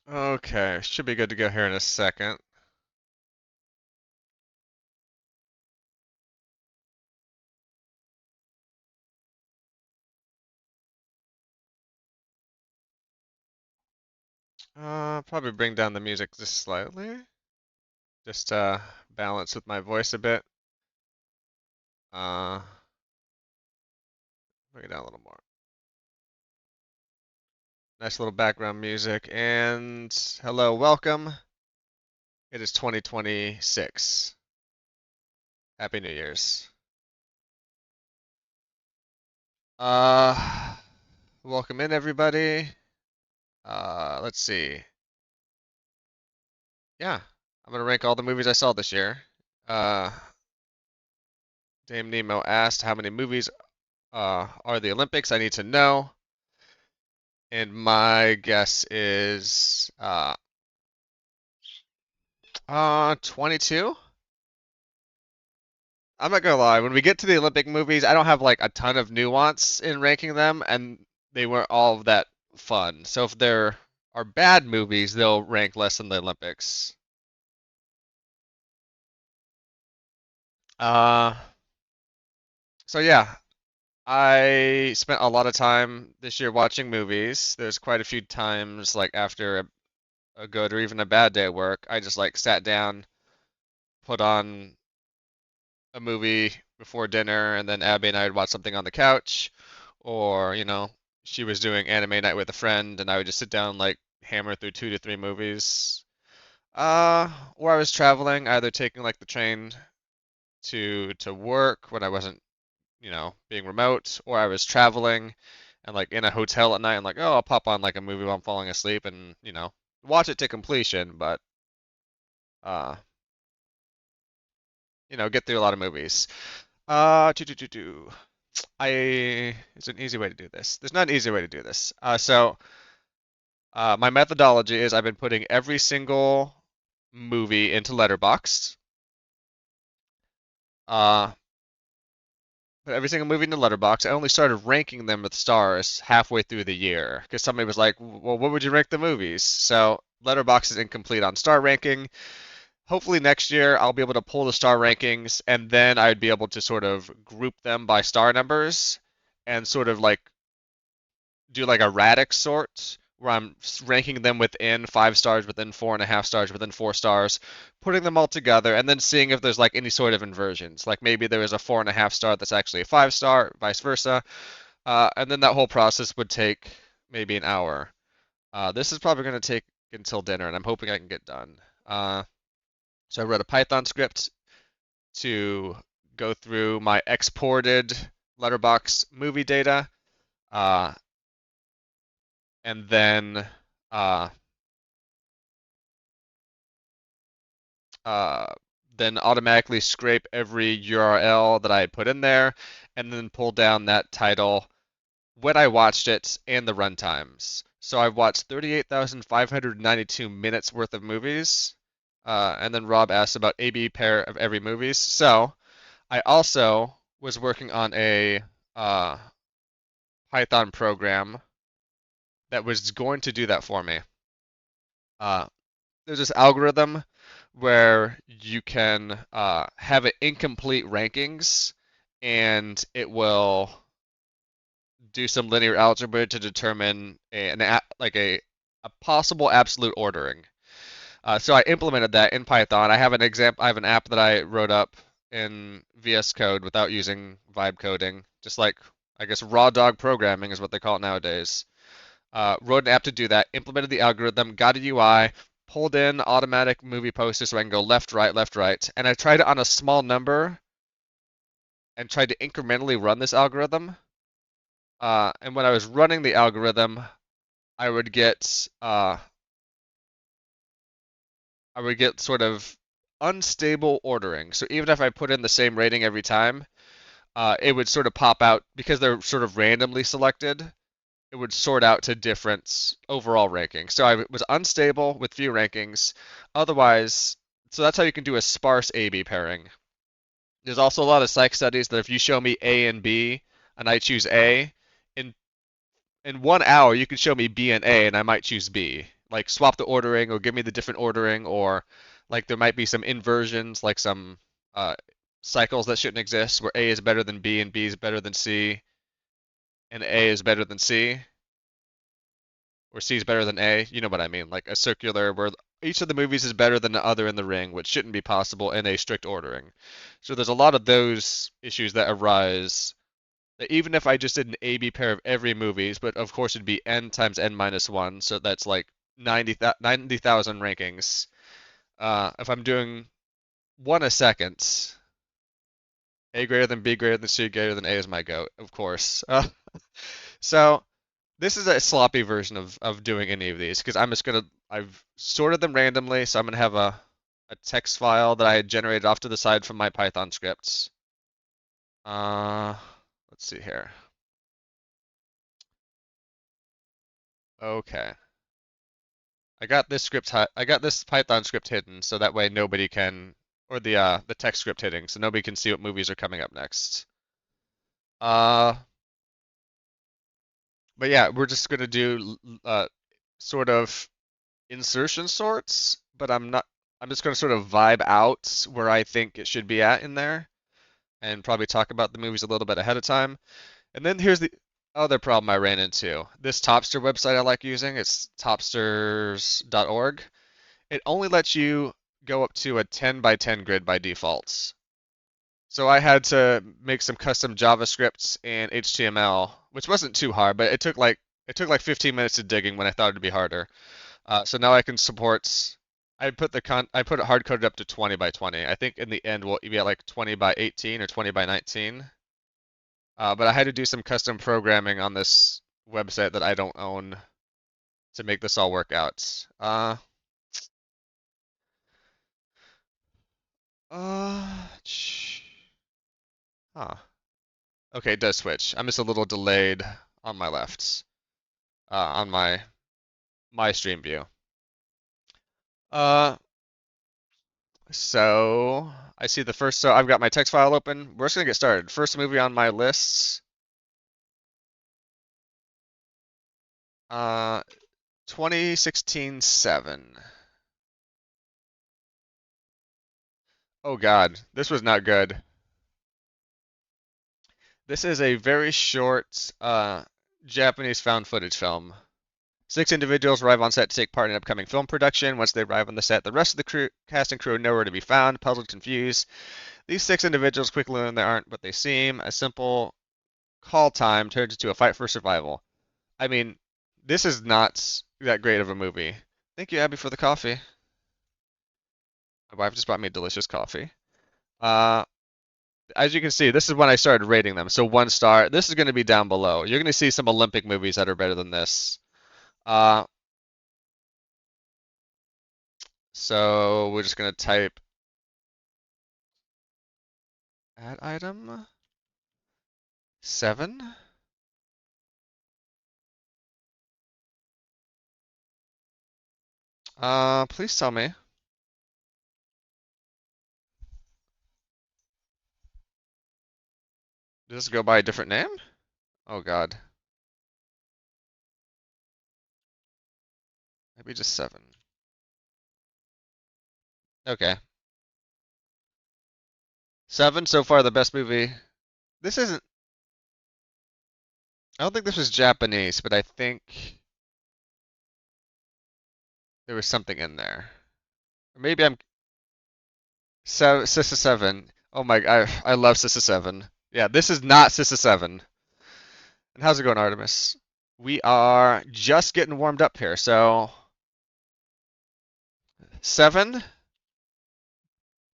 Okay, should be good to go here in a second. Probably bring down the music just slightly, just balance with my voice a bit. Uh, Bring it down a little more. Nice little background music, and hello, welcome. It is 2026. Happy New Year's. Uh, Welcome in everybody. Let's see. Yeah, I'm gonna rank all the movies I saw this year. Uh, Dame Nemo asked how many movies are the Olympics? I need to know. And my guess is 22. I'm not gonna lie, when we get to the Olympic movies, I don't have like a ton of nuance in ranking them, and they weren't all that fun. So if there are bad movies, they'll rank less than the Olympics. Uh, so yeah, I spent a lot of time this year watching movies. There's quite a few times, like after a good or even a bad day at work, I just like sat down, put on a movie before dinner, and then Abby and I would watch something on the couch, or she was doing anime night with a friend, and I would just sit down and, like hammer through 2 to 3 movies. Or I was traveling, either taking like the train to work when I wasn't, being remote, or I was traveling and like in a hotel at night and like, oh, I'll pop on like a movie while I'm falling asleep and, watch it to completion, but uh, get through a lot of movies. Do. It's an easy way to do this. There's not an easy way to do this. My methodology is I've been putting every single movie into Letterboxd. Uh, Put every single movie into Letterboxd. I only started ranking them with stars halfway through the year because somebody was like, "Well, what would you rank the movies?" So Letterboxd is incomplete on star ranking. Hopefully next year I'll be able to pull the star rankings and then I'd be able to sort of group them by star numbers and sort of like do like a radix sort where I'm ranking them within 5 stars, within 4.5 stars, within 4 stars, putting them all together, and then seeing if there's like any sort of inversions. Like maybe there is a 4.5 star that's actually a 5 star, vice versa. And then that whole process would take maybe an hour. This is probably going to take until dinner, and I'm hoping I can get done. So I wrote a Python script to go through my exported Letterbox movie data. Uh, and uh, uh, then automatically scrape every URL that I put in there, and then pull down that title, when I watched it, and the runtimes. So I've watched 38,592 minutes worth of movies. And then Rob asked about A/B pair of every movies. So I also was working on a uh, Python program that was going to do that for me. Uh, there's this algorithm where you can have it incomplete rankings, and it will do some linear algebra to determine a possible absolute ordering. So I implemented that in Python. I have an app that I wrote up in VS Code without using vibe coding, just like I guess raw dog programming is what they call it nowadays. Wrote an app to do that, implemented the algorithm, got a UI, pulled in automatic movie posters so I can go left, right, and I tried it on a small number and tried to incrementally run this algorithm. And when I was running the algorithm, I would get uh, I would get sort of unstable ordering. So even if I put in the same rating every time, it would sort of pop out because they're sort of randomly selected. It would sort out to different overall rankings. So I was unstable with few rankings. Otherwise, so that's how you can do a sparse A/B pairing. There's also a lot of psych studies that if you show me A and B and I choose A, in in 1 hour you can show me B and A and I might choose B. like swap the ordering or give me the different ordering, or like there might be some inversions, like some uh, cycles that shouldn't exist, where A is better than B and B is better than C and A is better than C, or C is better than A. You know what I mean? Like a circular where each of the movies is better than the other in the ring, which shouldn't be possible in a strict ordering. So there's a lot of those issues that arise. That even if I just did an A/B pair of every movies, but of course it'd be n times n minus one, so that's like 90,000 rankings. If I'm doing one a second, A greater than B greater than C greater than A is my goat, of course. So this is a sloppy version of doing any of these because I've sorted them randomly, so I'm gonna have a text file that I had generated off to the side from my Python scripts. Uh, let's see here. Okay. I got this Python script hidden so that way nobody can, or the text script hidden so nobody can see what movies are coming up next. Uh, but yeah, we're just gonna do sort of insertion sorts, but I'm just gonna sort of vibe out where I think it should be at in there, and probably talk about the movies a little bit ahead of time. And then here's the other problem I ran into. This Topster website I like using, it's topsters.org. It only lets you go up to a 10 by 10 grid by default. So I had to make some custom JavaScript and HTML, which wasn't too hard, but it took like 15 minutes of digging when I thought it'd be harder. So now I can support. I put it hard coded up to 20 by 20. I think in the end we'll be at like 20 by 18 or 20 by 19. But I had to do some custom programming on this website that I don't own to make this all work out. Huh. Okay, it does switch. I'm just a little delayed on my left, on my stream view. Uh, so I see the first. So I've got my text file open. We're just gonna get started. First movie on my list. 2016 Seven. Oh God, this was not good. This is a very short Japanese found footage film. Six individuals arrive on set to take part in an upcoming film production. Once they arrive on the set, the rest of the cast and crew are nowhere to be found. Puzzled, confused, these six individuals quickly learn they aren't what they seem. A simple call time turns into a fight for survival. I mean, this is not that great of a movie. Thank you, Abby, for the coffee. My wife just brought me delicious coffee. Uh, as you can see, this is when I started rating them. So 1 star. This is going to be down below. You're going to see some Olympic movies that are better than this. Uh, so we're just going to type add item 7. Please tell me. Does this go by a different name? Oh God. Maybe just 7. Okay. 7 so far the best movie. This isn't. I don't think this was Japanese, but I think there was something in there. Or maybe I'm Sissa 7. Oh my, I love Sissa 7. Yeah, this is not Sissa 7. And how's it going, Artemis? We are just getting warmed up here, so 7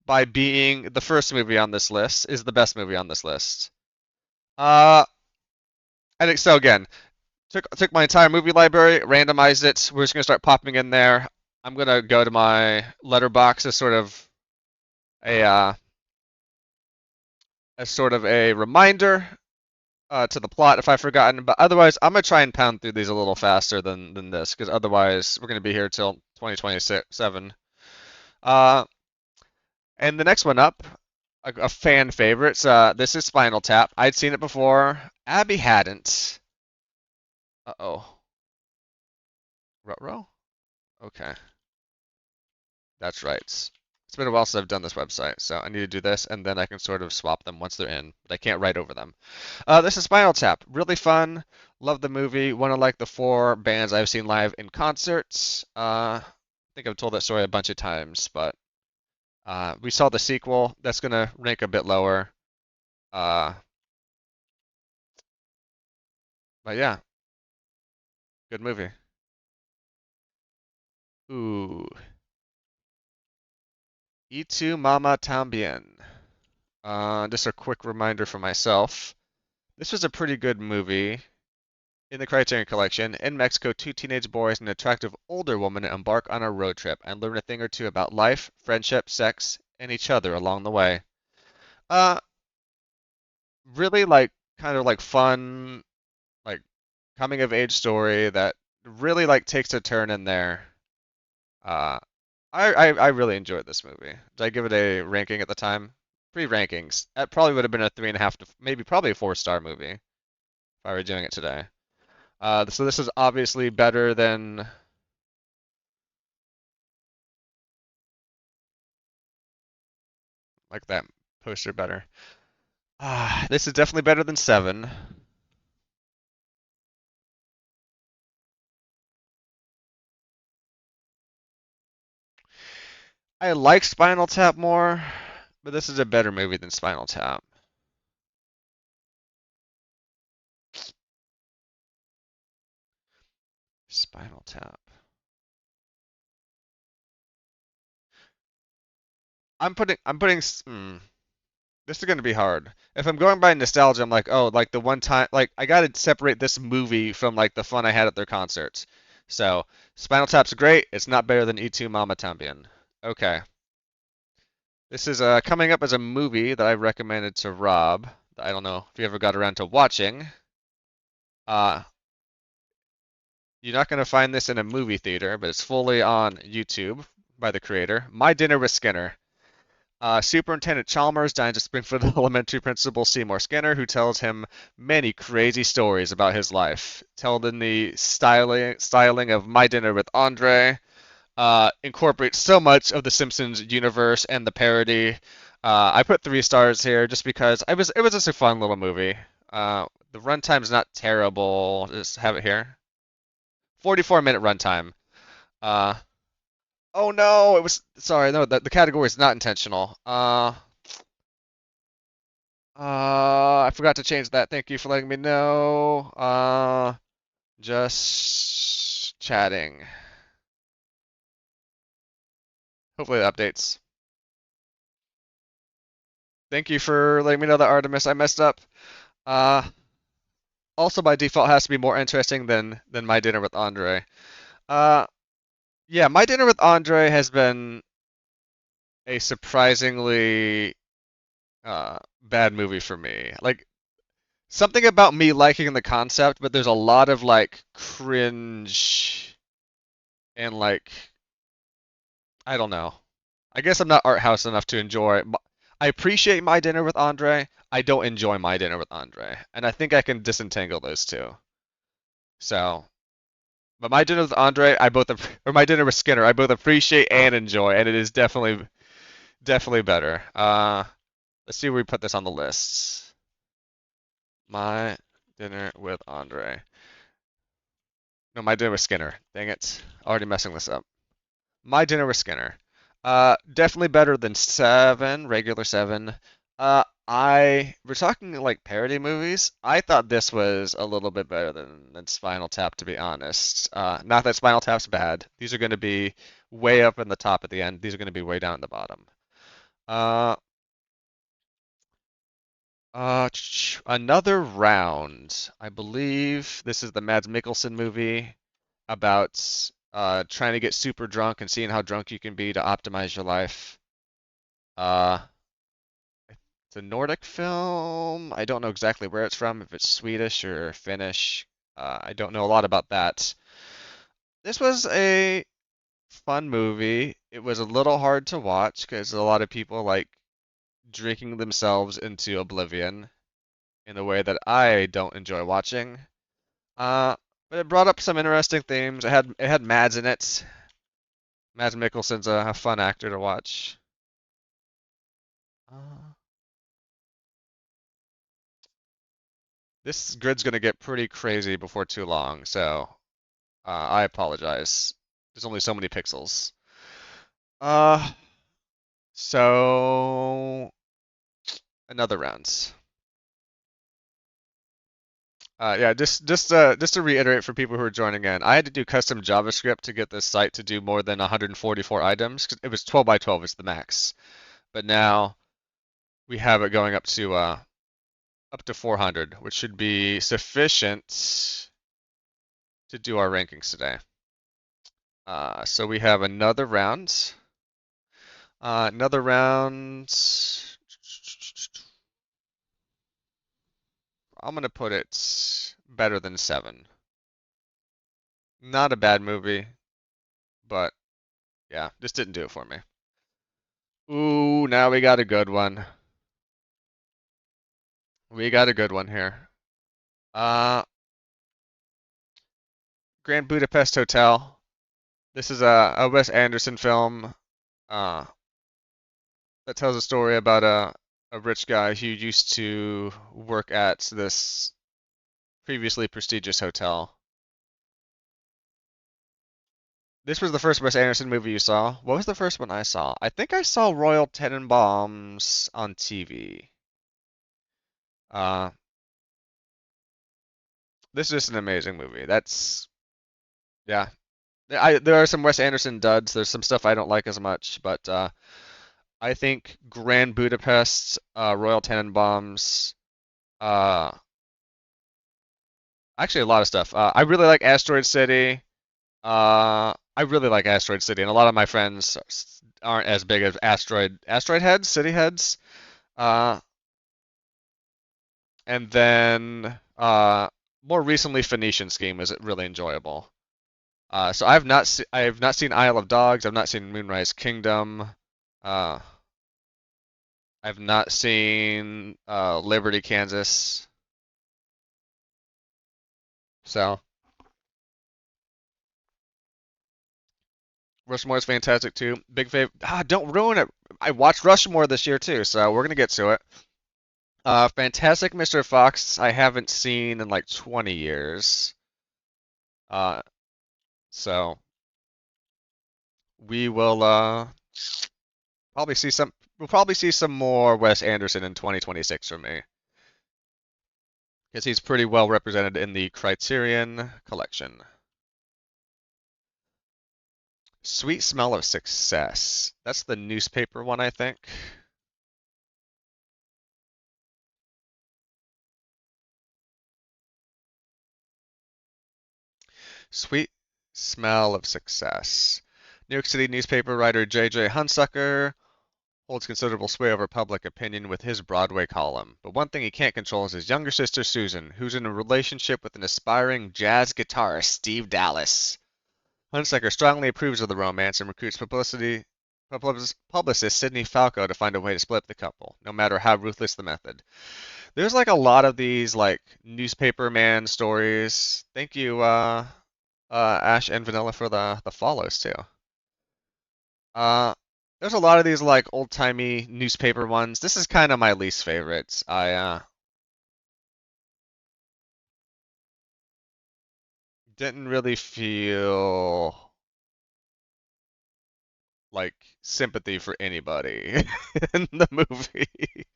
by being the first movie on this list is the best movie on this list. I think so again. Took my entire movie library, randomized it. We're just gonna start popping in there. I'm gonna go to my letterbox as a sort of a reminder to the plot if I've forgotten. But otherwise, I'm gonna try and pound through these a little faster than this, because otherwise we're gonna be here till 2027. And the next one up, a fan favorite. This is Spinal Tap. I'd seen it before. Abby hadn't. Uh-oh. Ruh-roh? Okay, that's right. It's been a while since I've done this website, so I need to do this, and then I can sort of swap them once they're in, but I can't write over them. This is Spinal Tap. Really fun. Love the movie. One of like the four bands I've seen live in concerts. I think I've told that story a bunch of times, but we saw the sequel. That's gonna rank a bit lower. Uh, but yeah, good movie. Ooh, Y tu Mama Tambien. Just a quick reminder for myself. This was a pretty good movie. In the Criterion Collection, in Mexico, two teenage boys and an attractive older woman embark on a road trip and learn a thing or two about life, friendship, sex, and each other along the way. Uh, really like kind of like fun, like coming of age story that really like takes a turn in there. Uh, I really enjoyed this movie. Did I give it a ranking at the time? Pre-rankings. That probably would have been a 3.5 to maybe probably a 4-star movie if I were doing it today. So this is obviously better than like that poster better. This is definitely better than 7. I like Spinal Tap more, but this is a better movie than Spinal Tap. Spinal Tap. This is going to be hard. If I'm going by nostalgia, I'm like, oh, like the one time, like I got to separate this movie from like the fun I had at their concerts. So, Spinal Tap's great. It's not better than E2 Mama Tambien. Okay. This is coming up as a movie that I recommended to Rob. I don't know if you ever got around to watching. Uh, you're not going to find this in a movie theater, but it's fully on YouTube by the creator. My Dinner with Skinner. Superintendent Chalmers dines at Springfield Elementary Principal Seymour Skinner, who tells him many crazy stories about his life, told in the styling of My Dinner with Andre. Incorporates so much of the Simpsons universe and the parody. I put 3 stars here just because it was just a fun little movie. The runtime's not terrible. Just have it here. 44-minute runtime. Uh, oh no, it was sorry. No, the category is not intentional. I forgot to change that. Thank you for letting me know. Just chatting. Hopefully it updates. Thank you for letting me know that Artemis I messed up. Uh, Also by default has to be more interesting than My Dinner with Andre. Uh, yeah, My Dinner with Andre has been a surprisingly bad movie for me. Like something about me liking the concept, but there's a lot of like cringe and like I don't know. I guess I'm not art house enough to enjoy. I appreciate My Dinner with Andre. I don't enjoy My Dinner with Andre, and I think I can disentangle those two. So, but My Dinner with Andre, or My Dinner with Skinner, I both appreciate and enjoy, and it is definitely better. Let's see where we put this on the list. My Dinner with Andre. No, My Dinner with Skinner. Dang it, already messing this up. My Dinner with Skinner. Definitely better than 7, regular 7. We're talking like parody movies. I thought this was a little bit better than Spinal Tap, to be honest. Not that Spinal Tap's bad. These are going to be way up in the top at the end. These are going to be way down at the bottom. Uh, Another round. I believe this is the Mads Mikkelsen movie about trying to get super drunk and seeing how drunk you can be to optimize your life. Uh, it's a Nordic film. I don't know exactly where it's from, if it's Swedish or Finnish. I don't know a lot about that. This was a fun movie. It was a little hard to watch because a lot of people like drinking themselves into oblivion in a way that I don't enjoy watching. Uh, but it brought up some interesting themes. It had Mads in it. Mads Mikkelsen's a fun actor to watch. Uh, this grid's gonna get pretty crazy before too long, so I apologize. There's only so many pixels. Uh, so another round. Yeah, just to reiterate for people who are joining in, I had to do custom JavaScript to get this site to do more than 144 items. 'Cause it was 12 by 12 is the max, but now we have it going up to 400, which should be sufficient to do our rankings today. So we have another round. Another round. I'm gonna put it better than 7. Not a bad movie, but yeah, just didn't do it for me. Ooh, now we got a good one. We got a good one here. Uh, Grand Budapest Hotel. This is a Wes Anderson film uh, that tells a story about a rich guy who used to work at this previously prestigious hotel. This was the first Wes Anderson movie you saw. What was the first one I saw? I think I saw Royal Tenenbaums on TV. Uh, this is just an amazing movie. Yeah. There are some Wes Anderson duds. There's some stuff I don't like as much, but I think Grand Budapest, Royal Tenenbaums, uh, actually a lot of stuff. I really like Asteroid City. I really like Asteroid City, and a lot of my friends aren't as big as Asteroid heads, city heads. Uh, and then more recently, Phoenician Scheme is really enjoyable. So I have not seen Isle of Dogs. I've not seen Moonrise Kingdom. Uh, I've not seen Liberty, Kansas. So Rushmore is fantastic too. Big fav. Don't ruin it. I watched Rushmore this year too, so we're gonna get to it. Fantastic Mr. Fox. I haven't seen in like 20 years. Uh, so we will probably see some. We'll probably see some more Wes Anderson in 2026 from me because he's pretty well represented in the Criterion collection. Sweet Smell of Success. That's the newspaper one, I think. Sweet Smell of Success. New York City newspaper writer J.J. Hunsucker holds considerable sway over public opinion with his Broadway column. But one thing he can't control is his younger sister Susan, who's in a relationship with an aspiring jazz guitarist Steve Dallas. Hunsucker strongly approves of the romance and recruits publicist Sidney Falco to find a way to split the couple, no matter how ruthless the method. There's like a lot of these like newspaper man stories. Thank you, Ash and Vanilla for the follows too. Uh, there's a lot of these like old-timey newspaper ones. This is kind of my least favorites. I didn't really feel like sympathy for anybody in the movie.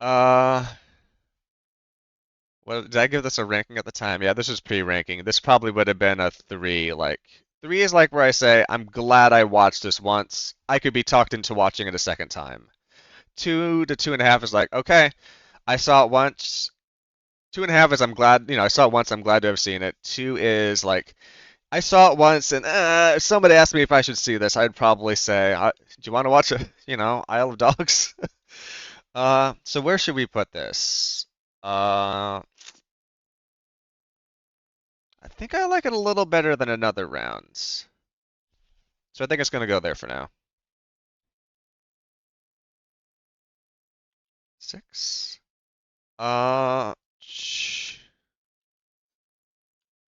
Uh, Well, did I give this a ranking at the time? Yeah, this was pre-ranking. This probably would have been a 3. Like 3 is like where I say, I'm glad I watched this once. I could be talked into watching it a second time. 2 to 2.5 is like, okay, I saw it once. 2.5 is I'm glad, I saw it once, I'm glad to have seen it. 2 is like, I saw it once, and if somebody asked me if I should see this, I'd probably say, do you want to watch it? Isle of Dogs? So where should we put this? Uh, I think I like it a little better than another rounds. So I think it's going to go there for now. 6.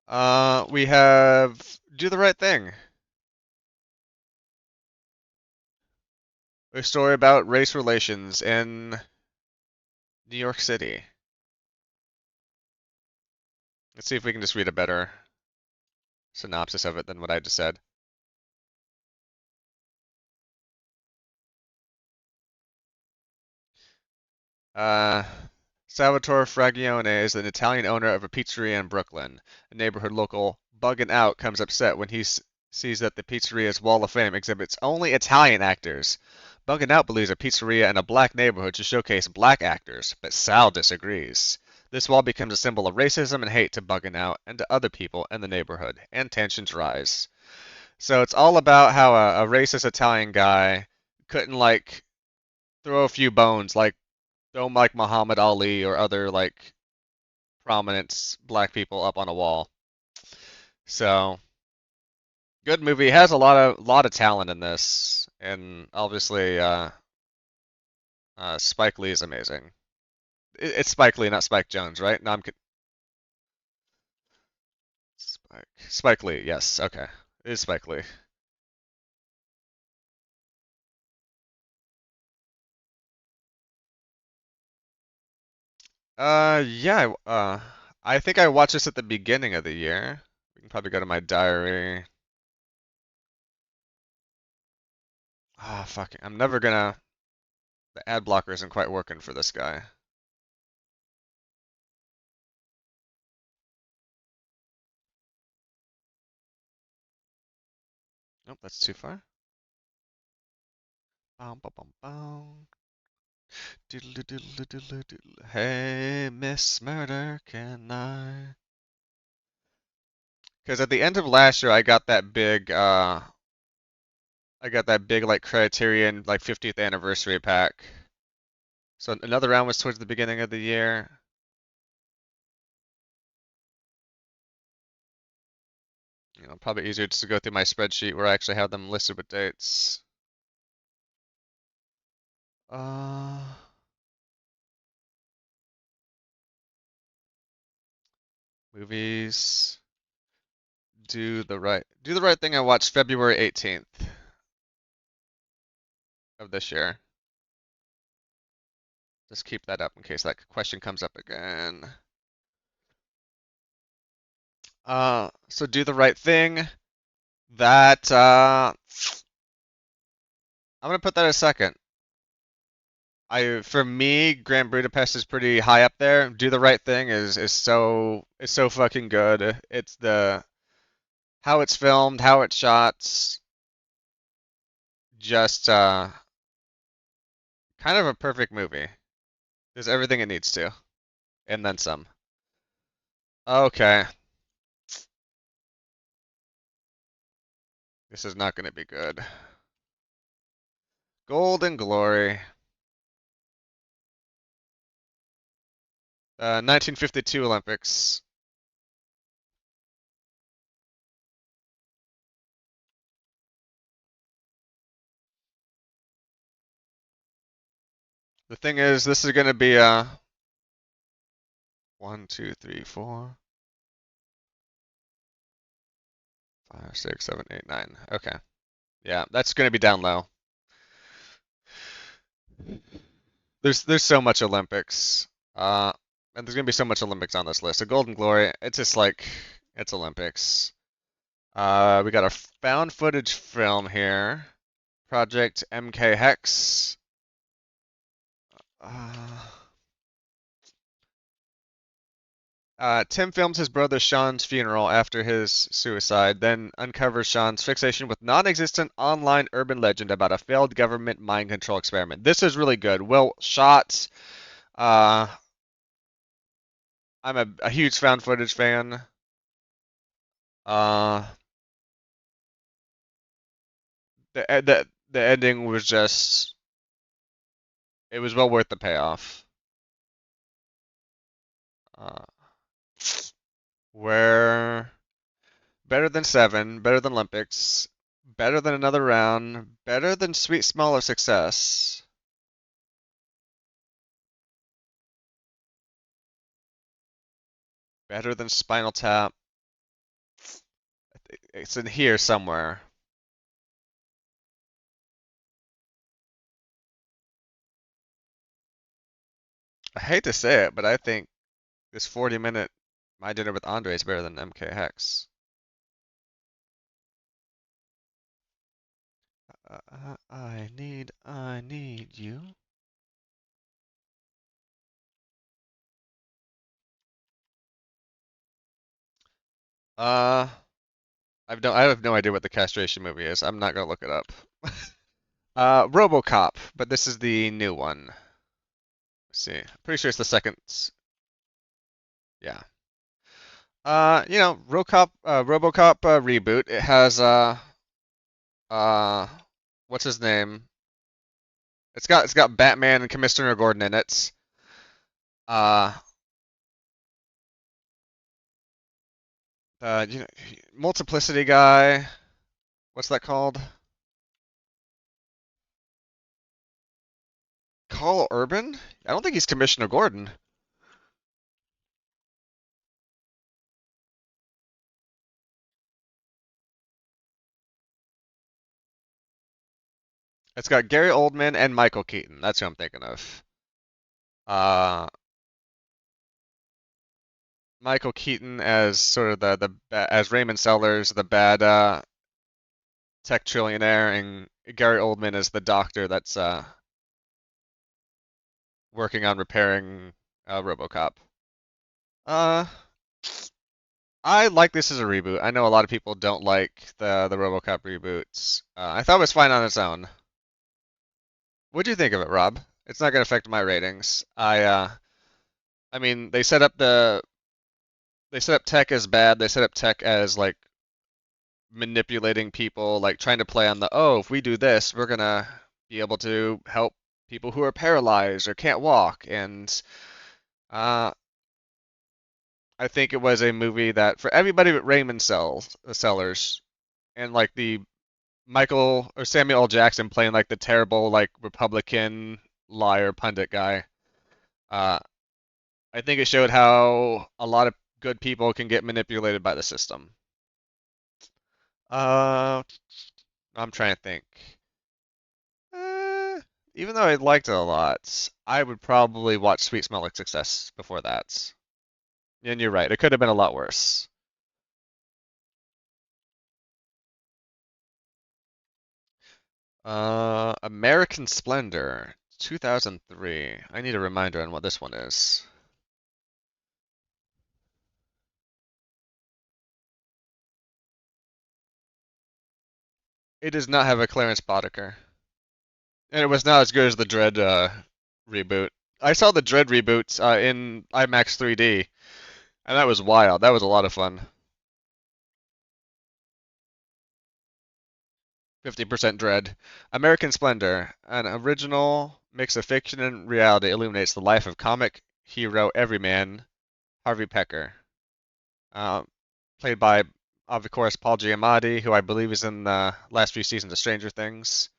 Uh, we have Do the Right Thing. A story about race relations in New York City. Let's see if we can just read a better synopsis of it than what I just said. Uh, Salvatore Fragione is an Italian owner of a pizzeria in Brooklyn. A neighborhood local, Buggin' Out, comes upset when he sees that the pizzeria's wall of fame exhibits only Italian actors. Buggin' Out believes a pizzeria in a black neighborhood should showcase black actors, but Sal disagrees. This wall becomes a symbol of racism and hate to Buggin' Out and to other people in the neighborhood, and tensions rise. So it's all about how a racist Italian guy couldn't like throw a few bones, like throw like Muhammad Ali or other like prominent black people up on a wall. So good movie. Has a lot of talent in this, and obviously Spike Lee is amazing. It's Spike Lee, not Spike Jones, right? No, Spike Lee. Yes, okay, it is Spike Lee. Yeah. I think I watched this at the beginning of the year. We can probably go to my diary. Ah, fuck. I'm never gonna. The ad blocker isn't quite working for this guy. Nope, that's too far. Bum, bum, bum, bum. Doodle, doodle, doodle, doodle. Hey, Miss Murder, can I? Because at the end of last year, I got that big like Criterion like 50th anniversary pack. So another round was towards the beginning of the year. Probably easier just to go through my spreadsheet where I actually have them listed with dates. Uh, movies. Do the right thing. I watched February 18th of this year. Just keep that up in case that question comes up again. So do the right thing. That I'm gonna put that as second. For me, Grand Budapest is pretty high up there. Do the right thing is so fucking good. It's the how it's filmed, how it's shot, just kind of a perfect movie. There's everything it needs to, and then some. Okay, this is not gonna be good. Golden Glory. 1952 Olympics. The thing is, this is gonna be 1, 2, 3, 4, 5, 6, 7, 8, 9. Okay. Yeah, that's gonna be down low. There's so much Olympics. And there's gonna be so much Olympics on this list. A Golden Glory, it's just like it's Olympics. We got a found footage film here. Project MK Hex. Uh, Tim films his brother Sean's funeral after his suicide, then uncovers Sean's fixation with non-existent online urban legend about a failed government mind control experiment. This is really good. Well shot. Uh, I'm a huge found footage fan. Uh, the ending was just it was well worth the payoff. Uh, where better than Seven, better than Olympics, better than Another Round, better than Sweet Smell of Success, better than Spinal Tap. It's in here somewhere. I hate to say it, but I think this 40-minute My Dinner with Andre is better than MK Hex. I need you. Uh, I have no idea what the castration movie is. I'm not gonna look it up. RoboCop, but this is the new one. Let's see. Pretty sure it's the second. Yeah. RoboCop reboot. It has uh, what's his name? It's got Batman and Commissioner Gordon in it. Uh, you know, Multiplicity guy. What's that called? Carl Urban? I don't think he's Commissioner Gordon. It's got Gary Oldman and Michael Keaton. That's who I'm thinking of. Uh, Michael Keaton as sort of as Raymond Sellers, the bad tech trillionaire, and Gary Oldman as the doctor that's working on repairing RoboCop. Uh, I like this as a reboot. I know a lot of people don't like the RoboCop reboots. I thought it was fine on its own. What do you think of it, Rob? It's not going to affect my ratings. I mean, they set up tech as bad. They set up tech as like manipulating people, like trying to play on the, oh, if we do this, we're gonna be able to help people who are paralyzed or can't walk. And uh, I think it was a movie that for everybody but Sellers, and like the Michael or Samuel L. Jackson playing like the terrible like Republican liar pundit guy. Uh, I think it showed how a lot of good people can get manipulated by the system. Uh, I'm trying to think. Eh, Even though I liked it a lot, I would probably watch Sweet Smell Like Success before that. And you're right, it could have been a lot worse. American Splendor, 2003. I need a reminder on what this one is. It does not have a Clarence Boddicker. And it was not as good as the Dread reboot. I saw the Dread reboot in IMAX 3D, and that was wild. That was a lot of fun. 50% Dread. American Splendor, an original mix of fiction and reality, illuminates the life of comic hero everyman Harvey Pecker, uh, played by, of course, Paul Giamatti, who I believe is in the last few seasons of Stranger Things.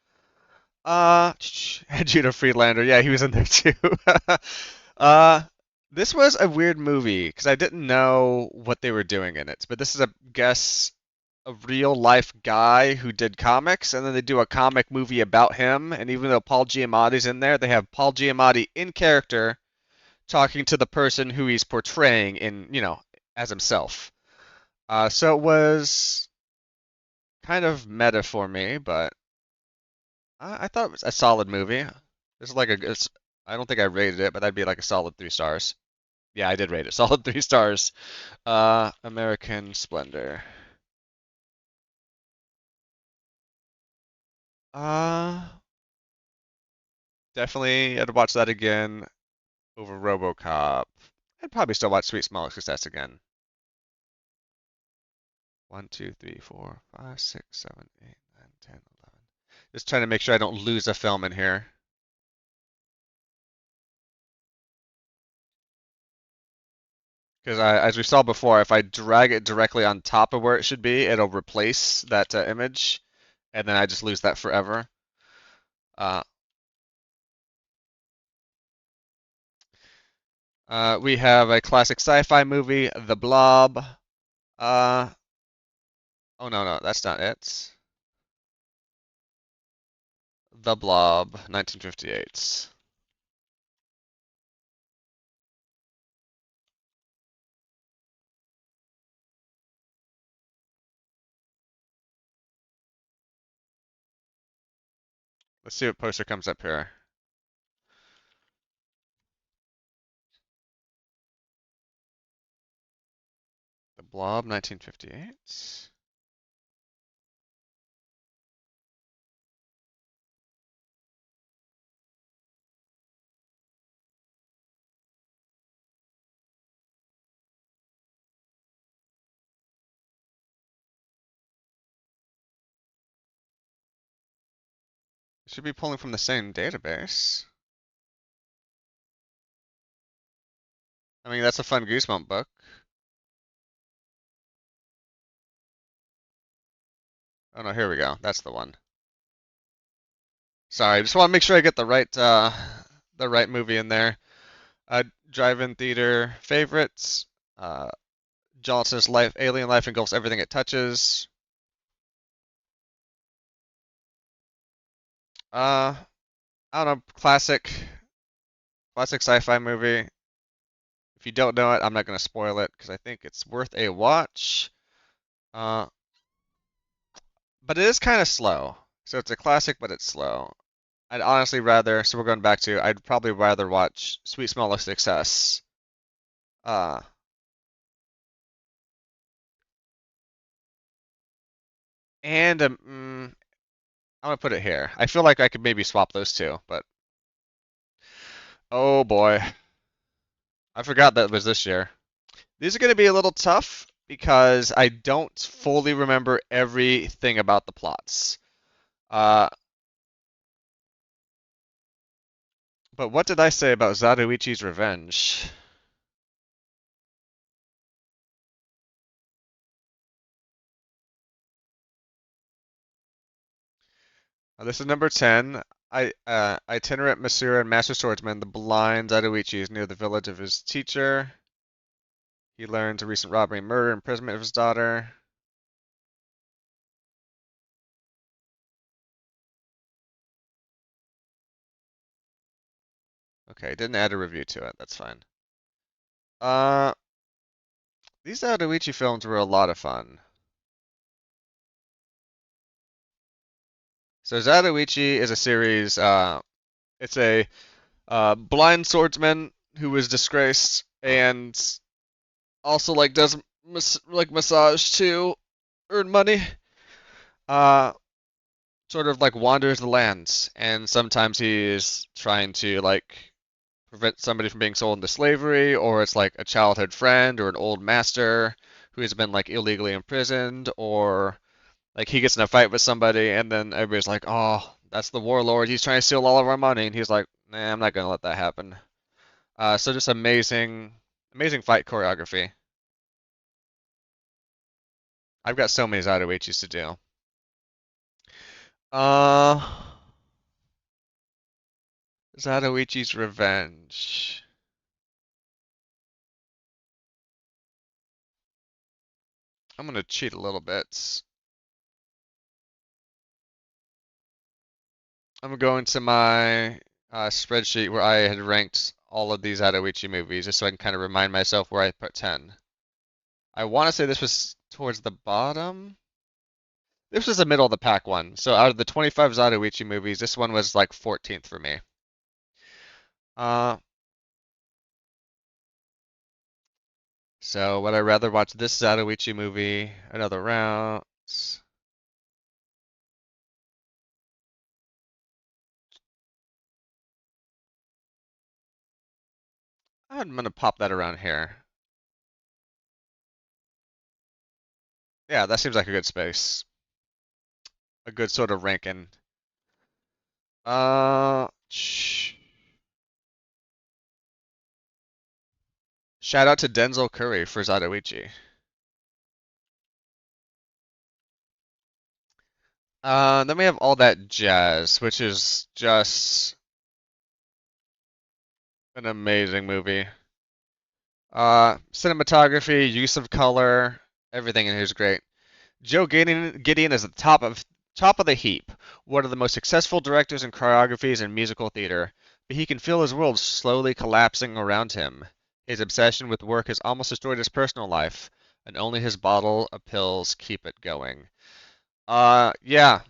And Judah Friedlander, yeah, he was in there too. uh, this was a weird movie because I didn't know what they were doing in it, but this is a real life guy who did comics, and then they do a comic movie about him. And even though Paul Giamatti's in there, they have Paul Giamatti in character talking to the person who he's portraying as himself. So it was kind of meta for me, but I thought it was a solid movie. I don't think I rated it, but that'd be like a solid 3 stars. Yeah, I did rate it. Solid 3 stars. American Splendor. Uh, Definitely I'd watch that again over RoboCop. I'd probably still watch Sweet Small Success again. 1, 2, 3, 4, 5, 6, 7, 8, 9, 10, 11. Just trying to make sure I don't lose a film in here. Because as we saw before, if I drag it directly on top of where it should be, it'll replace that image, and then I just lose that forever. Uh, we have a classic sci-fi movie, The Blob. Uh, oh no, that's not it. The Blob, 1958. Let's see what poster comes up here. The Blob, 1958. Should be pulling from the same database. I mean, that's a fun Goosebump book. Oh no, here we go. That's the one. Sorry, I just want to make sure I get the right movie in there. Drive-in theater favorites. Uh, Johnson's life, alien life engulfs everything it touches. Uh, I don't know, classic sci-fi movie. If you don't know it, I'm not gonna spoil it because I think it's worth a watch. Uh, but it is kind of slow. So it's a classic, but it's slow. I'd honestly rather, so we're going back to, I'd probably rather watch Sweet Smell of Success. Uh, and I'm gonna put it here. I feel like I could maybe swap those two, but oh boy, I forgot that was this year. These are gonna be a little tough because I don't fully remember everything about the plots. Uh, but what did I say about Zatoichi's Revenge? This is number 10. Itinerant Masseur and Master Swordsman, the blind Zatoichi is near the village of his teacher. He learns a recent robbery, murder, imprisonment of his daughter. Okay, didn't add a review to it. That's fine. Uh, these Zatoichi films were a lot of fun. So Zatoichi is a series. It's a blind swordsman who was disgraced and also like does like massage to earn money. Uh, Sort of like wanders the lands, and sometimes he's trying to like prevent somebody from being sold into slavery, or it's like a childhood friend or an old master who has been like illegally imprisoned, or like he gets in a fight with somebody, and then everybody's like, "Oh, that's the warlord. He's trying to steal all of our money," and he's like, "Nah, I'm not gonna let that happen." So just amazing fight choreography. I've got so many Zatoichis to do. Uh, Zatoichi's Revenge. I'm gonna cheat a little bit. I'm going to my spreadsheet where I had ranked all of these Zatoichi movies, just so I can kind of remind myself where I put 10. I want to say this was towards the bottom. This was the middle of the pack one. So out of the 25 Zatoichi movies, this one was like 14th for me. Uh, so would I rather watch this Zatoichi movie another round? I'm gonna pop that around here. Yeah, that seems like a good space. A good sort of ranking. Shout out to Denzel Curry for Zatoichi. Then we have All That Jazz, which is just an amazing movie. Cinematography, use of color, everything in here is great. Gideon is at the top of the heap. One of the most successful directors in choreographies and musical theater, but he can feel his world slowly collapsing around him. His obsession with work has almost destroyed his personal life, and only his bottle of pills keep it going. Yeah,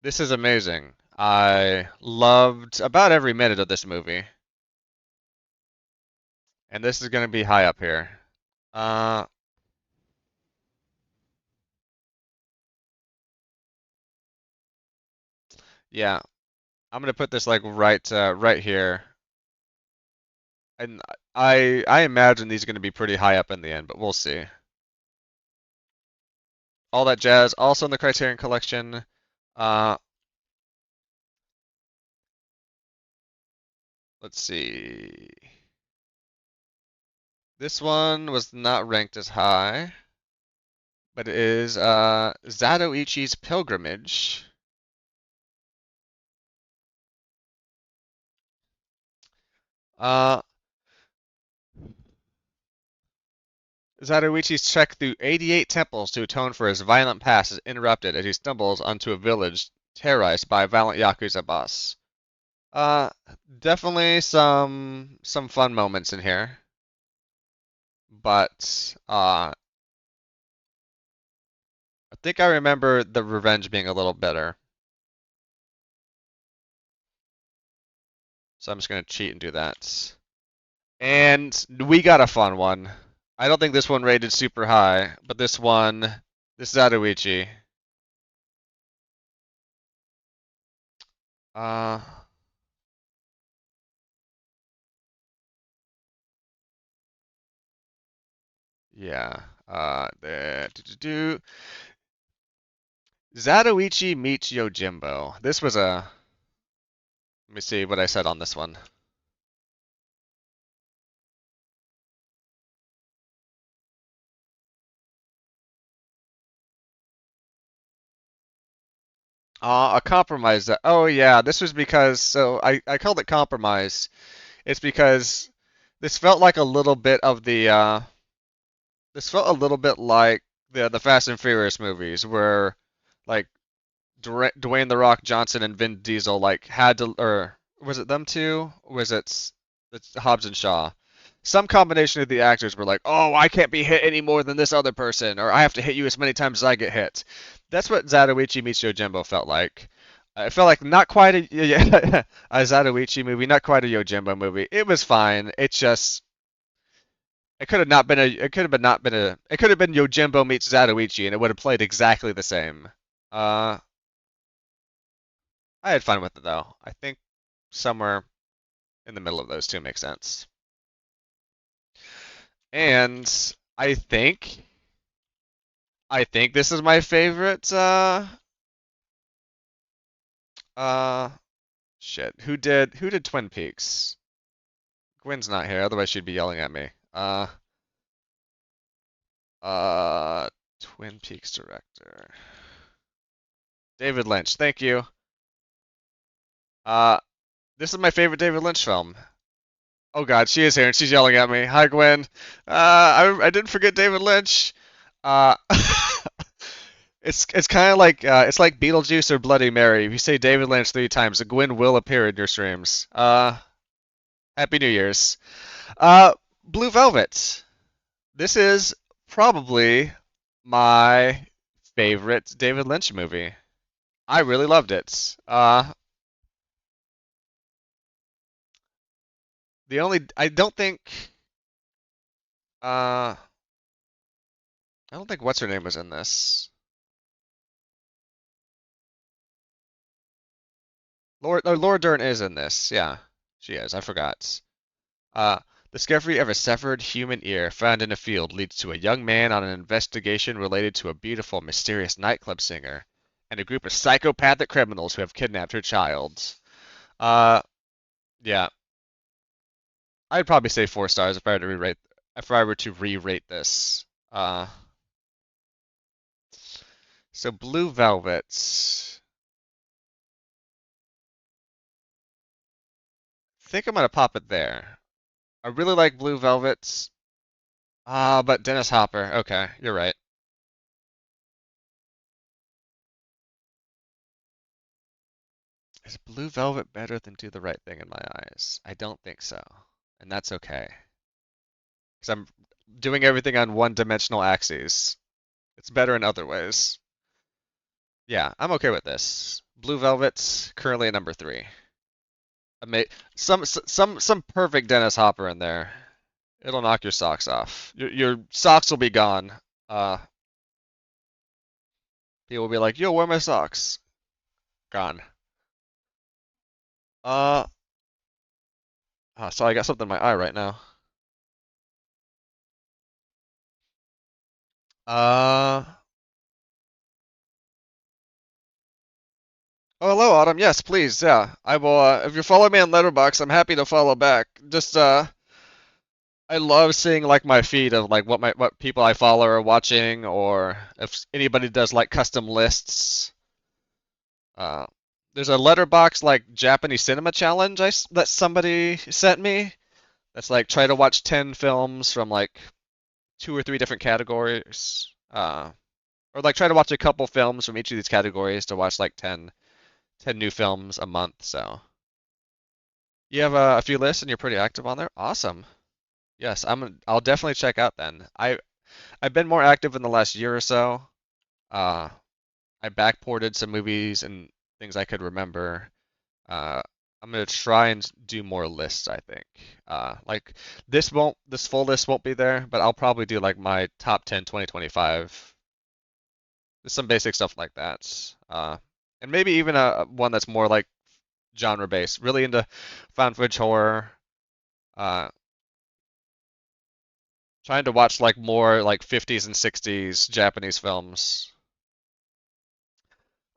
this is amazing. I loved about every minute of this movie, and this is going to be high up here. Uh, yeah, I'm gonna put this like right here, and I imagine these are going to be pretty high up in the end, but we'll see. All that jazz, also in the Criterion Collection. Uh, let's see. This one was not ranked as high, but it is Zatoichi's Pilgrimage. Uh, Zatoichi's trek through 88 temples to atone for his violent past is interrupted as he stumbles onto a village terrorized by a violent Yakuza boss. Uh, Definitely some fun moments in here, but I think I remember the revenge being a little better. So I'm just gonna cheat and do that. And we got a fun one. I don't think this one rated super high, but this is Zatoichi. Uh, yeah. Zatoichi meets Yojimbo. This was a. Let me see what I said on this one. A compromise. Oh yeah, this was because I called it compromise. It's because this felt like a little bit of the this felt a little bit like the Fast and Furious movies where like Dwayne the Rock Johnson and Vin Diesel like had to, or was it them two? Was it's Hobbs and Shaw? Some combination of the actors were like, "Oh, I can't be hit any more than this other person, or I have to hit you as many times as I get hit." That's what Zatoichi Meets Yojimbo felt like. It felt like not quite a yeah, a Zatoichi movie, not quite a Yojimbo movie. It was fine. It's just it could have not been a it could have been not been a it could have been Yojimbo meets Zatoichi, and it would have played exactly the same. Uh, I had fun with it though. I think somewhere in the middle of those two makes sense. And I think I think this is my favorite uh shit. Who did Twin Peaks? Gwen's not here, otherwise she'd be yelling at me. Uh Twin Peaks director. David Lynch. Thank you. Uh this is my favorite David Lynch film. Oh God, she is here and she's yelling at me. Hi, Gwen. I didn't forget David Lynch. Uh, it's kind of like it's like Beetlejuice or Bloody Mary. If you say David Lynch 3 times, Gwen will appear in your streams. Happy New Year's. Blue Velvet. This is probably my favorite David Lynch movie. I really loved it. The only uh I don't think what's her name was in this. Laura Dern is in this. Yeah, she is. I forgot. Uh, Discovery of a severed human ear found in a field leads to a young man on an investigation related to a beautiful, mysterious nightclub singer and a group of psychopathic criminals who have kidnapped her child. Uh, yeah, I'd probably say 4 stars if I were to re-rate this. So Blue Velvet. I think I'm gonna pop it there. I really like Blue Velvet. But Dennis Hopper. Okay, you're right. Is Blue Velvet better than Do the Right Thing in my eyes? I don't think so. And that's okay. Because I'm doing everything on one-dimensional axes. It's better in other ways. Yeah, I'm okay with this. Blue Velvet's currently at number three. Some perfect Dennis Hopper in there. It'll knock your socks off. Your socks will be gone. Uh, People will be like, "Yo, where are my socks?" Gone. Uh, Sorry, I got something in my eye right now. Uh, oh, hello, Autumn. Yes, please. Yeah, I will. If you follow me on Letterboxd, I'm happy to follow back. Just I love seeing like my feed of like what people I follow are watching, or if anybody does like custom lists. Uh, there's a Letterboxd like Japanese cinema challenge that somebody sent me. That's like try to watch 10 films from like two or three different categories. Or like try to watch a couple films from each of these categories to watch like 10 new films a month. So you have a few lists and you're pretty active on there. Awesome. Yes, I'll definitely check out then. I've been more active in the last year or so. Uh, I backported some movies and things I could remember. Uh, I'm gonna try and do more lists, I think. Like this full list won't be there, but I'll probably do like my top 10 2025. Just some basic stuff like that. And maybe even one that's more like genre based. Really into found footage horror. Uh, Trying to watch like more like 50s and 60s Japanese films.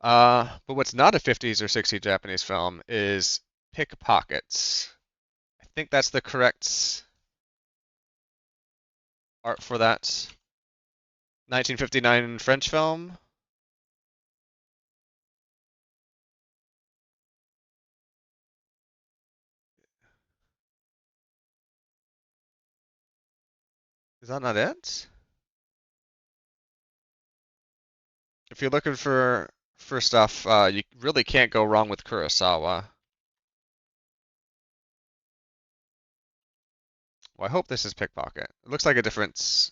But what's not a 50s or 60s Japanese film is Pickpockets. I think that's the correct art for that. 1959 French film. Is that not it? If you're looking for stuff, you really can't go wrong with Kurosawa. Well, I hope this is Pickpocket. It looks like a different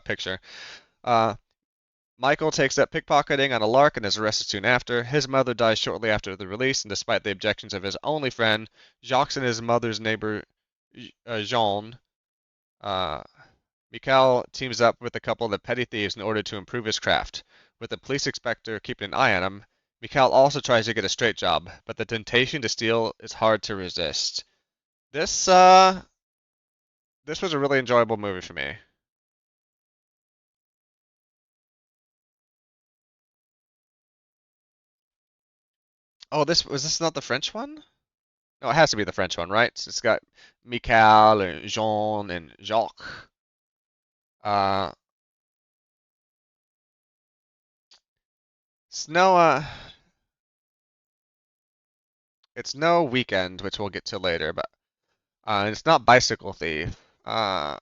picture. Uh, Michael takes up pickpocketing on a lark and is arrested soon after. His mother dies shortly after the release, and despite the objections of his only friend, Jacques and his mother's neighbor, Jean, uh, Mikhail teams up with a couple of petty thieves in order to improve his craft. With the police inspector keeping an eye on him, Mikhail also tries to get a straight job, but the temptation to steal is hard to resist. This uh, this was a really enjoyable movie for me. Oh, this was this not the French one? No, it has to be the French one, right? It's got Michael and Jean and Jacques. Uh, it's no, uh, it's no Weekend, which we'll get to later, but it's not Bicycle Thief. Uh,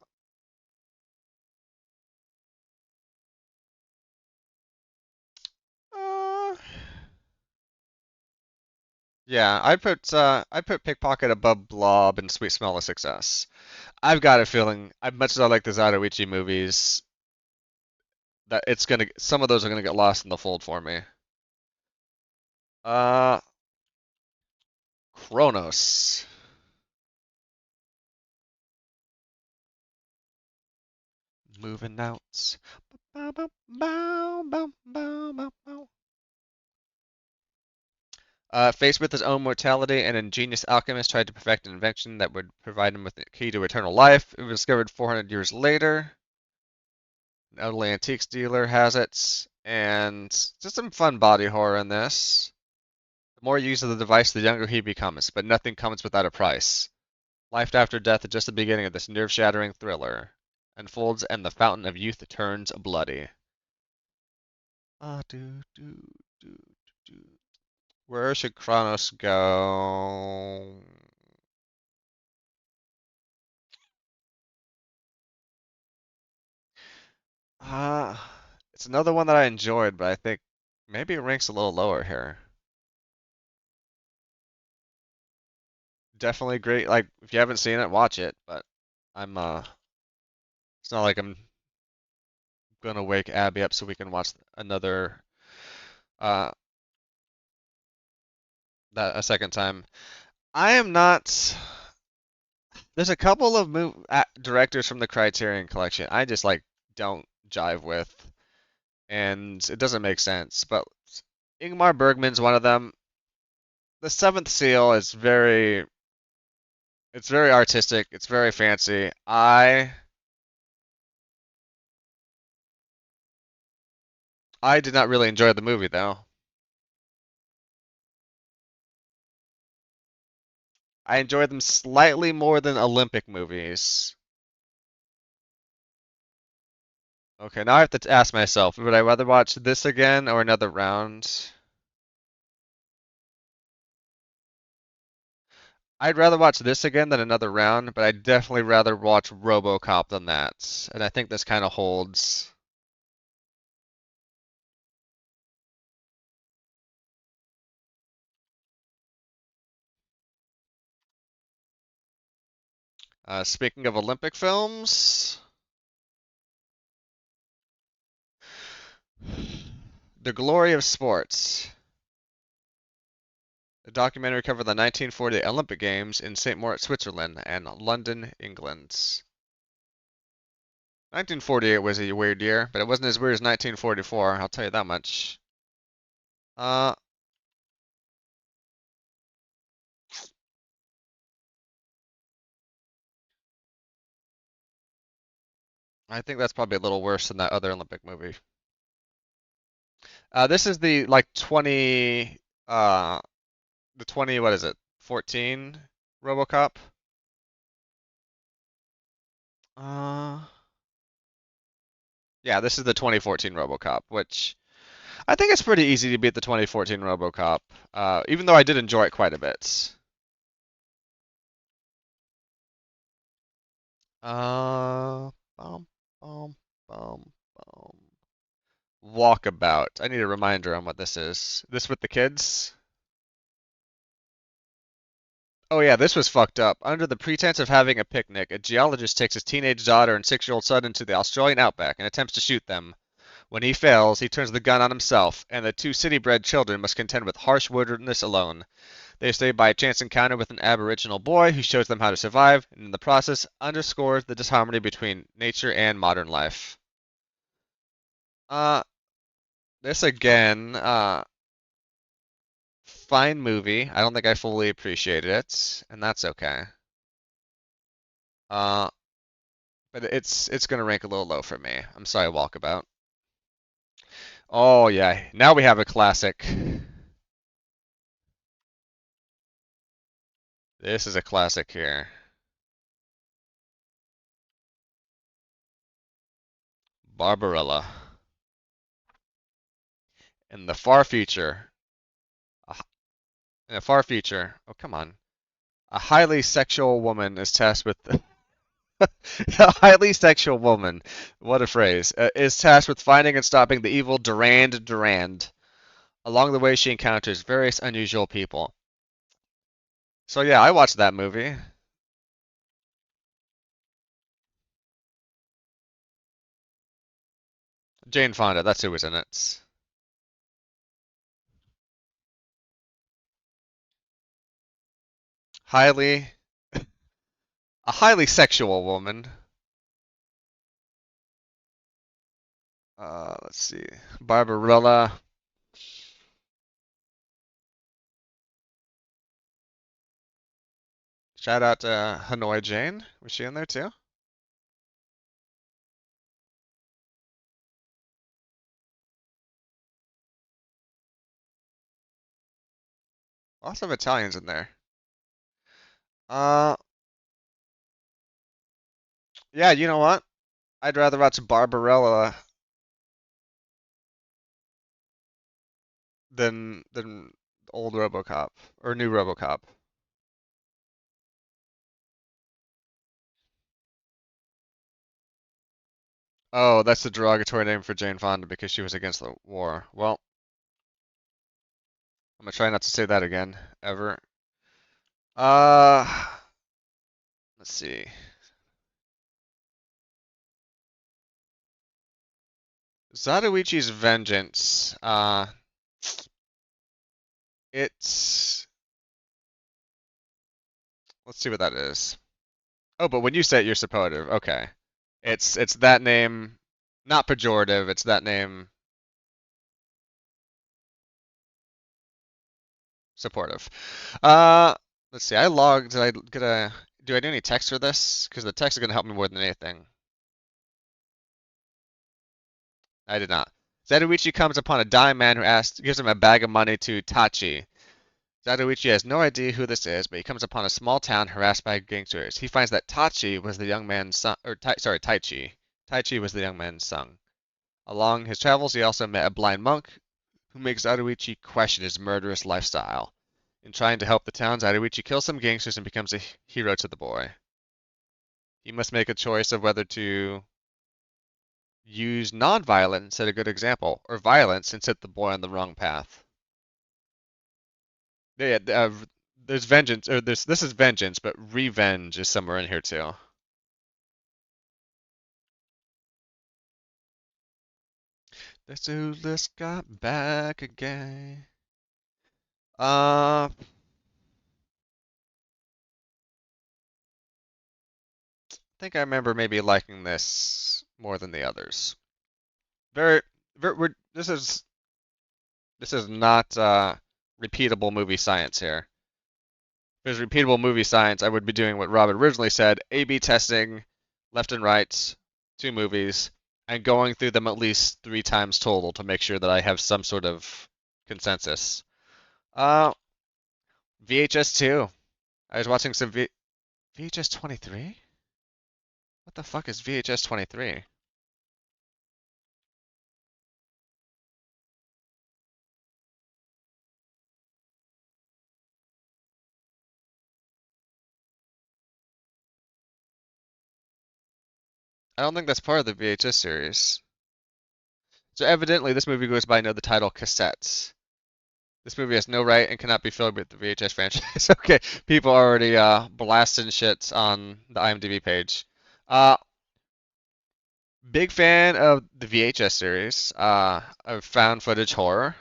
uh, yeah, I put Pickpocket above Blob and Sweet Smell of Success. I've got a feeling, as much as I like the Zatoichi movies, that it's gonna some of those are gonna get lost in the fold for me. Uh, Kronos. Moving out. Bow, bow, bow, bow, bow, bow, bow. Faced with his own mortality, an ingenious alchemist tried to perfect an invention that would provide him with the key to eternal life. It was discovered 400 years later. An elderly antiques dealer has it, and just some fun body horror in this. The more you use of the device, the younger he becomes, but nothing comes without a price. Life after death is just the beginning of this nerve-shattering thriller. Unfolds, and the fountain of youth turns bloody. Ah, do, do. Where should Kronos go? Uh, it's another one that I enjoyed, but I think maybe it ranks a little lower here. Definitely great. Like, if you haven't seen it, watch it. But I'm it's not like I'm gonna wake Abby up so we can watch another uh that a second time. I am not. There's a couple of directors from the Criterion Collection I just like don't jive with, and it doesn't make sense. But Ingmar Bergman's one of them. The Seventh Seal is it's very artistic. It's very fancy. I did not really enjoy the movie though. I enjoyed them slightly more than Olympic movies. Okay, now I have to ask myself, would I rather watch this again or another round? I'd rather watch this again than another round, but I'd definitely rather watch RoboCop than that. And I think this kind of holds. Speaking of Olympic films, The Glory of Sports. The documentary covered the 1940 Olympic Games in St. Moritz, Switzerland, and London, England. 1948 was a weird year, but it wasn't as weird as 1944, I'll tell you that much. Uh, I think that's probably a little worse than that other Olympic movie. This is the like 20, the 20, what is it? 14 RoboCop? Uh, yeah, this is the 2014 RoboCop, which I think it's pretty easy to beat the 2014 RoboCop, even though I did enjoy it quite a bit. Uh, bum, bum, bum, bum. Walkabout. I need a reminder on what this is. This with the kids? Oh yeah, this was fucked up. Under the pretense of having a picnic, a geologist takes his teenage daughter and 6-year-old son into the Australian outback and attempts to shoot them. When he fails, he turns the gun on himself, and the two city-bred children must contend with harsh wilderness alone. They stay by a chance encounter with an Aboriginal boy who shows them how to survive, and in the process underscores the disharmony between nature and modern life. Uh, this again, fine movie. I don't think I fully appreciated it, and that's okay. Uh, but it's gonna rank a little low for me. I'm sorry, Walkabout. Oh yeah, now we have a classic. This is a classic here. Barbarella. In the far future, a in a far future, oh come on, a highly sexual woman is tasked with a highly sexual woman, what a phrase, is tasked with finding and stopping the evil Durand Durand. Along the way, she encounters various unusual people. So yeah, I watched that movie. Jane Fonda, that's who was in it. Highly, a highly sexual woman. Let's see, Barbarella. Shout out to Hanoi Jane. Was she in there too? Lots of Italians in there. Uh, yeah, you know what? I'd rather watch Barbarella than old RoboCop or new RoboCop. Oh, that's the derogatory name for Jane Fonda because she was against the war. Well, I'm gonna try not to say that again, ever. Uh, let's see. Zatoichi's Vengeance. It's let's see what that is. Oh, but when you say it, you're supportive. Okay. It's that name, not pejorative. It's that name, supportive. Uh, let's see. I logged. Did I get a? Do I do any text for this? Because the text is gonna help me more than anything. I did not. Zatoichi comes upon a dying man who gives him a bag of money to Tachi. Zatoichi has no idea who this is, but he comes upon a small town harassed by gangsters. He finds that Tachi was the young man's son, or sorry, Taichi. Taichi was the young man's son. Along his travels, he also met a blind monk who makes Zatoichi question his murderous lifestyle. In trying to help the town, Zatoichi kills some gangsters and becomes a hero to the boy. He must make a choice of whether to use non-violence and set a good example, or violence and set the boy on the wrong path. Yeah, there's vengeance, or this is vengeance, but revenge is somewhere in here too. The Zulus got back again. I think I remember maybe liking this more than the others. Very, this is not repeatable movie science here. If it was repeatable movie science, I would be doing what Robert originally said: A/B testing, left and right, two movies, and going through them at least 3 times total to make sure that I have some sort of consensus. Uh, VHS 2. I was watching some VHS 23. What the fuck is VHS 23? I don't think that's part of the VHS series. So evidently, this movie goes by the title Cassettes. This movie has no right and cannot be filled with the VHS franchise. Okay, people already blasting shit on the IMDb page. Uh, big fan of the VHS series, of found footage horror.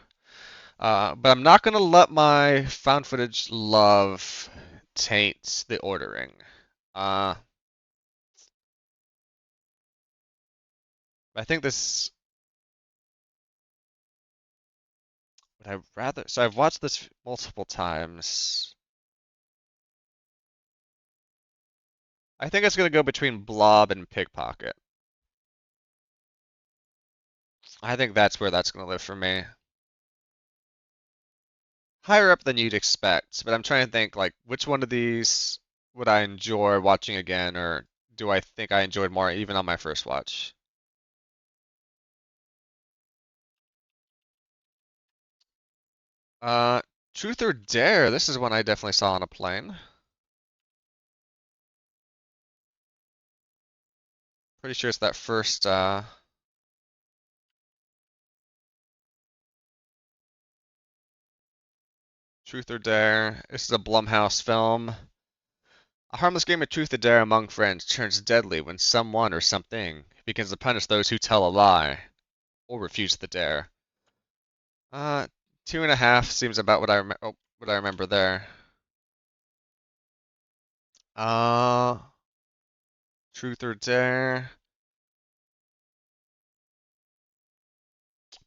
But I'm not gonna let my found footage love taint the ordering. Uh, I think this would I rather. So I've watched this multiple times. I think it's gonna go between Blob and Pickpocket. I think that's where that's gonna live for me. Higher up than you'd expect, but I'm trying to think like which one of these would I enjoy watching again, or do I think I enjoyed more even on my first watch? Uh, Truth or Dare. This is one I definitely saw on a plane. Pretty sure it's that first Truth or Dare. This is a Blumhouse film. A harmless game of truth or dare among friends turns deadly when someone or something begins to punish those who tell a lie or refuse the dare. Uh, 2.5 seems about what I remember there. Uh, Truth or Dare.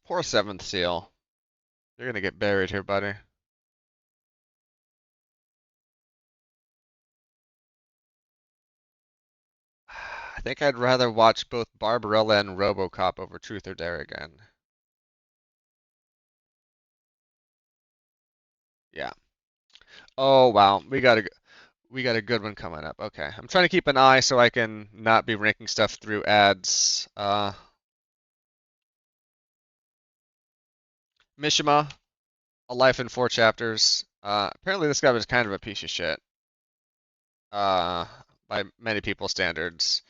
Poor Seventh Seal. You're gonna get buried here, buddy. I think I'd rather watch both Barbarella and RoboCop over Truth or Dare again. Yeah. Oh wow, we got a good one coming up. Okay, I'm trying to keep an eye so I can not be ranking stuff through ads. Mishima, A Life in Four Chapters. Apparently this guy was kind of a piece of shit. Uh, by many people's standards.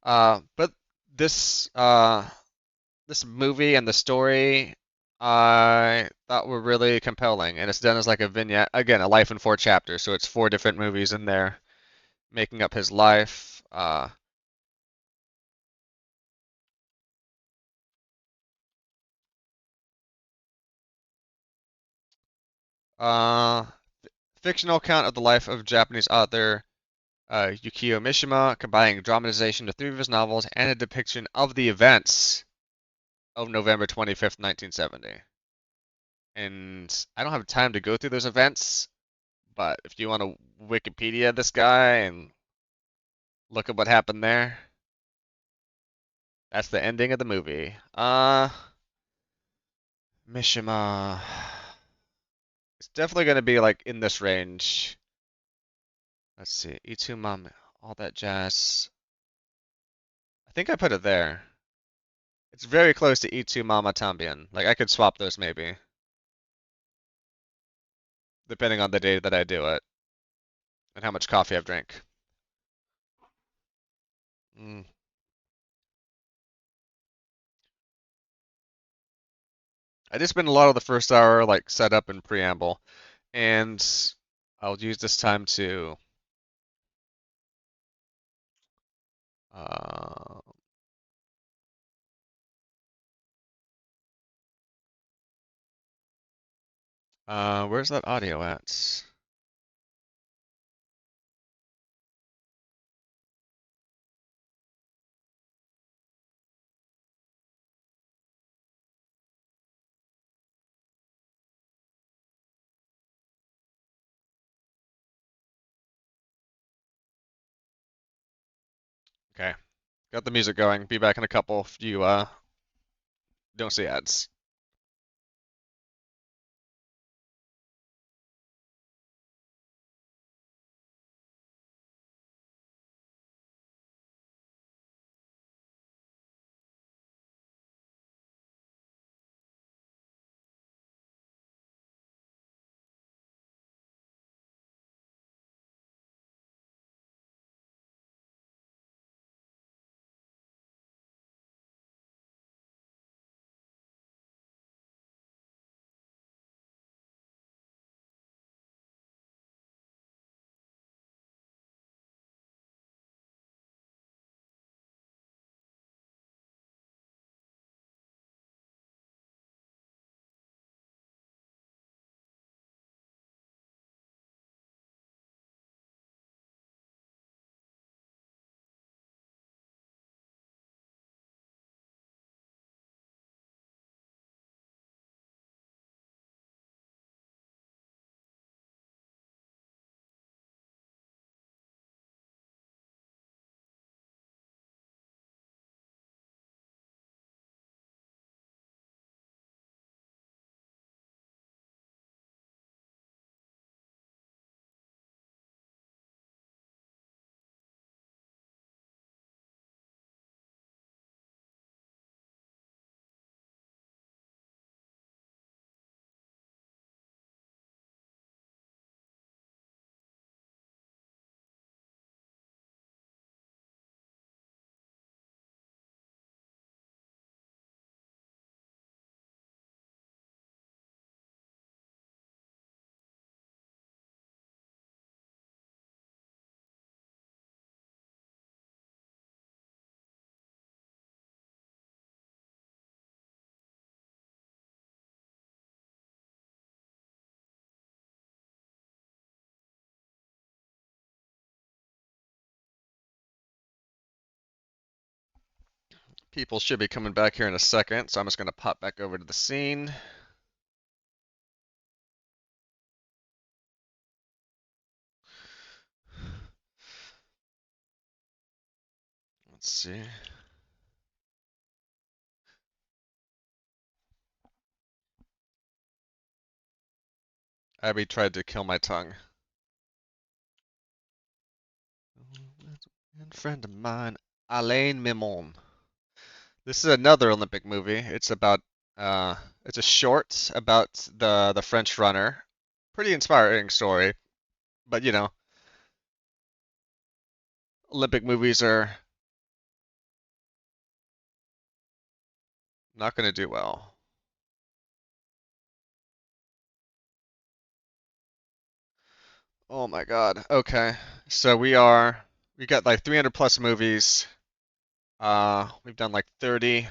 But this this movie and the story I thought were really compelling, and it's done as like a vignette. Again, A Life in Four Chapters, so it's 4 different movies in there making up his life. Uh, fictional account of the life of Japanese author Yukio Mishima, combining dramatization of three of his novels and a depiction of the events of November 25th, 1970. And I don't have time to go through those events, but if you want to Wikipedia this guy and look at what happened there, that's the ending of the movie. Mishima. It's definitely going to be like in this range. Let's see. E2 Mom, all that jazz. I think I put it there. It's very close to E2 Mama Tambien. Like I could swap those maybe, depending on the day that I do it and how much coffee I've drank. Mm. I just spent a lot of the first hour like setup and preamble, and I'll use this time to uh, where's that audio at? Okay, got the music going. Be back in a couple if you don't see ads. People should be coming back here in a second, so I'm just gonna pop back over to the scene. Let's see. Abby tried to kill my tongue. And friend of mine, Alain Mimon. This is another Olympic movie. It's a short about the French runner. Pretty inspiring story, but you know, Olympic movies are not going to do well. Oh my God. Okay. So we got like 300 plus movies. We've done like 30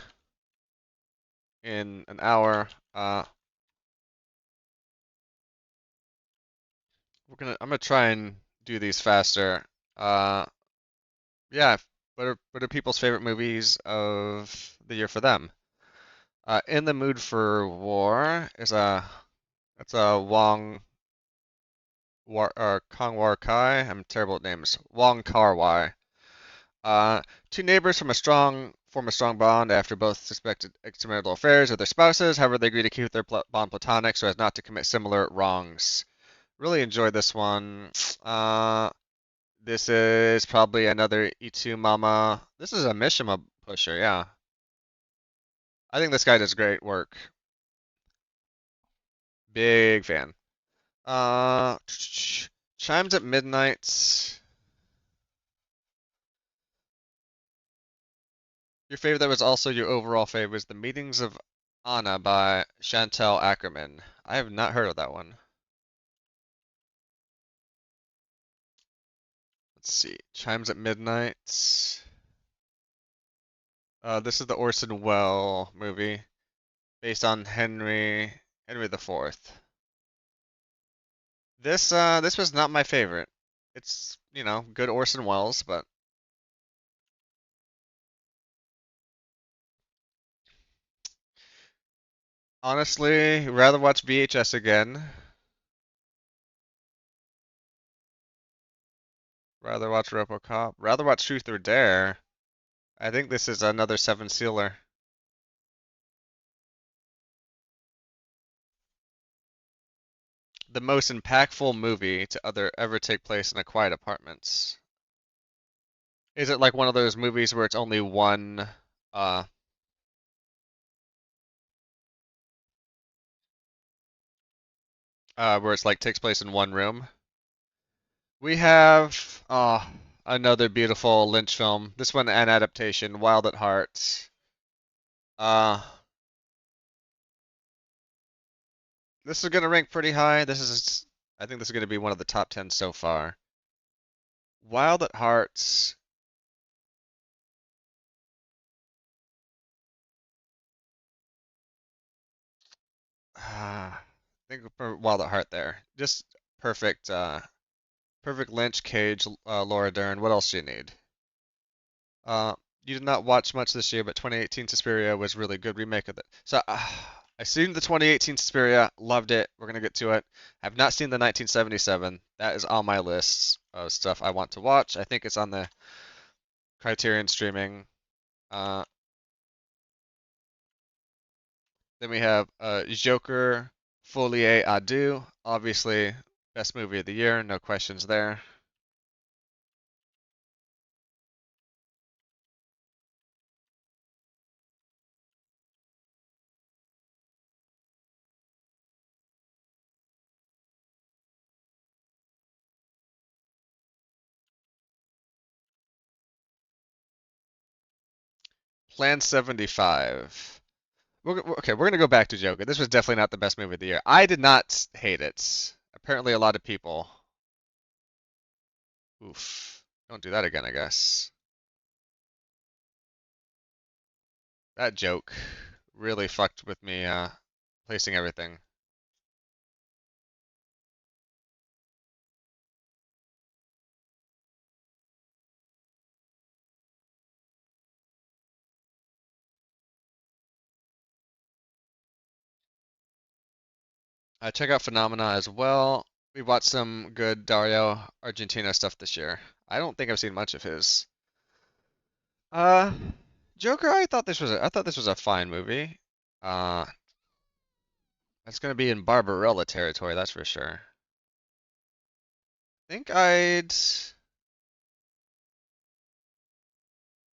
in an hour. I'm gonna try and do these faster. Uh, yeah. What are people's favorite movies of the year for them? In the Mood for War is a it's a Kong War Kai. I'm terrible at names. Wong Kar-wai. Uh, Two neighbors form a strong bond after both suspected extramarital affairs with their spouses. However, they agree to keep their bond platonic so as not to commit similar wrongs. Really enjoyed this one. Uh, this is probably another E2 Mama. This is a Mishima pusher, yeah. I think this guy does great work. Big fan. Chimes at Midnight. Your favorite that was also your overall favorite was The Meetings of Anna by Chantal Ackerman. I have not heard of that one. Let's see. Chimes at Midnight. This is the Orson Welles movie based on Henry the Fourth. This was not my favorite. It's, good Orson Welles, but honestly, rather watch VHS again. Rather watch RoboCop. Rather watch Truth or Dare. I think this is another Seven Sealer. The most impactful movie to ever take place in a quiet apartments. Is it like one of those movies where it's only one, uh, where it's like takes place in one room? We have, another beautiful Lynch film. This one an adaptation, Wild at Heart. Uh, this is gonna rank pretty high. I think this is gonna be one of the top 10 so far. Wild at Heart. I think for Wild at Heart there. Just perfect, perfect Lynch, Cage, Laura Dern. What else do you need? You did not watch much this year, but 2018 Suspiria was really good remake of it. So I seen the 2018 Suspiria, loved it. We're gonna get to it. I've not seen the 1977. That is on my list of stuff I want to watch. I think it's on the Criterion streaming. Uh, then we have Joker, Folie à Deux. Obviously, best movie of the year. No questions there. Plan 75. Okay, we're gonna go back to Joker. This was definitely not the best movie of the year. I did not hate it. Apparently, a lot of people. Oof. Don't do that again, I guess. That joke really fucked with me, placing everything. Check out Phenomena as well. We watched some good Dario Argentino stuff this year. I don't think I've seen much of his. Uh, Joker, I thought this was a fine movie. Uh, it's gonna be in Barbarella territory, that's for sure. I think I'd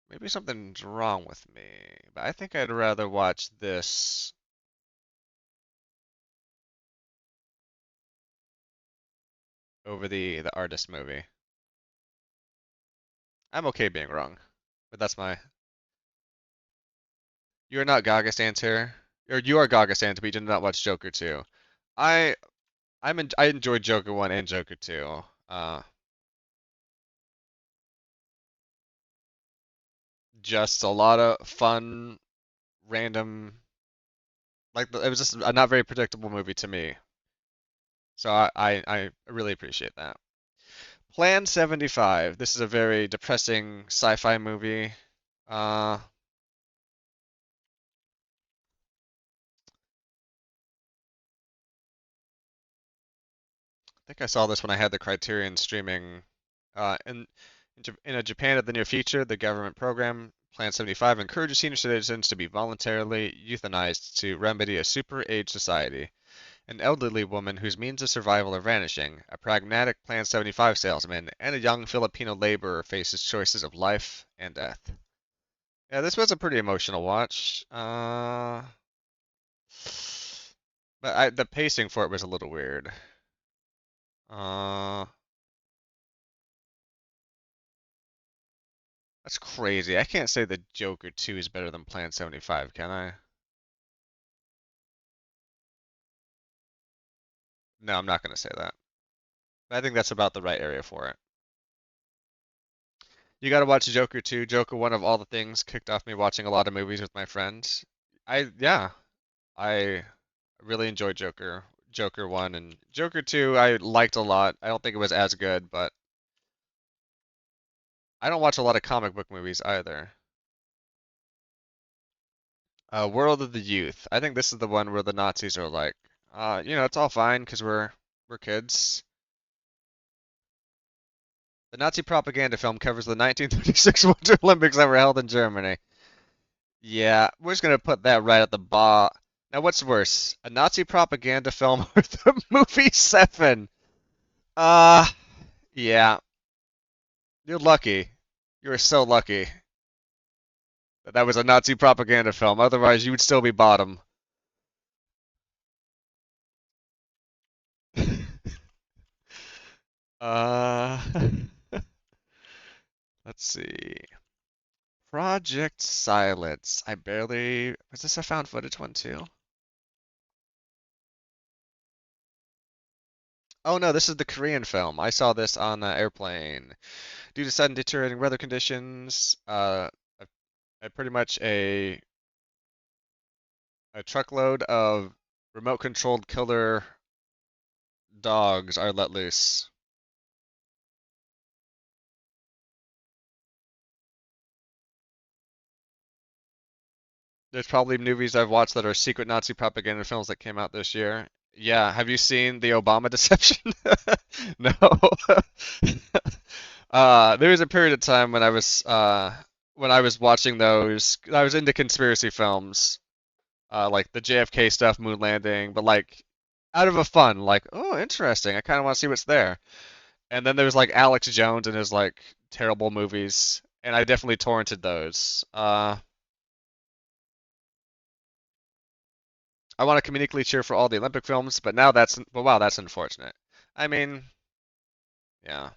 maybe something's wrong with me, but I think I'd rather watch this over the artist movie. I'm okay being wrong, but that's my. You're not Gaga stands here, or you are Gaga stands, but you did not watch Joker 2. I I enjoyed Joker 1 and Joker 2. Just a lot of fun, random, like it was just a not very predictable movie to me. So I really appreciate that. Plan 75. This is a very depressing sci-fi movie. I think I saw this when I had the Criterion streaming. In Japan of the near future, the government program Plan 75 encourages senior citizens to be voluntarily euthanized to remedy a super age society. An elderly woman whose means of survival are vanishing, a pragmatic Plan 75 salesman, and a young Filipino laborer faces choices of life and death. Yeah, this was a pretty emotional watch. But the pacing for it was a little weird. Uh, that's crazy. I can't say the Joker 2 is better than Plan 75, can I? No, I'm not gonna say that. I think that's about the right area for it. You gotta watch Joker 2. Joker, one of all the things, kicked off me watching a lot of movies with my friends. Yeah, I really enjoyed Joker 1 and Joker 2 I liked a lot. I don't think it was as good, but I don't watch a lot of comic book movies either. World of the Youth. I think this is the one where the Nazis are like, it's all fine because we're kids. The Nazi propaganda film covers the 1936 Winter Olympics that were held in Germany. Yeah, we're just gonna put that right at the bottom. Now, what's worse, a Nazi propaganda film or the movie Seven? Uh, yeah, you're lucky. You're so lucky that that was a Nazi propaganda film. Otherwise, you would still be bottom. Uh, let's see. Project Silence. I barely. Was this a found footage one too? Oh no, this is the Korean film. I saw this on the airplane. Due to sudden deteriorating weather conditions, pretty much a truckload of remote controlled killer dogs are let loose. There's probably movies I've watched that are secret Nazi propaganda films that came out this year. Yeah, have you seen the Obama deception? No. There was a period of time when I was watching those. I was into conspiracy films, like the JFK stuff, moon landing, but like out of a fun, like, oh, interesting. I kind of want to see what's there. And then there was like Alex Jones and his like terrible movies, and I definitely torrented those. I want to comedically cheer for all the Olympic films, but now wow, that's unfortunate. I mean, yeah.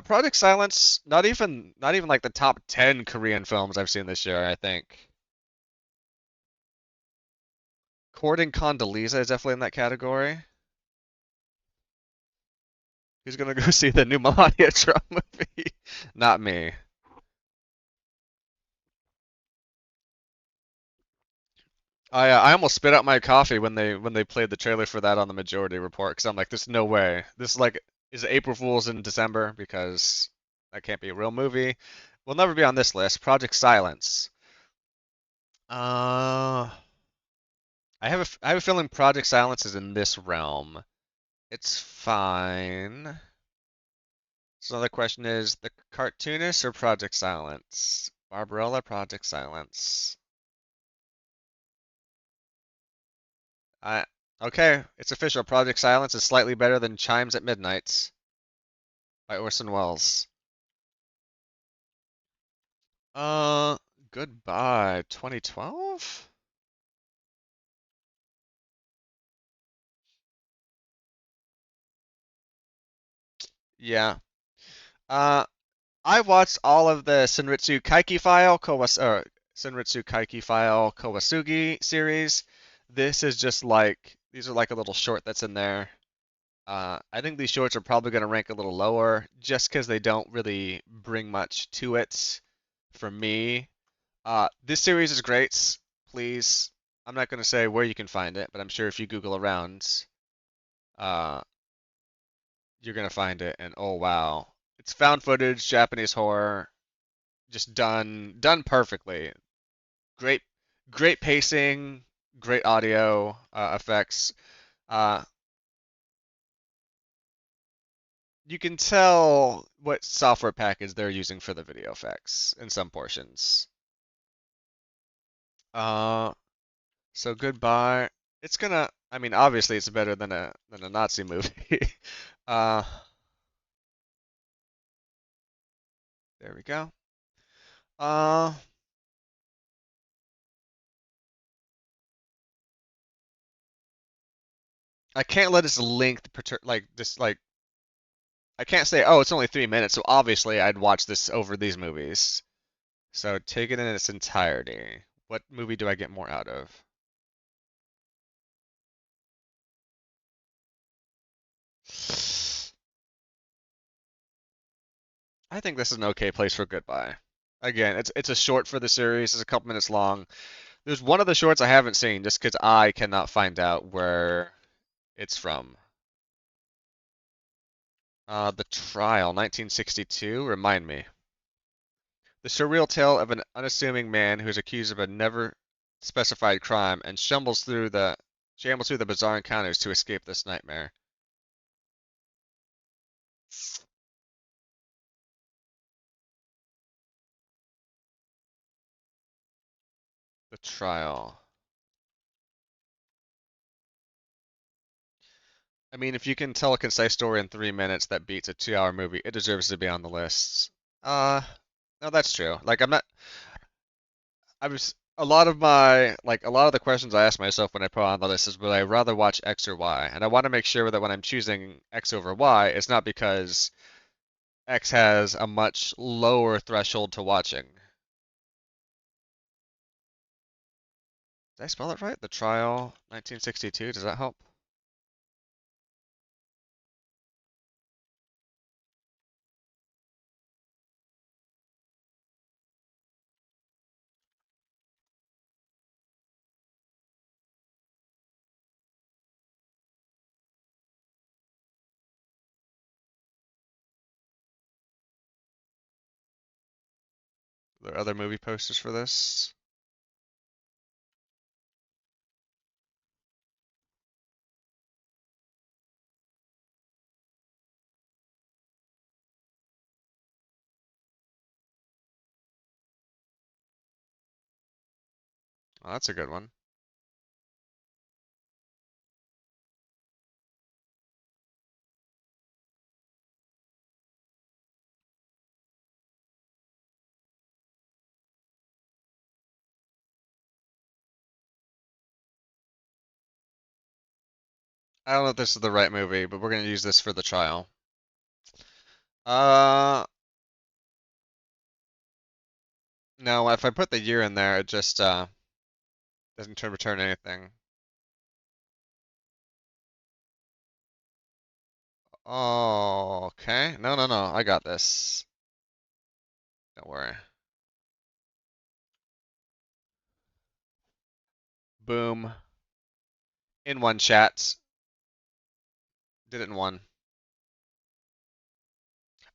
Project Silence, not even like the top 10 Korean films I've seen this year, I think. Courting Condoleezza is definitely in that category. Who's gonna go see the new Melania Trump movie? Not me. I almost spit out my coffee when they played the trailer for that on the Majority Report because I'm like, there's no way. This is like, is it April Fool's in December? Because that can't be a real movie. Will never be on this list. Project Silence. Uh, I have a feeling Project Silence is in this realm. It's fine. So the question is, the cartoonist or Project Silence? Barbarella, Project Silence. I Okay, it's official. Project Silence is slightly better than Chimes at Midnight by Orson Welles. Uh, Goodbye. 2012? Yeah. Uh, I watched all of the Senritsu Kaiki File Kawasugi series. This is just like these are like a little short that's in there. I think these shorts are probably going to rank a little lower just because they don't really bring much to it for me. This series is great. Please, I'm not going to say where you can find it, but I'm sure if you Google around, uh, you're gonna find it, and oh wow, it's found footage, Japanese horror, just done perfectly. Great, great pacing, great audio effects. Uh, you can tell what software package they're using for the video effects in some portions. Uh, so goodbye. It's gonna. I mean, obviously, it's better than a Nazi movie. uh, there we go. Uh, I can't let this length like this like I can't say, oh, it's only 3 minutes, so obviously I'd watch this over these movies. So take it in its entirety. What movie do I get more out of? I think this is an okay place for goodbye. Again, it's a short for the series. It's a couple minutes long. There's one of the shorts I haven't seen just because I cannot find out where it's from. The Trial, 1962. Remind me. The surreal tale of an unassuming man who is accused of a never specified crime and shambles through the bizarre encounters to escape this nightmare. The Trial. I mean, if you can tell a concise story in 3 minutes that beats a 2 hour movie, it deserves to be on the list. Uh, no, that's true. Like, I was, a lot of the questions I ask myself when I put on the list is, would I rather watch X or Y? And I want to make sure that when I'm choosing X over Y, it's not because X has a much lower threshold to watching. Did I spell it right? The Trial, 1962. Does that help? Are there other movie posters for this? Oh, that's a good one. I don't know if this is the right movie, but we're gonna use this for the trial. Uh, no, if I put the year in there, it just doesn't return anything. Oh, okay. No, no, no. I got this. Don't worry. Boom. In one chat. Did it in one.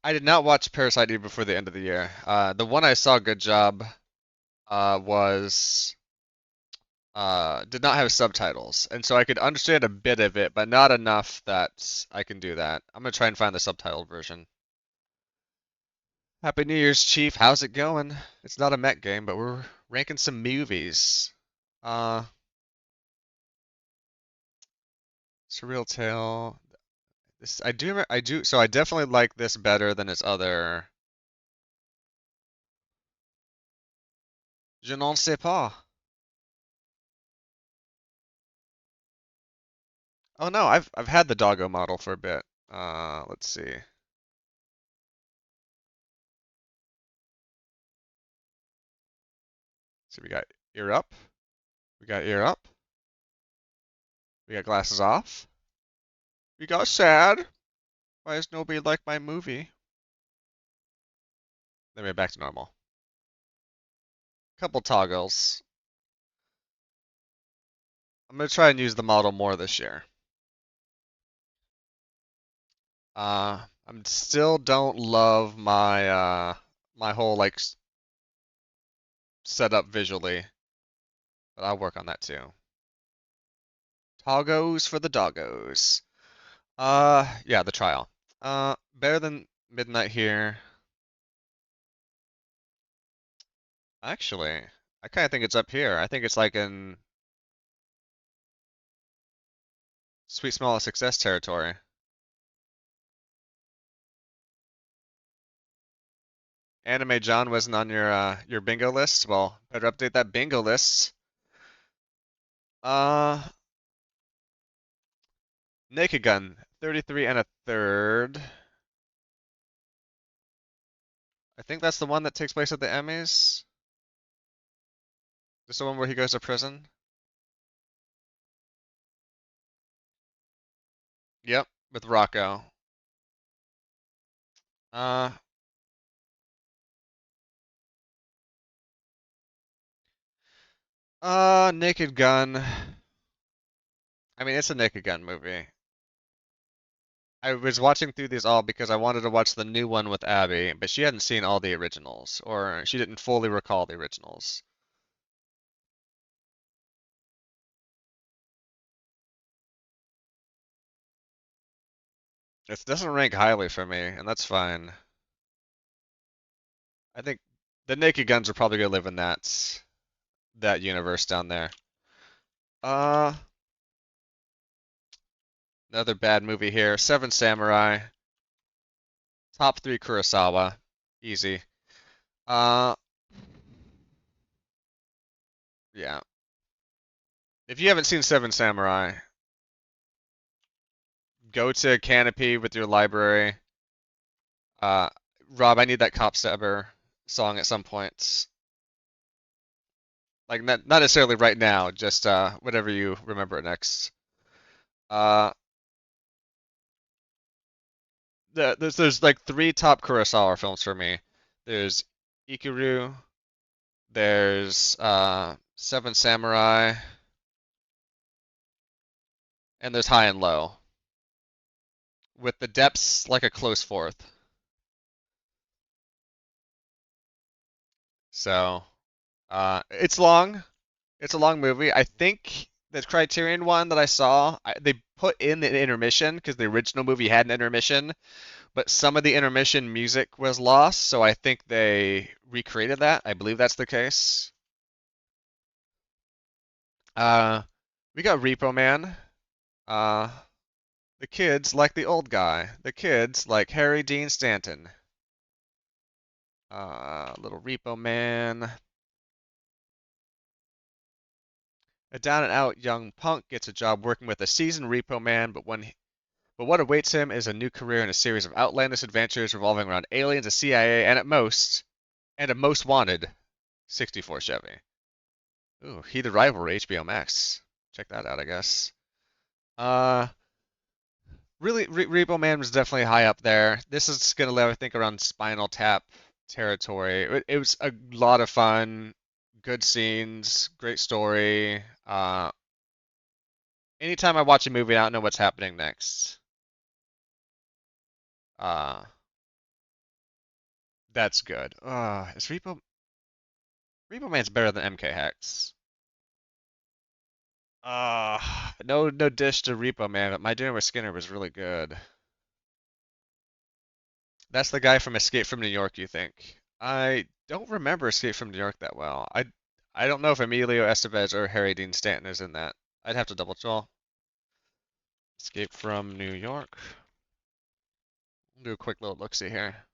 I did not watch Parasite Eve before the end of the year. The one I saw, good job, was did not have subtitles, and so I could understand a bit of it, but not enough that I can do that. I'm gonna try and find the subtitled version. Happy New Year's, Chief. How's it going? It's not a Met game, but we're ranking some movies. Uh, Surreal Tale. This I do. So I definitely like this better than its other. Je n'en sais pas. Oh no, I've had the doggo model for a bit. Let's see. So we got ear up. We got ear up. We got glasses off. We got sad. Why does nobody like my movie? Then we're back to normal. Couple toggles. I'm gonna try and use the model more this year. I'm still don't love my whole like setup visually, but I'll work on that too. Toggos for the doggos. Yeah, the trial. Better than Midnight here. Actually, I kind of think it's up here. I think it's like in Sweet Small Success territory. Anime John wasn't on your bingo list. Well, better update that bingo list. Uh, Naked Gun, 33 and a third. I think that's the one that takes place at the Emmys. This the one where he goes to prison. Yep, with Rocco. Uh, Naked Gun. I mean, it's a Naked Gun movie. I was watching through these all because I wanted to watch the new one with Abby, but she hadn't seen all the originals, or she didn't fully recall the originals. It doesn't rank highly for me, and that's fine. I think the Naked Guns are probably gonna live in that universe down there. Uh, Another bad movie here. Seven Samurai. Top three Kurosawa. Easy. Uh, yeah. If you haven't seen Seven Samurai, go to Canopy with your library. Uh, Rob, I need that Cop Stabber song at some point. Like not necessarily right now, just whenever you remember it next. Uh, there's like three top Kurosawa films for me. There's Ikiru, there's Seven Samurai, and there's High and Low, with the depths like a close fourth. So, it's long. It's a long movie. I think the Criterion one that I saw, they put in the intermission because the original movie had an intermission, but some of the intermission music was lost, so I think they recreated that. I believe that's the case. Uh, we got Repo Man. Uh, the kids like the old guy. The kids like Harry Dean Stanton. Little Repo Man. A down and out young punk gets a job working with a seasoned repo man, but what awaits him is a new career in a series of outlandish adventures revolving around aliens, a CIA, and a most wanted 64 Chevy. Ooh, Heated Rivalry, HBO Max. Check that out, I guess. Uh, really, Repo Man was definitely high up there. This is gonna live, I think, around Spinal Tap territory. It was a lot of fun, good scenes, great story. Anytime I watch a movie, I don't know what's happening next. Uh, that's good. Is Repo Man's better than MK Hex? No dish to Repo Man, but My Dinner with Skinner was really good. That's the guy from Escape from New York, you think? I don't remember Escape from New York that well. I don't know if Emilio Estevez or Harry Dean Stanton is in that. I'd have to double check. Escape from New York. Do a quick little look-see here.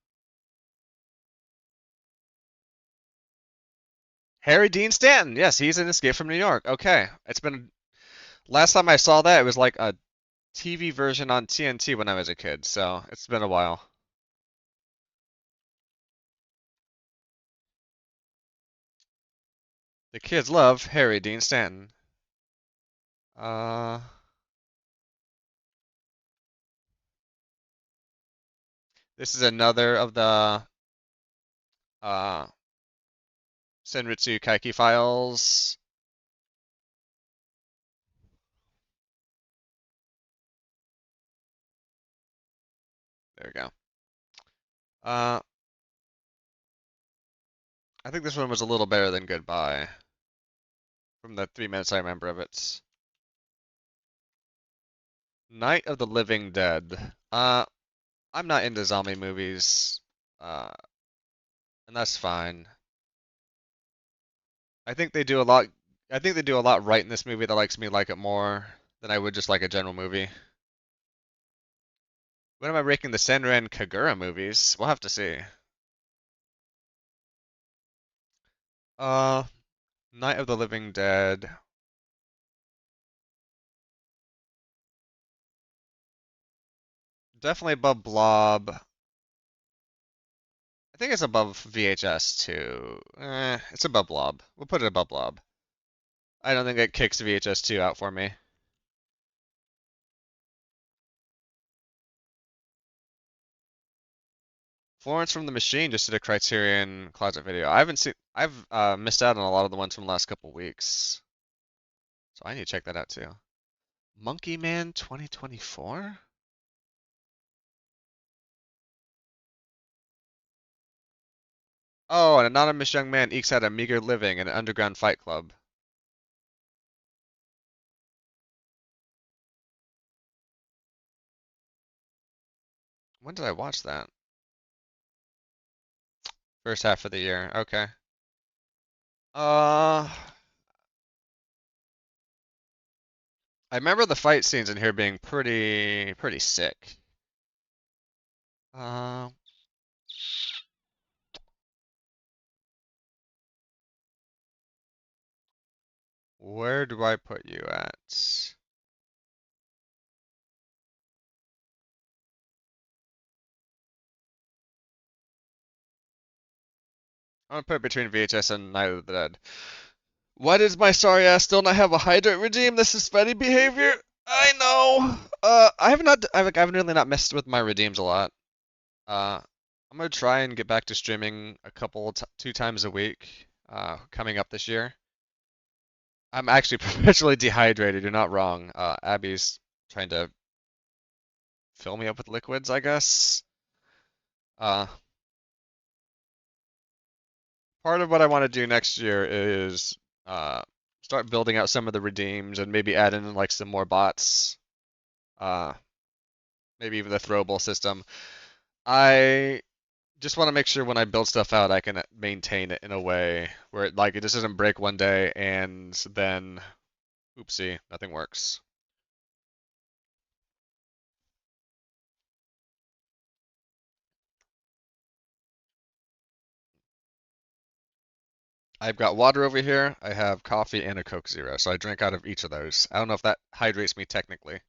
Harry Dean Stanton. Yes, he's in Escape from New York. Okay. It's been last time I saw that it was like a TV version on TNT when I was a kid, so it's been a while. The kids love Harry Dean Stanton. Uh, this is another of the uh, Senritsu Kaiki files. There we go. Uh, I think this one was a little better than Goodbye from the 3 minutes I remember of it. Night of the Living Dead. I'm not into zombie movies, uh, and that's fine. I think they do a lot. I think they do a lot right in this movie that likes me like it more than I would just like a general movie. When am I ranking the Senran Kagura movies? We'll have to see. Uh, Night of the Living Dead. Definitely above Blob. I think it's above VHS too. It's above Blob. We'll put it above Blob. I don't think it kicks VHS 2 out for me. Florence from the Machine just did a Criterion Closet video. I haven't seen. I've missed out on a lot of the ones from the last couple weeks, so I need to check that out too. Monkey Man 2024? Oh, an anonymous young man ekes out a meager living in an underground fight club. When did I watch that? First half of the year. Okay. Uh, I remember the fight scenes in here being pretty sick. Uh, where do I put you at? I'm gonna put it between VHS and Night of the Dead. Why does my sorry ass still not have a hydrate regime? This is Fetty behavior. I know. I have not. I've really not messed with my redeems a lot. I'm gonna try and get back to streaming a couple, 2 times a week. Coming up this year. I'm actually perpetually dehydrated. You're not wrong. Abby's trying to fill me up with liquids, I guess. Uh, Part of what I want to do next year is uh, start building out some of the redeems and maybe add in like some more bots. Uh, Maybe even the throwable system. I just want to make sure when I build stuff out, I can maintain it in a way where it just doesn't break one day and then, oopsie, nothing works. I've got water over here. I have coffee and a Coke Zero, so I drink out of each of those. I don't know if that hydrates me technically.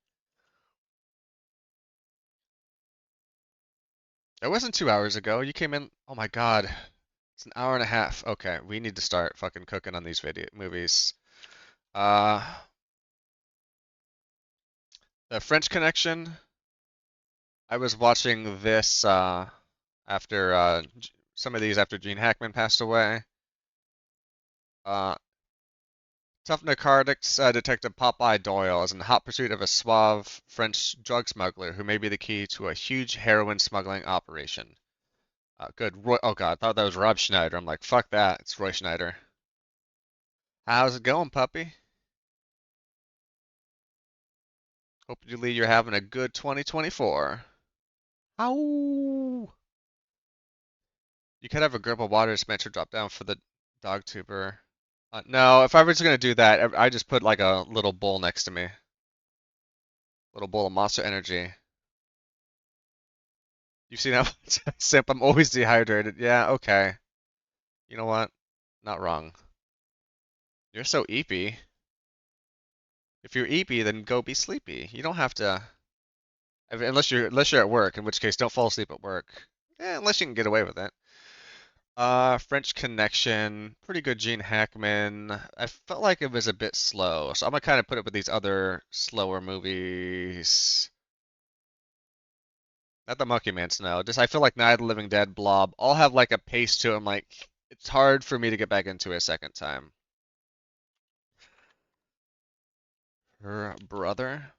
It wasn't 2 hours ago. You came in. Oh my God. It's an hour and a half. Okay, we need to start fucking cooking on these video movies. Uh, the French Connection. I was watching this after some of these after Gene Hackman passed away. Uh, Tough Narcotics Detective Popeye Doyle is in hot pursuit of a suave French drug smuggler who may be the key to a huge heroin smuggling operation. Good. Oh God, I thought that was Rob Schneider. I'm like, fuck that. It's Roy Schneider. How's it going, puppy? Hopefully you're having a good 2024. Ow! You could have a grip of water dispenser drop down for the dog tuber. No, if I was gonna do that, I just put like a little bowl next to me. Little bowl of Monster Energy. You've seen how much I sip? I'm always dehydrated. Yeah, okay. You know what? Not wrong. You're so eepy. If you're eepy, then go be sleepy. You don't have to, unless you're at work, in which case don't fall asleep at work. Unless you can get away with it. French Connection, pretty good Gene Hackman. I felt like it was a bit slow, so I'm gonna kind of put it with these other slower movies. Not the Monkey Man Snow. Just I feel like Night of the Living Dead, Blob, all have like a pace to them. Like it's hard for me to get back into a second time. Her brother.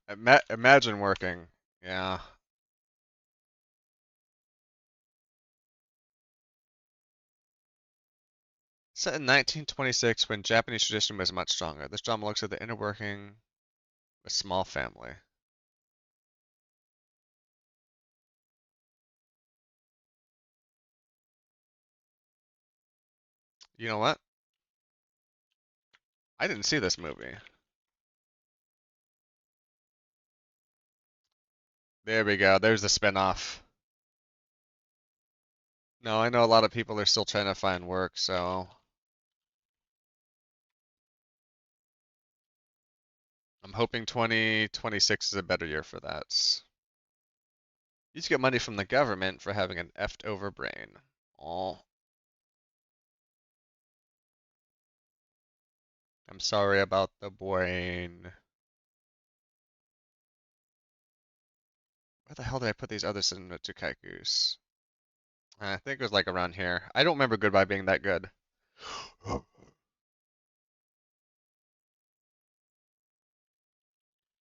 Imagine working. Yeah. Set in 1926 when Japanese tradition was much stronger. This drama looks at the inner working of a small family. You know what? I didn't see this movie. There we go. There's the spinoff. No, I know a lot of people are still trying to find work, so I'm hoping 2026 is a better year for that. You just get money from the government for having an effed over brain. Oh, I'm sorry about the brain. Where the hell did I put these other cinema Kaikus? I think it was like around here. I don't remember Goodbye being that good.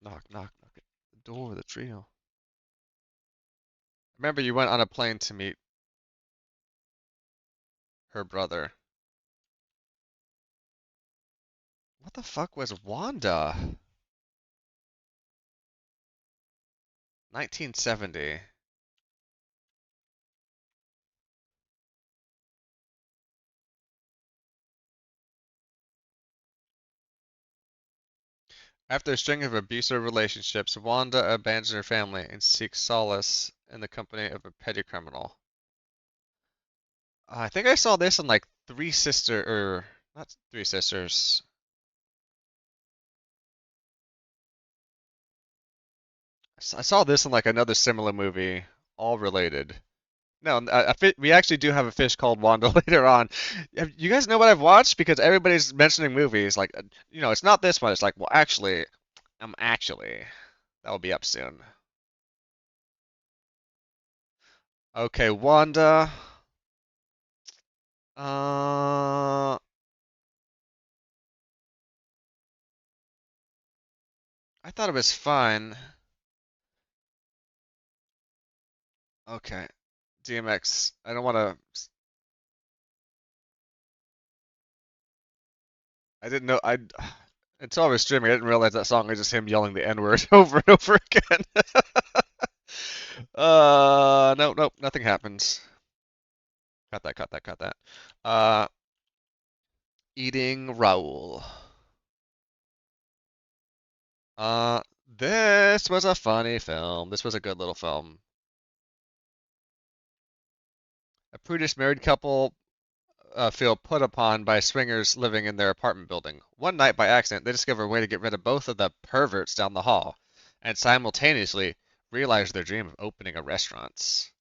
Knock, knock, knock at the door of the trio. Remember you went on a plane to meet her brother. What the fuck was Wanda? 1970. After a string of abusive relationships, Wanda abandons her family and seeks solace in the company of a petty criminal. I think I saw this in like Three Sister or not Three Sisters. I saw this in like another similar movie, all related. No, we actually do have a fish called Wanda later on. You guys know what I've watched? Because everybody's mentioning movies. Like, it's not this one. It's like, well, actually, actually. That will be up soon. Okay, Wanda. Uh, I thought it was fine. Okay, DMX. I don't want to. I didn't know. I until I was streaming, I didn't realize that song was just him yelling the N-word over and over again. No, nope, nothing happens. Cut that, cut that, cut that. Uh, Eating Raoul. Uh, this was a funny film. This was a good little film. A prudish married couple feel put upon by swingers living in their apartment building. One night, by accident, they discover a way to get rid of both of the perverts down the hall, and simultaneously realize their dream of opening a restaurant.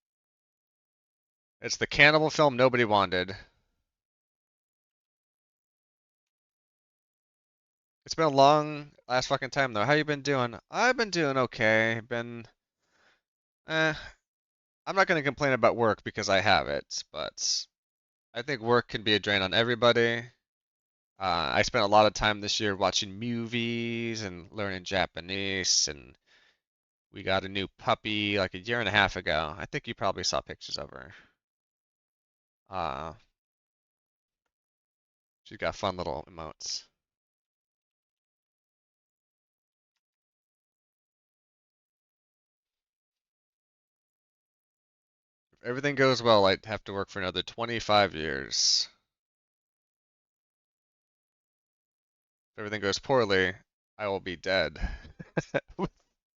It's the cannibal film nobody wanted. It's been a long last fucking time though. How you been doing? I've been doing okay. Eh, I'm not gonna complain about work because I have it, but I think work can be a drain on everybody. I spent a lot of time this year watching movies and learning Japanese, and we got a new puppy like a year and a half ago. I think you probably saw pictures of her. Uh, she's got fun little emotes. If everything goes well, I'd have to work for another 25 years. If everything goes poorly, I will be dead.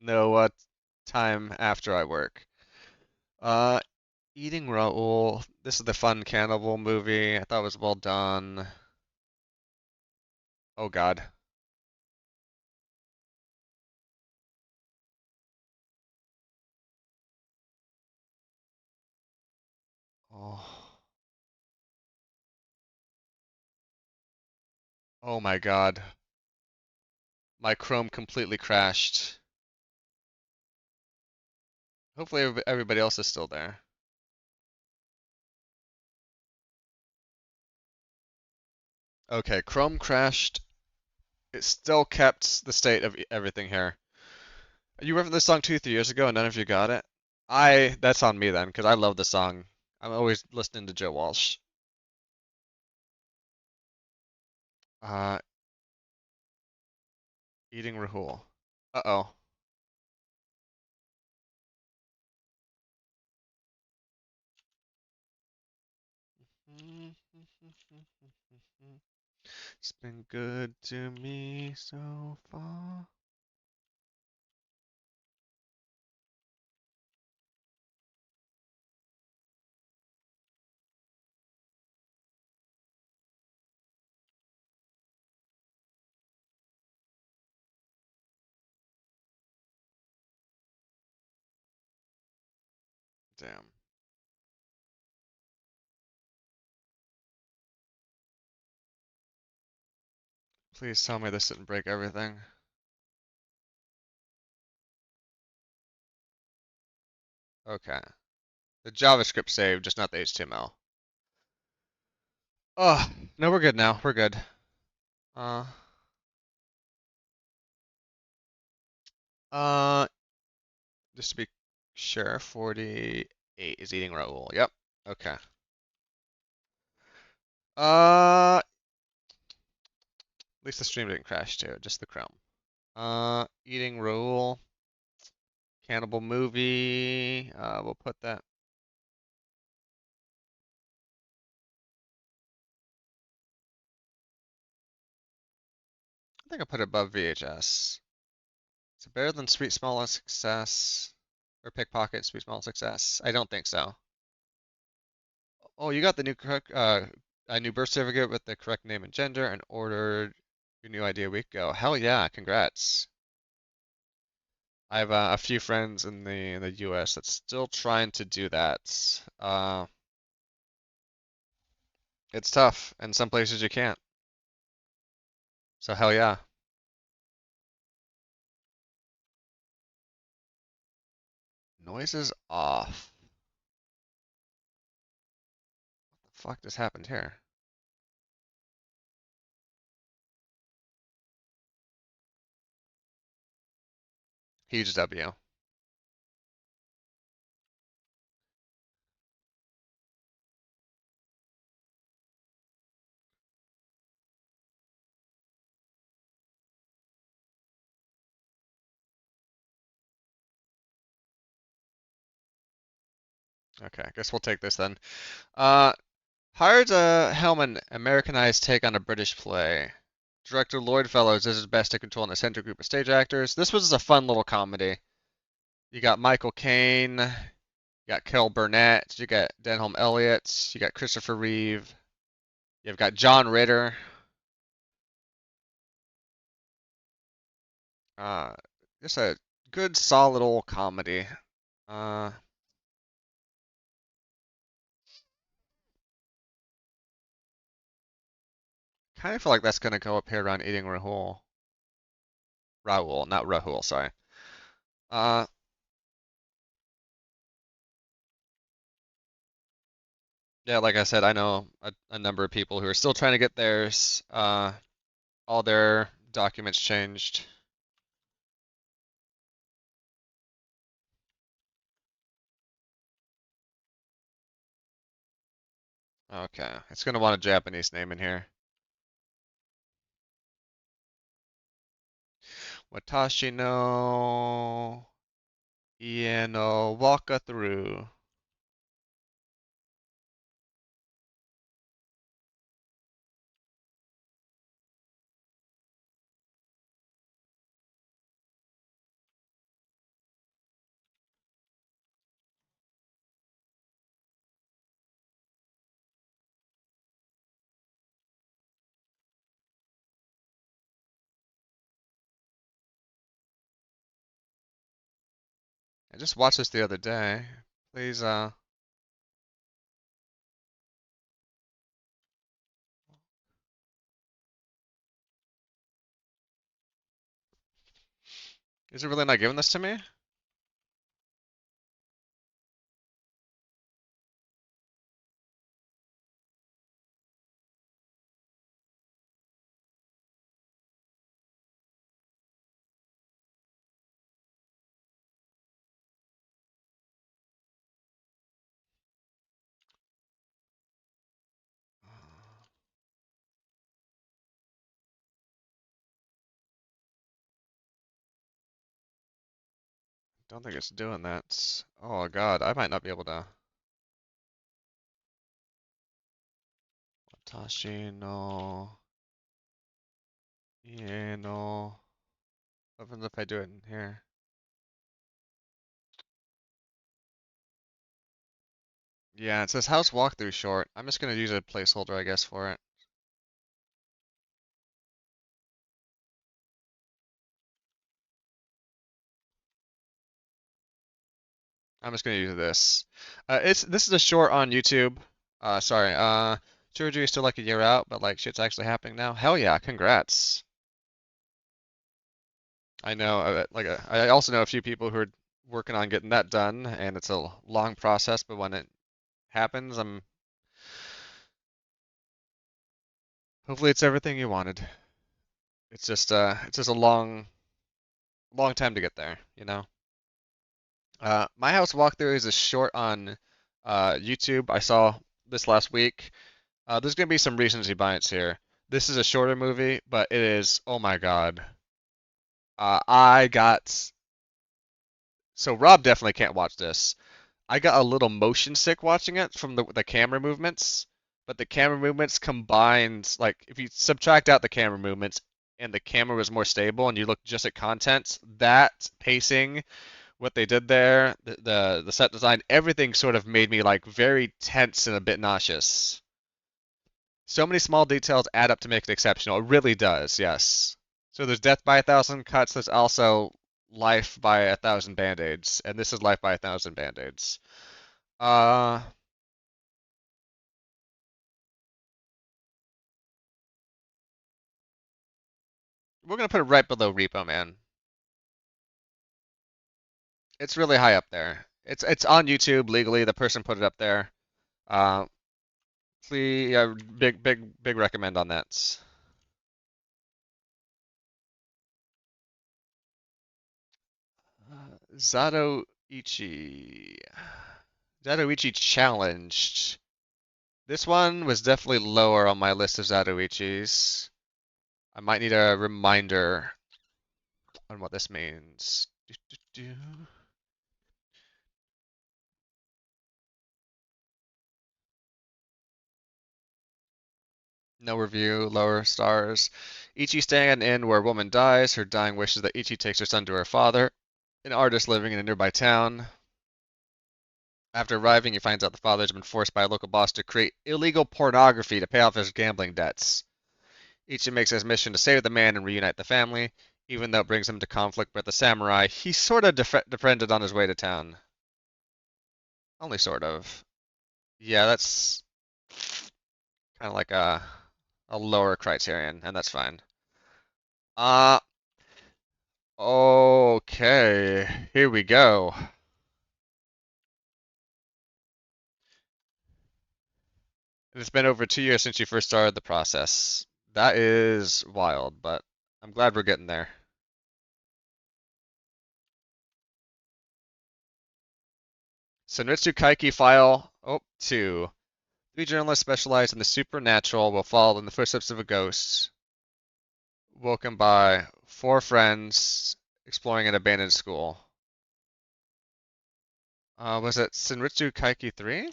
No time after I work. Uh, Eating Raoul. This is the fun cannibal movie. I thought it was well done. Oh God. Oh. Oh my God. My Chrome completely crashed. Hopefully everybody else is still there. Okay, Chrome crashed. It still kept the state of everything here. You referenced this song 2, 3 years ago, and none of you got it. That's on me then, because I love the song. I'm always listening to Joe Walsh. Uh, Eating Rahul. Uh-oh. It's been good to me so far. Damn. Please tell me this didn't break everything. Okay. The JavaScript saved, just not the HTML. Oh, no, we're good now. We're good. Uh, uh, just to be sure, 48 is eating Raoul. Yep. Okay. At least the stream didn't crash too, just the Chrome. Eating Raoul, Cannibal Movie. We'll put that. I think I'll put it above VHS. Is it better than Sweet Small Success or Pickpocket, Sweet Small Success? I don't think so. Oh, you got the new correct, a new birth certificate with the correct name and gender, and ordered your new ID a week ago. Hell yeah, congrats. I have a few friends in the U.S. that's still trying to do that. It's tough, and some places you can't. So hell yeah. Noises off. What the fuck just happened here? Huge W. Okay, I guess we'll take this then. Uh, Hired a Hellman Americanized take on a British play. Director Lloyd Fellows does his best to control an eccentric group of stage actors. This was a fun little comedy. You got Michael Caine, you got Carol Burnett, you got Denholm Elliott, you got Christopher Reeve, you've got John Ritter. Uh, just a good, solid old comedy. Uh, kind of feel like that's gonna go up here around Eating Rahul. Raoul, not Rahul, sorry. Uh, yeah, like I said, I know a number of people who are still trying to get theirs. All their documents changed. Okay, it's gonna want a Japanese name in here. Watashi no Ie no Waka through. I just watched this the other day. Please, is it really not giving this to me? Don't think it's doing that. Oh God, I might not be able to. Watashi no ie no. What happens if I do it in here? Yeah, it says house walkthrough short. I'm just gonna use a placeholder, I guess, for it. I'm just gonna use this. This is a short on YouTube. Sorry. Surgery is still like a year out, but like shit's actually happening now. Hell yeah, congrats. I know, I also know a few people who are working on getting that done, and it's a long process, but when it happens, hopefully it's everything you wanted. It's just a long time to get there, you know? My house walkthrough is a short on YouTube. I saw this last week. There's gonna be some recency bias here. This is a shorter movie, but it is, oh my God. I got, so Rob definitely can't watch this. I got a little motion sick watching it from the camera movements, but the camera movements combined, like if you subtract out the camera movements and the camera was more stable and you look just at content, that pacing, what they did there, the set design, everything sort of made me like very tense and a bit nauseous. So many small details add up to make it exceptional. It really does, yes. So there's death by a thousand cuts. There's also life by a thousand band-aids, and this is life by a thousand band-aids. Uh, we're gonna put it right below Repo Man. It's really high up there. It's on YouTube legally. The person put it up there. Uh, please, yeah, big recommend on that. Zatoichi. Zatoichi challenged. This one was definitely lower on my list of Zatoichis. I might need a reminder on what this means. No review, lower stars. Ichi staying at an inn where a woman dies. Her dying wishes that Ichi takes her son to her father, an artist living in a nearby town. After arriving, he finds out the father has been forced by a local boss to create illegal pornography to pay off his gambling debts. Ichi makes his mission to save the man and reunite the family, even though it brings him to conflict with the samurai he sort of defriended on his way to town. Only sort of. Yeah, that's kind of like a lower criterion, and that's fine. Uh, okay, here we go. It's been over 2 years since you first started the process. That is wild, but I'm glad we're getting there. Senritsu Kaiki File, oh, 2. Three journalists specialized in the supernatural will follow in the footsteps of a ghost, woken by four friends exploring an abandoned school. Was it Senritsu Kaiki 3?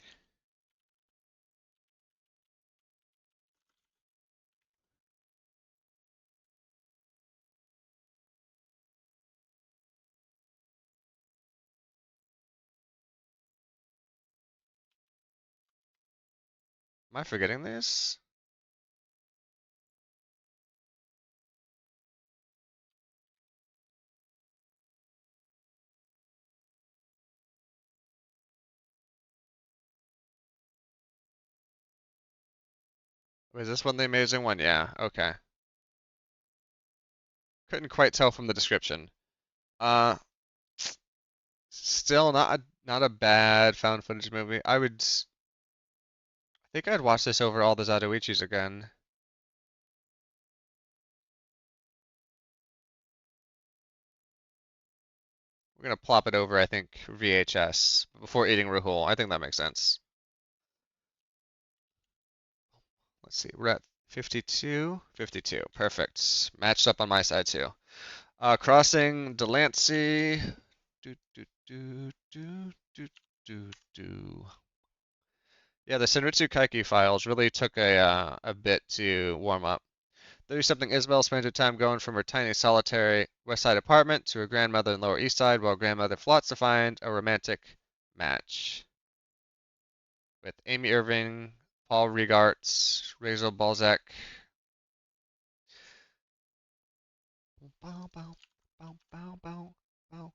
Am I forgetting this? Was this one the amazing one? Yeah, okay. Couldn't quite tell from the description. Uh, Still not a bad found footage movie. I think I'd watch this over all the Zatoichis again. We're gonna plop it over, I think, VHS before eating Rahul. I think that makes sense. Let's see, we're at 52, 52. Perfect. Matched up on my side too. Crossing Delancey, do, do, do, do, do, do, do. Yeah, the Senritsu Kaiki files really took a bit to warm up. 30-something Isabel spends her time going from her tiny solitary West Side apartment to her grandmother in Lower East Side while grandmother plots to find a romantic match with Amy Irving, Paul Regarts, Rachel Balzac. Bow, bow, bow, bow, bow, bow.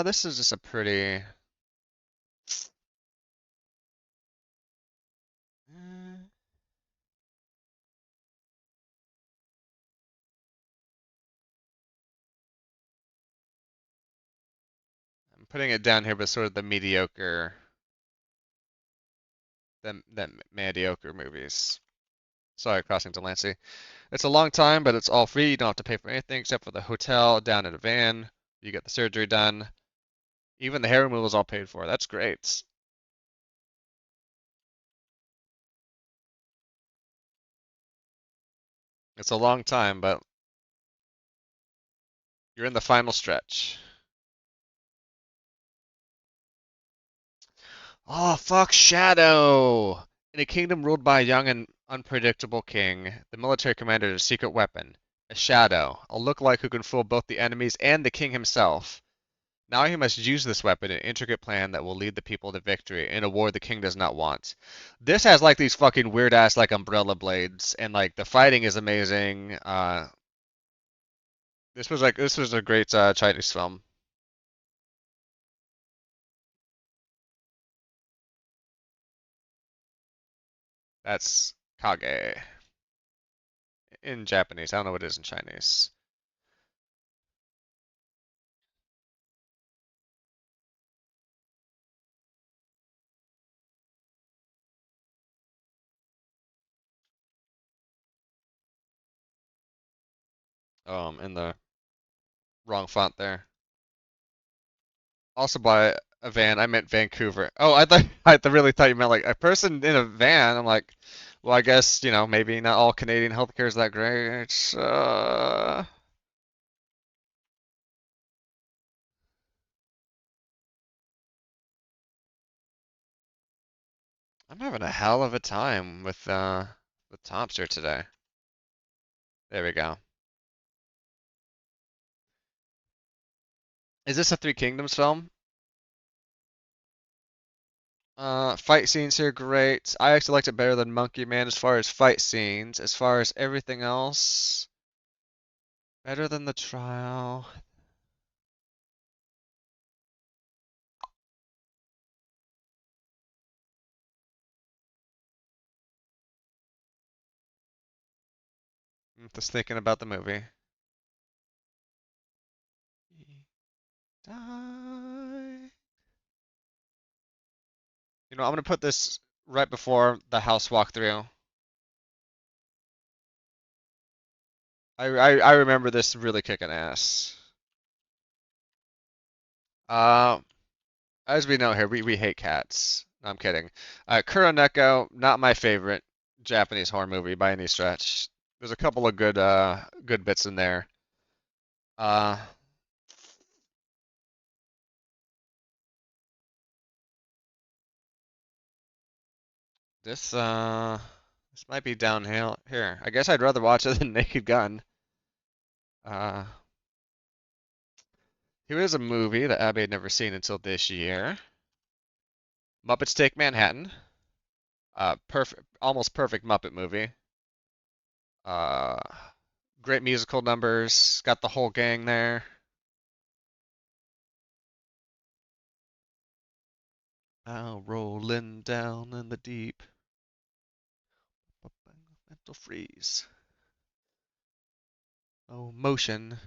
This is just a pretty. I'm putting it down here, but sort of the mediocre, the mediocre movies. Sorry, Crossing Delancey. It's a long time, but it's all free. You don't have to pay for anything except for the hotel, down in a van. You get the surgery done. Even the hair removal is all paid for. That's great. It's a long time, but you're in the final stretch. Oh, fuck Shadow! In a kingdom ruled by a young and unpredictable king, the military commander has a secret weapon. A shadow. A lookalike who can fool both the enemies and the king himself. Now he must use this weapon in an intricate plan that will lead the people to victory in a war the king does not want. This has like these fucking weird ass like umbrella blades, and like the fighting is amazing. This was a great Chinese film. That's Kage in Japanese. I don't know what it is in Chinese. In the wrong font there. Also by a van, I meant Vancouver. Oh, I thought really thought you meant like a person in a van. I'm like, well, I guess, maybe not all Canadian healthcare is that great. I'm having a hell of a time with Tops here today. There we go. Is this a Three Kingdoms film? Fight scenes here great. I actually liked it better than Monkey Man as far as fight scenes. As far as everything else, better than the trial. I'm just thinking about the movie. Die. I'm gonna put this right before the house walkthrough. I remember this really kicking ass. Uh, as we know here, we hate cats. No, I'm kidding. Kuroneko, not my favorite Japanese horror movie by any stretch. There's a couple of good bits in there. Uh, this might be downhill here. I guess I'd rather watch it than Naked Gun. Uh, here is a movie that Abby had never seen until this year. Muppets Take Manhattan. Perfect, almost perfect Muppet movie. Uh, great musical numbers. Got the whole gang there. Now rolling down in the deep. Mental freeze. Oh, motion.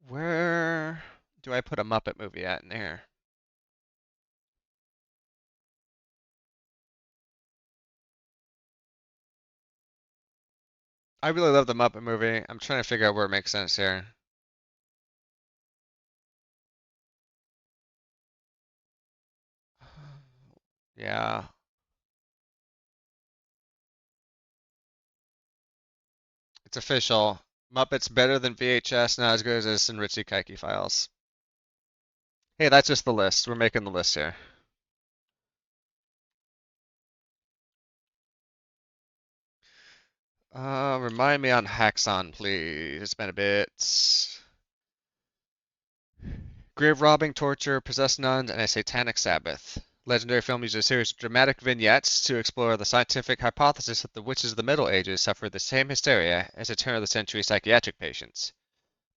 Where do I put a Muppet movie at in here? I really love the Muppet movie. I'm trying to figure out where it makes sense here. Yeah, it's official. Muppets better than VHS, not as good as Ritzy Kaiki files. Hey, that's just the list. We're making the list here. Remind me on Haxon, please. It's been a bit. Grave robbing, torture, possessed nuns, and a satanic Sabbath. Legendary film uses a series of dramatic vignettes to explore the scientific hypothesis that the witches of the Middle Ages suffered the same hysteria as a turn of the century psychiatric patients.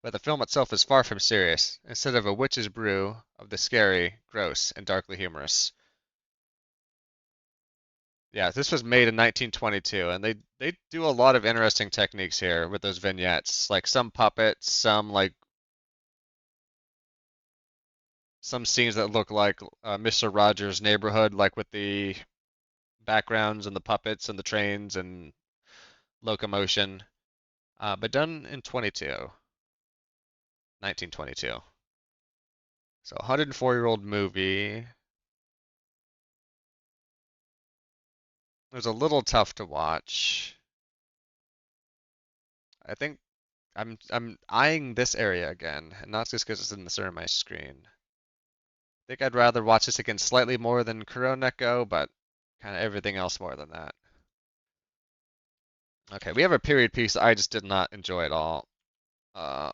But the film itself is far from serious, instead of a witch's brew of the scary, gross, and darkly humorous. Yeah, this was made in 1922, and they do a lot of interesting techniques here with those vignettes, like some puppets, some scenes that look like Mr. Rogers' Neighborhood, like with the backgrounds and the puppets and the trains and locomotion, but done in 1922. So 104-year-old movie. It was a little tough to watch. I think I'm eyeing this area again, and not just because it's in the center of my screen. I think I'd rather watch this again slightly more than Kuroneko, but kind of everything else more than that. Okay, we have a period piece that I just did not enjoy at all. Uh,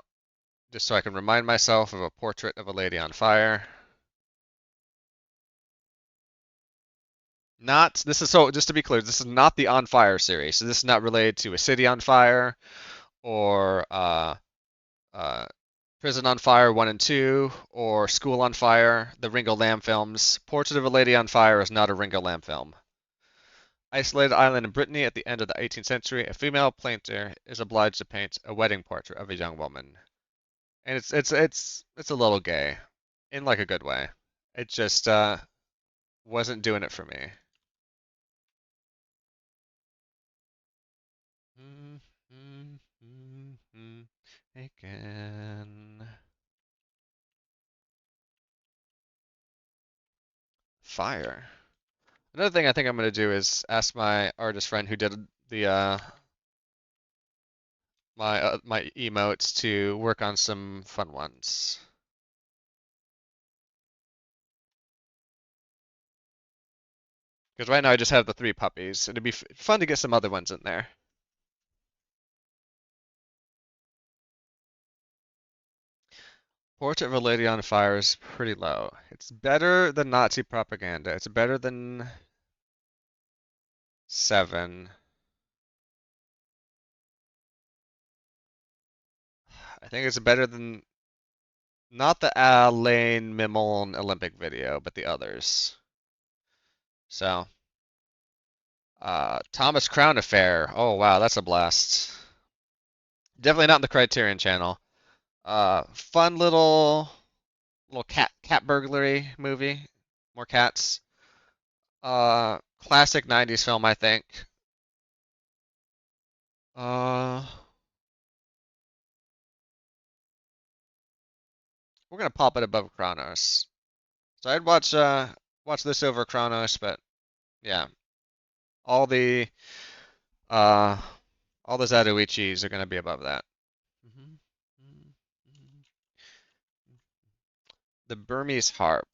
just so I can remind myself of a portrait of a lady on fire. Not, this is so, just to be clear, this is not the On Fire series. So this is not related to a city on fire or uh, Prison on Fire 1 and 2 or School on Fire, the Ringo Lam films. Portrait of a Lady on Fire is not a Ringo Lam film. Isolated island in Brittany at the end of the 18th century, a female painter is obliged to paint a wedding portrait of a young woman. And it's a little gay in like a good way. It just wasn't doing it for me. Again. Fire. Another thing I think I'm gonna do is ask my artist friend who did the my emotes to work on some fun ones. Because right now I just have the three puppies. It'd be fun to get some other ones in there. Portrait of a Lady on Fire is pretty low. It's better than Nazi propaganda. It's better than Seven. I think it's better than not the Alain Mimon Olympic video, but the others. So, Thomas Crown Affair. Oh wow, that's a blast. Definitely not in the Criterion Channel. Fun little cat burglary movie. More cats. Classic 90s film, I think. Uh, we're gonna pop it above Kronos. So I'd watch this over Kronos, but yeah, all the uh all the Zatoichis are gonna be above that. The Burmese harp.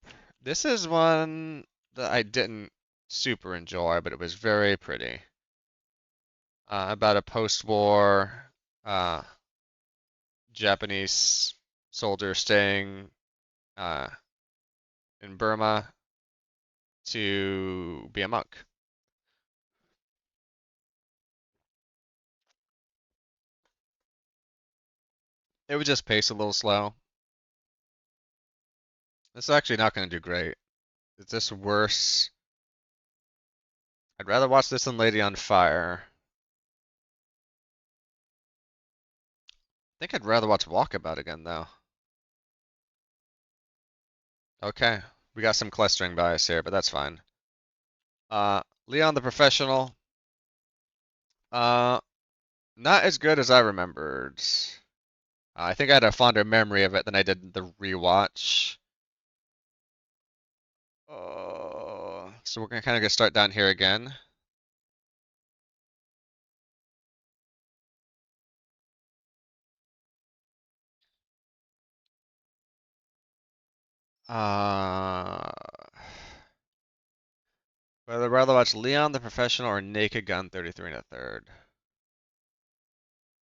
This is one that I didn't super enjoy, but it was very pretty. About a post-war uh, Japanese soldier staying uh, in Burma to be a monk. It would just pace a little slow. It's actually not going to do great. Is this worse? I'd rather watch this than Lady on Fire. I think I'd rather watch Walkabout again, though. Okay, we got some clustering bias here, but that's fine. Leon the Professional. Uh, Not as good as I remembered. I think I had a fonder memory of it than I did the rewatch. So we're gonna kind of get start down here again. Uh, whether I'd rather watch Leon the Professional or Naked Gun 33 and a third.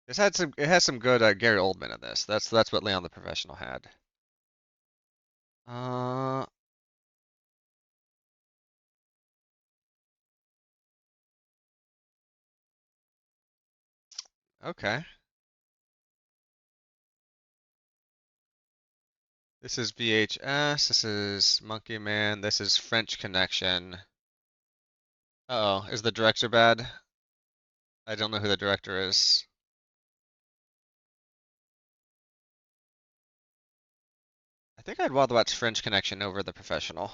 It has some good Gary Oldman in this. That's what Leon the Professional had. Uh, okay. This is VHS. This is Monkey Man. This is French Connection. Uh oh, is the director bad? I don't know who the director is. I think I'd rather watch French Connection over The Professional.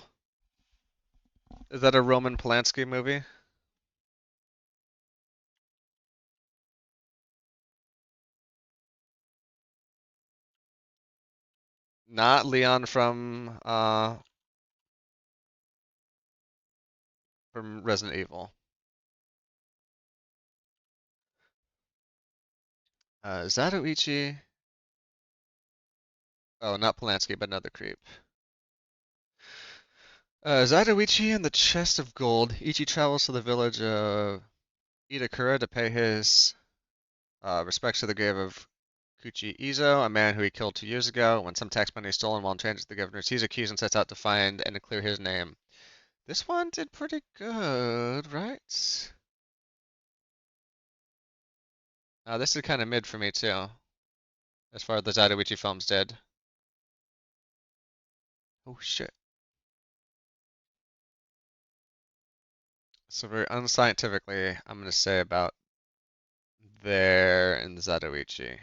Is that a Roman Polanski movie? Not Leon from Resident Evil. Zatoichi. Oh, not Polanski, but another creep. Zatoichi and the Chest of Gold. Ichi travels to the village of Itakura to pay his respects to the grave of Kuchi Izo, a man who he killed 2 years ago. When some tax money is stolen while in transit, the governor sees a keys and sets out to find and to clear his name. This one did pretty good, right? This is kind of mid for me too, as far as the Zatoichi films did. Oh shit. So very unscientifically, I'm gonna say about there in Zatoichi.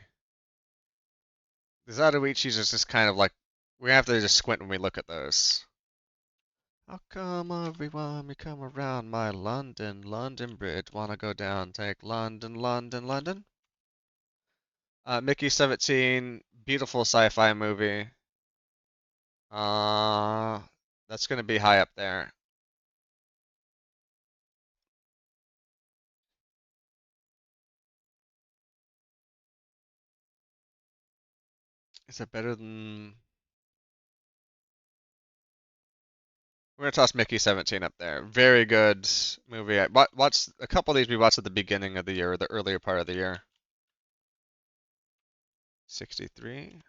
The Zatoichis is just kind of like we have to just squint when we look at those. How come everyone we come around my London Bridge? Wanna go down, take London. Mickey 17, beautiful sci-fi movie. Uh, that's gonna be high up there. Is it better than? We're gonna toss Mickey 17 up there. Very good movie. I watched a couple of these we watched at the beginning of the year, or the earlier part of the year. 63.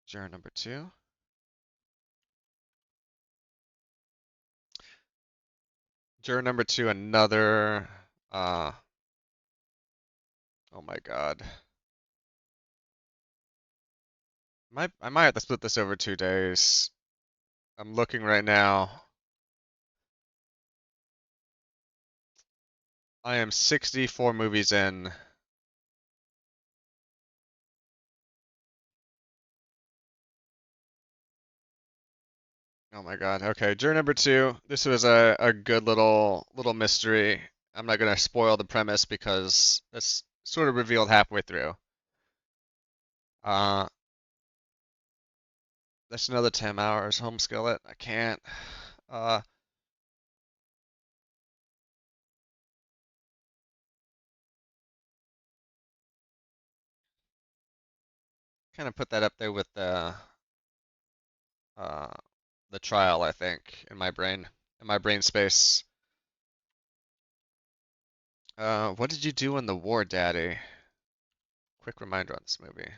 Juror number two. Juror number two, another. Uh, oh my God. I might have to split this over 2 days. I'm looking right now. I am 64 movies in. Oh my God. Okay, juror number two. This was a good little mystery. I'm not gonna spoil the premise because it's sort of revealed halfway through. Uh, that's another 10 hours. Home skillet. I can't. Uh, kind of put that up there with uh the trial, I think, in my brain space. What did you do in the war, Daddy? Quick reminder on this movie.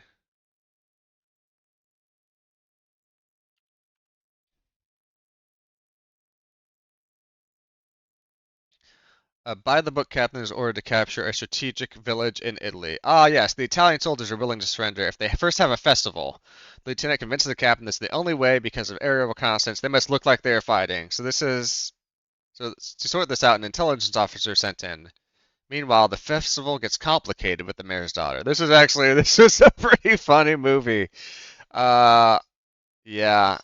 By the book captain is ordered to capture a strategic village in Italy. Ah, yes, the Italian soldiers are willing to surrender if they first have a festival. The lieutenant convinces the captain that's the only way because of aerial reconnaissance. They must look like they are fighting. So to sort this out, an intelligence officer is sent in. Meanwhile, the festival gets complicated with the mayor's daughter. This is a pretty funny movie. Uh, yeah,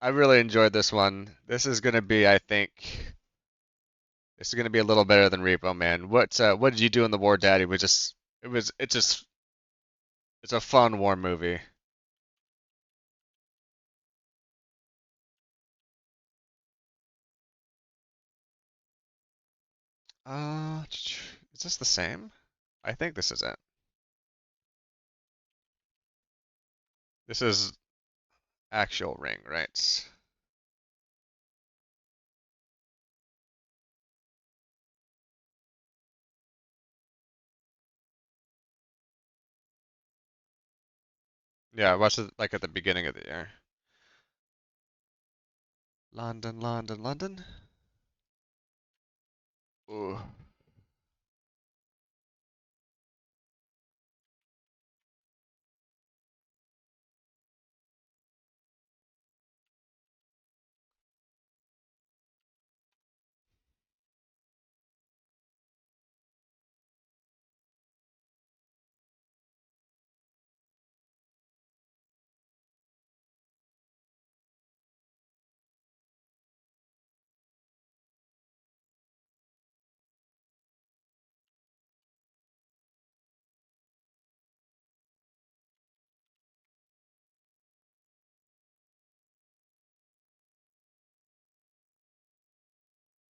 I really enjoyed this one. This is gonna be, I think. This is gonna be a little better than Repo Man. What did you do in the war, Daddy? It's a fun war movie. Is this the same? I think this is it. This is actual ring, right? Yeah, I watched it like at the beginning of the year. London, London, London. Ooh.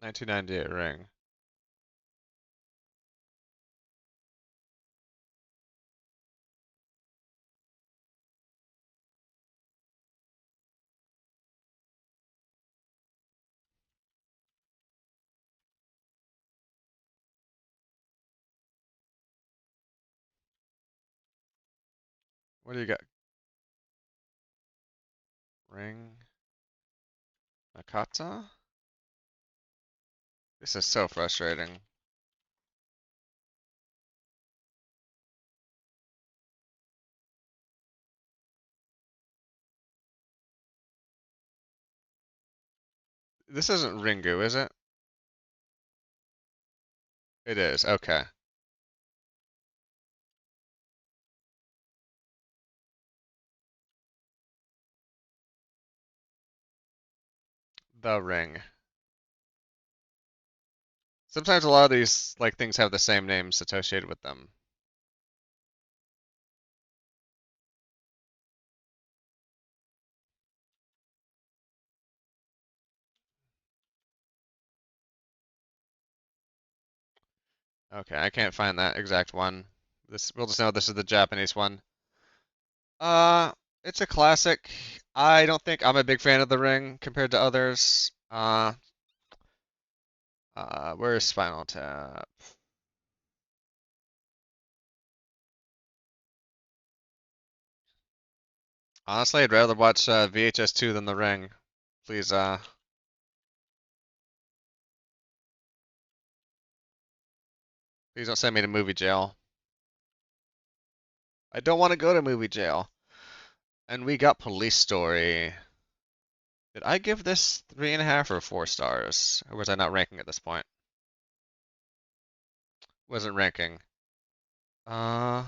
$19.98 ring. What do you got? Ring. Nakata? This is so frustrating. This isn't Ringu, is it? It is. Okay. The Ring. Sometimes a lot of these like things have the same names associated with them. Okay, I can't find that exact one. This we'll just know this is the Japanese one. Uh, it's a classic. I don't think I'm a big fan of The Ring compared to others. Where's Spinal Tap? Honestly, I'd rather watch VHS 2 than The Ring. Please, please don't send me to movie jail. I don't want to go to movie jail. And we got Police Story. Did I give this 3.5 or 4 stars? Or was I not ranking at this point? Wasn't ranking. Uh,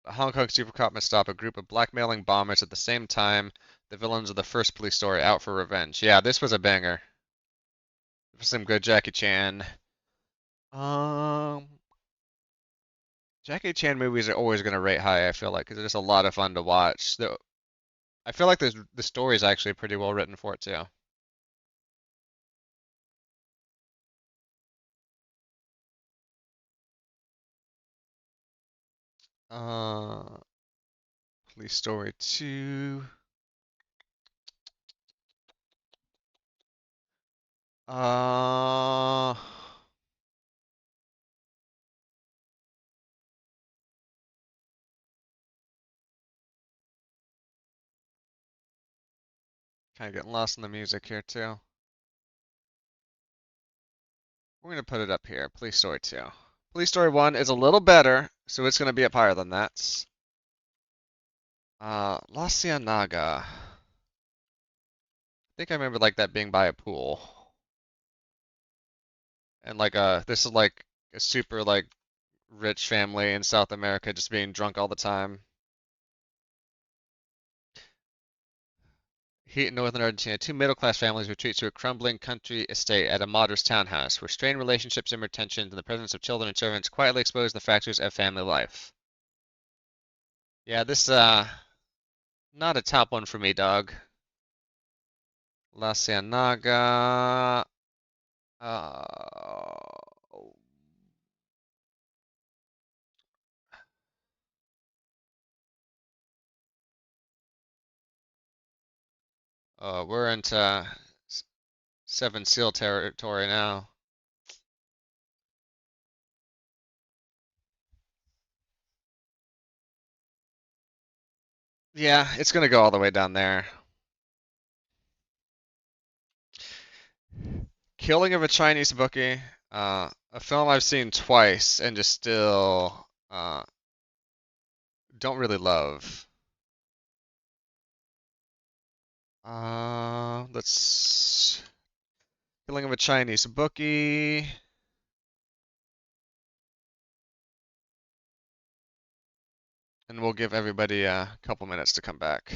a Hong Kong super cop must stop a group of blackmailing bombers at the same time the villains of the first Police Story out for revenge. Yeah, this was a banger. Some good Jackie Chan. Um, Jackie Chan movies are always going to rate high, I feel like, because they're just a lot of fun to watch. I feel like the story is actually pretty well written for it too. Uh, Police Story 2. Uh, Kind of getting lost in the music here too. We're going to put it up here. Police Story 2. Police Story 1 is a little better, so it's going to be up higher than that. La Ciénaga. I think I remember like that being by a pool. And like this is like a super like rich family in South America just being drunk all the time. Here in northern Argentina, two middle-class families retreat to a crumbling country estate at a modest townhouse, where strained relationships and tensions in the presence of children and servants quietly expose the factors of family life. Yeah, this not a top one for me, dog. La Ciénaga. Uh, We're into Seven Seal territory now. Yeah, it's gonna go all the way down there. Killing of a Chinese Bookie, a film I've seen twice and just still don't really love. Let's Killing of a Chinese Bookie, and we'll give everybody a couple minutes to come back.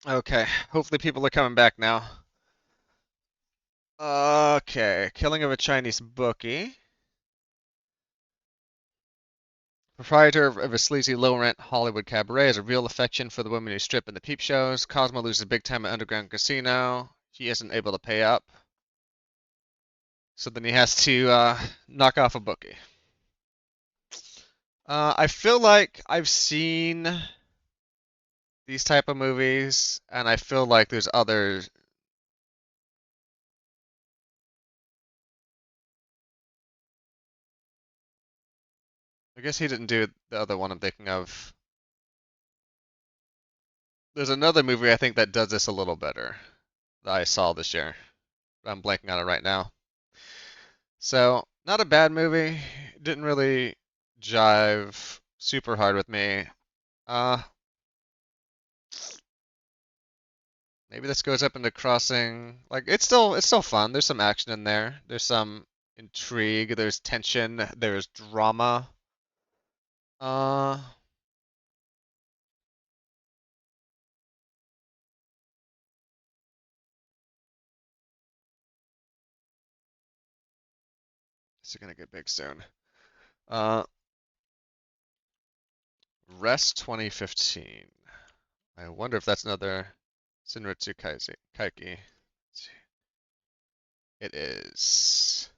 Okay, hopefully people are coming back now. Okay, Killing of a Chinese Bookie. Proprietor of a sleazy low-rent Hollywood cabaret has a real affection for the women who strip in the peep shows. Cosmo loses big time at underground casino. He isn't able to pay up, so then he has to knock off a bookie. I feel like I've seen these type of movies, and I feel like there's others. I guess he didn't do the other one I'm thinking of. There's another movie I think that does this a little better that I saw this year. I'm blanking on it right now. So, not a bad movie. Didn't really jive super hard with me. Uh, Maybe this goes up into Crossing. Like it's still fun. There's some action in there. There's some intrigue. There's tension. There's drama. Uh, this is gonna get big soon. Uh, Rest 2015. I wonder if that's another Senritsu Kaiki. It is.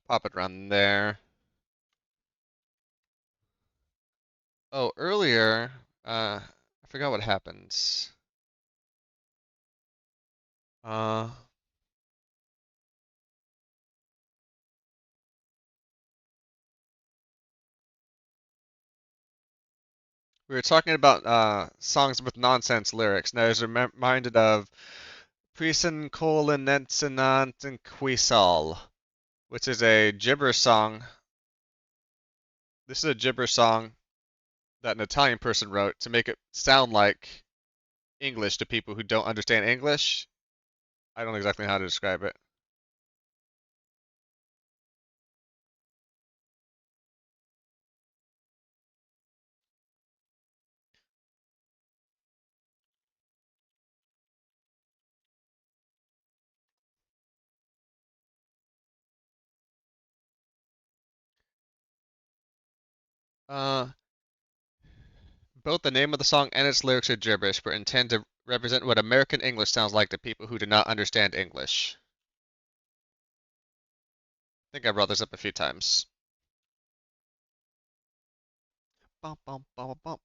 Pop it around there. Oh, earlier, I forgot what happened. Uh, we were talking about songs with nonsense lyrics, and I was reminded of Prisen Kolinensinant and Quisal, which is a gibberish song. This is a gibberish song that an Italian person wrote to make it sound like English to people who don't understand English. I don't know exactly how to describe it. Uh, Both the name of the song and its lyrics are gibberish, but intend to represent what American English sounds like to people who do not understand English. I think I brought this up a few times. Bum, bum, bum, bum, bum.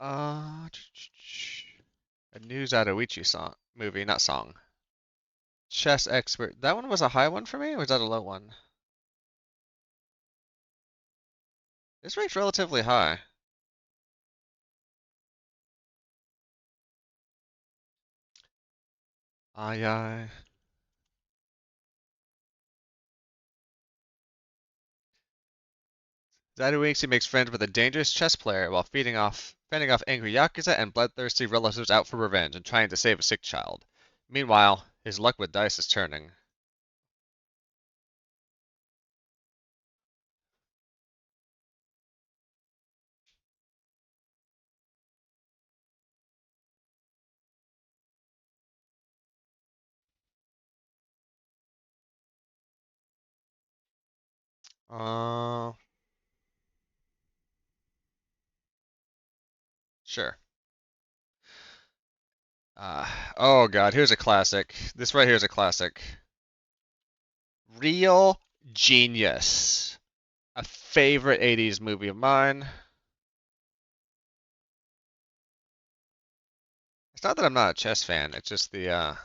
Uh, a new Zatoichi song movie, not song. Chess expert. That one was a high one for me, or was that a low one? This rate's relatively high. Aye, aye. Zatoichi makes friends with a dangerous chess player while fending off angry yakuza and bloodthirsty relatives out for revenge and trying to save a sick child. Meanwhile, his luck with dice is turning. Uh, sure. Uh, oh God, here's a classic. This right here is a classic. Real Genius. A favorite 80s movie of mine. It's not that I'm not a chess fan, it's just the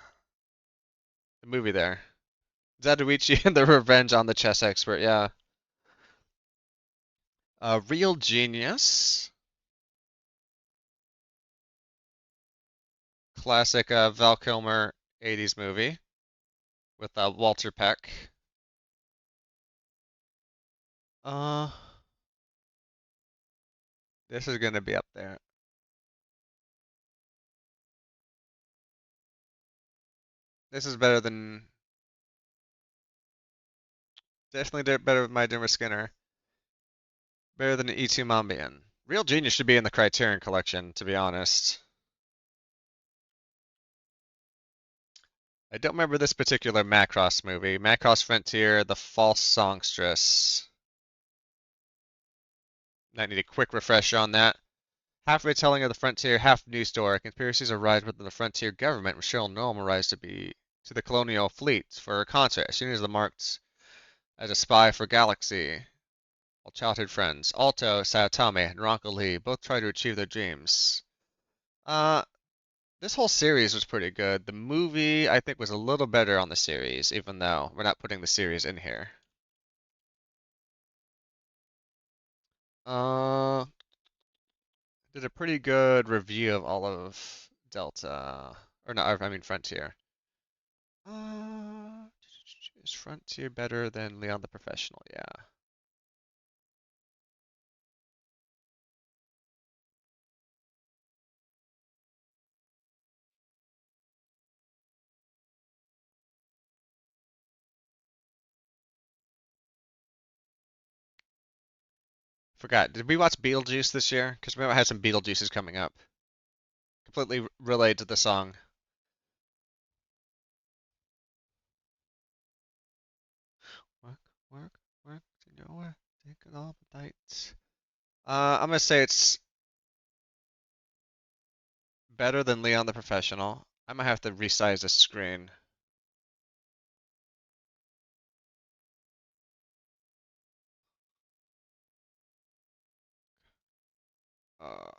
movie there. Zatoichi and the Revenge on the Chess Expert, yeah. Real Genius. Classic Val Kilmer 80s movie with Walter Peck. Uh, this is gonna be up there. This is better than definitely better with My Dimmer Skinner. Better than E2 Mambian. Real Genius should be in the Criterion Collection, to be honest. I don't remember this particular Macross movie. Macross Frontier, The False Songstress. I need a quick refresh on that. Half retelling of the Frontier, half news story. Conspiracies arise within the Frontier government. Michelle Nome arrives to the colonial fleet for a concert as soon as the marked as a spy for Galaxy. All childhood friends, Alto, Sayotame, and Ronko Lee, both try to achieve their dreams. Uh, this whole series was pretty good. The movie, I think, was a little better on the series, even though we're not putting the series in here. Uh, did a pretty good review of all of Delta, or no, I mean Frontier. Uh, is Frontier better than Leon the Professional? Yeah. Forgot. Did we watch Beetlejuice this year? Because we might have some Beetlejuices coming up. Completely related to the song. Work, work, work, senora, take it all the nights. I'm gonna say it's better than Leon the Professional. I might have to resize the screen. Uh,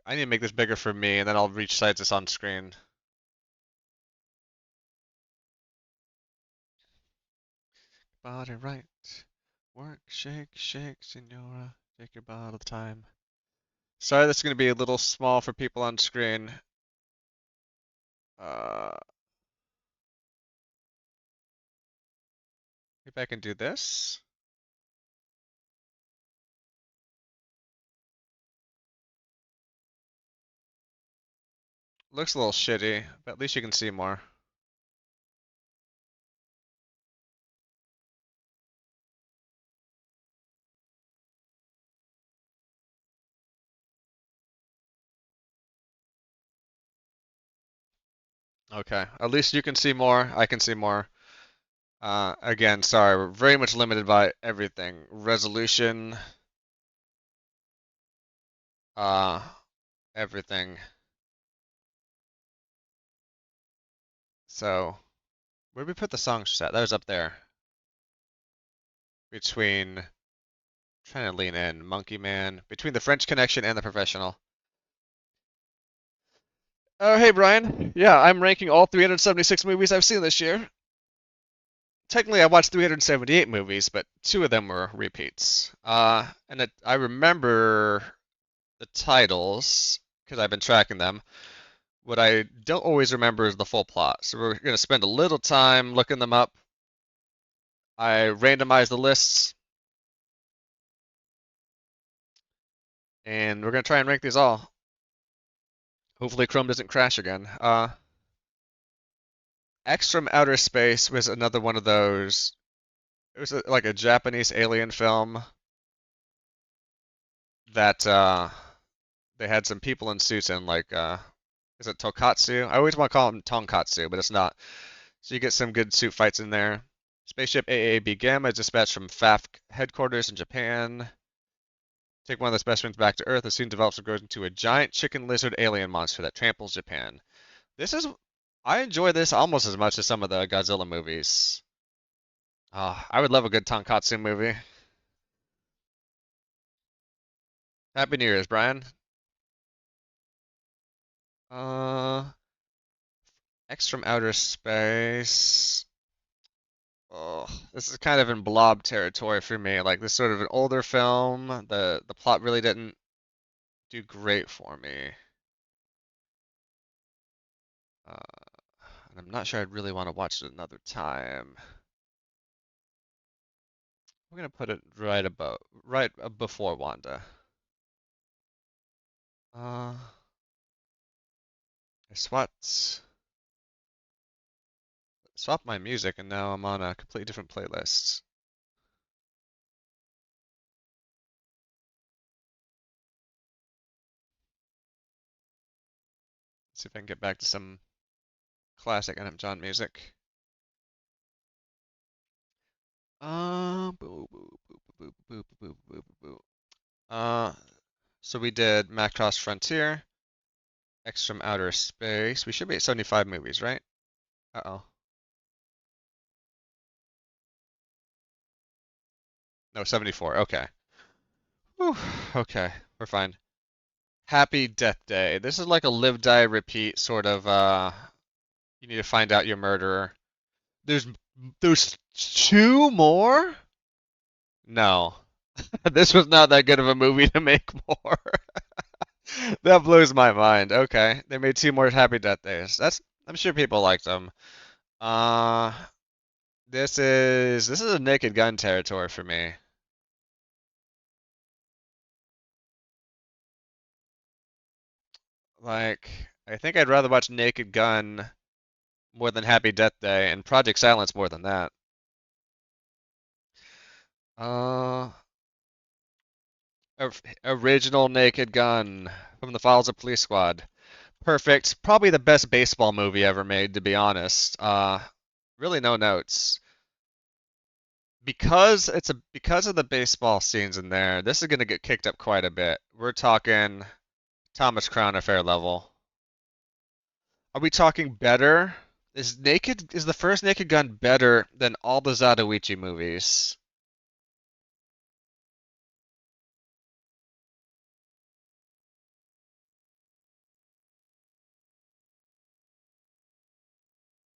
I need to make this bigger for me, and then I'll resize this on screen. Body right. Work, shake, shake, senora. Take your bottle time. Sorry, this is gonna be a little small for people on screen. Uh, Maybe I can do this. Looks a little shitty, but at least you can see more. Okay, at least you can see more. I can see more. Again, sorry, we're very much limited by everything. Resolution, uh, everything. So, where did we put the song set? That was up there. Between, trying to lean in, Monkey Man, between the French Connection and the Professional. Oh, hey, Brian. Yeah, I'm ranking all 376 movies I've seen this year. Technically, I watched 378 movies, but two of them were repeats. I remember the titles because I've been tracking them. What I don't always remember is the full plot. So we're going to spend a little time looking them up. I randomized the lists, and we're going to try and rank these all. Hopefully, Chrome doesn't crash again. X from Outer Space was another one of those. It was like a Japanese alien film that they had some people in suits in, like, is it Tokatsu? I always want to call them Tonkatsu, but it's not. So you get some good suit fights in there. Spaceship AAB Gamma is dispatched from FAF headquarters in Japan. Take one of the specimens back to Earth. It soon develops and grows into a giant chicken lizard alien monster that tramples Japan. This is, I enjoy this almost as much as some of the Godzilla movies. I would love a good Tonkatsu movie. Happy New Year's, Brian. Uh, X from Outer Space. Oh, this is kind of in blob territory for me. Like, this sort of an older film. The plot really didn't do great for me. And I'm not sure I'd really want to watch it another time. We're gonna put it right before Wanda. I swapped my music, and now I'm on a completely different playlist. See if I can get back to some classic Adam John music. Boo, boo, boo, boo, boo, boo, boo, boo, boo. So we did Macross Frontier, X from Outer Space. We should be at 75 movies, right? Uh-oh. No, 74. Okay. Whew. Okay, we're fine. Happy Death Day. This is like a live, die, repeat sort of, you need to find out your murderer. There's there's two more? No. This was not that good of a movie to make more. That blows my mind. Okay. They made two more Happy Death Days. I'm sure people liked them. Uh this is a Naked Gun territory for me. Like, I think I'd rather watch Naked Gun more than Happy Death Day, and Project Silence more than that. Uh, Original Naked Gun from the Files of Police Squad. Perfect. Probably the best baseball movie ever made, to be honest. Really no notes. Because of the baseball scenes in there, this is gonna get kicked up quite a bit. We're talking Thomas Crown Affair level. Are we talking better? Is the first Naked Gun better than all the Zatoichi movies?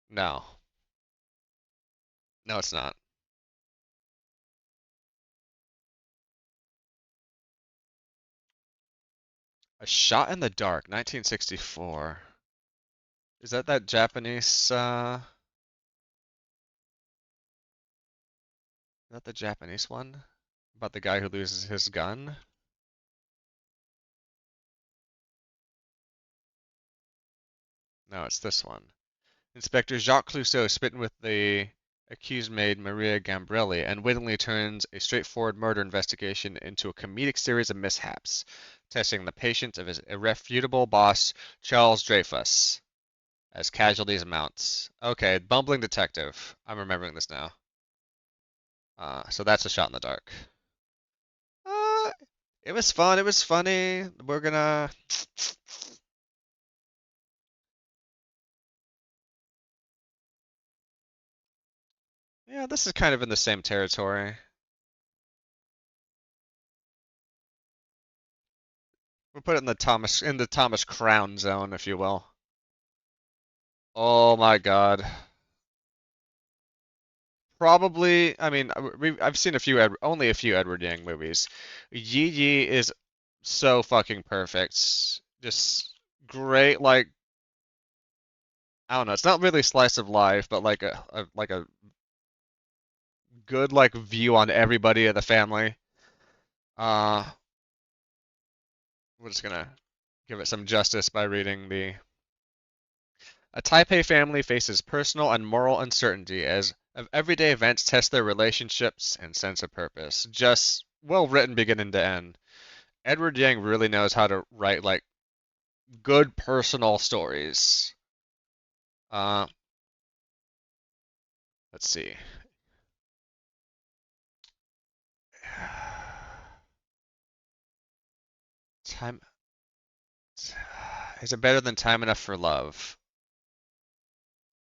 No. No, it's not. A Shot in the Dark, 1964. Is that Japanese is that the Japanese one? About the guy who loses his gun? No, it's this one. Inspector Jacques Clouseau, smitten with the accused maid Maria Gambrelli, unwittingly turns a straightforward murder investigation into a comedic series of mishaps, testing the patience of his irrefutable boss, Charles Dreyfus, as casualties mount. Okay, bumbling detective. I'm remembering this now. So that's a shot in the dark. Uh, it was fun. It was funny. We're gonna. Yeah, this is kind of in the same territory. We'll put it in the Thomas Crown zone, if you will. Oh my God. Probably, I mean, I've seen only a few Edward Yang movies. Yi Yi is so fucking perfect. Just great, like, I don't know, it's not really slice of life, but like a good like view on everybody in the family. Uh, we're just gonna give it some justice by reading the A Taipei family faces personal and moral uncertainty as everyday events test their relationships and sense of purpose. Just well written beginning to end. Edward Yang really knows how to write like good personal stories. Uh, let's see. Time is it better than Time Enough for Love?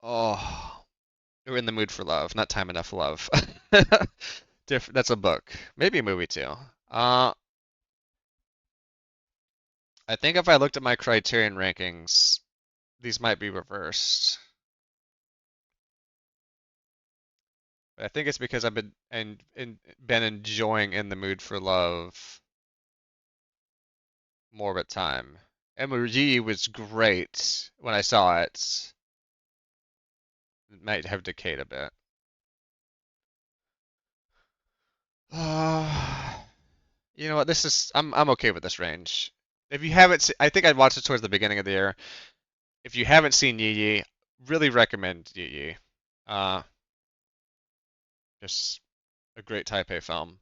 Oh, we're in the mood for love, not Time Enough for Love. That's a book, maybe a movie too. Uh, I think if I looked at my Criterion rankings, these might be reversed. But I think it's because I've been enjoying In the Mood for Love more of a time. Emery was great when I saw it. It might have decayed a bit. You know what? I'm okay with this range. If you haven't, I think I watched it towards the beginning of the year. If you haven't seen Yi Yi, really recommend Yi Yi. Uh, just a great Taipei film.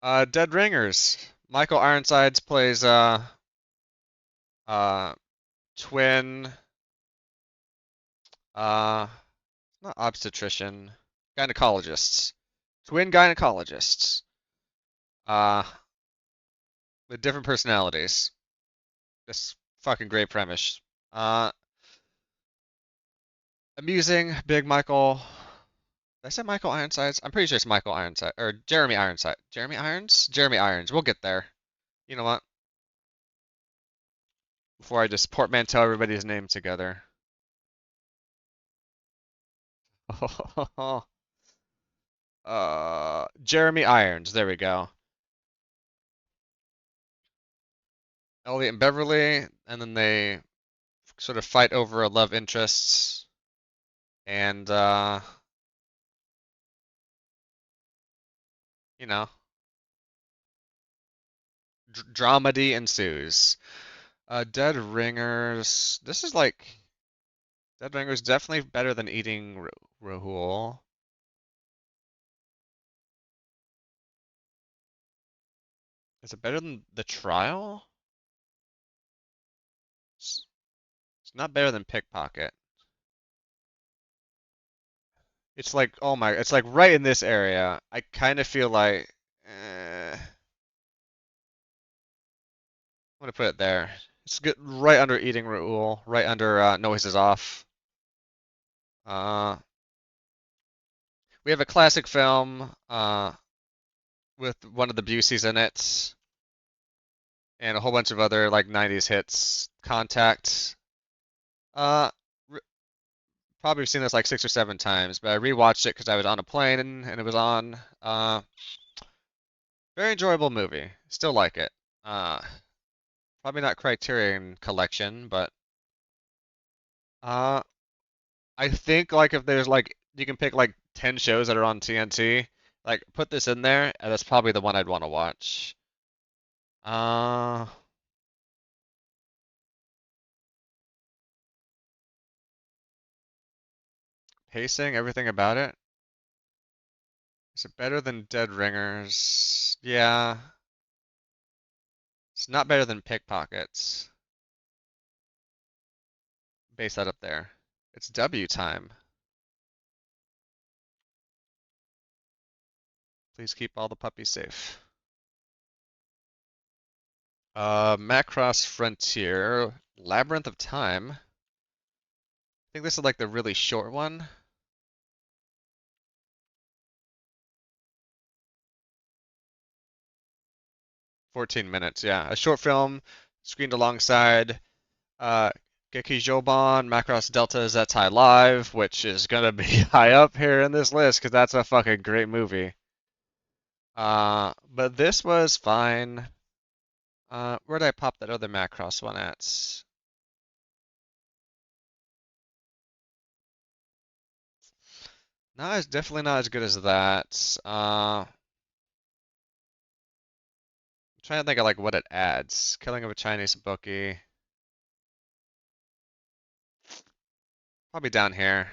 Dead Ringers. Michael Ironsides plays uh twin uh not obstetrician, gynecologists. Twin gynecologists. Uh with different personalities. This fucking great premise. Uh Amusing, big Michael. Did I say Michael Ironsides? I'm pretty sure it's Michael Ironside or Jeremy Ironside. Jeremy Irons? Jeremy Irons. We'll get there. You know what? Before I just portmanteau everybody's name together. Jeremy Irons. There we go. Elliot and Beverly, and then they sort of fight over a love interest, and you know, Dramedy ensues. Dead Ringers. This is like Dead Ringers definitely better than eating Rahul. Is it better than The Trial? It's, it's not better than Pickpocket. It's like, oh my, it's like right in this area. I kind of feel like, I'm gonna put it there. It's good, right under Eating Raoul, right under Noises Off. Uh, we have a classic film with one of the Buseys in it, and a whole bunch of other like 90s hits. Contact. Uh, Probably seen this like 6 or 7 times, but I rewatched it because I was on a plane and it was on. Very enjoyable movie. Still like it. Uh, Probably not Criterion Collection, but uh, I think like if there's like you can pick like 10 shows that are on TNT, like put this in there, and that's probably the one I'd want to watch. Uh, Pacing, everything about it. Is it better than Dead Ringers? Yeah. It's not better than Pickpockets. Base that up there. It's W time. Please keep all the puppies safe. Macross Frontier, Labyrinth of Time. I think this is like the really short one. 14 minutes, yeah. A short film screened alongside uh, Geki Joban, Macross Delta Zetai Live, which is gonna be high up here in this list because that's a fucking great movie. But this was fine. Where did I pop that other Macross one at? No, it's definitely not as good as that. I'm trying to think of like what it adds. Killing of a Chinese bookie. Probably down here.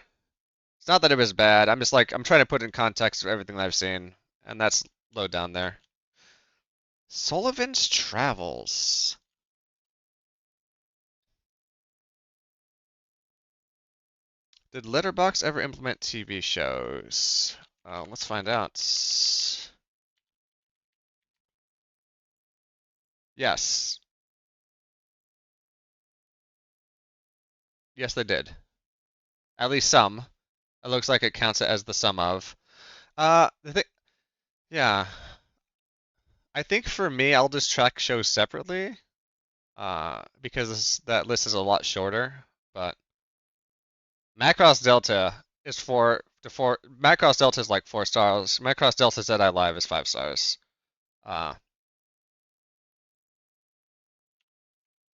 It's not that it was bad. I'm just like I'm trying to put in context of everything that I've seen, and that's low down there. Sullivan's Travels. Did Letterboxd ever implement TV shows? Let's find out. Yes. Yes, they did. At least some. It looks like it counts it as the sum of. The thing, yeah. I think for me, I'll just track shows separately. Because that list is a lot shorter. But Macross Delta is four. Macross Delta is like 4 stars. Macross Delta Zed Live is 5 stars. Uh,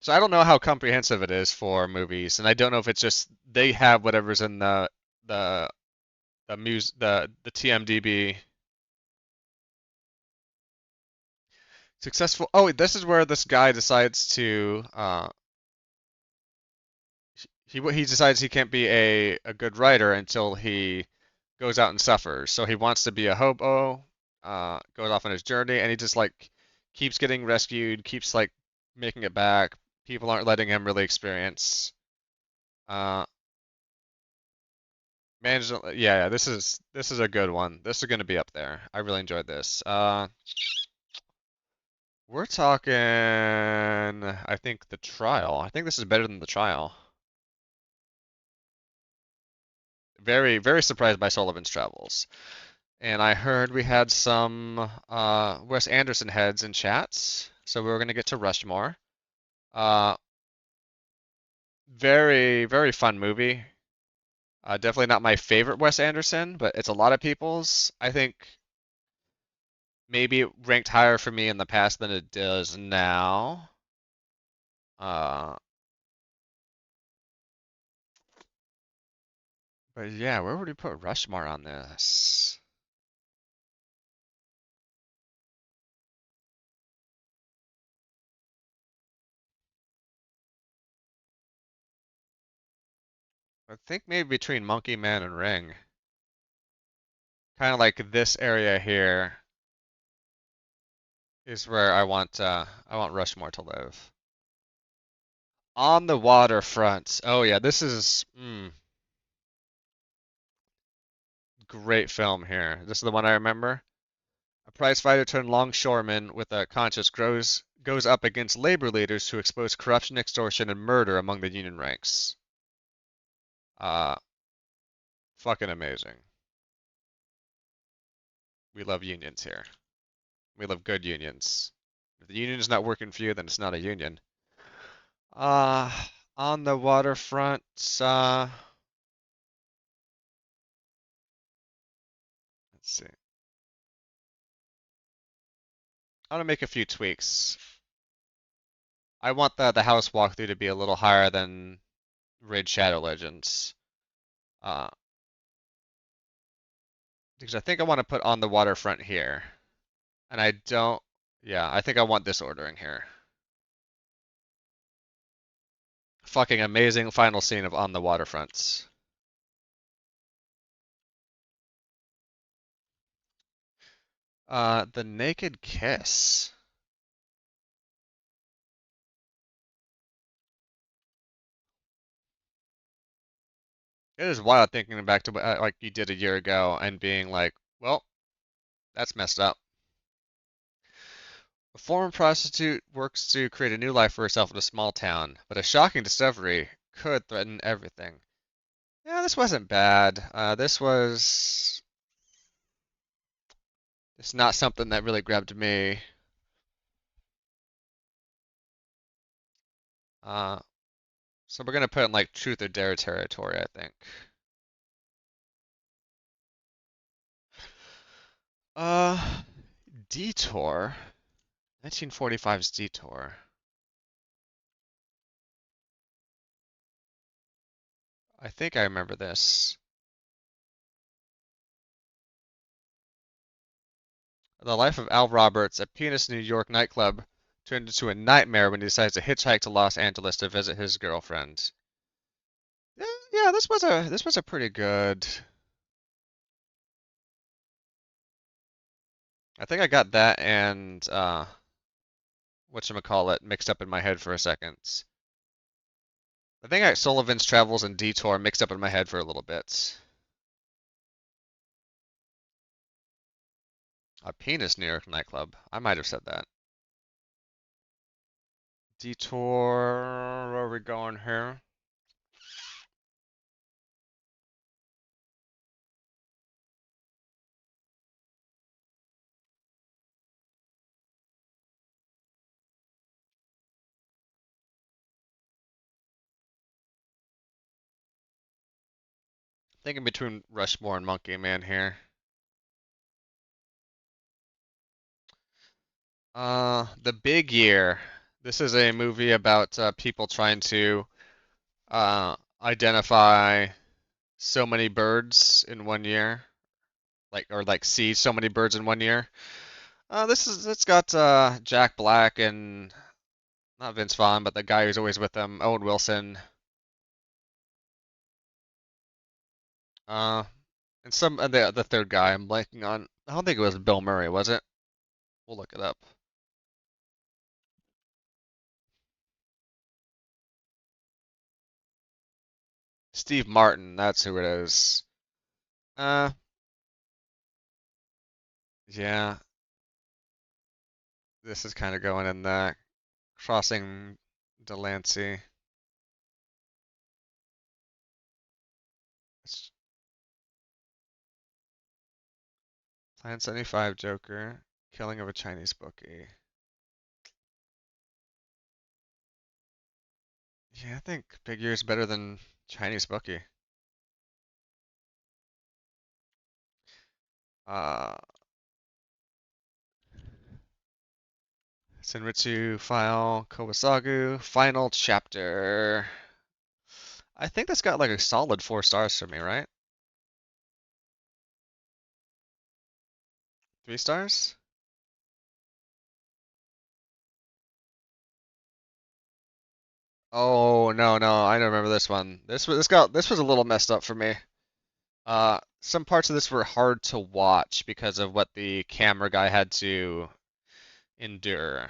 so I don't know how comprehensive it is for movies, and I don't know if it's just they have whatever's in the the TMDB successful. Oh, this is where this guy decides to he decides he can't be a good writer until he goes out and suffers. So he wants to be a hobo, goes off on his journey, and he just like keeps getting rescued, keeps like making it back. People aren't letting him really experience. Uh, yeah, this is a good one. This is going to be up there. I really enjoyed this. We're talking, I think the trial. I think this is better than the trial. Very, very surprised by Sullivan's Travels. And I heard we had some Wes Anderson heads in chats, so we were gonna get to Rushmore. Uh, Very, very fun movie. Definitely not my favorite Wes Anderson, but it's a lot of people's. I think maybe it ranked higher for me in the past than it does now. Uh, but yeah, where would we put Rushmore on this? I think maybe between Monkey Man and Ring. Kind of like this area here is where I want Rushmore to live. On the waterfront. Oh yeah, this is great film here. This is the one I remember. A prizefighter turned longshoreman with a conscience goes up against labor leaders who expose corruption, extortion, and murder among the union ranks. Uh, Fucking amazing. We love unions here. We love good unions. If the union is not working for you, then it's not a union. Uh, on the waterfront, let's see. I'm gonna make a few tweaks. I want the house walkthrough to be a little higher than Raid Shadow Legends. Uh, because I think I want to put on the waterfront here. And I don't, yeah, I think I want this ordering here. Fucking amazing final scene of On the Waterfronts. The Naked Kiss. It is wild thinking back to what like you did a year ago and being like, well, that's messed up. A former prostitute works to create a new life for herself in a small town, but a shocking discovery could threaten everything. Yeah, this wasn't bad. This was it's not something that really grabbed me. Uh, so we're gonna put in like truth or dare territory, I think. Uh, Detour. 1945's Detour. I think I remember this. The life of Al Roberts, a pianist in a New York nightclub, turned into a nightmare when he decides to hitchhike to Los Angeles to visit his girlfriend. Yeah, this was a pretty good. I think I got that and whatchamacallit mixed up in my head for a second. I think I got Sullivan's Travels and Detour mixed up in my head for a little bit. A penis New York nightclub. I might have said that. Detour, where are we going here? Thinking between Rushmore and Monkey Man here. The Big Year. This is a movie about people trying to identify so many birds in one year, like see so many birds in one year. It's got Jack Black and not Vince Vaughn, but the guy who's always with them, Owen Wilson. Uh, and the third guy I'm blanking on. I don't think it was Bill Murray, was it? We'll look it up. Steve Martin, that's who it is. Uh, yeah, this is kind of going in the crossing Delancey. It's Plan 75 Joker, Killing of a Chinese Bookie. Yeah, I think Big Ear is better than Chinese Bookie. Uh, Senritsu File, Kowasagu, Final Chapter. I think that's got like a solid 4 stars for me, right? 3 stars? Oh no, I don't remember this one. This was a little messed up for me. Some parts of this were hard to watch because of what the camera guy had to endure.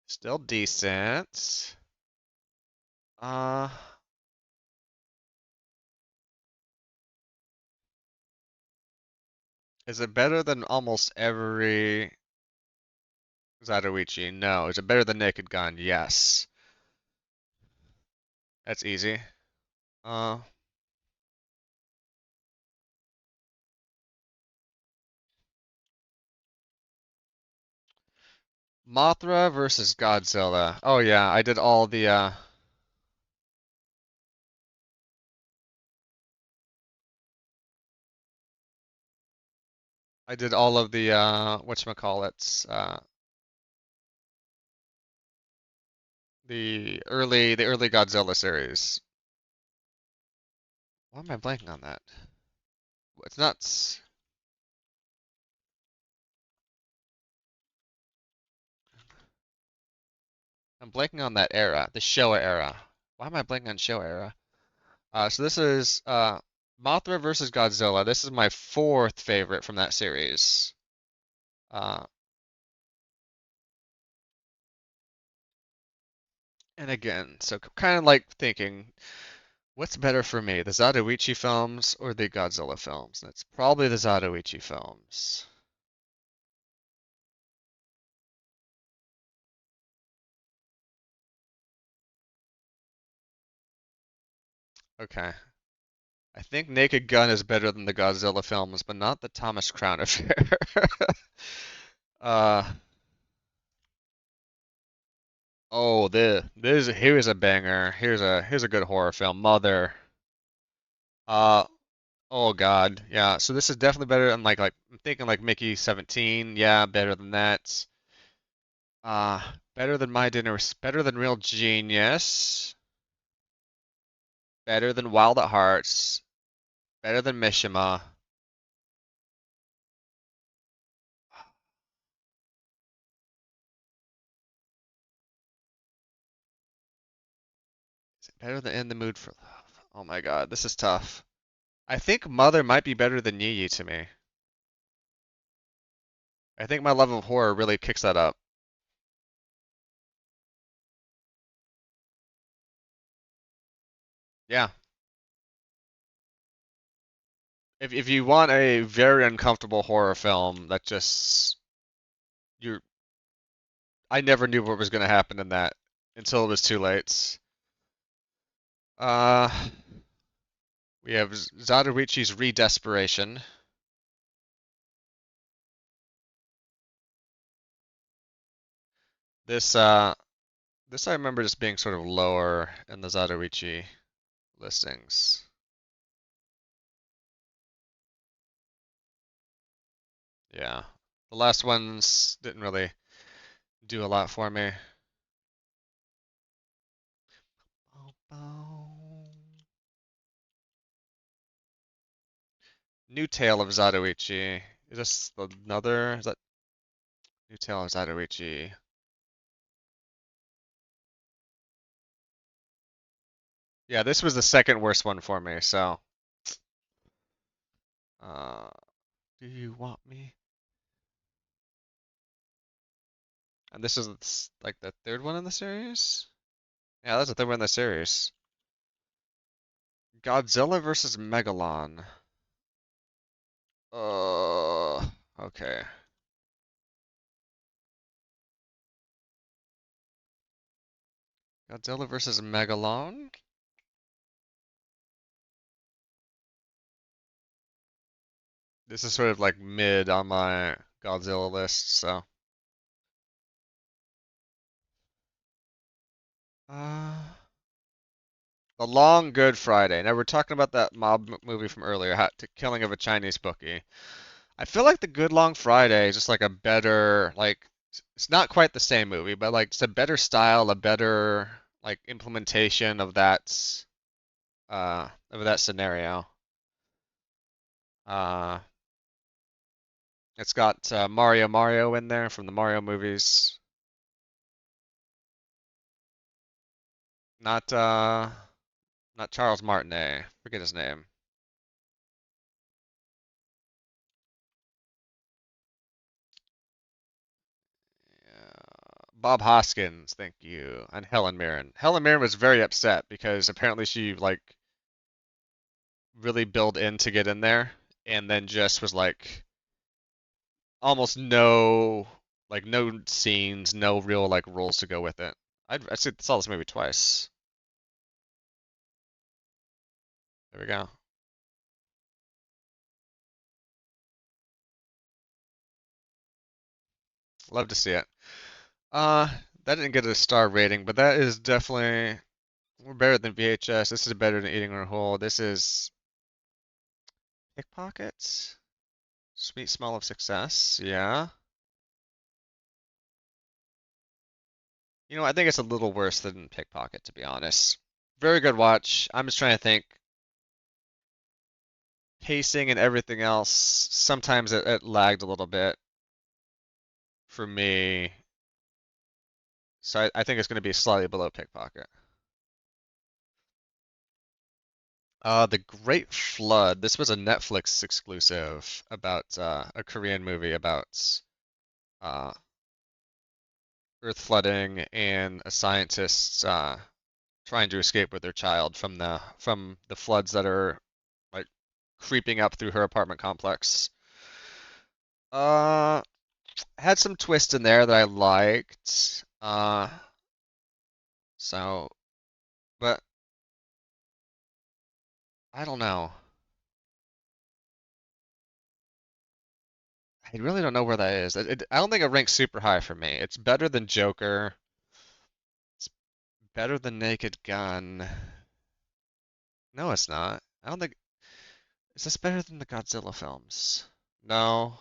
Still decent. Uh, is it better than almost every Zatoichi? No. Is it better than Naked Gun? Yes. That's easy. Uh, Mothra versus Godzilla. Oh yeah, I did all of the whatchamacallits, the early Godzilla series. Why am I blanking on that? It's nuts. I'm blanking on that era, the Showa era. Why am I blanking on Showa era? So this is Mothra versus Godzilla. This is my fourth favorite from that series. Uh, and again, so kind of like thinking, what's better for me, the Zatoichi films or the Godzilla films? And it's probably the Zatoichi films. Okay. I think Naked Gun is better than the Godzilla films, but not the Thomas Crown Affair. uh, oh, here's a banger. Here's a good horror film, Mother. Uh, oh God, yeah. So this is definitely better than I'm thinking like Mickey 17. Yeah, better than that. Better than My Dinner, better than Real Genius, better than Wild at Hearts, better than Mishima. Is it better than In the Mood for Love? Oh my God, this is tough. I think Mother might be better than Yi Yi to me. I think my love of horror really kicks that up. Yeah. If you want a very uncomfortable horror film that just you're I never knew what was going to happen in that until it was too late. Uh, we have Zatoichi's Redesperation. This this I remember just being sort of lower in the Zatoichi listings. Yeah. The last ones didn't really do a lot for me. New Tale of Zatoichi. Is this another? Is that New Tale of Zatoichi? Yeah, this was the second worst one for me, so. Uh, do you want me? And this is like the third one in the series? Yeah, that's the third one in the series. Godzilla versus Megalon. Okay. Godzilla versus Megalon? This is sort of like mid on my Godzilla list, so. Uh, The Long Good Friday. Now we're talking about that movie from earlier, Killing of a Chinese Bookie. I feel like The Good Long Friday is just like a better, like, it's not quite the same movie, but like it's a better style, a better like implementation of that scenario. Uh, it's got Mario in there from the Mario movies. Not not Charles Martinet. Forget his name. Bob Hoskins, thank you. And Helen Mirren. Helen Mirren was very upset because apparently she like really built in to get in there and then just was like almost no like no scenes, no real like roles to go with it. Saw this movie twice. There we go. Love to see it. Uh, that didn't get a star rating, but that is definitely we're better than VHS. This is better than Eating Her Whole. This is Pickpockets. Sweet Smell of Success. Yeah. You know, I think it's a little worse than Pickpocket, to be honest. Very good watch. I'm just trying to think. Pacing and everything else, sometimes it lagged a little bit for me. So I think it's going to be slightly below Pickpocket. The Great Flood. This was a Netflix exclusive about a Korean movie about uh, Earth flooding and a scientist trying to escape with their child from the floods that are like creeping up through her apartment complex. Uh, had some twists in there that I liked. So, but I don't know. I really don't know where that is. I don't think it ranks super high for me. It's better than Joker. It's better than Naked Gun. No, it's not. I don't think. Is this better than the Godzilla films? No.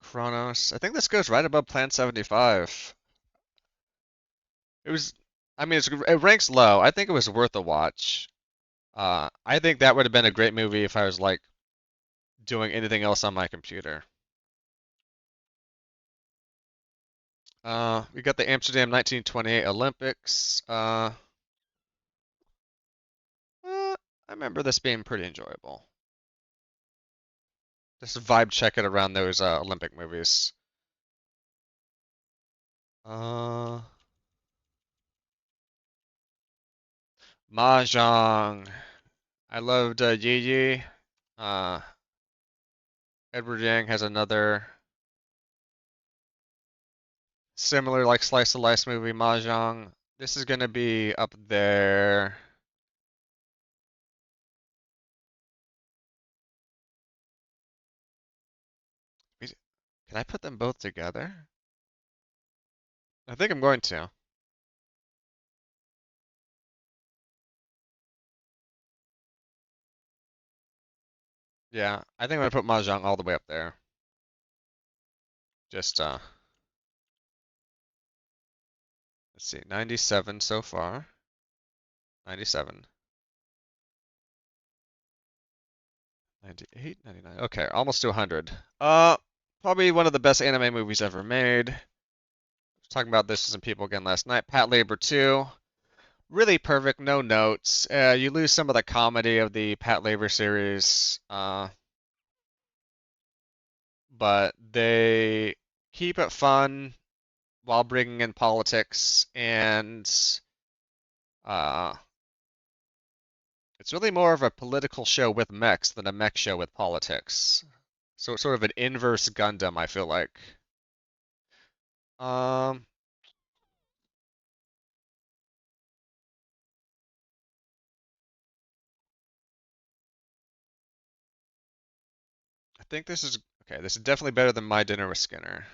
Chronos. I think this goes right above Plan 75. It was. I mean, it ranks low. I think it was worth a watch. I think that would have been a great movie if I was like doing anything else on my computer. We got the Amsterdam 1928 Olympics. I remember this being pretty enjoyable. Just vibe check it around those Olympic movies. Uh, Mahjong. I loved Yi Yi. Uh, Edward Yang has another similar like slice of life movie, Mahjong. This is gonna be up there. Can I put them both together? I think I'm going to. Yeah, I think I'm gonna put Mahjong all the way up there. Just let's see, 97 so far. 97, 98, 99. Okay, almost to 100. Probably one of the best anime movies ever made. I was talking about this with some people again last night. Pat Labor 2. Really perfect, no notes. You lose some of the comedy of the Pat Labor series, but they keep it fun while bringing in politics, and uh, it's really more of a political show with mechs than a mech show with politics. So it's sort of an inverse Gundam, I feel like. Um, I think this is okay. This is definitely better than My Dinner with Skinner.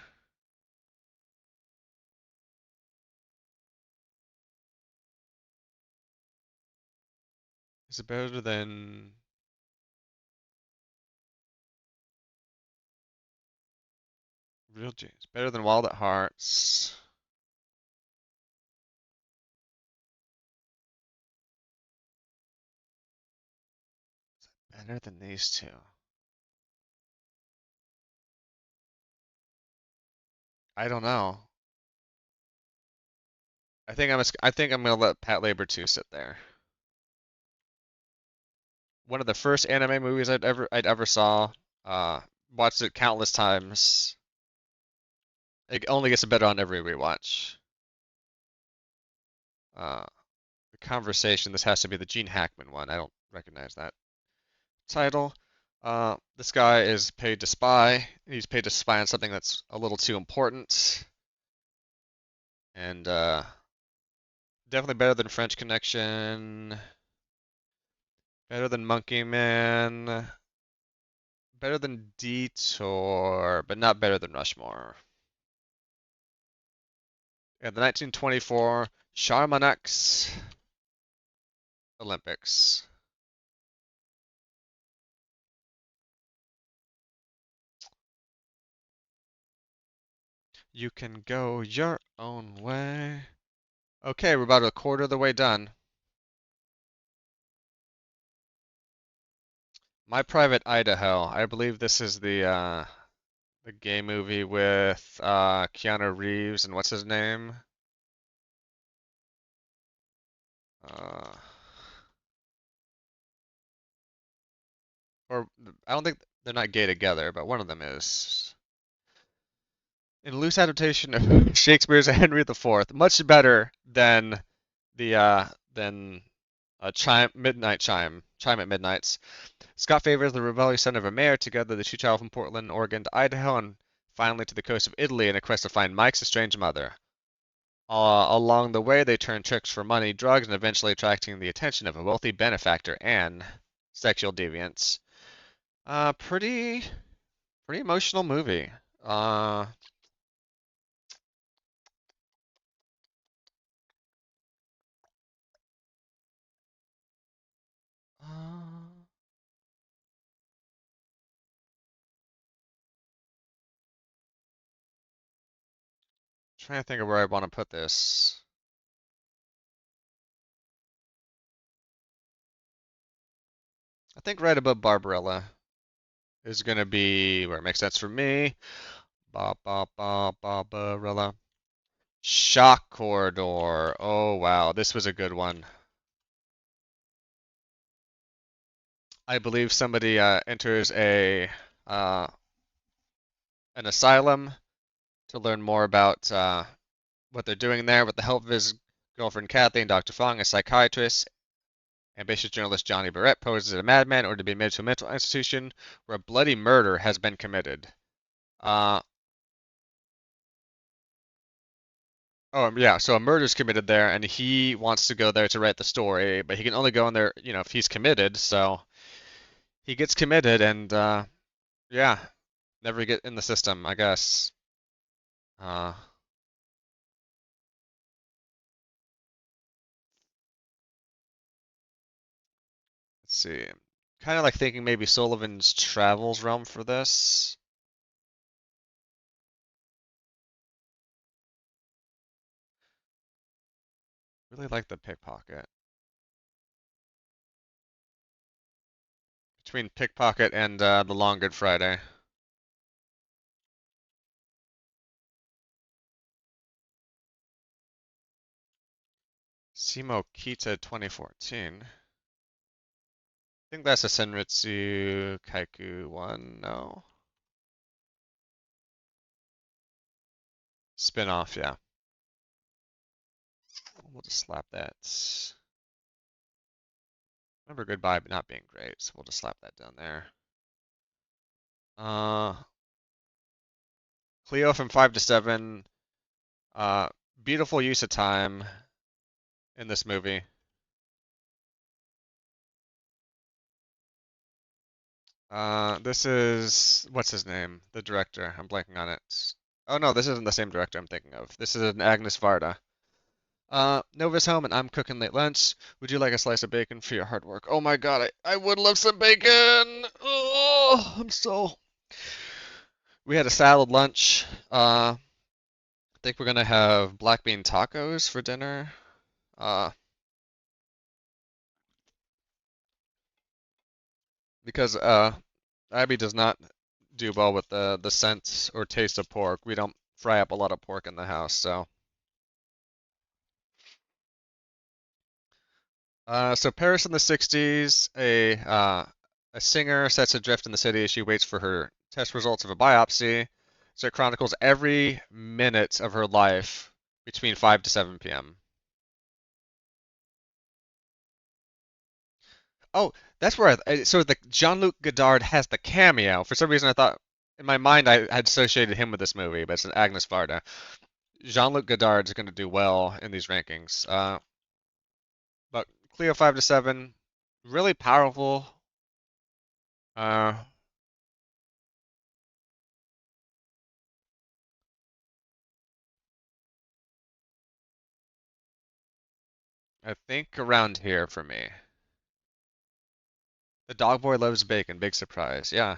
Is it better than Real James? Better than Wild at Hearts? Better than these two? I don't know. I think I'm gonna let Pat Labor 2 sit there. One of the first anime movies I'd ever saw. Uh, Watched it countless times. It only gets better on every rewatch. Uh, the Conversation. This has to be the Gene Hackman one. I don't recognize that title. This guy is paid to spy. He's paid to spy on something that's a little too important, and definitely better than French Connection. Better than Monkey Man. Better than Detour, but not better than Rushmore. And the 1924 Charmanax Olympics. You can go your own way. Okay, we're about a quarter of the way done. My Private Idaho. I believe this is the gay movie with Keanu Reeves and what's his name? Uh, or I don't think they're not gay together, but one of them is. In loose adaptation of Shakespeare's Henry IV, much better than than Chime at Midnights. Scott favors the rebellious son of a mayor to gather the two travel from Portland, Oregon to Idaho and finally to the coast of Italy in a quest to find Mike's estranged mother. Along the way, they turn tricks for money, drugs, and eventually attracting the attention of a wealthy benefactor and sexual deviants. Pretty emotional movie. Uh, uh, Trying to think of where I want to put this. I think right above Barbarella is gonna be where it makes sense for me. Barbarella. Shock Corridor. Oh wow, this was a good one. I believe somebody enters a uh, an asylum to learn more about what they're doing there with the help of his girlfriend Kathy and Dr. Fong, a psychiatrist. Ambitious journalist Johnny Barrett poses as a madman in order to be admitted to a mental institution where a bloody murder has been committed. Uh, yeah, so a murder's committed there, and he wants to go there to write the story, but he can only go in there, if he's committed. So he gets committed, and yeah, never get in the system, I guess. Uh, let's see. Kind of like thinking maybe Sullivan's Travels realm for this. Really like the pickpocket. Between pickpocket and the Long Good Friday. Simo Kita 2014. I think that's a Senritsu Kaiku one. No. Spin-off, yeah. We'll just slap that. Remember Goodbye but not being great, so we'll just slap that down there. Uh, Cleo from 5 to 7. Uh, Beautiful use of time in this movie. This is what's his name? The director. I'm blanking on it. Oh no, this isn't the same director I'm thinking of. This is an Agnes Varda. Nova's home and I'm cooking late lunch. Would you like a slice of bacon for your hard work? Oh my God, I would love some bacon. Oh, we had a salad lunch. I think we're gonna have black bean tacos for dinner. Uh, because Abby does not do well with the scent or taste of pork. We don't fry up a lot of pork in the house, so So Paris in the 60s, a singer sets adrift in the city. She waits for her test results of a biopsy. So it chronicles every minute of her life between 5 to 7 p.m. Oh, that's where so the Jean-Luc Godard has the cameo. For some reason, I thought in my mind I had associated him with this movie, but it's an Agnes Varda. Jean-Luc Godard is going to do well in these rankings. But Clio 5 to 7, really powerful. Uh, I think around here for me. The dog boy loves bacon. Big surprise. Yeah.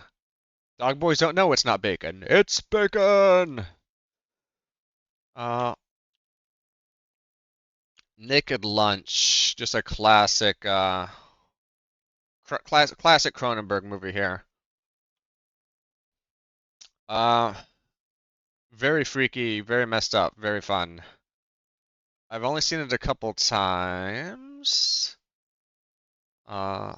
Dog boys don't know it's not bacon. It's bacon! Uh, Naked Lunch. Just a classic, classic Cronenberg movie here. Uh, very freaky, very messed up, very fun. I've only seen it a couple times. Uh,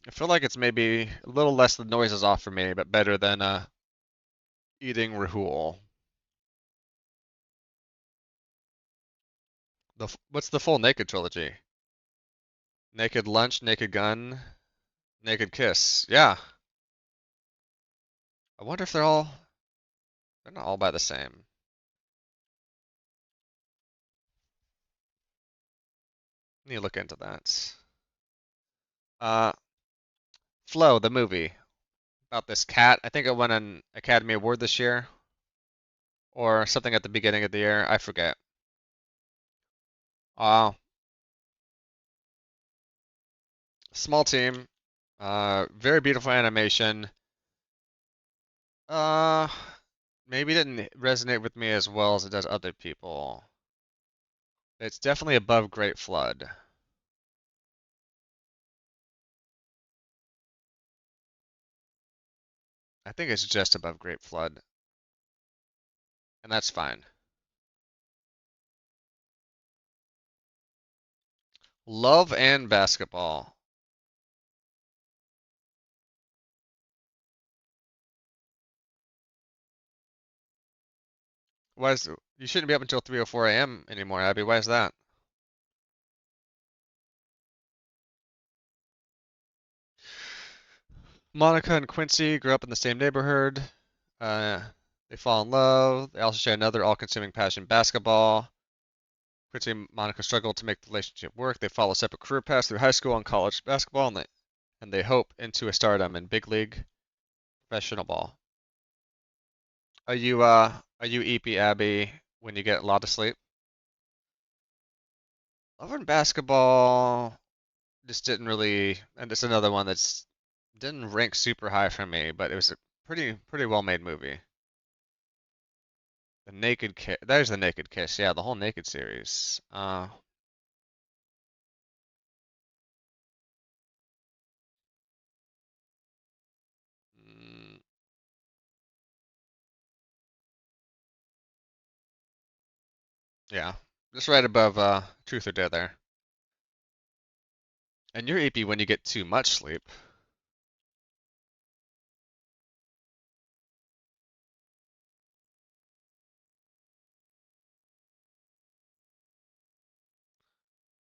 I feel like it's maybe a little less the noise is off for me, but better than eating Rahul. What's the full Naked trilogy? Naked Lunch, Naked Gun, Naked Kiss. Yeah. I wonder if they're not all by the same. Need to look into that. Uh, Flow, the movie about this cat. I think it won an Academy Award this year or something at the beginning of the year. I forget. Uh, Small team. Very beautiful animation. Uh, Maybe didn't resonate with me as well as it does other people. It's definitely above Great Flood. I think it's just above Great Flood, and that's fine. Love and basketball. You shouldn't be up until 3:04 a.m. anymore, Abby? Why is that? Monica and Quincy grew up in the same neighborhood. Uh, they fall in love. They also share another all-consuming passion, basketball. Quincy and Monica struggle to make the relationship work. They follow separate career paths through high school and college basketball, and they hope into a stardom in big league professional ball. Are you eepy Abby when you get a lot of sleep? Love and basketball just didn't really, and it's another one that's didn't rank super high for me, but it was a pretty well made movie. The Naked Kiss. There's the Naked Kiss. Yeah, the whole Naked series. Mm, yeah, just right above Truth or Dare there. And you're eepy when you get too much sleep.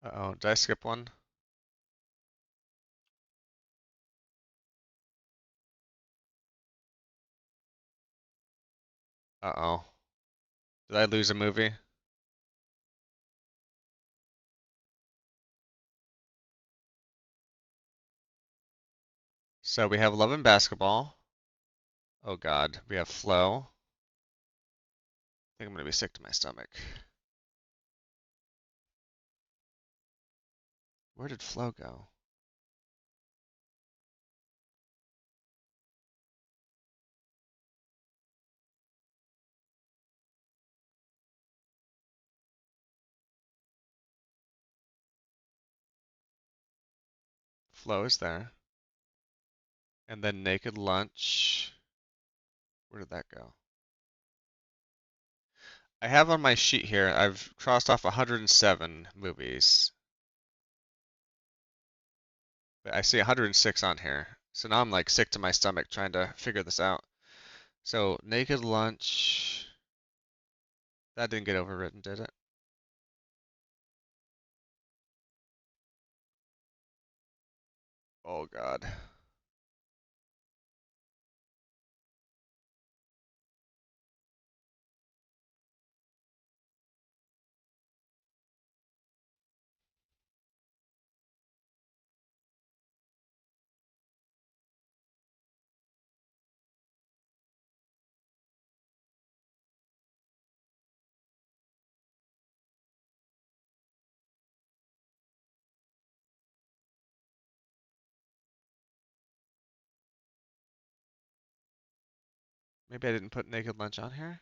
Uh-oh, did I skip one? Uh-oh. Did I lose a movie? So we have Love and Basketball. Oh God, we have Flow. I think I'm gonna be sick to my stomach. Where did Flow go? Flow is there. And then Naked Lunch. Where did that go? I have on my sheet here, I've crossed off 107 movies. But I see 106 on here. So now I'm like sick to my stomach trying to figure this out. So Naked Lunch, that didn't get overwritten, did it? Oh God. Maybe I didn't put Naked Lunch on here?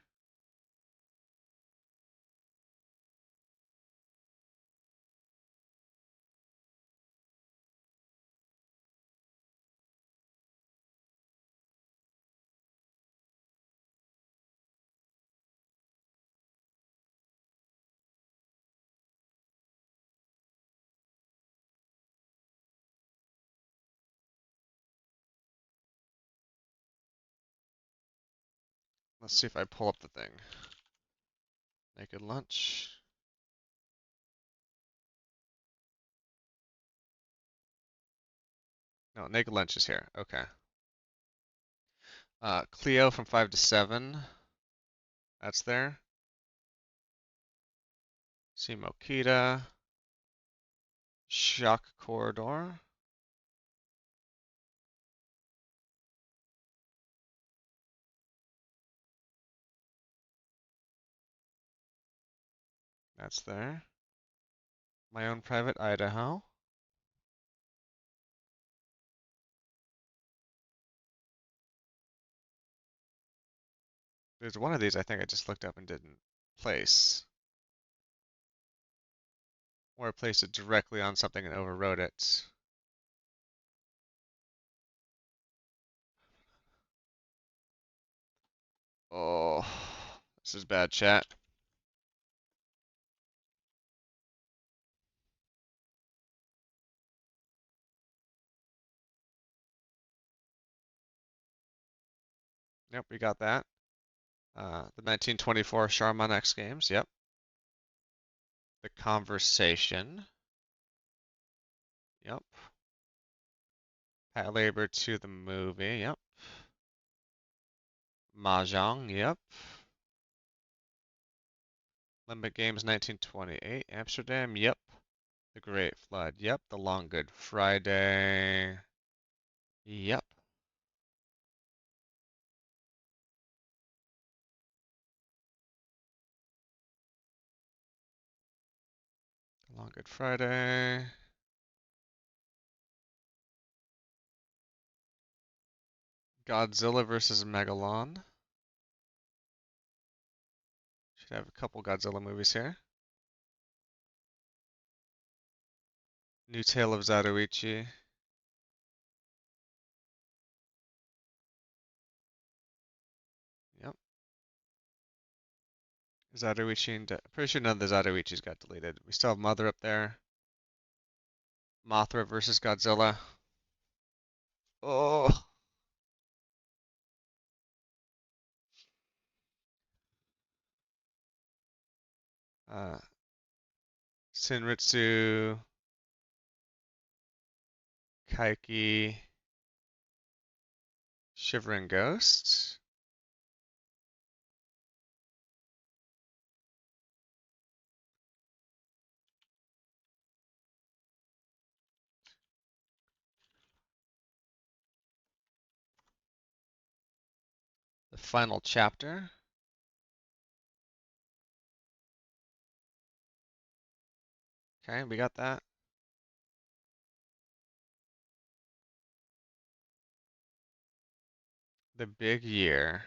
Let's see if I pull up the thing. Naked Lunch. No, Naked Lunch is here. Okay. Cleo from 5 to 7. That's there. Simo Kita. Shock Corridor. That's there. My Own Private Idaho. There's one of these I think I just looked up and didn't place. Or I placed it directly on something and overwrote it. Oh, this is bad chat. Yep, we got that. The 1924 Charmin X Games. Yep. The Conversation. Yep. Pat Labor to the movie. Yep. Mahjong. Yep. Olympic Games 1928. Amsterdam. Yep. The Great Flood. Yep. The Long Good Friday. Yep. The Long Good Friday. Godzilla versus Megalon. Should have a couple Godzilla movies here. New Tale of Zatoichi. Yep. Zatoichi and pretty sure none of the Zatoichis got deleted. We still have Mother up there. Mothra versus Godzilla. Oh. Uh, Shinritsu, Kaiki, Shivering Ghost. The Final Chapter. Okay, we got that. The Big Year.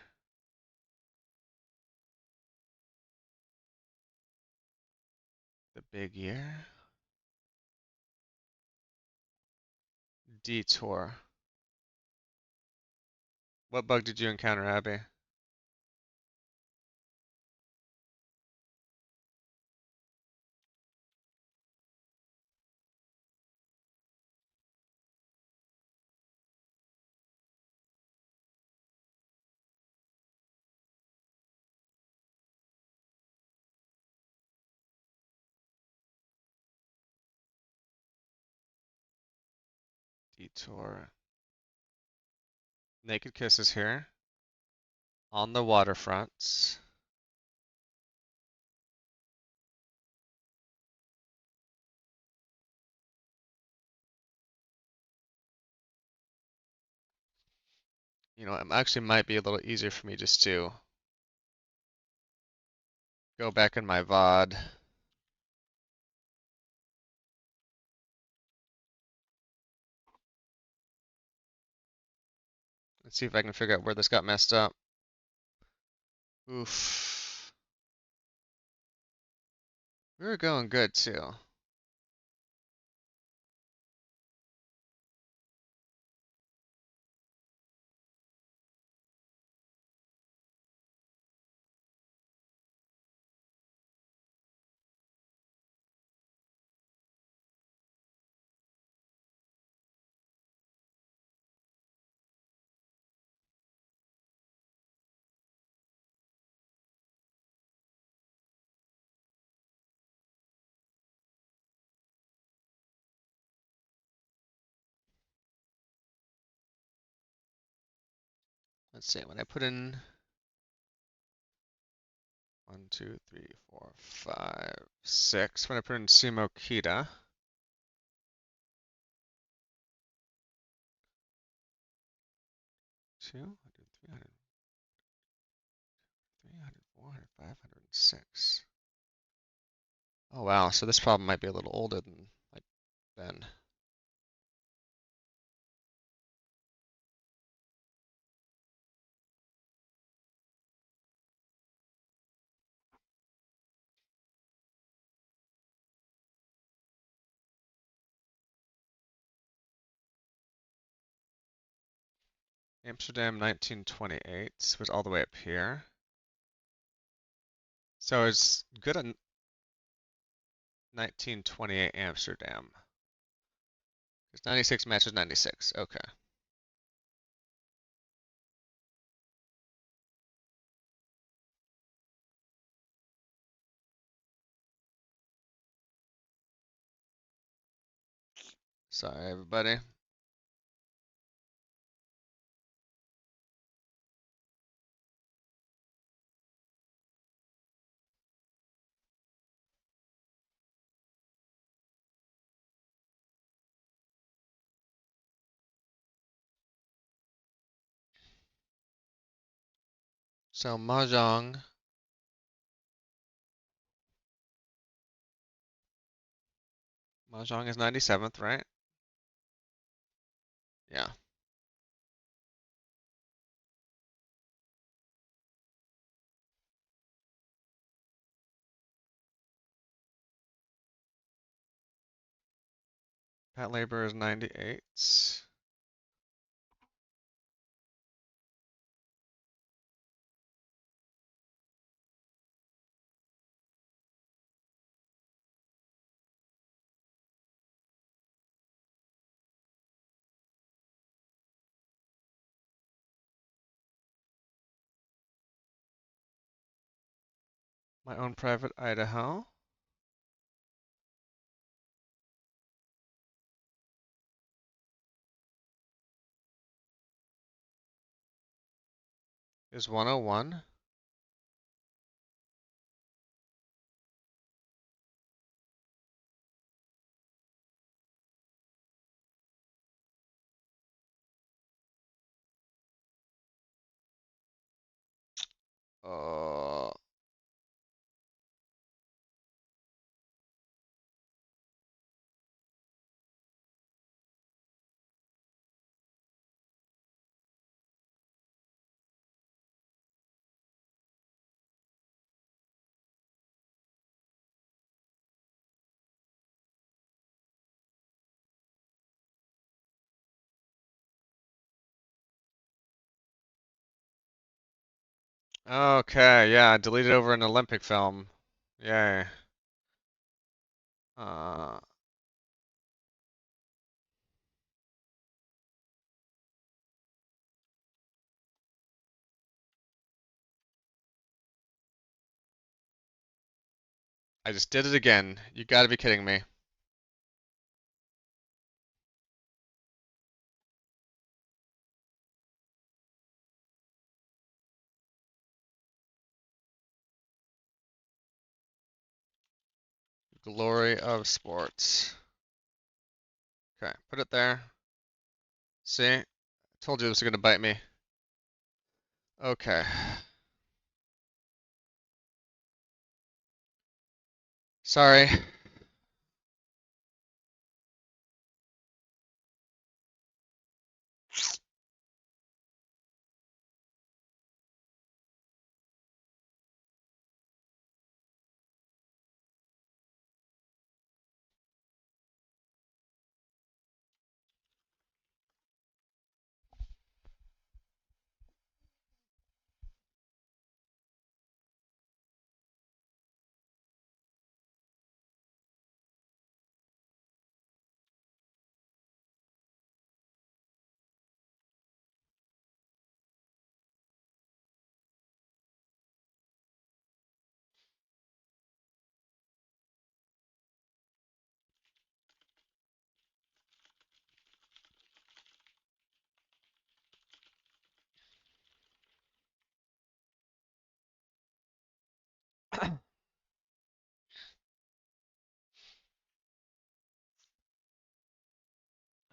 The Big Year. Detour. What bug did you encounter, Abby? Detour. Naked Kisses here. On the waterfront. You know, it actually might be a little easier for me just to go back in my VOD. Let's see if I can figure out where this got messed up. Oof. We were going good too. Let's see, when I put in 1, 2, 3, 4, 5, 6, when I put in Sumo Kita, 200, 300, 300, 400, 500, 6. Oh wow, so this problem might be a little older than like then. Amsterdam 1928 was all the way up here. So it's good at 1928 Amsterdam. Because 96 matches 96. Okay. Sorry, everybody. So Mahjong. Mahjong is 97th, right? Yeah. Pat Labor is 98. My own private Idaho is 101. Uh, okay, yeah, deleted over an Olympic film. Yay. Uh, I just did it again. You gotta be kidding me. Glory of sports. Okay, put it there. See? I told you this was gonna bite me. Okay. Sorry.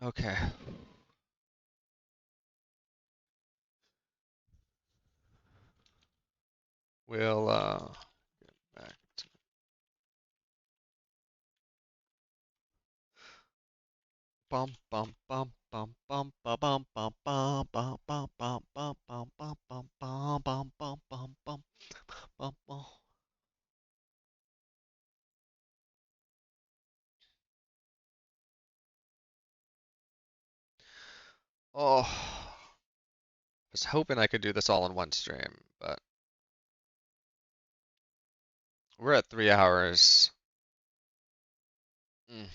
Okay. We'll back to bum bum bum bum bum ba bum bum bum bum bum bum bum bum bum bum bum bum bum bum bum bum bum. Oh, I was hoping I could do this all in one stream, but we're at 3 hours. Mm.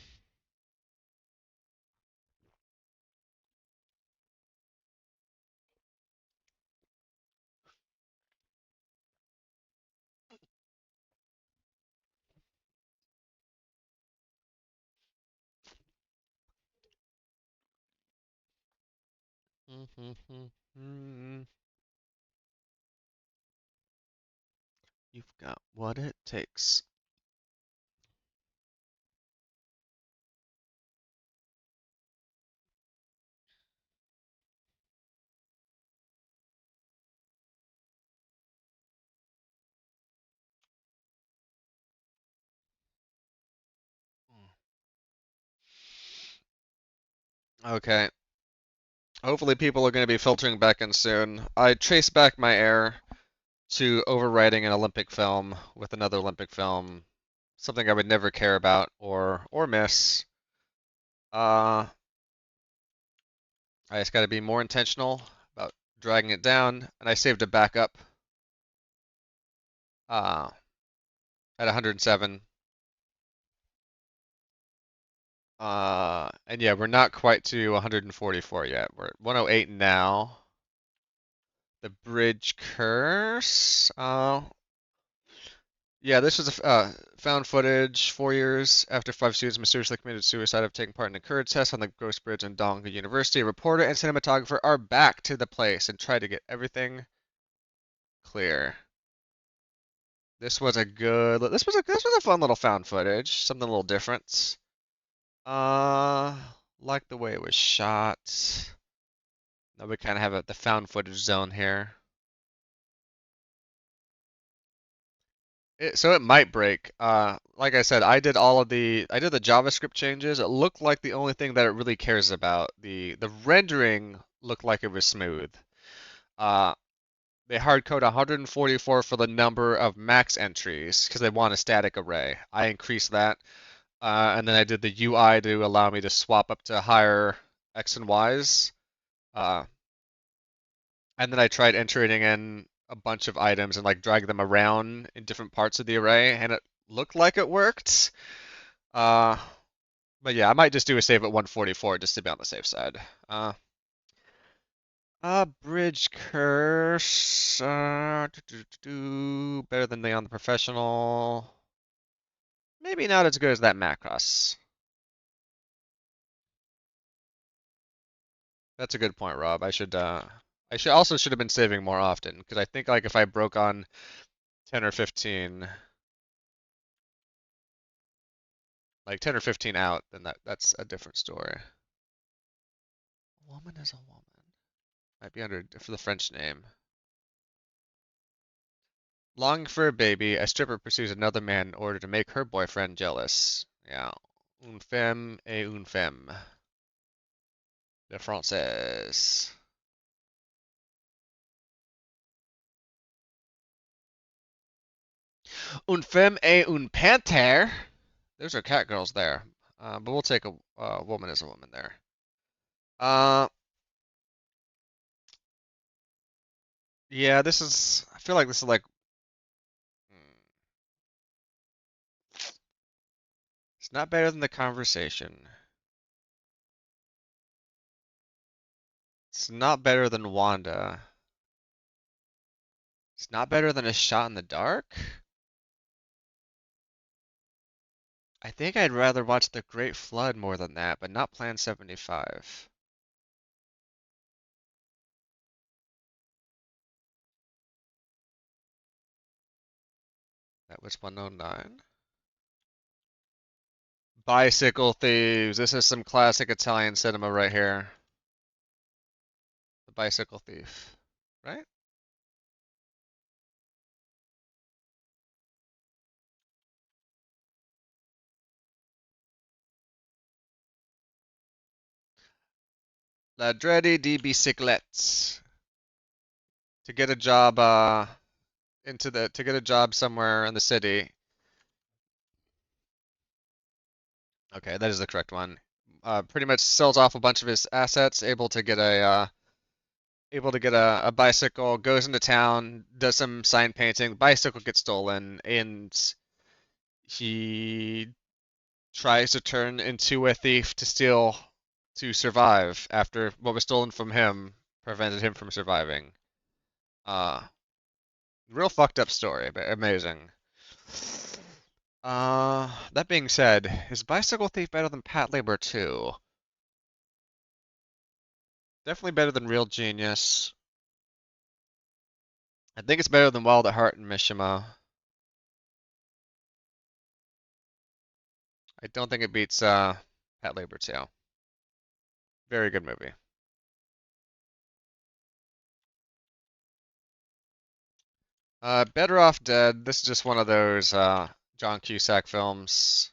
You've got what it takes. Okay. Hopefully people are going to be filtering back in soon. I traced back my error to overwriting an Olympic film with another Olympic film, something I would never care about or miss. Uh, I just got to be more intentional about dragging it down, and I saved a backup uh, at 107. And yeah, we're not quite to 144 yet. We're at 108 now. The bridge curse. Yeah, this was found footage 4 years after five students mysteriously committed suicide after taking part in a current test on the Ghost Bridge in Donga University. A reporter and cinematographer are back to the place and try to get everything clear. This was a fun little found footage, something a little different. Uh, like the way it was shot. Now we kind of have the found footage zone here. So it might break. Like I said, I did the JavaScript changes. It looked like the only thing that it really cares about, the rendering looked like it was smooth. Uh, they hard code 144 for the number of max entries because they want a static array. I increased that, and then I did the UI to allow me to swap up to higher X and Ys. Uh, and then I tried entering in a bunch of items and like drag them around in different parts of the array, and it looked like it worked. Uh, but yeah, I might just do a save at 144 just to be on the safe side. Uh, bridge curse. Better than the on the professional. Maybe not as good as that Macross. That's a good point, Rob. I should have been saving more often because I think like if I broke on 10 or 15, like 10 or 15 out, then that's a different story. A woman is a woman. Might be under for the French name. Longing for a baby, a stripper pursues another man in order to make her boyfriend jealous. Yeah. Une femme et une femme. Le français. Une femme et une panthère. There's our cat girls there. But we'll take a woman as a woman there. Uh, yeah, this is. I feel like this is like. hmm, It's not better than the conversation. It's not better than Wanda. It's not better than a shot in the dark. I think I'd rather watch The Great Flood more than that, but not Plan 75. That was 109. Bicycle Thieves. This is some classic Italian cinema right here. The Bicycle Thief. Right? La Dready di Bicyclettes. To get a job to get a job somewhere in the city. Okay, that is the correct one. Pretty much sells off a bunch of his assets, able to get a bicycle, goes into town, does some sign painting, bicycle gets stolen, and he tries to turn into a thief to survive after what was stolen from him prevented him from surviving. Uh, Real fucked up story, but amazing. That being said, is Bicycle Thief better than Pat Labor 2? Definitely better than Real Genius. I think it's better than Wild at Heart and Mishima. I don't think it beats Pat Labor 2. Very good movie. Better Off Dead. This is just one of those John Cusack films.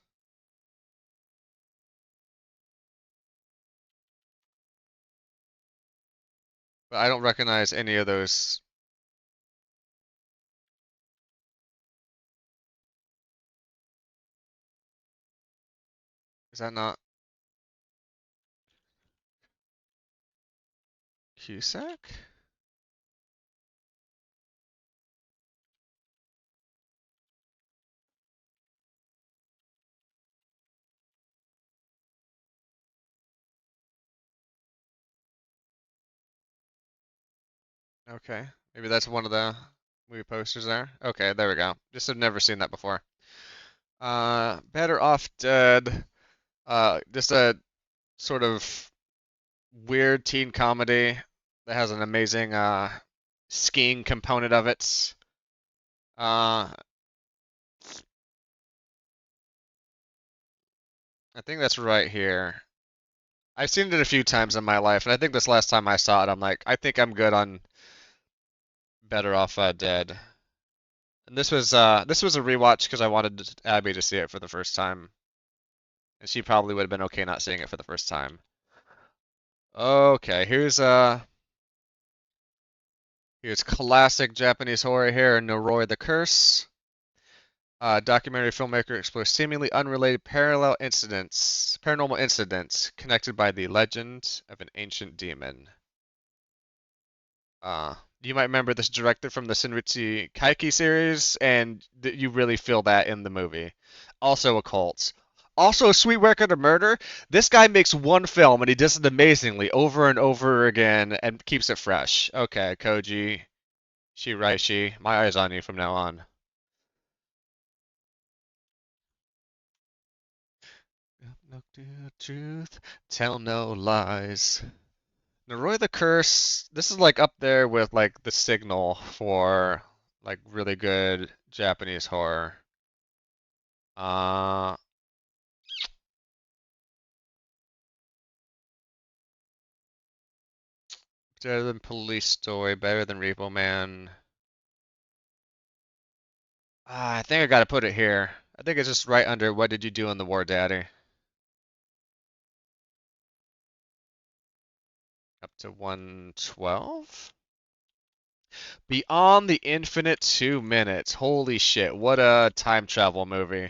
But I don't recognize any of those. Is that not Cusack? Okay. Maybe that's one of the movie posters there. Okay, there we go. Just have never seen that before. Better Off Dead. Just a sort of weird teen comedy that has an amazing skiing component of it. Uh, I think that's right here. I've seen it a few times in my life, and I think this last time I saw it, I'm like, I think I'm good on Better Off Dead. And this was a rewatch because I wanted Abby to see it for the first time, and she probably would have been okay not seeing it for the first time. Okay, here's classic Japanese horror here, Noroi the Curse. Documentary filmmaker explores seemingly unrelated paranormal incidents connected by the legend of an ancient demon. Uh, you might remember this directed from the Senritsu Kaiki series, and you really feel that in the movie. Also a cult. Also a sweet record of murder. This guy makes one film and he does it amazingly over and over again and keeps it fresh. Okay, Koji, Shiraishi, my eyes on you from now on. Look to the truth, tell no lies. Naroi the Curse, this is like up there with like The Signal for like really good Japanese horror. Uh, Better than Police Story, better than Repo Man. I think I gotta put it here. I think it's just right under What Did You Do in the War, Daddy? Up to 112? Beyond the Infinite 2 minutes. Holy shit, what a time travel movie.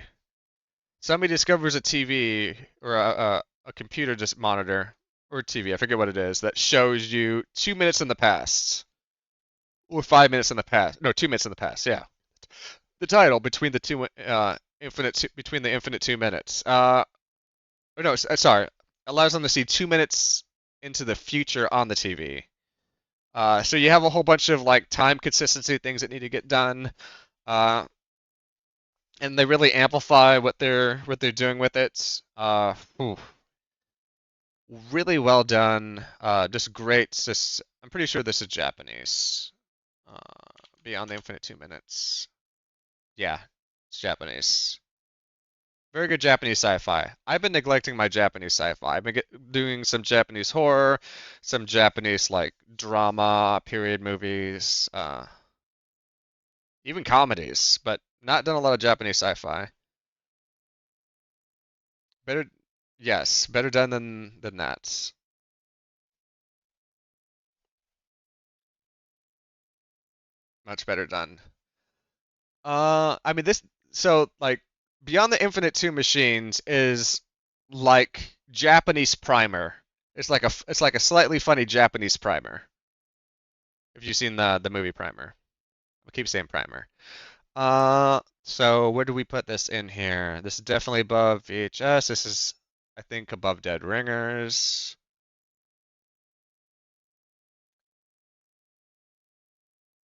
Somebody discovers a TV or a computer just monitor or TV, I forget what it is, that shows you 2 minutes in the past. Or 5 minutes in the past. No, 2 minutes in the past, yeah. The title between the between the infinite 2 minutes. Or no, sorry. Allows them to see 2 minutes into the future on the TV. So you have a whole bunch of like time consistency things that need to get done. Uh, and they really amplify what they're doing with it. Really well done. Just great. I'm pretty sure this is Japanese. Uh, Beyond the Infinite 2 minutes. Yeah, it's Japanese. Very good Japanese sci-fi. I've been neglecting my Japanese sci-fi. I've been doing some Japanese horror, some Japanese like drama, period movies, even comedies, but not done a lot of Japanese sci-fi. Better, yes, better done than that. Much better done. I mean this. So like, Beyond the Infinite Two Machines is like Japanese Primer. It's like a slightly funny Japanese Primer. If you've seen the movie Primer, I keep saying Primer. So where do we put this in here? This is definitely above VHS. This is, I think, above Dead Ringers.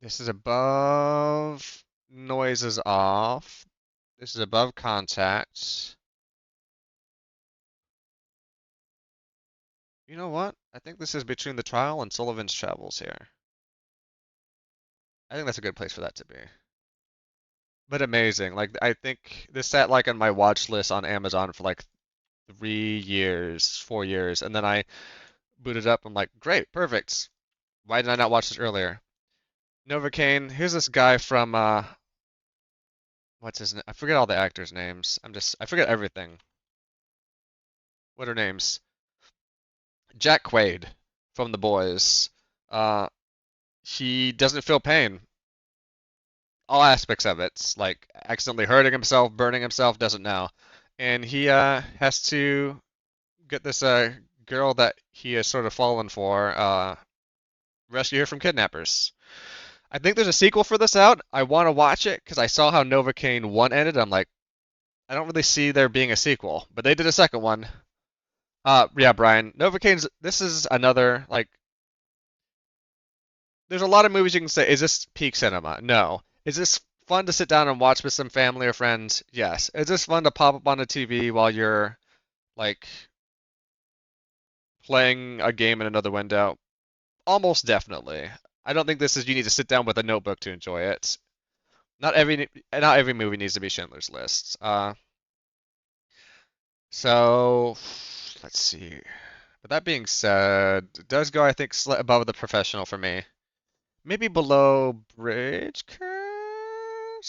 This is above Noises Off. This is above Contact. You know what? I think this is between The Trial and Sullivan's Travels here. I think that's a good place for that to be. But amazing. Like I think this sat like on my watch list on Amazon for like 3 years, 4 years, and then I booted up. I'm like, great, perfect. Why did I not watch this earlier? Novocaine. Here's this guy from what's his name? I forget all the actors' names. I forget everything. What are names? Jack Quaid from The Boys. Uh, he doesn't feel pain. All aspects of it, like accidentally hurting himself, burning himself, doesn't know. And he has to get this girl that he has sort of fallen for, rescue her from kidnappers. I think there's a sequel for this out. I want to watch it because I saw how Novocaine 1 ended. I'm like, I don't really see there being a sequel, but they did a second one. Yeah, Brian, Novocaine's. This is another like. There's a lot of movies you can say. Is this peak cinema? No. Is this fun to sit down and watch with some family or friends? Yes. Is this fun to pop up on the TV while you're like playing a game in another window? Almost definitely. I don't think this is you need to sit down with a notebook to enjoy it. Not every movie needs to be Schindler's List. So let's see. But that being said, it does go I think above the professional for me. Maybe below Bridge Curse.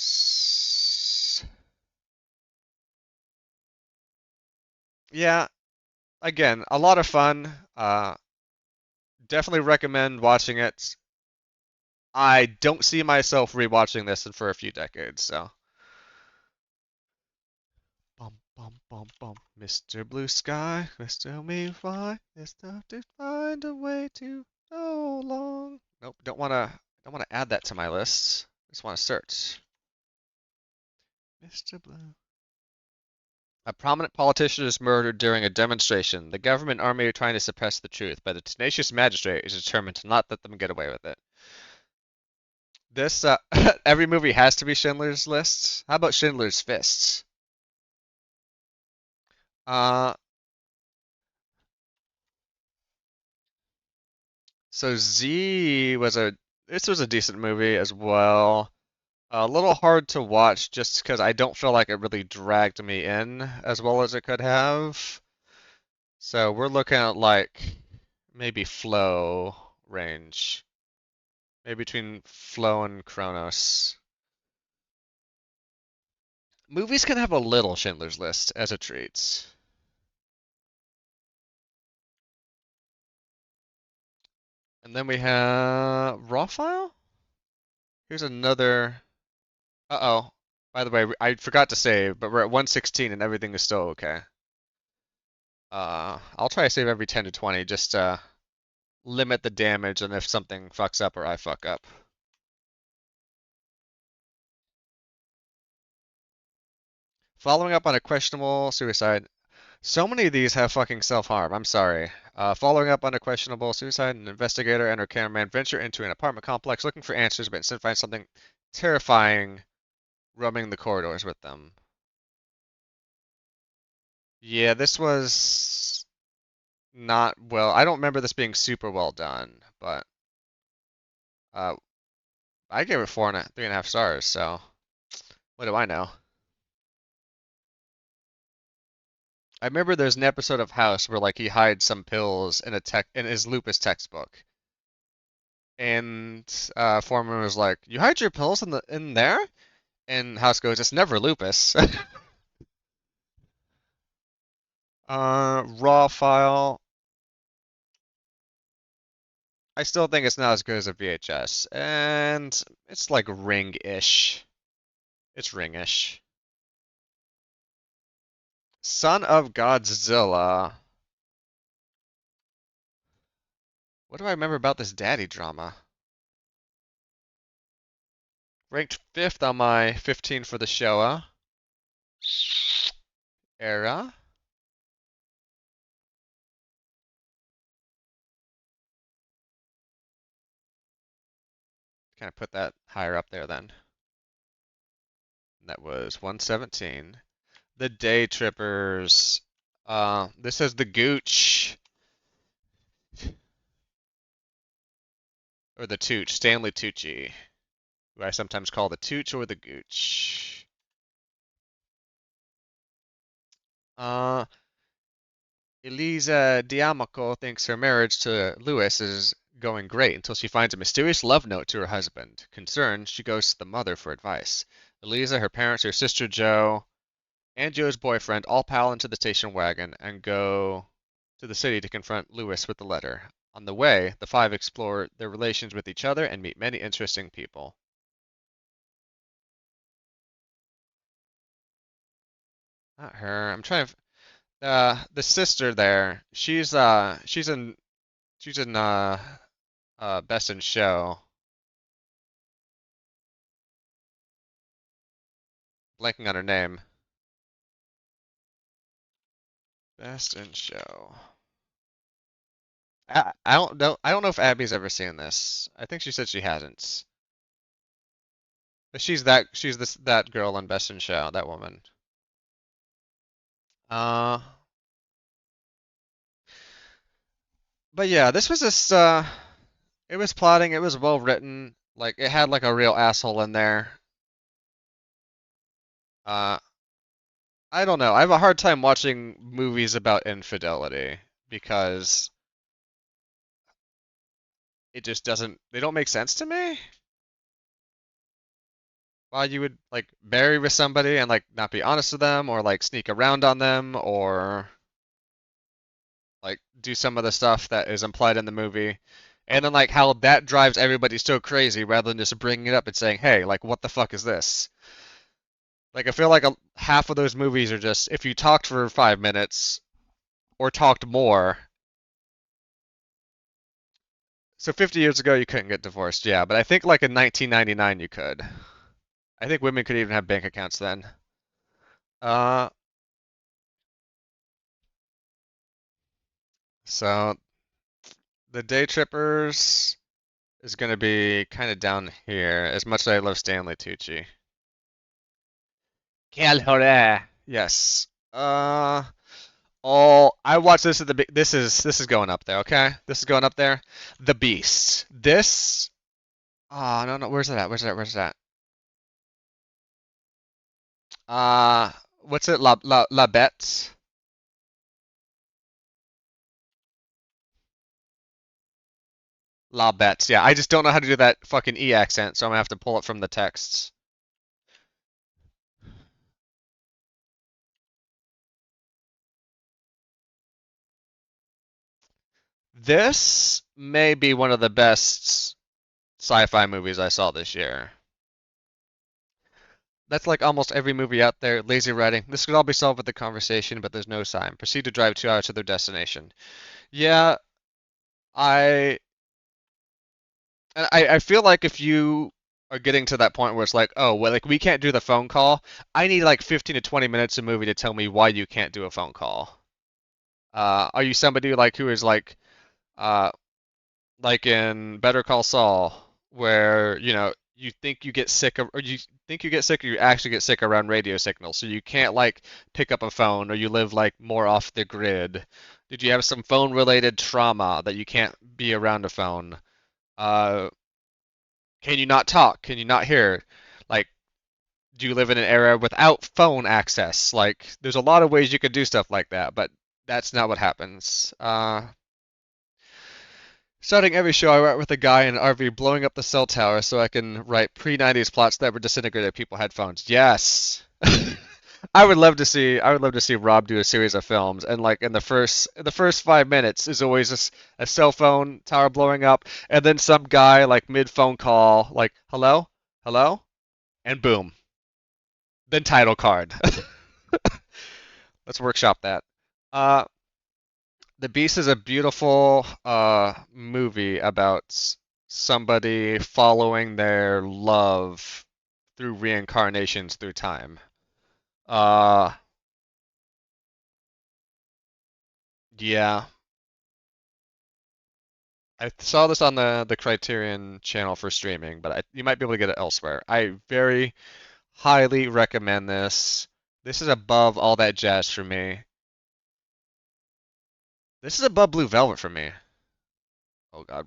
Yeah, again, a lot of fun. Definitely recommend watching it. I don't see myself rewatching this for a few decades, so. Bum bum bum bum. Mr. Blue Sky, Mr. Me Fly, it's tough to find a way to go along. Nope, don't wanna add that to my list. Just wanna search. Mr. Blue. A prominent politician is murdered during a demonstration. The government army are trying to suppress the truth, but a tenacious magistrate is determined to not let them get away with it. This every movie has to be Schindler's List. How about Schindler's Fists? Uh, so Z was a this was a decent movie as well. A little hard to watch just because I don't feel like it really dragged me in as well as it could have. So we're looking at like maybe Flow range. Maybe between Flow and Chronos. Movies can have a little Schindler's List as a treat. And then we have Raw File? Here's another. Uh-oh. By the way, I forgot to save, but we're at 116 and everything is still okay. I'll try to save every 10 to 20 just to limit the damage and if something fucks up or I fuck up. Following up on a questionable suicide. So many of these have fucking self-harm. I'm sorry. Following up on a questionable suicide, an investigator and her cameraman venture into an apartment complex looking for answers, but instead find something terrifying roaming the corridors with them. Yeah, this was not well. I don't remember this being super well done, but uh, I gave it 3.5 stars. So what do I know? I remember there's an episode of House where like he hides some pills in a tech in his lupus textbook, and Foreman was like, "You hide your pills in there?" And House goes, "It's never lupus." Raw file. I still think it's not as good as a VHS, and it's like Ring-ish. It's Ring-ish. Son of Godzilla. What do I remember about this daddy drama? Ranked 5th on my 15 for the Showa era. Kind of put that higher up there then. That was 117. The Day Trippers. This is the Gooch. Or the Tooch. Stanley Tucci. Who I sometimes call the Tooch or the Gooch. Uh, Elisa Diamaco thinks her marriage to Lewis is going great until she finds a mysterious love note to her husband. Concerned, she goes to the mother for advice. Elisa, her parents, her sister Joe, and Joe's boyfriend all pile into the station wagon and go to the city to confront Lewis with the letter. On the way, the five explore their relations with each other and meet many interesting people. Not her. I'm trying to. The sister there. She's in Best in Show. Blanking on her name. Best in Show. I don't know. I don't know if Abby's ever seen this. I think she said she hasn't. But that girl on Best in Show, that woman. Uh, but yeah, this was just it was plotting, it was well written. Like it had like a real asshole in there. Uh, I don't know. I have a hard time watching movies about infidelity because it just doesn't they don't make sense to me. Why you would like marry with somebody and like not be honest with them or like sneak around on them or like do some of the stuff that is implied in the movie. And then like how that drives everybody so crazy rather than just bringing it up and saying, "Hey, like what the fuck is this?" Like I feel like half of those movies are just if you talked for 5 minutes or talked more. So 50 years ago you couldn't get divorced, yeah, but I think like in 1999 you could. I think women could even have bank accounts then. Uh, so the Day Trippers is going to be kind of down here, as much as I love Stanley Tucci. Quel horror! Yes. I watched this at the this is going up there, okay? This is going up there. The Beast. This. Oh no no, where's it at? Where's it at? What's it? La Bette. La bets. Yeah, I just don't know how to do that fucking E accent, so I'm gonna have to pull it from the texts. This may be one of the best sci-fi movies I saw this year. That's like almost every movie out there. Lazy writing. This could all be solved with the conversation, but there's no sign. Proceed to drive 2 hours to their destination. Yeah, I I feel like if you are getting to that point where it's like, oh, well, like we can't do the phone call, I need like 15 to 20 minutes of movie to tell me why you can't do a phone call. Are you somebody like who is uh, like in Better Call Saul, where you think you get sick of, or you think you get sick, or you actually get sick around radio signals, so you can't like pick up a phone, or you live like more off the grid. Did you have some phone related trauma that you can't be around a phone? Uh, can you not talk? Can you not hear? Like, do you live in an era without phone access? Like, there's a lot of ways you could do stuff like that, but that's not what happens. Starting every show, I write with a guy in an RV blowing up the cell tower so I can write pre-90s plots that were disintegrated people had phones. Yes. I would love to see Rob do a series of films, and like in the first 5 minutes is always a cell phone tower blowing up, and then some guy like mid phone call like hello, hello, and boom, then title card. Let's workshop that. Uh, The Beast is a beautiful movie about somebody following their love through reincarnations through time. Uh, yeah, I saw this on the Criterion channel for streaming, but you might be able to get it elsewhere. I very highly recommend this. This is above all that jazz for me. This is above Blue Velvet for me. Oh God.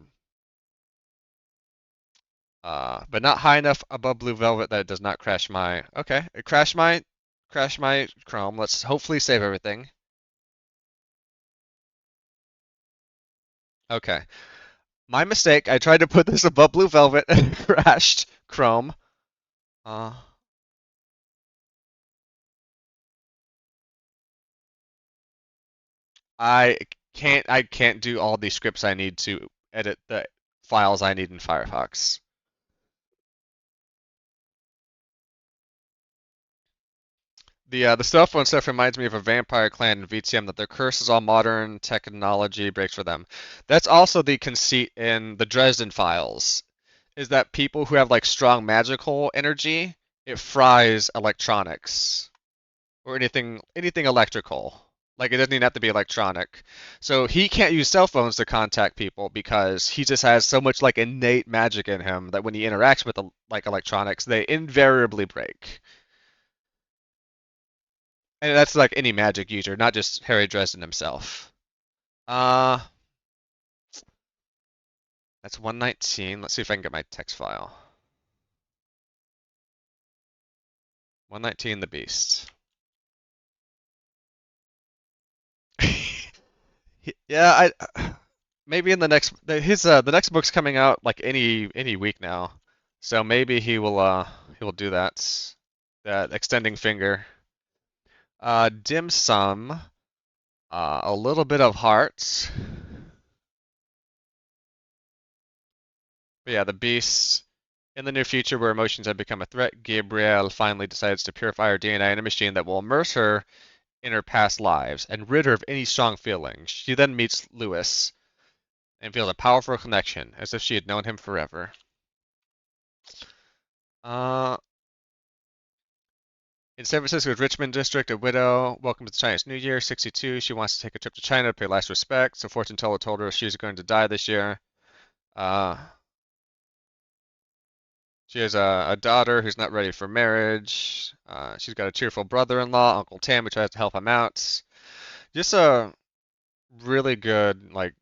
But not high enough above Blue Velvet that it does not crash my. Okay, it crashed my Chrome. Let's hopefully save everything. Okay, my mistake. I tried to put this above Blue Velvet and it crashed Chrome. Uh, I I can't do all the scripts I need to edit the files I need in Firefox. The cell phone stuff reminds me of a vampire clan in VTM that their curse is all modern technology breaks for them. That's also the conceit in the Dresden Files, is that people who have like strong magical energy, it fries electronics or anything electrical. Like it doesn't even have to be electronic. So he can't use cell phones to contact people because he just has so much like innate magic in him that when he interacts with like electronics, they invariably break. And that's like any magic user, not just Harry Dresden himself. Uh, that's 119. Let's see if I can get my text file. 119 the Beast. Yeah, I maybe in the next the next book's coming out like any week now. So maybe he will do that. That extending finger. Dim sum, a little bit of hearts. But yeah, the beast. In the near future, where emotions have become a threat, Gabrielle finally decides to purify her DNA in a machine that will immerse her in her past lives and rid her of any strong feelings. She then meets Lewis and feels a powerful connection, as if she had known him forever. Uh, in San Francisco's Richmond district, a widow welcomes the Chinese New Year, 62. She wants to take a trip to China to pay last respects. So fortune teller told her she's going to die this year. Uh, she has a daughter who's not ready for marriage. She's got a cheerful brother-in-law, Uncle Tam, who tries to help him out. Just a really good, like,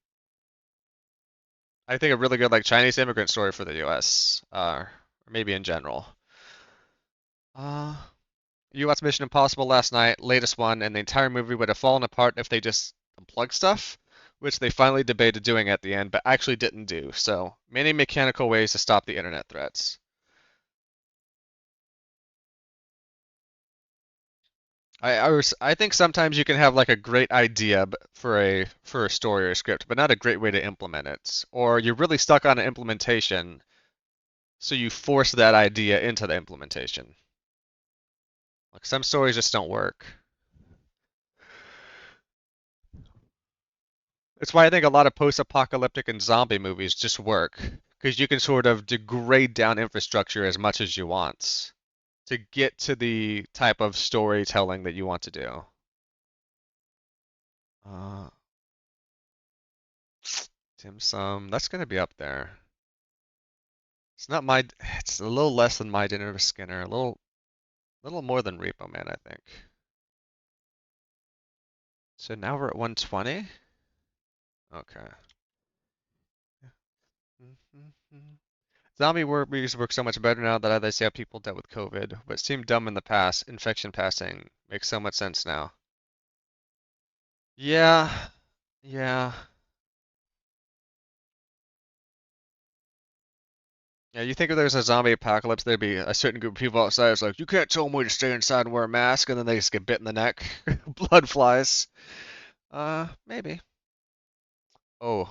I think a really good, like, Chinese immigrant story for the U.S., or maybe in general. Uh, you watched Mission Impossible last night, latest one, and the entire movie would have fallen apart if they just unplugged stuff. which they finally debated doing at the end, but actually didn't do. So many mechanical ways to stop the internet threats. I think sometimes you can have like a great idea for a story or a script, but not a great way to implement it. Or you're really stuck on an implementation, so you force that idea into the implementation. Like some stories just don't work. It's why I think a lot of post-apocalyptic and zombie movies just work, because you can sort of degrade down infrastructure as much as you want to get to the type of storytelling that you want to do. Uh, Dim Sum, that's gonna be up there. It's not my, it's a little less than My Dinner with Skinner, little more than Repo Man, I think. So now we're at 120? Okay. Zombie movies work so much better now that they see how people dealt with COVID. What seemed dumb in the past, infection passing, makes so much sense now. Yeah, yeah. Yeah, you think if there's a zombie apocalypse, there'd be a certain group of people outside. It's like, you can't tell me to stay inside and wear a mask, and then they just get bit in the neck. Blood flies. Maybe. Oh,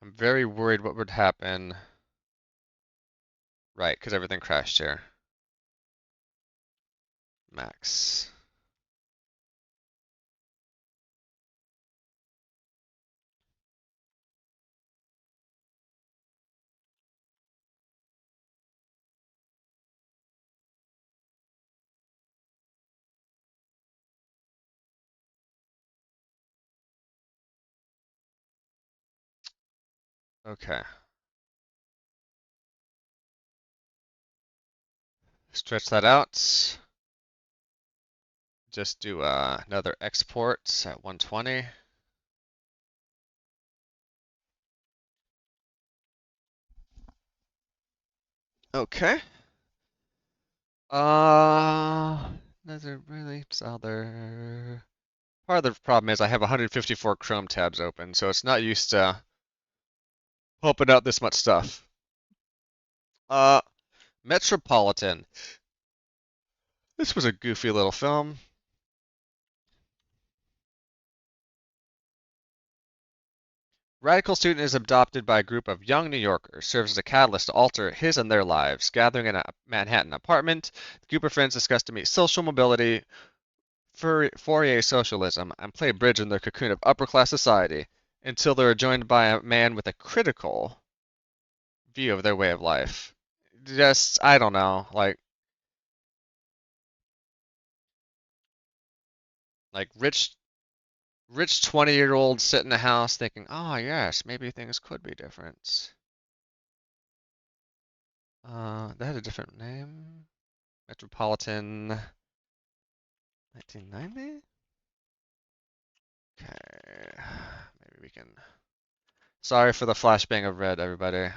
I'm very worried what would happen. Right, because everything crashed here. Max. Okay. Stretch that out. Just do another export at 120. Okay. Does it really other? Part of the problem is I have 154 Chrome tabs open, so it's not used to pumping out this much stuff. Uh, Metropolitan. This was a goofy little film. Radical student is adopted by a group of young New Yorkers, serves as a catalyst to alter his and their lives. Gathering in a Manhattan apartment, the group of friends discuss to meet social mobility, Fourier socialism, and play bridge in their cocoon of upper-class society until they are joined by a man with a critical view of their way of life. Just, I don't know, like rich 20-year-old sit in a house thinking, oh yes, maybe things could be different. They had a different name. Metropolitan 1990? Okay. Maybe we can. Sorry for the flashbang of red, everybody.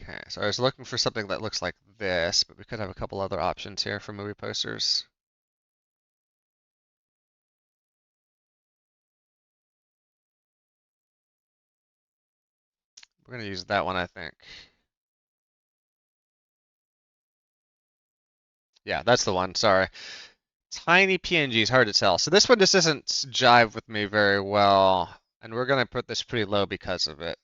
Okay, so I was looking for something that looks like this, but we could have a couple other options here for movie posters. We're gonna use that one, I think. Yeah, that's the one. Sorry. Tiny PNGs, hard to tell. So this one just doesn't jive with me very well, and we're gonna put this pretty low because of it.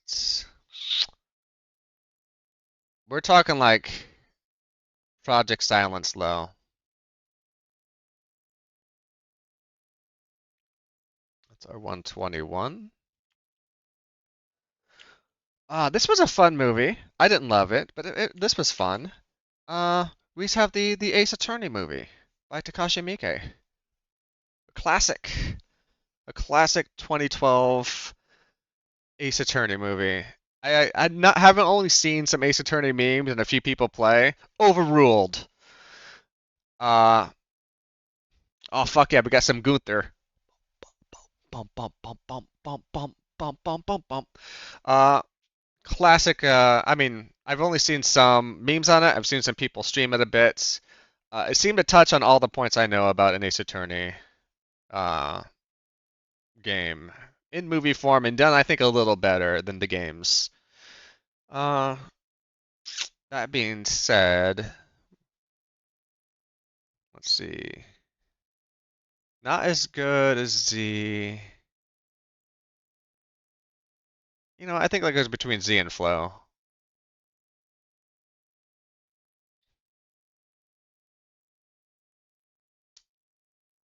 We're talking like Project Silence low. That's our 121. This was a fun movie. I didn't love it, but this was fun. We just have the Ace Attorney movie by Takashi Miike. Classic. A classic 2012 Ace Attorney movie. Haven't only seen some Ace Attorney memes and a few people play. Overruled. Uh, oh fuck yeah, we got some Gunther. bum bum bum bum bum bum bum bum bum bum. Uh, classic. I mean, I've only seen some memes on it. I've seen some people stream it a bit. It seemed to touch on all the points I know about an Ace Attorney uh, game in movie form, and done I think a little better than the games. Uh, that being said, let's see. Not as good as the. I think that goes between Z and Flow.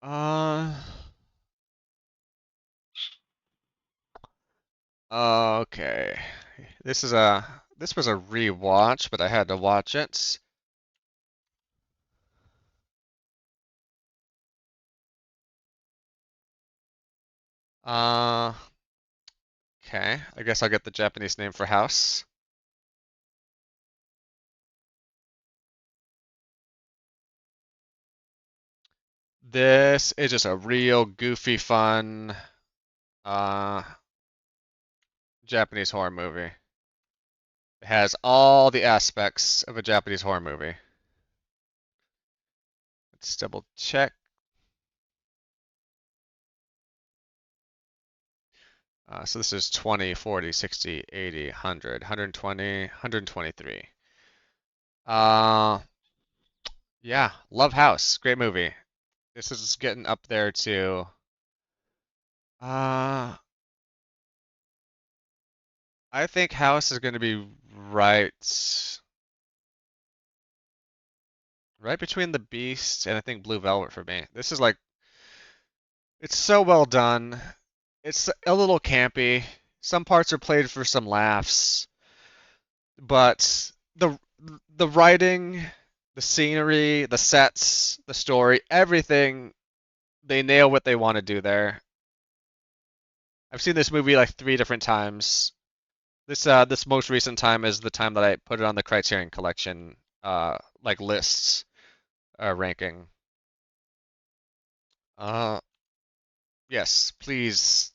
Uh, okay. This was a rewatch, but I had to watch it. Uh, okay. I guess I'll get the Japanese name for house. This is just a real goofy, fun uh Japanese horror movie. It has all the aspects of a Japanese horror movie. Let's double check. So this is 20, 40, 60, 80, 100, 120, 123. Uh, yeah, love House. Great movie. This is getting up there too. Uh, I think House is going to be right between The Beast and I think Blue Velvet for me. This is like it's so well done. It's a little campy. Some parts are played for some laughs, but the writing, the scenery, the sets, the story, everything, they nail what they want to do there. I've seen this movie like 3 different times. This most recent time is the time that I put it on the Criterion Collection like lists ranking. Uh yes, please.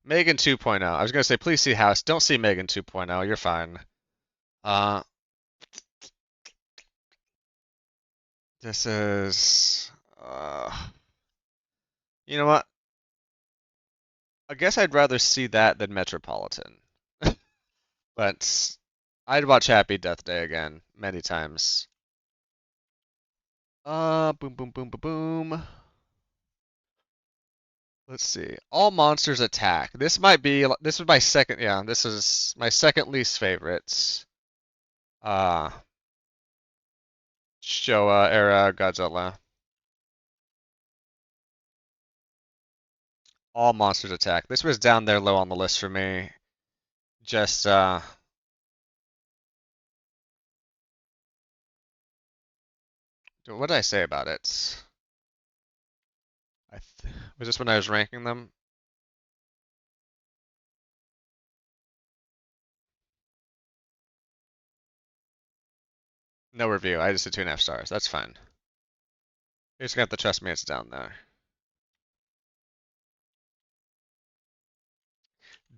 Megan 2.0. I was gonna say please see House. Don't see Megan 2.0. You're fine. Uh this is you know what? I guess I'd rather see that than Metropolitan. But I'd watch Happy Death Day again many times. Boom, boom, boom, boom, boom. Let's see. All monsters attack. This was my second, yeah, this is my second least favorite. Uh, Showa era Godzilla. All monsters attack. This was down there low on the list for me. Just, what did I say about it? Was this when I was ranking them? No review. I just did 2.5 stars. That's fine. You're just gonna have to trust me. It's down there.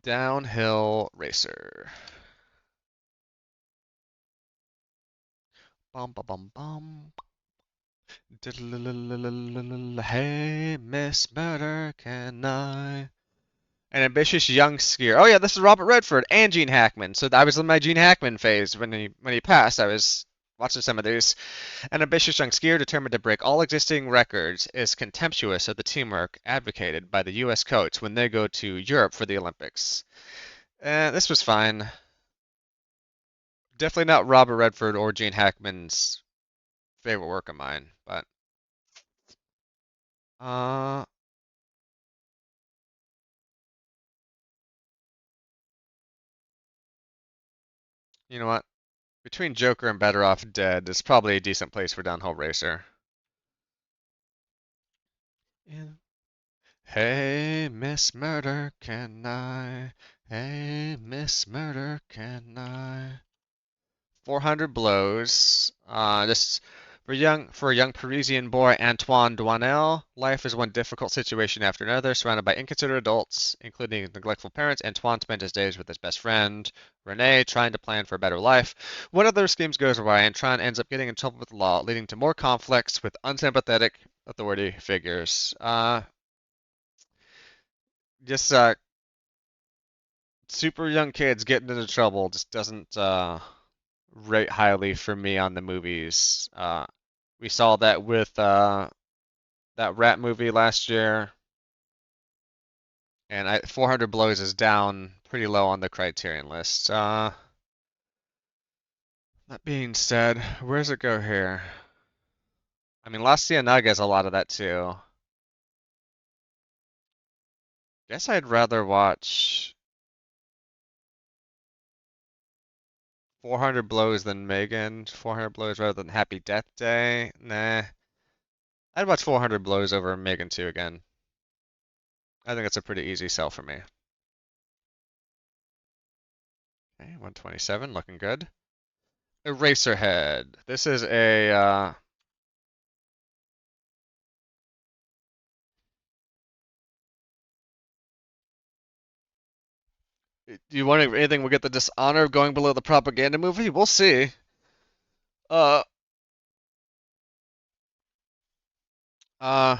Downhill Racer. Bum bum bum bum. Hey, Miss Murder, can I? An ambitious young skier. Oh yeah, this is Robert Redford and Gene Hackman. So I was in my Gene Hackman phase when he passed. I was watching some of these. An ambitious young skier determined to break all existing records is contemptuous of the teamwork advocated by the U.S. coach when they go to Europe for the Olympics. This was fine. Definitely not Robert Redford or Gene Hackman's favorite work of mine, but uh, you know what? Between Joker and Better Off Dead, it's probably a decent place for Downhill Racer. Yeah. Hey, Miss Murder, can I? Hey, Miss Murder, can I? 400 blows. Just For a young Parisian boy, Antoine Douanel, life is one difficult situation after another. Surrounded by inconsiderate adults, including neglectful parents, Antoine spent his days with his best friend, Rene, trying to plan for a better life. One of their schemes goes awry, Antoine ends up getting in trouble with the law, leading to more conflicts with unsympathetic authority figures. Just super young kids getting into trouble just doesn't rate highly for me on the movies. We saw that with that rat movie last year, and 400 Blows is down pretty low on the criterion list. That being said, where does it go here? I mean, La Ciénaga is a lot of that too. Guess I'd rather watch 400 Blows than Megan. 400 Blows rather than Happy Death Day. Nah, I'd watch 400 Blows over Megan 2 again. I think it's a pretty easy sell for me. Okay, 127, looking good. Eraserhead. This is a do you want anything? We'll get the dishonor of going below the propaganda movie? We'll see. Uh, uh,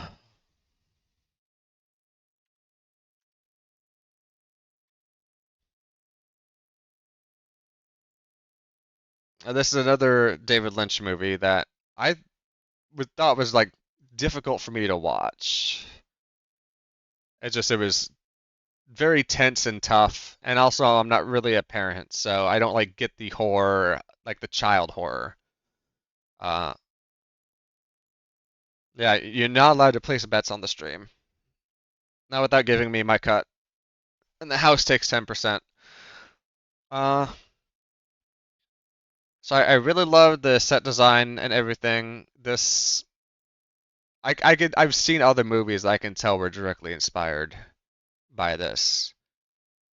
this is another David Lynch movie that I thought was like difficult for me to watch. It was very tense and tough, and also I'm not really a parent, so I don't like get the horror, like the child horror. Uh, yeah, you're not allowed to place bets on the stream. Not without giving me my cut. And the house takes 10%. Uh, so I really love the set design and everything. I've seen other movies I can tell were directly inspired by this.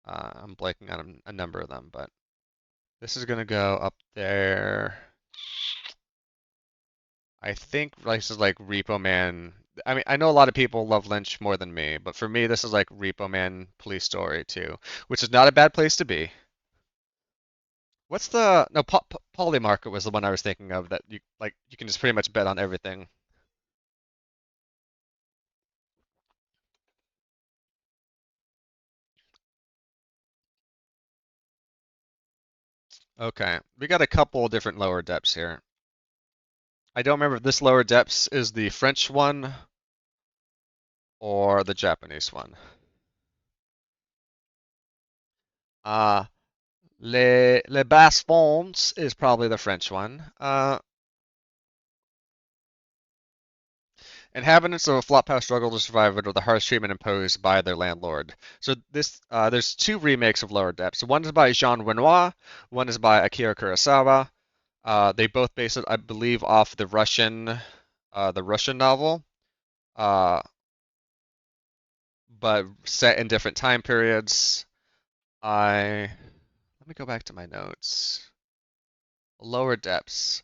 I'm blanking on a number of them, but this is gonna go up there. I think this is like Repo Man. I mean, I know a lot of people love Lynch more than me, but for me, this is like Repo Man Police Story too, which is not a bad place to be. What's the no Polymarket was the one I was thinking of that you can just pretty much bet on everything. Okay, we got a couple different lower depths here. I don't remember if this lower depths is the French one or the Japanese one. Uh, Les Basses Fonds is probably the French one. Inhabitants of a flophouse struggle to survive under the harsh treatment imposed by their landlord. So there's two remakes of Lower Depths. One is by Jean Renoir, one is by Akira Kurosawa. They both base it, I believe, off the Russian novel, uh, but set in different time periods. Let me go back to my notes. Lower Depths.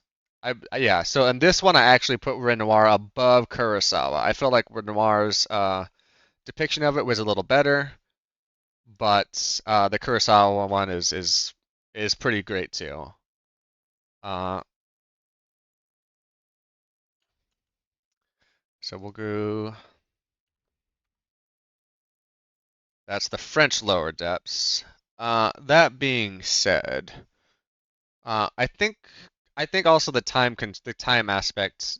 Yeah. So in this one, I actually put Renoir above Kurosawa. I feel like Renoir's depiction of it was a little better, but the Kurosawa one is pretty great too. Uh, so we'll go. That's the French Lower Depths. That being said, I think also the time aspect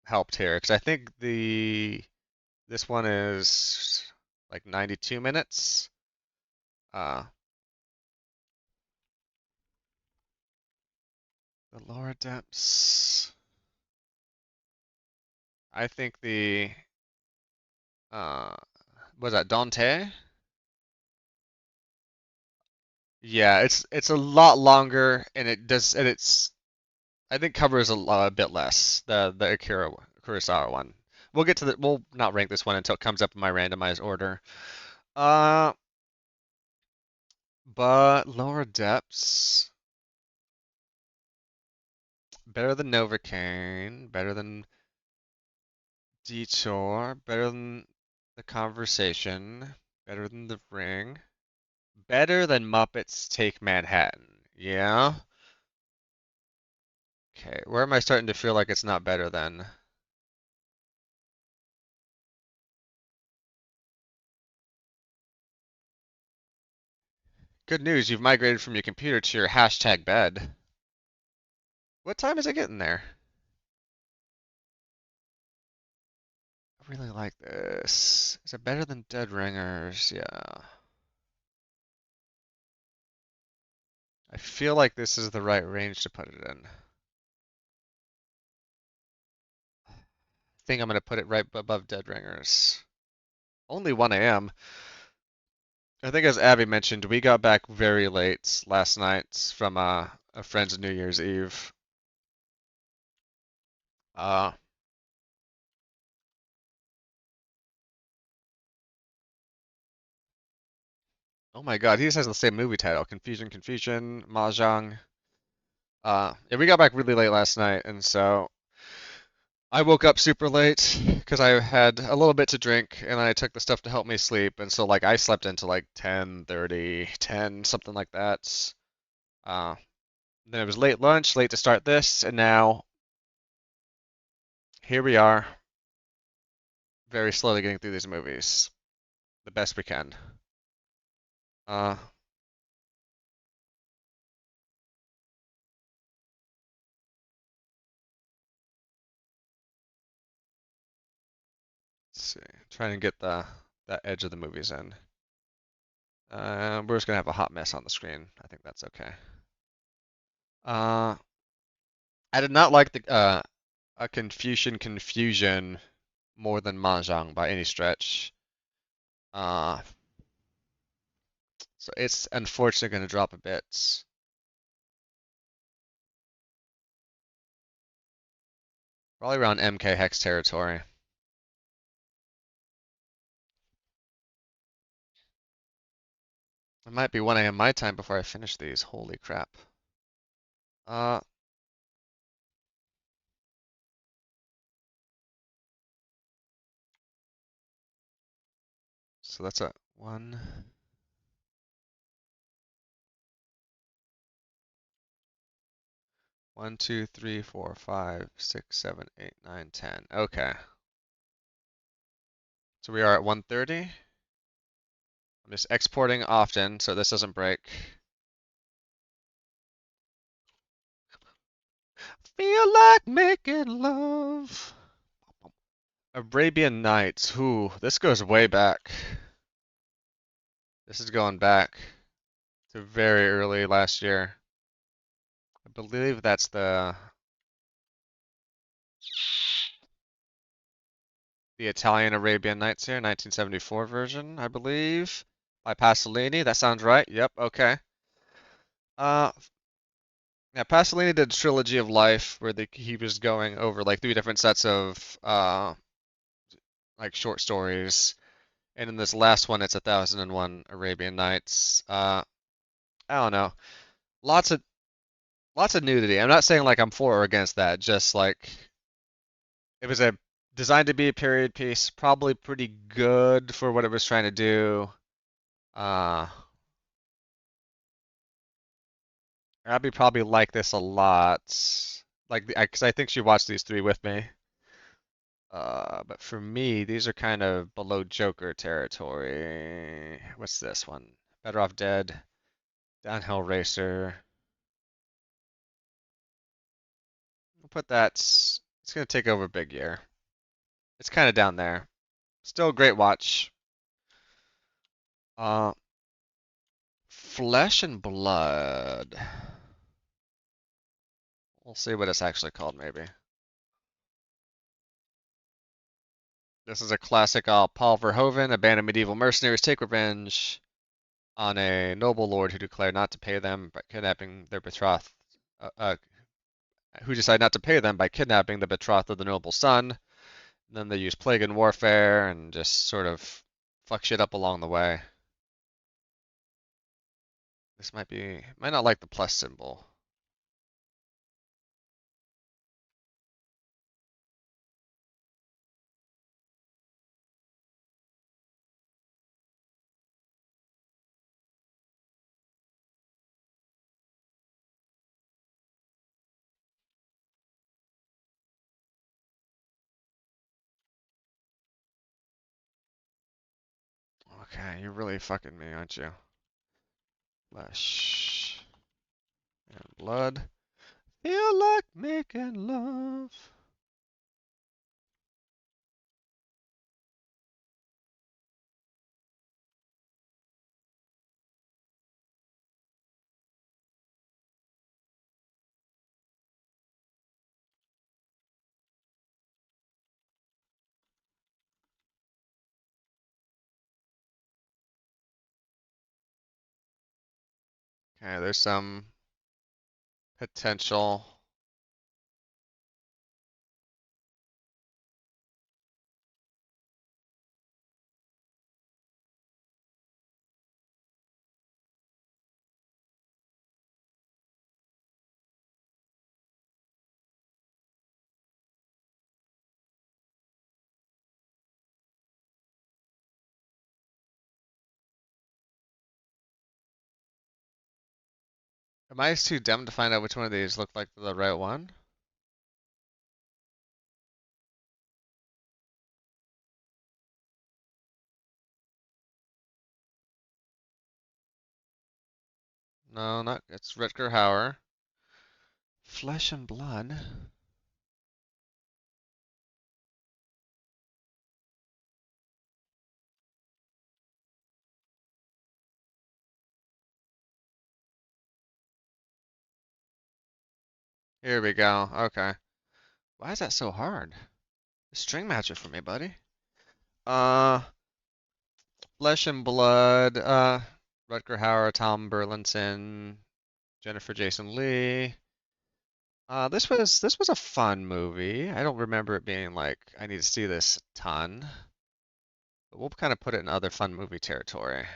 helped here because I think the this one is like 92 minutes. Uh, the Lower Depths. I think the uh was that Dante? Yeah, it's a lot longer and it's I think covers a bit less the Akira Kurosawa one. We'll not rank this one until it comes up in my randomized order. Uh, but Lower Depths better than Novocaine, better than Detour, better than The Conversation, better than The Ring, better than Muppets Take Manhattan. Yeah? Okay, where am I starting to feel like it's not better than? Good news, you've migrated from your computer to your hashtag bed. What time is it getting there? I really like this. Is it better than Dead Ringers? Yeah. I feel like this is the right range to put it in. I think I'm gonna put it right above Dead Ringers. Only 1 a.m. I think as Abby mentioned, we got back very late last night from a friend's New Year's Eve. Uh, oh my God, he just has the same movie title, Confusion, Confusion, Mahjong. Yeah, we got back really late last night, and so I woke up super late because I had a little bit to drink, and I took the stuff to help me sleep, and so like I slept into like 10:30, 10, something like that. Uh, then it was late lunch, late to start this, and now here we are, very slowly getting through these movies, the best we can. Uh, let's see, trying to get the that edge of the movies in. We're just gonna have a hot mess on the screen. I think that's okay. Uh, I did not like the a Confusion more than Mahjong by any stretch. Uh, so it's unfortunately going to drop a bit. Probably around MK Hex territory. It might be 1 a.m. my time before I finish these. Holy crap. Uh, so that's a 1, 2, 3, 4, 5, 6, 7, 8, 9, 10. Okay. So we are at 1:30. I'm just exporting often so this doesn't break. Feel like making love. Arabian Nights. Ooh, this goes way back. This is going back to very early last year. I believe that's the Italian Arabian Nights here, 1974 version, I believe, by Pasolini. That sounds right. Yep, okay. Uh, yeah, Pasolini did Trilogy of Life where he was going over like three different sets of like short stories. And in this last one, it's 1001 Arabian Nights. I don't know. Lots of lots of nudity. I'm not saying like I'm for or against that. Just like it was a designed to be a period piece, probably pretty good for what it was trying to do. Uh, Abby probably liked this a lot. Like, because I think she watched these three with me. But for me, these are kind of below Joker territory. What's this one? Better Off Dead, Downhill Racer. We'll put that. It's gonna take over Big Year. It's kind of down there. Still a great watch. Uh, Flesh and Blood. We'll see what it's actually called, maybe. This is a classic Paul Verhoeven. A band of medieval mercenaries take revenge on a noble lord who declared not to pay them by kidnapping their betrothed, uh, uh, who decide not to pay them by kidnapping the betrothed of the noble's son. And then they use plague and warfare and just sort of fuck shit up along the way. This might not like the plus symbol. Okay, you're really fucking me, aren't you? Flesh and blood. Feel like making love. Okay, there's some potential. Am I too dumb to find out which one of these looked like the right one? No, not. It's Rutger Hauer. Flesh and blood. Here we go. Okay. Why is that so hard? String match it for me, buddy. Uh, Flesh and Blood. Rutger Hauer, Tom Burlinson, Jennifer Jason Leigh. This was a fun movie. I don't remember it being like I need to see this a ton, but we'll kind of put it in other fun movie territory. I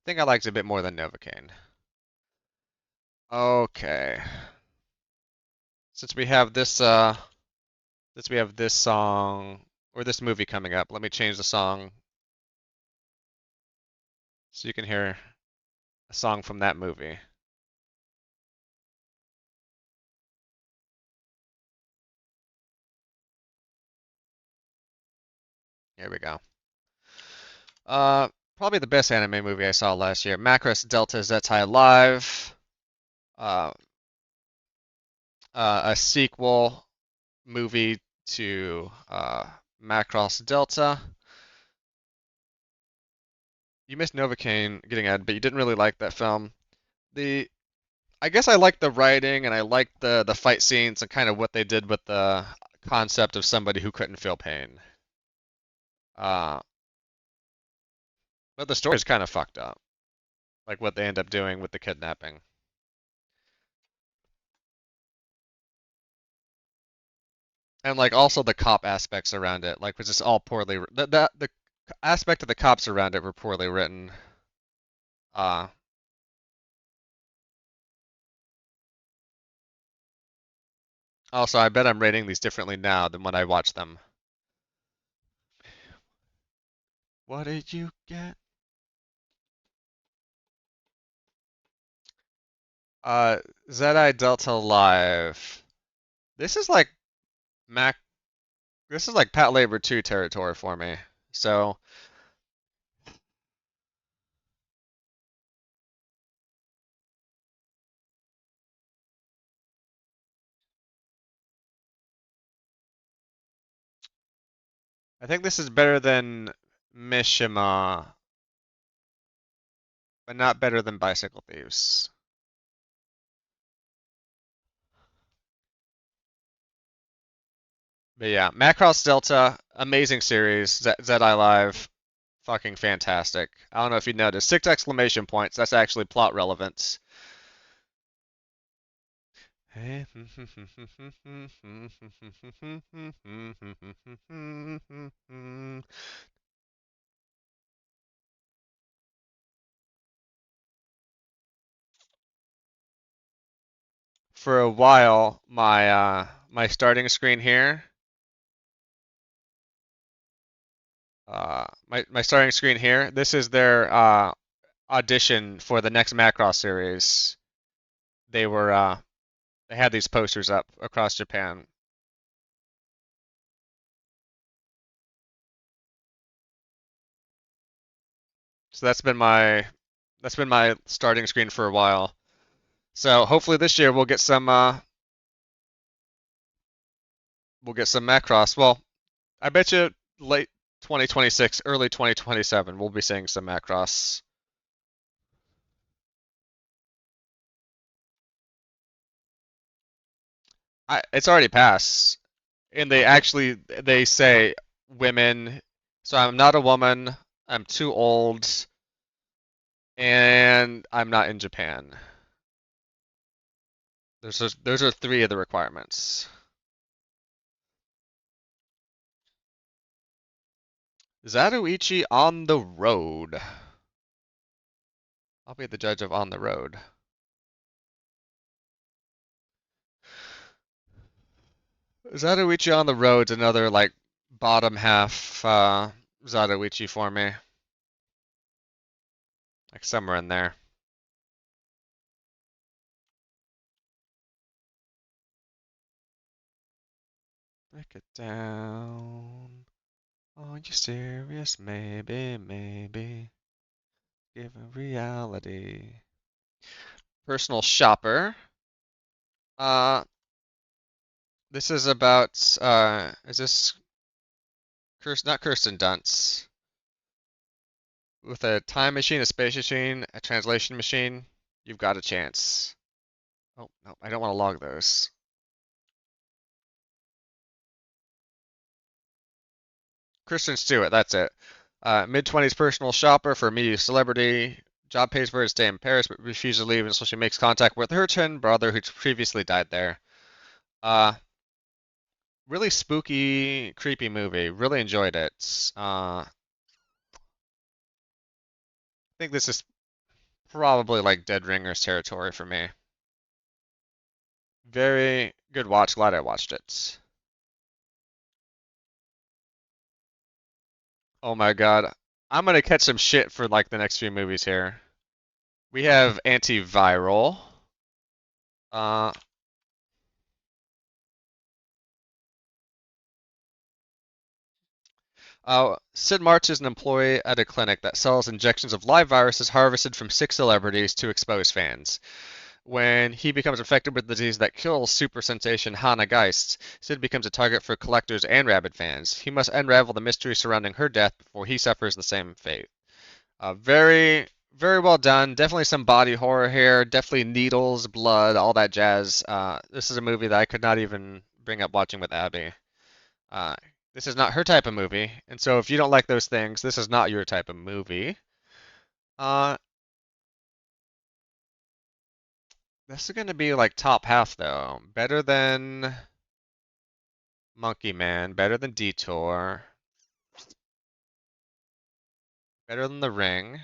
think I liked it a bit more than Novocaine. Okay. Since we have this since we have this song or this movie coming up, let me change the song so you can hear a song from that movie. Here we go. Uh, Probably the best anime movie I saw last year. Macross Delta Zettai Live. Uh, a sequel movie to Macross Delta. You missed Novocaine getting added, but you didn't really like that film. The I guess I liked the writing and I liked the fight scenes and kind of what they did with the concept of somebody who couldn't feel pain. Uh, but the story's kind of fucked up, like what they end up doing with the kidnapping. And like also the cop aspects around it, like was just all poorly. The aspect of the cops around it were poorly written. Uh, Also, I bet I'm rating these differently now than when I watched them. What did you get? Uh, Zedi Delta Live. This is like Mac. This is like Pat Labor 2 territory for me. So I think this is better than Mishima, but not better than Bicycle Thieves. But yeah, Macross Delta, amazing series. Zedi Live, fucking fantastic. I don't know if you noticed, 6 exclamation points. That's actually plot relevance. For a while, my starting screen here, my starting screen here, this is their audition for the next Macross series. They were they had these posters up across Japan. So that's been my starting screen for a while. So hopefully this year we'll get some Macross. Well, I bet you late 2026, early 2027, we'll be seeing some Macross. It's already passed, and they say women. So I'm not a woman. I'm too old, and I'm not in Japan. Those are three of the requirements. Zatoichi on the road. I'll be the judge of on the road. Zatoichi on the road's another like bottom half Zatoichi for me, like somewhere in there. Break it down. Are you serious? Maybe, maybe. Given reality. Personal shopper. Uh, this is about is this not Kirsten Dunst with a time machine, a space machine, a translation machine? You've got a chance. Oh no, I don't want to log those. Kristen Stewart, that's it. Mid-20s personal shopper for media celebrity. Job pays for her to stay in Paris, but refuses to leave until she makes contact with her twin brother who previously died there. Uh, really spooky, creepy movie. Really enjoyed it. I think this is probably like Dead Ringers territory for me. Very good watch. Glad I watched it. Oh my God. I'm gonna catch some shit for like the next few movies here. We have Antiviral. Uh, Sid March is an employee at a clinic that sells injections of live viruses harvested from sick celebrities to expose fans. When he becomes infected with the disease that kills super sensation Hannah Geist, Sid becomes a target for collectors and rabid fans. He must unravel the mystery surrounding her death before he suffers the same fate. Very, very well done. Definitely some body horror here. Definitely needles, blood, all that jazz. This is a movie that I could not even bring up watching with Abby. Uh, this is not her type of movie, and so if you don't like those things, this is not your type of movie. Uh, this is going to be like top half though. Better than Monkey Man, better than Detour, better than The Ring,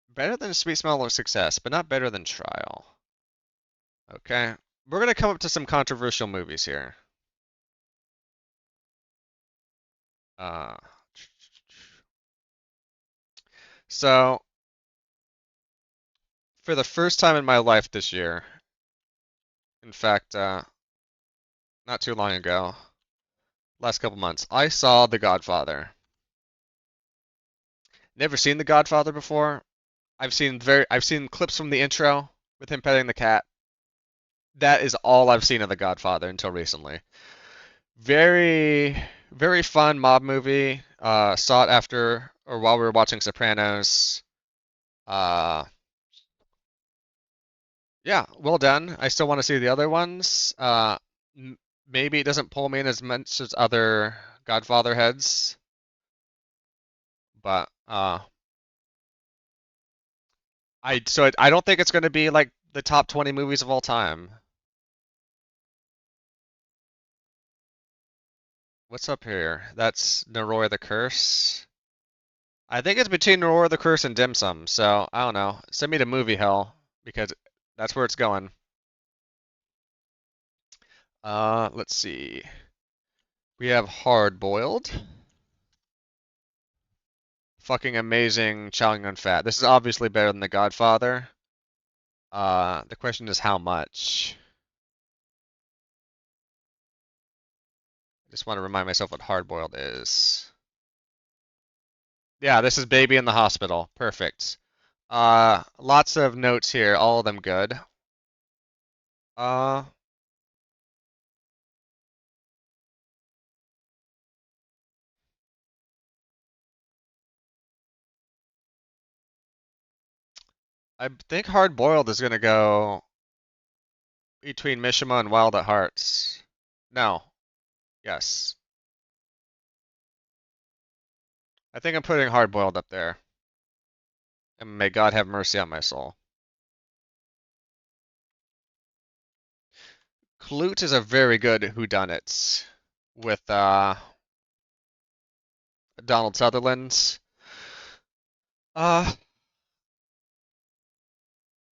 better than Sweet Smell of Success, but not better than Trial. Okay, we're going to come up to some controversial movies here. Uh, so, for the first time in my life this year, in fact, not too long ago, last couple months, I saw The Godfather. Never seen The Godfather before. I've seen clips from the intro with him petting the cat. That is all I've seen of The Godfather until recently. Very, very fun mob movie. Saw it after or while we were watching Sopranos. Uh, yeah, well done. I still want to see the other ones. Maybe it doesn't pull me in as much as other Godfather heads, but I don't think it's going to be like the top 20 movies of all time. What's up here? That's Noroi the Curse. I think it's between Noroi the Curse and Dim Sum, so I don't know. Send me to Movie Hell because that's where it's going. Let's see. We have Hard Boiled. Fucking amazing Chow Yun Fat. This is obviously better than The Godfather. The question is how much? Just want to remind myself what hard-boiled is. Yeah, this is Baby in the Hospital. Perfect. Lots of notes here, all of them good. Uh, I think hard-boiled is gonna go between Mishima and Wild at Hearts. No. Yes. I think I'm putting hard-boiled up there. And may God have mercy on my soul. Clute is a very good whodunit with Donald Sutherland. Uh,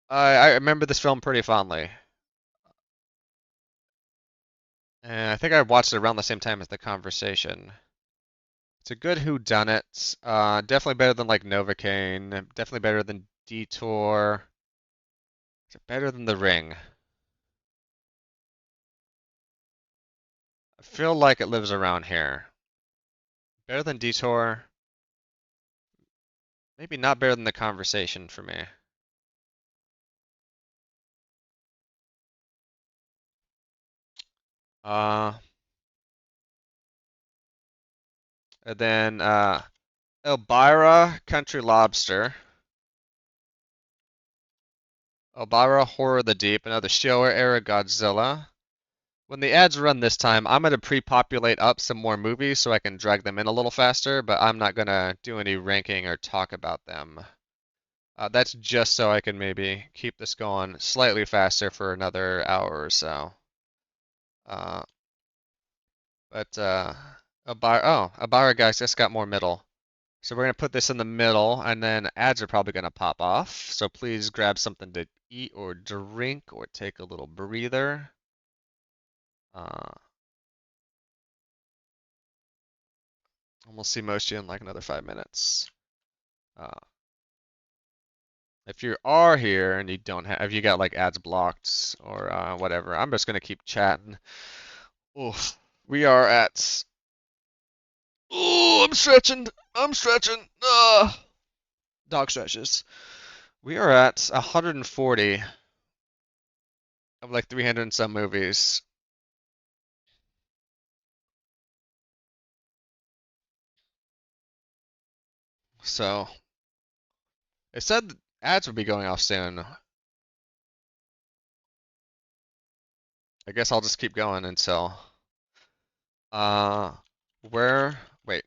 I remember this film pretty fondly. And I think I watched it around the same time as The Conversation. It's a good whodunit. Definitely better than like Novocaine. Definitely better than Detour. Is it better than The Ring? I feel like it lives around here. Better than Detour. Maybe not better than The Conversation for me. Uh, and then Elvira Country Lobster. Elvira Horror of the Deep, another Showa era Godzilla. When the ads run this time, I'm gonna pre-populate up some more movies so I can drag them in a little faster, but I'm not gonna do any ranking or talk about them. That's just so I can maybe keep this going slightly faster for another hour or so. Uh, but Abara guys just got more middle. So we're gonna put this in the middle, and then ads are probably gonna pop off. So please grab something to eat or drink or take a little breather. Uh, and we'll see most of you in like another 5 minutes. Uh, if you are here and you don't have, if you got like ads blocked or whatever, I'm just gonna keep chatting. Oof, we are at. Oh, I'm stretching. I'm stretching. Dog stretches. We are at 140 of like 300 and some movies. So it said ads would be going off soon. I guess I'll just keep going until uh where wait,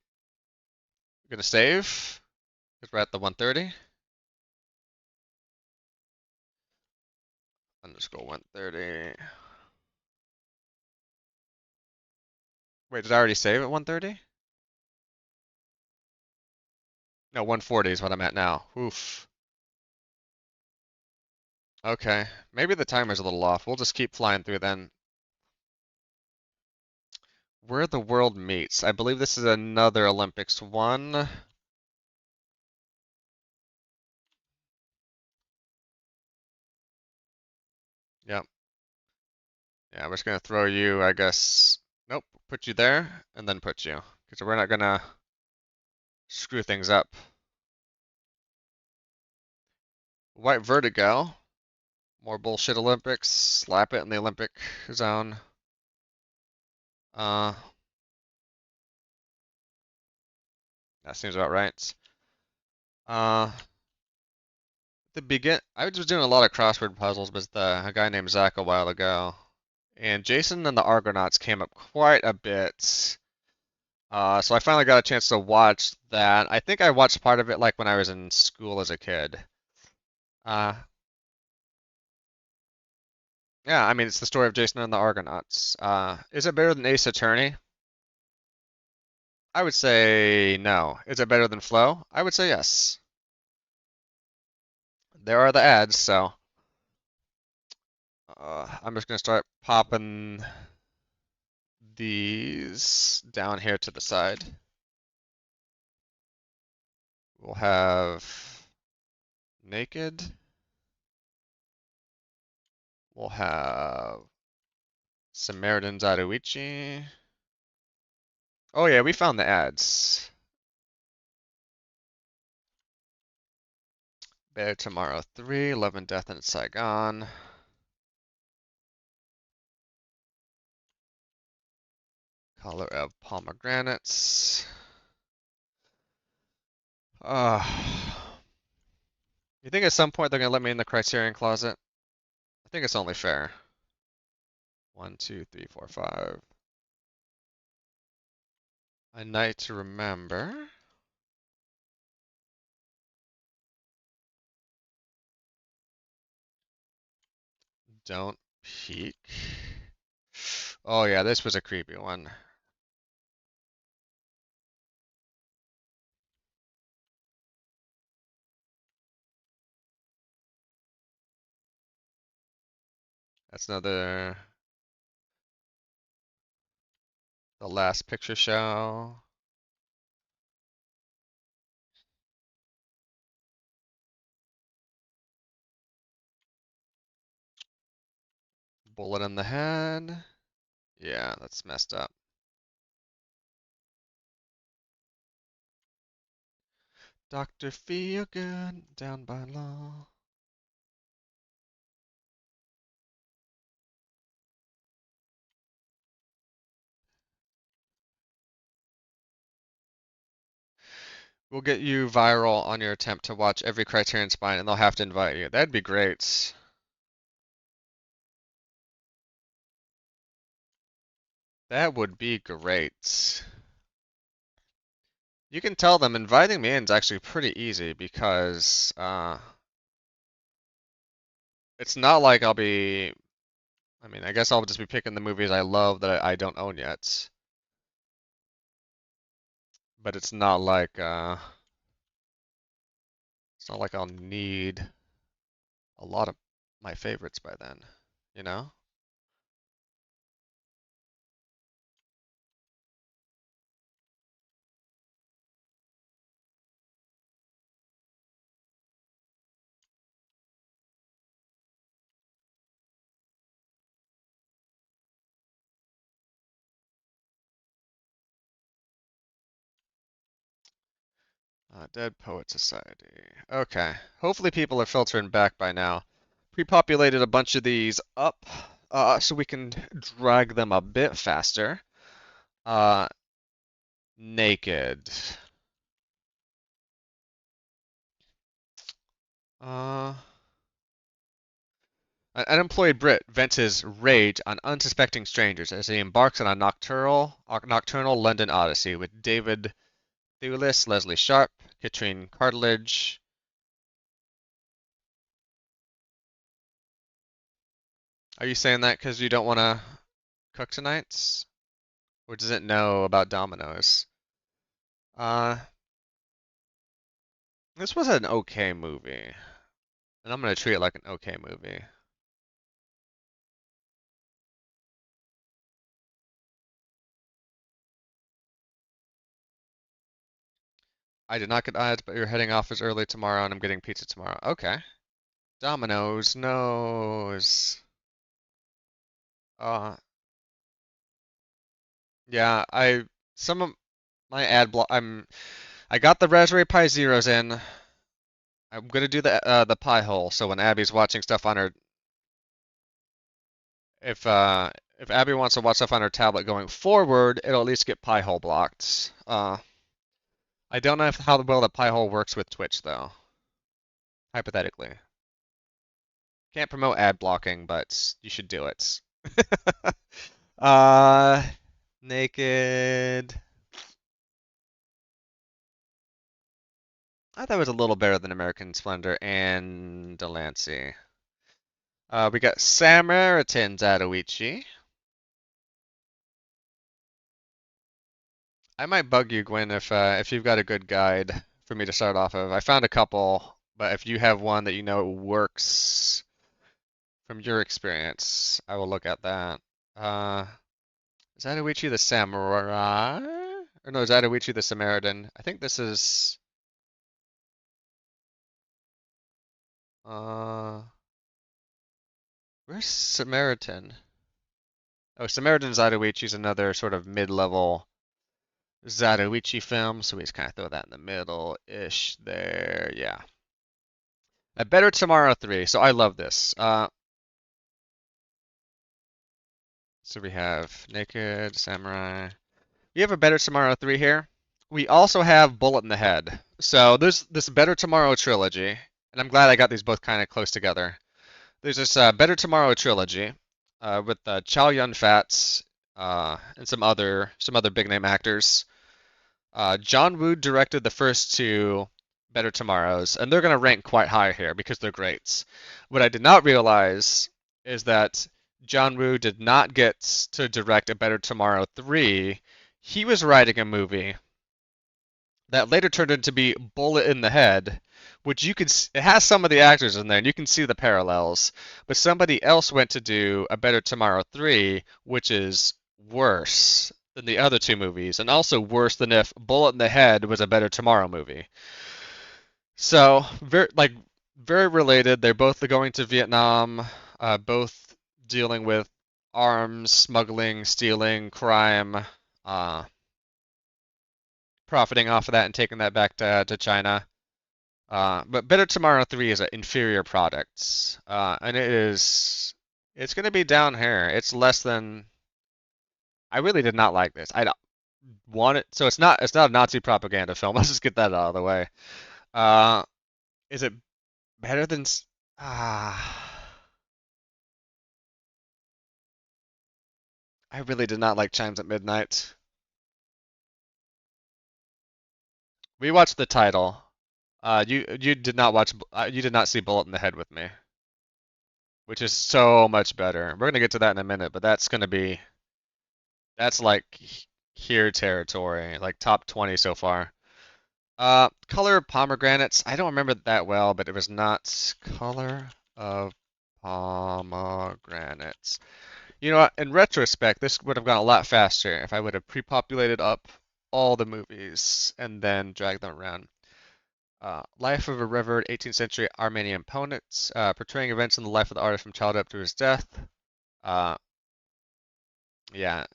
gonna save? Because we're at the 130. Underscore 130. Wait, did I already save at 130? No, 140 is what I'm at now. Oof. Okay. Maybe the timer's a little off. We'll just keep flying through then. Where the world meets. I believe this is another Olympics one. Yep. Yeah, we're just gonna throw you, I guess. Nope, put you there and then put you. Because we're not gonna screw things up. White Vertigo. More bullshit Olympics. Slap it in the Olympic zone. Uh, that seems about right. Uh, I was doing a lot of crossword puzzles with a guy named Zach a while ago. And Jason and the Argonauts came up quite a bit. So I finally got a chance to watch that. I think I watched part of it like when I was in school as a kid. Uh, yeah, I mean, it's the story of Jason and the Argonauts. Is it better than Ace Attorney? I would say no. Is it better than Flow? I would say yes. There are the ads, so I'm just gonna start popping these down here to the side. We'll have Naked. We'll have Samaritan Zatoichi. Oh yeah, we found the ads. Bear Tomorrow 3, Love and Death in Saigon. Color of Pomegranates. Uh, you think at some point they're gonna let me in the Criterion closet? I think it's only fair. 1, 2, 3, 4, 5. A Night to Remember. Don't Peek. Oh yeah, this was a creepy one. That's another The Last Picture Show. Bullet in the Head. Yeah, that's messed up. Dr. Feelgood, Down by Law. We'll get you viral on your attempt to watch every Criterion Spine, and they'll have to invite you. That'd be great. That would be great. You can tell them inviting me in is actually pretty easy because it's not like I'll be. I mean, I guess I'll just be picking the movies I love that I don't own yet. But it's not like I'll need a lot of my favorites by then, you know? Dead Poet Society. Okay. Hopefully people are filtering back by now. Pre-populated a bunch of these up so we can drag them a bit faster. Uh, Naked. Uh, an unemployed Brit vents his rage on unsuspecting strangers as he embarks on a nocturnal London odyssey with David Thewlis, Leslie Sharp, Katrine Cartledge. Are you saying that because you don't want to cook tonight? Or does it know about Domino's? Uh, this was an okay movie, and I'm gonna treat it like an okay movie. I did not get ads, but you're heading off as early tomorrow, and I'm getting pizza tomorrow. Okay. Domino's knows. Uh, yeah, some of my ad block. I got the Raspberry Pi Zeros in. I'm gonna do the Pi hole, so when Abby's watching stuff on her, if uh, if Abby wants to watch stuff on her tablet going forward, it'll at least get Pi hole blocked. I don't know how well the Pi hole works with Twitch though. Hypothetically, can't promote ad blocking, but you should do it. uh, Naked. I thought it was a little better than American Splendor and Delancey. We got Samaritans Adoichi. I might bug you, Gwen, if you've got a good guide for me to start off of. I found a couple, but if you have one that you know works from your experience, I will look at that. Is Adoichi the Samurai? Or no, is Adoichi the Samaritan? I think this is uh where's Samaritan? Oh, Samaritan Adoichi's another sort of mid-level Zatoichi film, so we just kind of throw that in the middle-ish there. Yeah. A Better Tomorrow 3. So I love this. So we have Naked Samurai. We have a Better Tomorrow 3 here. We also have Bullet in the Head. So there's this Better Tomorrow trilogy, and I'm glad I got these both kind of close together. There's this Better Tomorrow trilogy with Chow Yun-fat and some other big name actors. John Woo directed the first two Better Tomorrows, and they're going to rank quite high here because they're great. What I did not realize is that John Woo did not get to direct a Better Tomorrow 3. He was writing a movie that later turned into be Bullet in the Head, which it has some of the actors in there, and you can see the parallels. But somebody else went to do A Better Tomorrow 3, which is worse than the other two movies, and also worse than if Bullet in the Head was a Better Tomorrow movie. So, very related. They're both going to Vietnam, both dealing with arms, smuggling, stealing, crime, uh, profiting off of that and taking that back to China. But Better Tomorrow 3 is an inferior product, and it's going to be down here. It's less than. I really did not like this. I don't want it. So it's not a Nazi propaganda film. Let's just get that out of the way. Uh, is it better than? I really did not like Chimes at Midnight. We watched the title. You did not watch. You did not see Bullet in the Head with me, which is so much better. We're gonna get to that in a minute, but that's like here territory, like top 20 so far. Color of Pomegranates. I don't remember that well, but it was not Color of Pomegranates. You know what? In retrospect, this would have gone a lot faster if I would have pre-populated up all the movies and then dragged them around. Life of a Revered 18th Century Armenian Poet, portraying events in the life of the artist from childhood up to his death. Uh, yeah,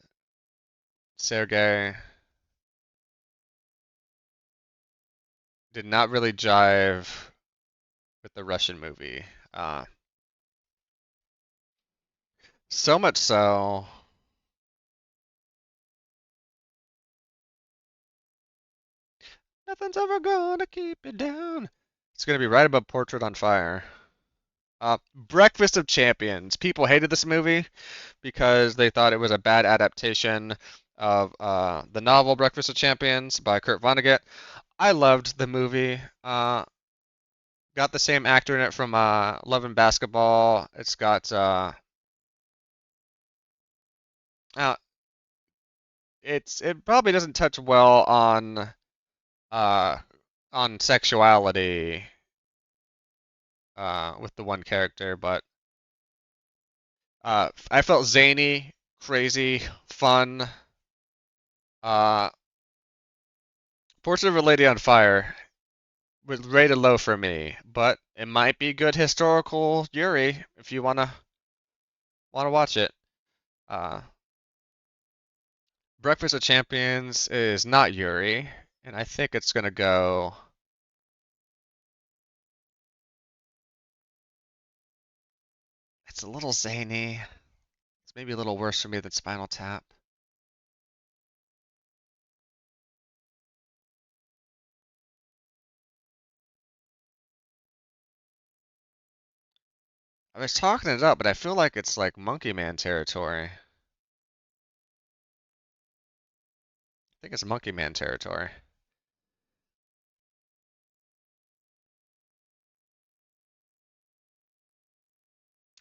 Sergei did not really jive with the Russian movie. So much so, nothing's ever gonna keep you down. It's gonna be right above Portrait on Fire. Breakfast of Champions. People hated this movie because they thought it was a bad adaptation of the novel Breakfast of Champions by Kurt Vonnegut. I loved the movie. Got the same actor in it from Love and Basketball. It's got uh, it probably doesn't touch well uh on sexuality with the one character, but I felt zany, crazy, fun. Uh, Portrait of a Lady on Fire was rated low for me, but it might be good historical Yuri if you wanna watch it. Uh, Breakfast of Champions is not Yuri, and I think it's gonna go. It's a little zany. It's maybe a little worse for me than Spinal Tap. I was talking it up, but I feel like it's like Monkey Man territory. I think it's Monkey Man territory.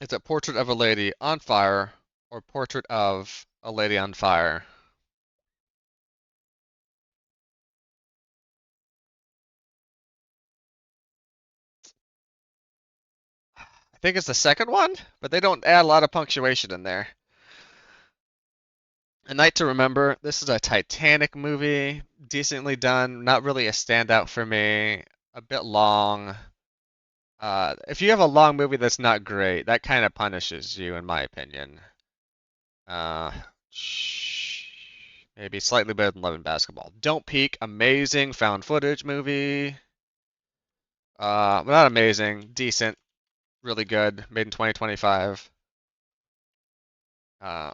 It's a Portrait of a Lady on Fire or Portrait of a Lady on Fire. I think it's the second one, but they don't add a lot of punctuation in there. A Night to Remember. This is a Titanic movie, decently done, not really a standout for me. A bit long. If you have a long movie that's not great, that kind of punishes you, in my opinion. Uh, Maybe slightly better than Love and Basketball. Don't Peek, amazing found footage movie. Well, not amazing, decent, really good, made in 2025. Uh,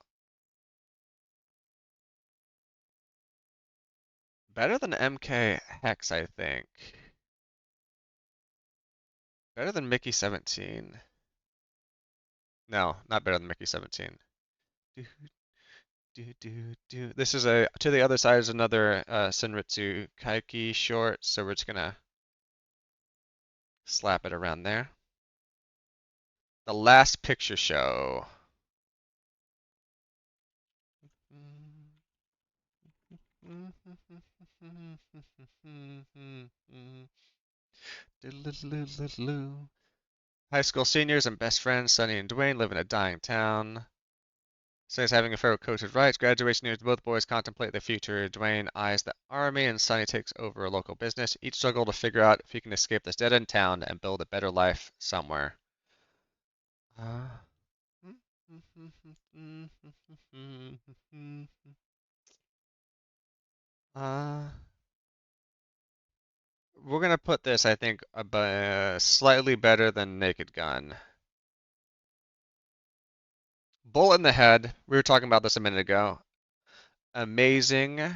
better than MK Hex, I think. Better than Mickey 17. No, not better than Mickey 17. Do, This is a To the Other Side is another Senritsu Kaiki short, so we're just gonna slap it around there. The Last Picture Show. High school seniors and best friends Sunny and Dwayne live in a dying town. Sunny's having a affair with Coach's rights. Graduation news. Both boys contemplate the future. Dwayne eyes the army, and Sunny takes over a local business. Each struggle to figure out if he can escape this dead-end town and build a better life somewhere. Uh, uh, we're gonna put this, I think, slightly better than Naked Gun. Bullet in the Head. We were talking about this a minute ago. Amazing,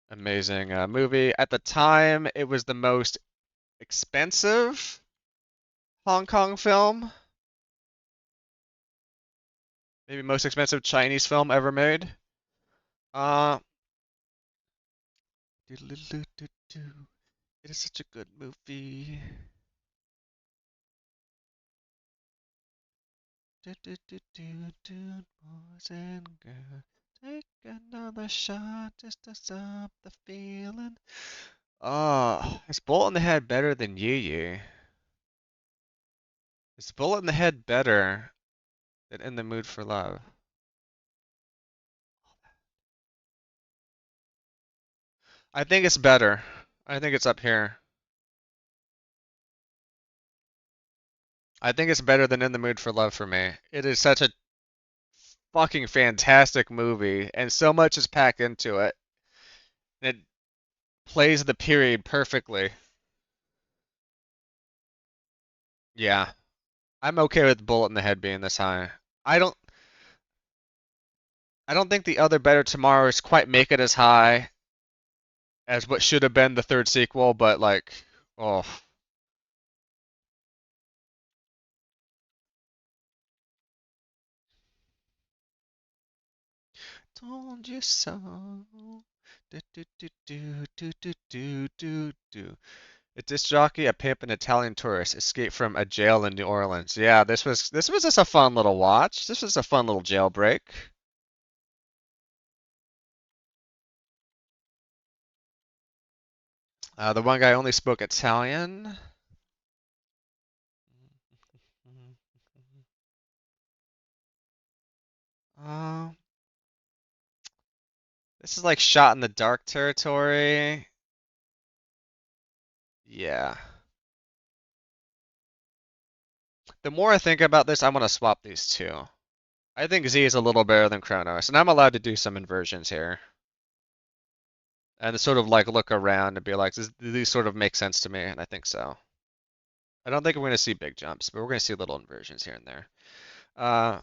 amazing movie. At the time, it was the most expensive Hong Kong film. Maybe most expensive Chinese film ever made. Uh, it is such a good movie. Boys and girls, take another shot just to stop the feeling. Is Bullet in the Head better than Yee Yee? Is Bullet in the Head better than In the Mood for Love? I think it's better. I think it's up here. I think it's better than In the Mood for Love for me. It is such a fucking fantastic movie, and so much is packed into it. It plays the period perfectly. Yeah, I'm okay with Bullet in the Head being this high. I don't I don't think the other Better Tomorrows quite make it as high as what should have been the third sequel, but like, oh, told you so. Do, do, do, do, do, do, do, do, do. A disc jockey, a pimp, and Italian tourist escape from a jail in New Orleans. Yeah, this was just a fun little watch. This was a fun little jailbreak. The one guy only spoke Italian. Uh, this is like shot in the dark territory. Yeah. The more I think about this, I want to swap these two. I think Z is a little better than Kronos, and I'm allowed to do some inversions here. And sort of like look around and be like, do these sort of make sense to me? And I think so. I don't think we're going to see big jumps, but we're going to see little inversions here and there. Uh,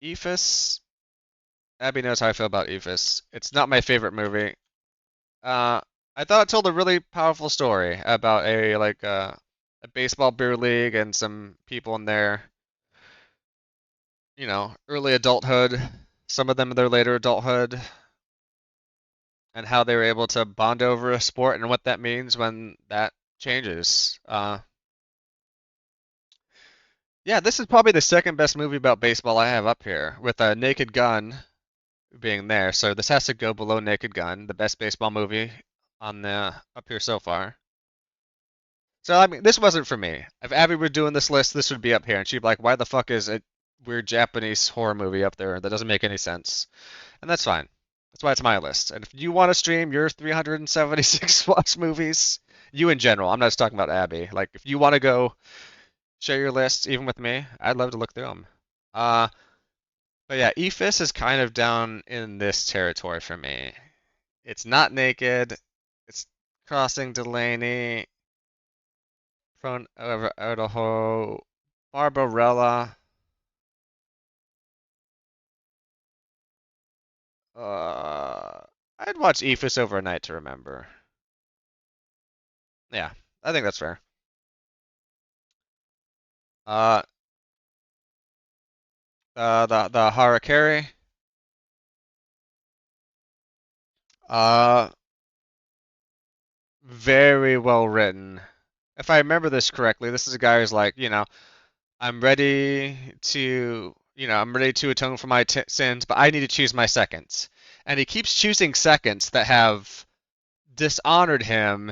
Ephus. Abby knows how I feel about Ephus. It's not my favorite movie. Uh, I thought it told a really powerful story about a baseball beer league and some people in their, early adulthood, some of them in their later adulthood, and how they were able to bond over a sport and what that means when that changes. Yeah, this is probably the second best movie about baseball I have up here, with a Naked Gun being there. So this has to go below Naked Gun, the best baseball movie on the up here so far. So I mean, this wasn't for me. If Abby were doing this list, this would be up here, and she'd be like, "Why the fuck is a weird Japanese horror movie up there? That doesn't make any sense." And that's fine. That's why it's my list. And if you want to stream your 376 watch movies, you in general, I'm not just talking about Abby. Like, if you want to go share your list, even with me, I'd love to look through them. Uh, But yeah, Ephus is kind of down in this territory for me. It's not naked. It's crossing Delaney, prone over Idaho, Barbarella. Uh, I'd watch Ephus over a night to remember. Yeah, I think that's fair. Uh, the Harakiri. Uh, very well written. If I remember this correctly, this is a guy who's like, I'm ready I'm ready to atone for my t sins, but I need to choose my seconds. And he keeps choosing seconds that have dishonored him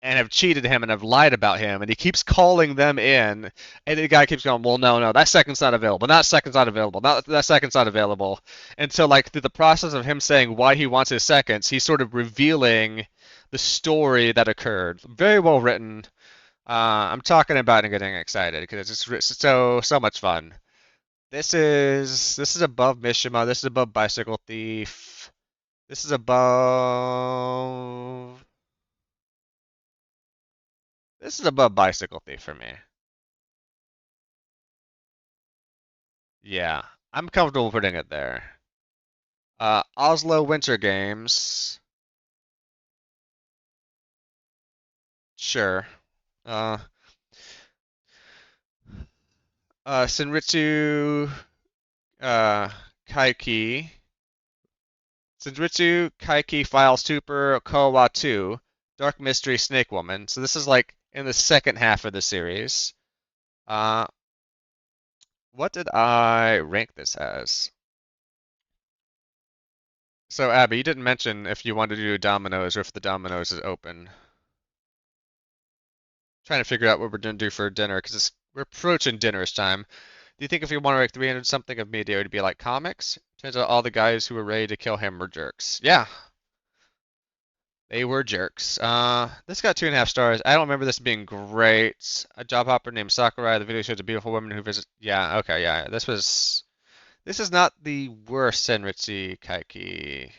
and have cheated him and have lied about him, and he keeps calling them in, and the guy keeps going, well, no, no, that second's not available, that second's not available, not that second's not available. And so, like, through the process of him saying why he wants his seconds, he's sort of revealing the story that occurred. Very well written. I'm talking about and getting excited because it's just so much fun. This is above Mishima. This is above Bicycle Thief. This is above this is above Bicycle Thief for me. Yeah, I'm comfortable putting it there. Oslo Winter Games, sure. Uh, Senritsu uh, Kaiki, Senritsu Kaiki File Super Kowa 2, Dark Mystery Snake Woman. So this is like in the second half of the series. Uh, what did I rank this as? So Abby, you didn't mention if you wanted to do Dominoes or if the Dominoes is open. Trying to figure out what we're gonna do for dinner because we're approaching dinner's time. Do you think if we want to make 300 something of media, it would be like comics? Turns out all the guys who were ready to kill him were jerks. Yeah, they were jerks. This got 2.5 stars. I don't remember this being great. A job hopper named Sakurai. The video shows a beautiful woman who visits. Yeah, okay, yeah. This is not the worst Senritsu Kaiki.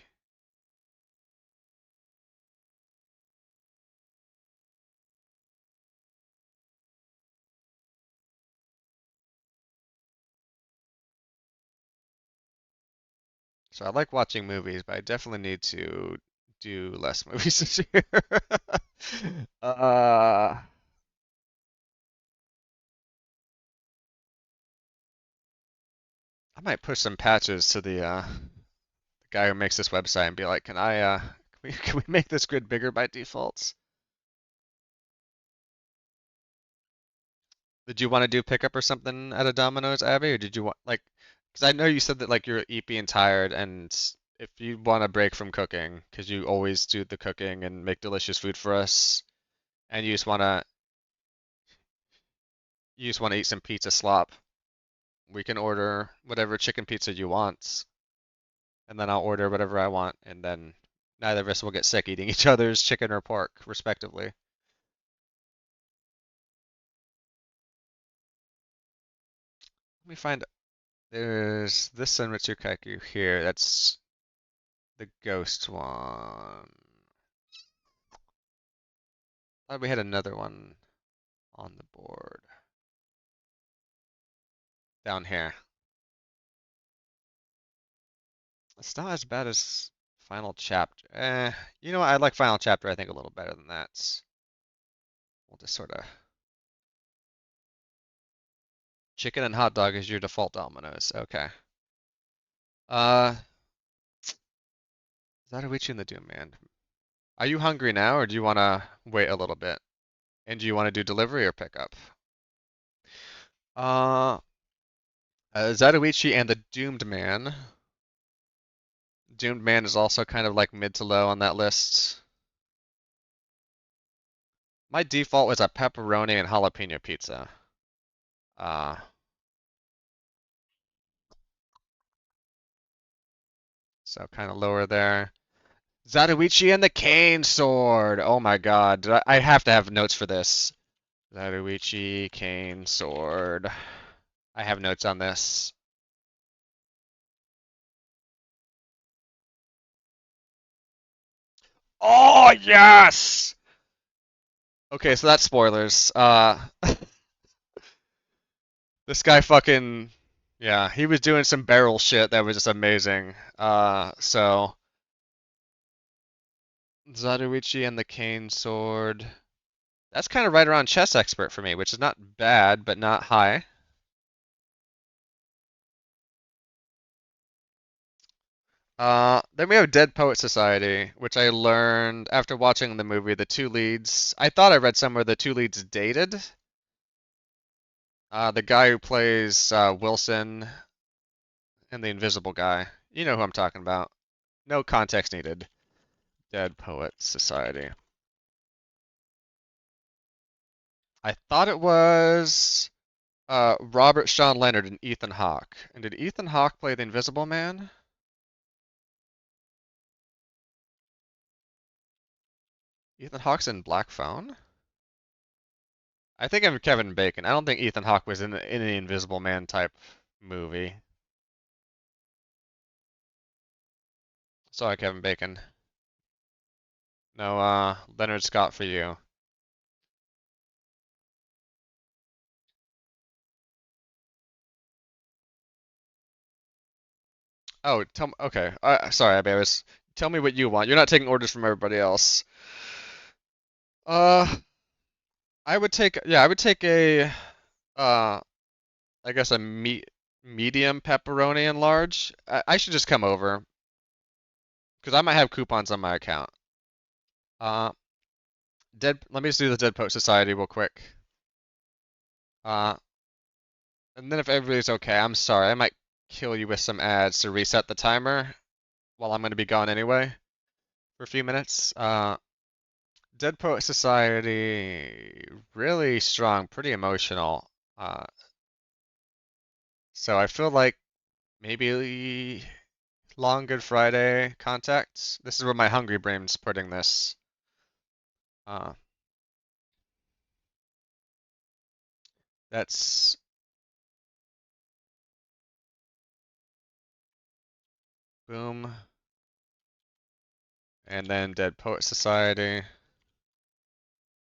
So I like watching movies, but I definitely need to do less movies this year. uh, I might push some patches to the guy who makes this website and be like, can we make this grid bigger by default? Did you want to do pickup or something at a Domino's, Abby, or did you want like? Because I know you said that like you're eepy and tired, and if you want a break from cooking, because you always do the cooking and make delicious food for us, and you just wanna eat some pizza slop, we can order whatever chicken pizza you want, and then I'll order whatever I want, and then neither of us will get sick eating each other's chicken or pork, respectively. Let me find. There's this Senritsu Kaiku here. That's the ghost one. Thought we had another one on the board down here. It's not as bad as Final Chapter. You know what? I like Final Chapter, I think, a little better than that. We'll just sort of. Chicken and hot dog is your default Domino's. Okay. Uh, Zatoichi and the Doom Man. Are you hungry now, or do you want to wait a little bit? And do you want to do delivery or pickup? Uh, Zatoichi and the Doomed Man. Doomed Man is also kind of like mid to low on that list. My default was a pepperoni and jalapeno pizza. Uh, so kind of lower there. Zatoichi and the Cane Sword. Oh my God. I have to have notes for this. Zatoichi, Cane Sword. I have notes on this. Oh yes. Okay, so that's spoilers. This guy fucking yeah, he was doing some barrel shit that was just amazing. So Zatoichi and the Cane Sword. That's kind of right around chess expert for me, which is not bad, but not high. Then we have Dead Poet Society, which I learned after watching the movie. The two leads, I thought I read somewhere the two leads dated. The guy who plays Wilson and the Invisible Guy. You know who I'm talking about. No context needed. Dead Poet Society. I thought it was Robert Sean Leonard and Ethan Hawke. And did Ethan Hawke play the Invisible Man? Ethan Hawke's in Black Phone? I think I'm Kevin Bacon. I don't think Ethan Hawke was in the Invisible Man type movie. Sorry, Kevin Bacon. No, Leonard Scott for you. Oh, okay. Sorry, I was. Tell me what you want. You're not taking orders from everybody else. Uh, I would take uh, I guess a medium pepperoni and large. I should just come over because I might have coupons on my account. Uh, let me just do the Dead Poet Society real quick. Uh, and then if everybody's okay, I'm sorry, I might kill you with some ads to reset the timer while I'm going to be gone anyway for a few minutes. Dead Poet Society, really strong, pretty emotional. Uh, so I feel like maybe Long Good Friday Contacts. This is where my hungry brain's putting this. Uh, that's boom, and then Dead Poet Society.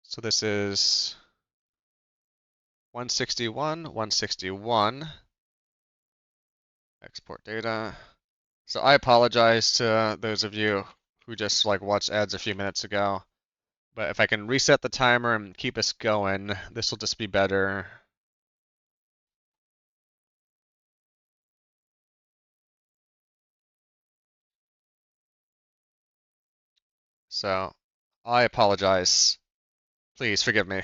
So this is 161, 161. Export data. So I apologize to those of you who just like watched ads a few minutes ago. But if I can reset the timer and keep us going, this will just be better. So I apologize. Please forgive me.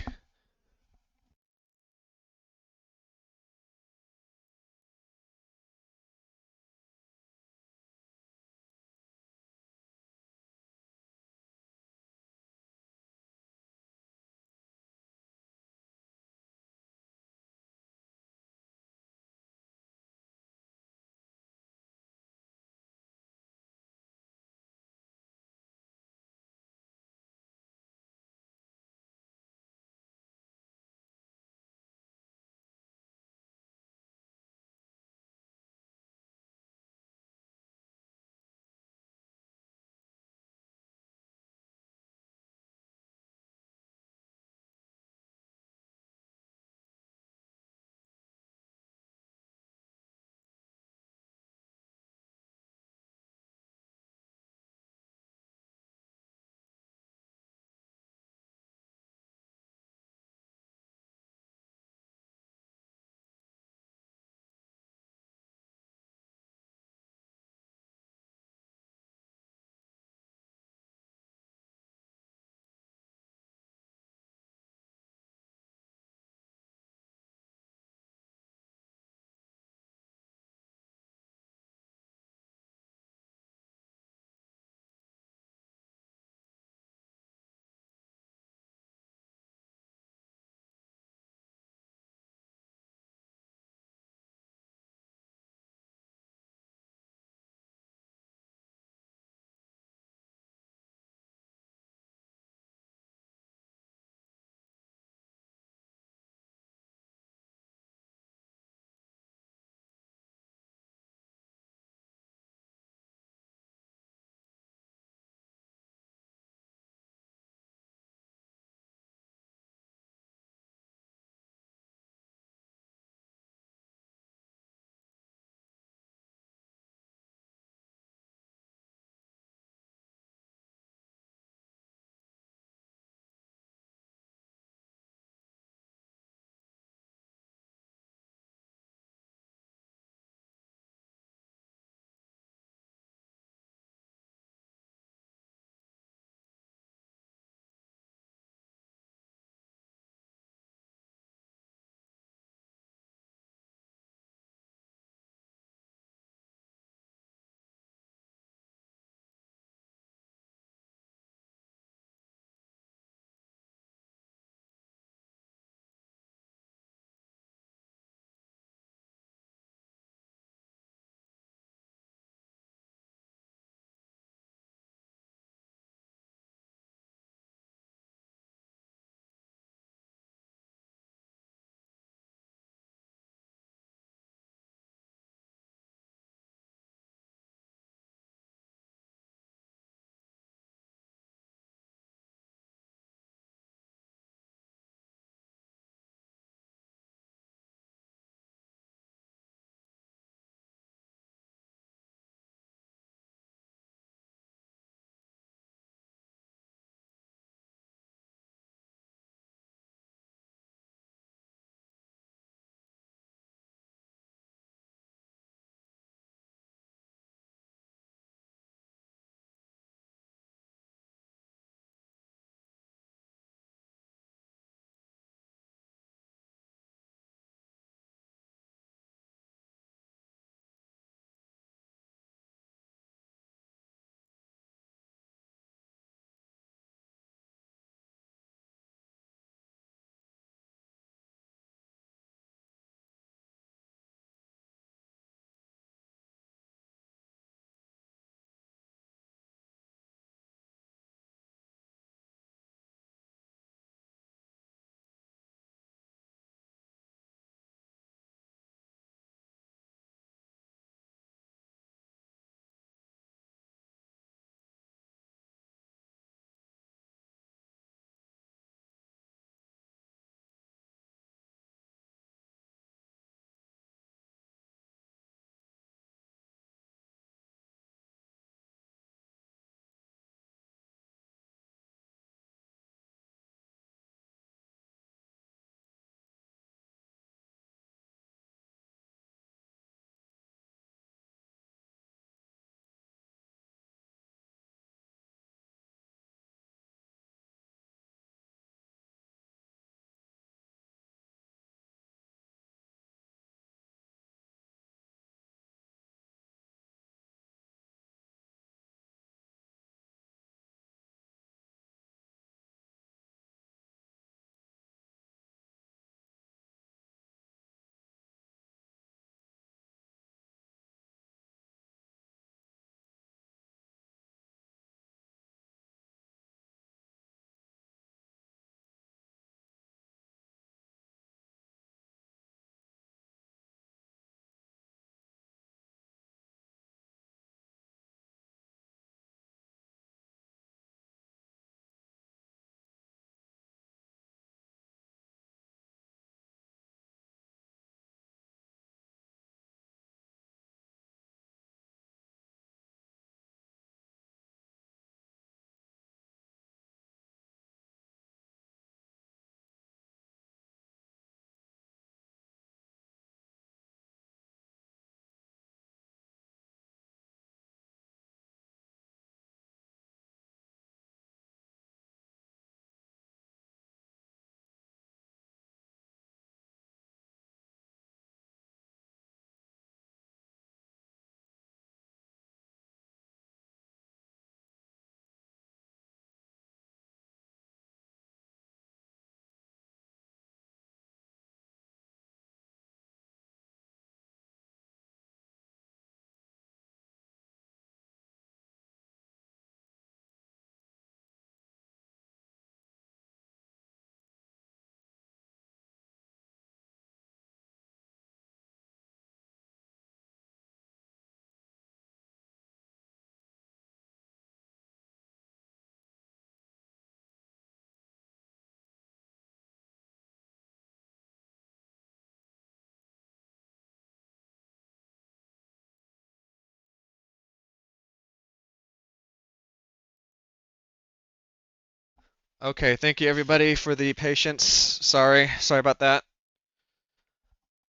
Okay, thank you everybody for the patience. Sorry about that.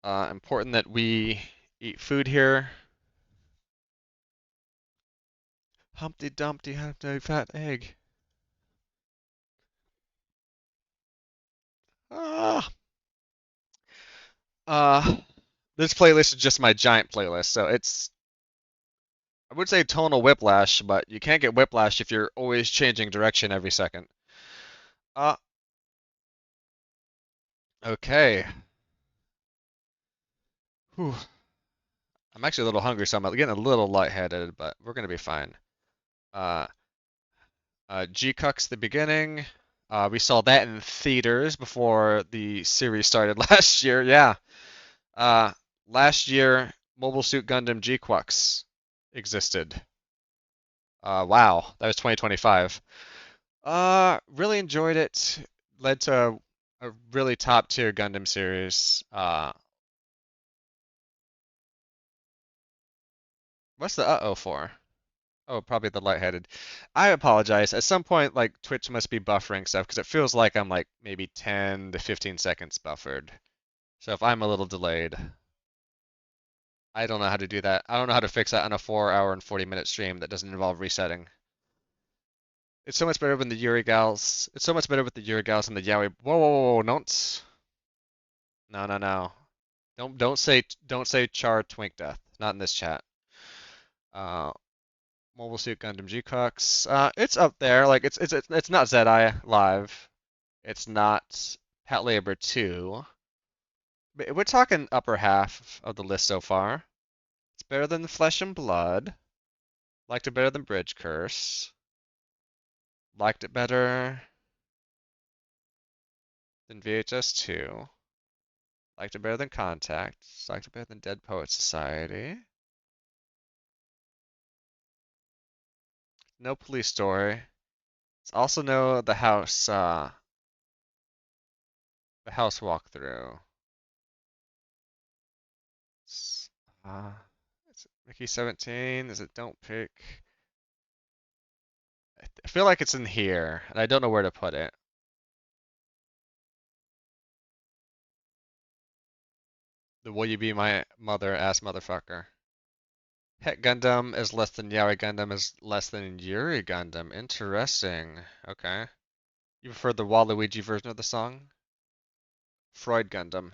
Important that we eat food here. Humpty Dumpty Humpty Fat Egg. Ah. Uh, this playlist is just my giant playlist, so it's I would say tonal whiplash, but you can't get whiplash if you're always changing direction every second. Uh, okay. Whew. I'm actually a little hungry, so I'm getting a little lightheaded, but we're gonna be fine. Uh, G-Cuck's the beginning. We saw that in theaters before the series started last year. Yeah. Uh, Last year, Mobile Suit Gundam G-Quux existed. Wow, that was 2025. Really enjoyed it. Led to a really top tier Gundam series. What's the uh-oh for? Oh, probably the lightheaded. I apologize. At some point, like Twitch must be buffering stuff because it feels like I'm like maybe 10 to 15 seconds buffered. So if I'm a little delayed, I don't know how to do that. I don't know how to fix that on a 4 hour and 40-minute stream that doesn't involve resetting. It's so much better when the Yuri gals. It's so much better with the Yuri gals and the Yaoi. Whoa, whoa, whoa, whoa, don't. No, no, no. Don't say Char Twink Death. Not in this chat. Uh, Mobile Suit Gundam G-Cux. It's up there. Like it's not Zedi Live. It's not Patlabor 2. But we're talking upper half of the list so far. It's better than the Flesh and Blood. Liked it better than Bridge Curse. Liked it better than VHS 2. Liked it better than Contact. Liked it better than Dead Poet Society. No Police Story. It's also no the house walkthrough. It's, uh, is it Mickey 17? Is it Don't Pick? I feel like it's in here, and I don't know where to put it. The Will You Be My Mother ass motherfucker. Het Gundam is less than Yaoi Gundam is less than Yuri Gundam. Interesting. Okay. You prefer the Waluigi version of the song? Freud Gundam.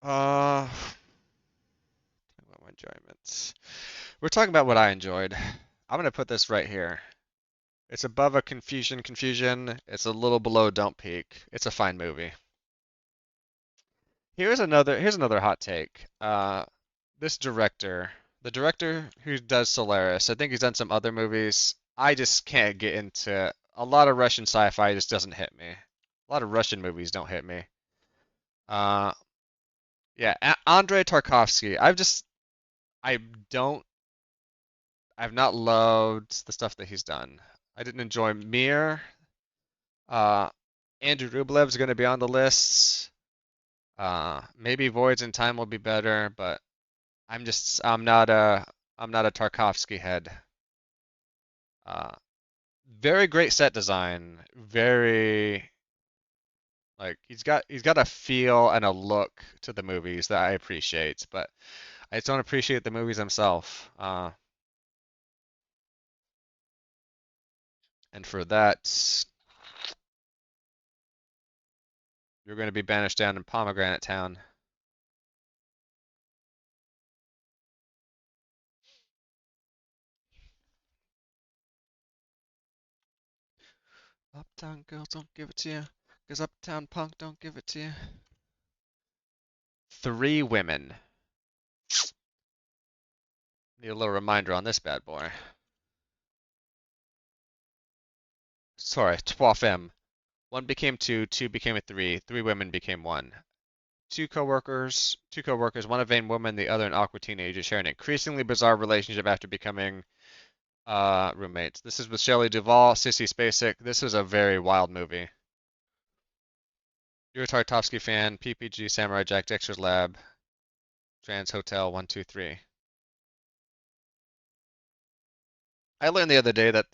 Uh, about my enjoyments. We're talking about what I enjoyed. I'm gonna put this right here. It's above a confusion. It's a little below Don't Peek. It's a fine movie. Here's another hot take. This director, the director who does Solaris, I think he's done some other movies. I just can't get into a lot of Russian sci-fi just doesn't hit me. A lot of Russian movies don't hit me. Uh, yeah, Andrei Tarkovsky. I don't I've not loved the stuff that he's done. I didn't enjoy Mir. Uh, Andrew Rublev's going to be on the list. Maybe Voids in Time will be better, but I'm not a Tarkovsky head. Uh, Very great set design. Very like he's got a feel and a look to the movies that I appreciate, but I just don't appreciate the movies themselves. And for that, you're going to be banished down in Pomegranate Town. Uptown girls don't give it to you, 'cause Uptown punk don't give it to you. Three women. Need a little reminder on this bad boy. Sorry, 12M. One became two, two became a three, three women became one. Two co-workers, one a vain woman, the other an awkward teenager, share an increasingly bizarre relationship after becoming roommates. This is with Shelley Duvall, Sissy Spacek. This is a very wild movie. You're a Tarkovsky fan, PPG, Samurai Jack, Dexter's Lab, Trans Hotel 123. I learned the other day that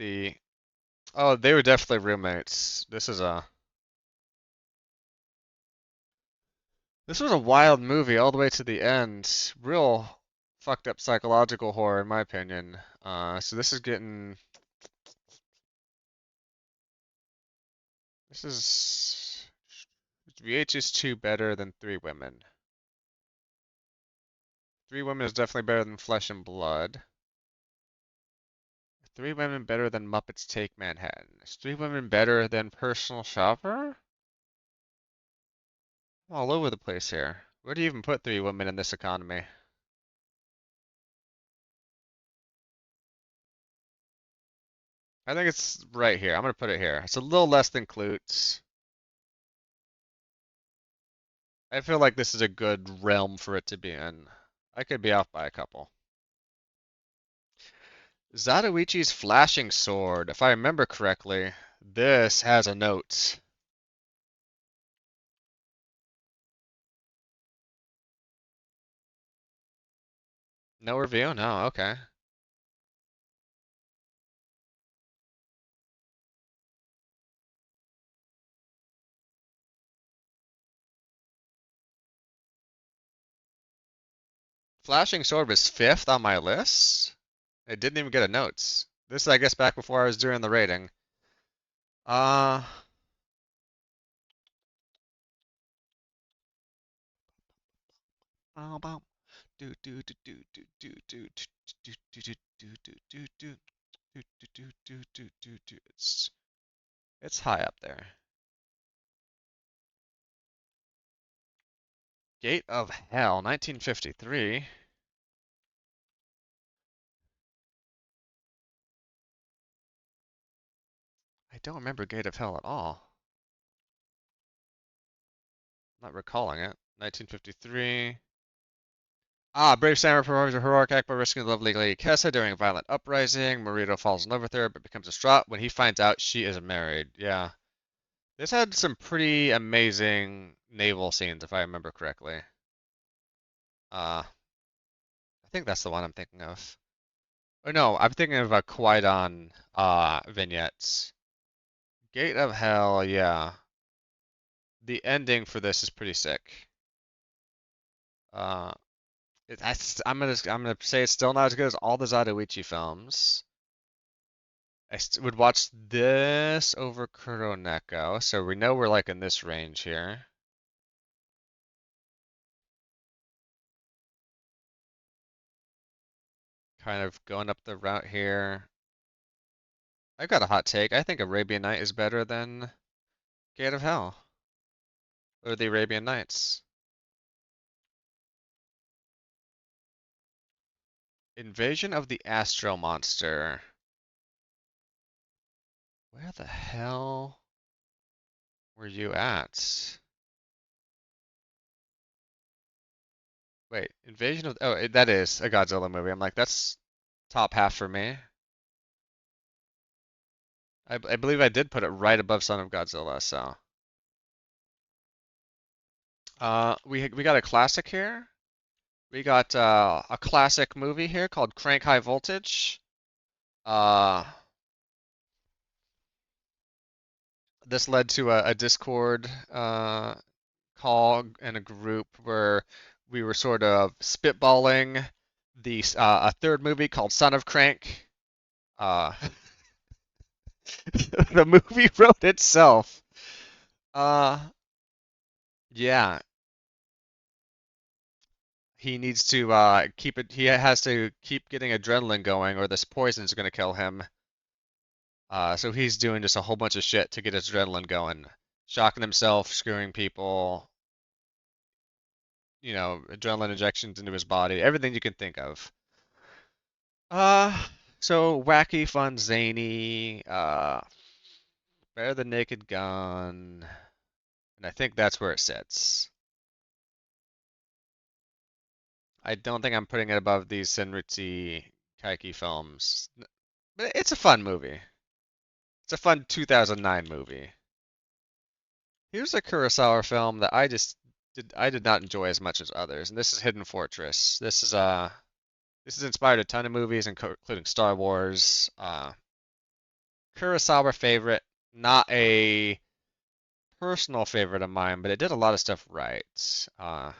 oh, they were definitely roommates. This was a wild movie all the way to the end. Real fucked up psychological horror, in my opinion. So this is VH2 better than Three Women. Three Women is definitely better than Flesh and Blood. Three Women better than Muppets Take Manhattan. Is Three Women better than Personal Shopper? I'm all over the place here. Where do you even put Three Women in this economy? I think it's right here. I'm gonna put it here. It's a little less than Klutz. I feel like this is a good realm for it to be in. I could be off by a couple. Zatoichi's flashing sword. If I remember correctly, this has a note. No review? No, okay. Flashing sword was fifth on my list. It didn't even get a notes. This is, I guess, back before I was doing the rating. Uh, bow, bow. Do do do do do do do do do do do do do do do do do do do do. It's high up there. Gate of Hell, 1953. I don't remember Gate of Hell at all. I'm not recalling it. 1953. Ah, brave samurai performs a heroic act by risking the lovely Lady Kessa during a violent uprising. Morito falls in love with her, but becomes distraught when he finds out she is married. Yeah. This had some pretty amazing naval scenes, if I remember correctly. I think that's the one I'm thinking of. Oh no, I'm thinking of a Qui-Gon vignettes. Gate of Hell, yeah. The ending for this is pretty sick. Uh, I'm gonna say it's still not as good as all the Zatoichi films. Would watch this over Kuroneko, so we know we're like in this range here. Kind of going up the route here. I've got a hot take. I think Arabian Night is better than Gate of Hell or the Arabian Nights. Invasion of the Astro Monster. Where the hell were you at? Wait, Invasion of... Oh, that is a Godzilla movie. I'm like, that's top half for me. I believe I did put it right above Son of Godzilla, so... we got a classic here. We got a classic movie here called Crank High Voltage. Uh, this led to a Discord call and a group where we were sort of spitballing a third movie called Son of Crank. Uh, the movie wrote itself. Uh, yeah, he needs to keep it. He has to keep getting adrenaline going, or this poison's going to kill him. So he's doing just a whole bunch of shit to get his adrenaline going, shocking himself, screwing people, adrenaline injections into his body, everything you can think of. Uh, so wacky, fun, zany, better than Naked Gun, and I think that's where it sits. I don't think I'm putting it above these Senritsu Kaiki films, but it's a fun movie. It's a fun 2009 movie. Here's a Kurosawa film that I did not enjoy as much as others, and this is Hidden Fortress. This is This has inspired a ton of movies, including Star Wars. Kurosawa favorite, not a personal favorite of mine, but it did a lot of stuff right. Uh,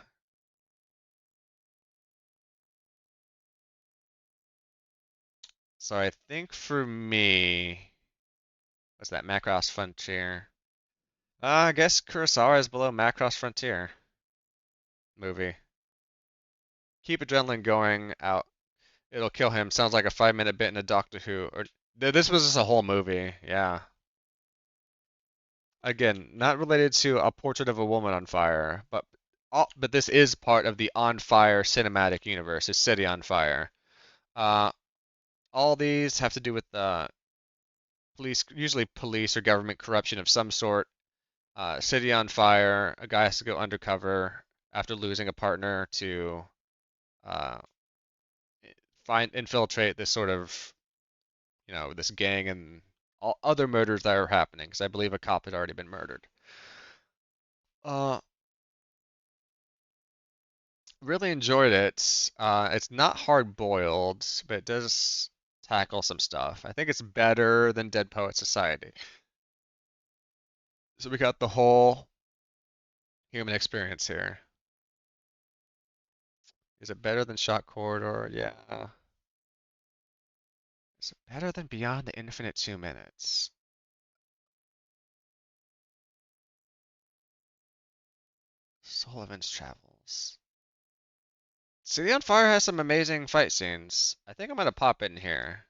so I think for me, what's that? Macross Frontier. I guess Kurosawa is below Macross Frontier movie. Keep adrenaline going out. It'll kill him. Sounds like a 5 minute bit in a Doctor Who. Or this was just a whole movie. Yeah. Again, not related to A Portrait of a Woman on Fire, but this is part of the On Fire cinematic universe. It's City on Fire. Uh, all these have to do with police, usually police or government corruption of some sort. City on Fire. A guy has to go undercover after losing a partner to uh, infiltrate this sort of this gang and all other murders that are happening. Because I believe a cop had already been murdered. Uh, really enjoyed it. It's not hard boiled, but it does tackle some stuff. I think it's better than Dead Poet Society. So we got the whole human experience here. Is it better than Shot Corridor? Yeah. Is it better than Beyond the Infinite 2 Minutes? Sullivan's Travels. City on Fire has some amazing fight scenes. I think I'm gonna pop in here.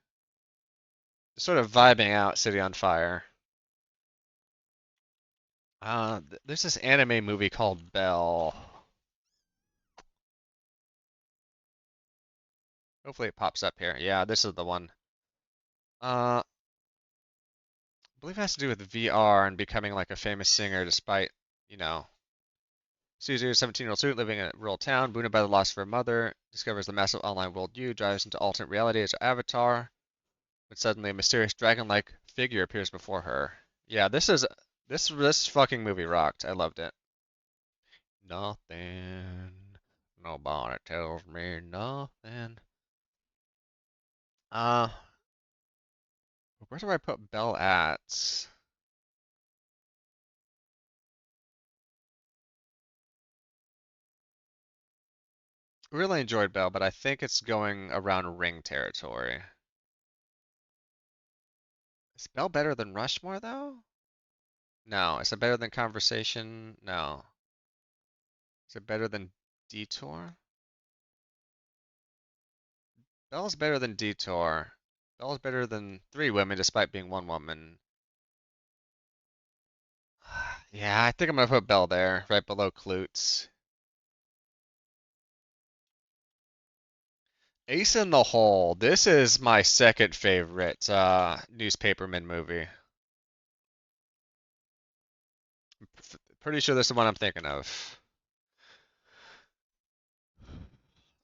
Just sort of vibing out City on Fire. There's this anime movie called Bell. Hopefully it pops up here. Yeah, this is the one. I believe it has to do with VR and becoming like a famous singer despite, you know, Caesar's 17-year-old student living in a rural town, wounded by the loss of her mother, discovers the massive online worldview, drives into alternate reality as her avatar, but suddenly a mysterious dragon-like figure appears before her. Yeah, this fucking movie rocked. I loved it. Nothing. Nobody tells me nothing. Uh, where do I put Belle at? Really enjoyed Belle, but I think it's going around Ring territory. Is Belle better than Rushmore though? No. Is it better than Conversation? No. Is it better than Detour? Belle's better than Detour. Belle's better than Three Women despite being one woman. Yeah, I think I'm gonna put Belle there, right below Klutz. Ace in the Hole. This is my second favorite newspaperman movie. Pretty sure this is the one I'm thinking of.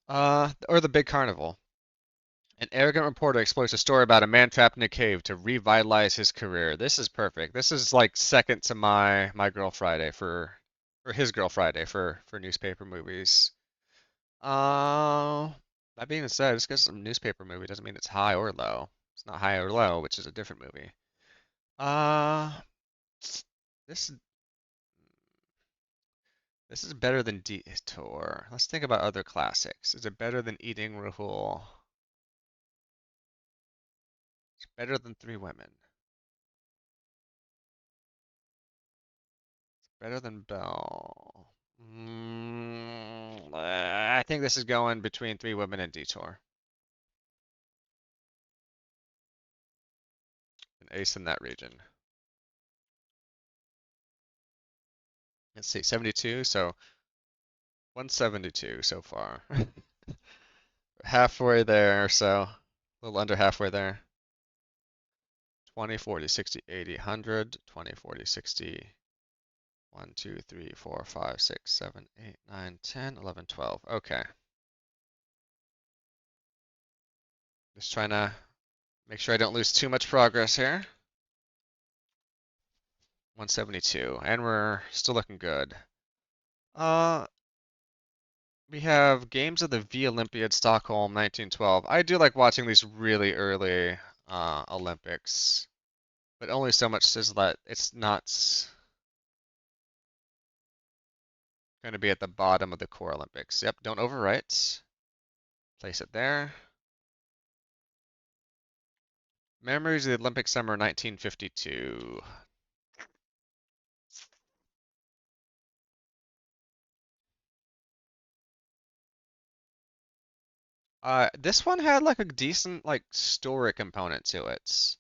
Or The Big Carnival. An arrogant reporter explores a story about a man trapped in a cave to revitalize his career. This is perfect. This is like second to my Girl Friday or his Girl Friday for newspaper movies. Uh, that being said, just because it's a newspaper movie doesn't mean it's high or low. It's not high or low, which is a different movie. Uh, this this is better than Detour. Let's think about other classics. Is it better than Eating Rahul? It's better than Three Women. Better than Belle. I think this is going between Three Women and Detour. An ace in that region. Let's see, 72, so 172 so far. Halfway there, so a little under halfway there. 20, 40, 60, 80, 100, 20, 40, 60, 1, 2, 3, 4, 5, 6, 7, 8, 9, 10, 11, 12. Okay. Just trying to make sure I don't lose too much progress here. 172, and we're still looking good. Uh, We have Games of the V Olympiad Stockholm 1912. I do like watching these really early Olympics, but only so much so that it's not going to be at the bottom of the core Olympics. Yep, don't overwrite. Place it there. Memories of the Olympic Summer 1952. This one had like a decent like story component to it.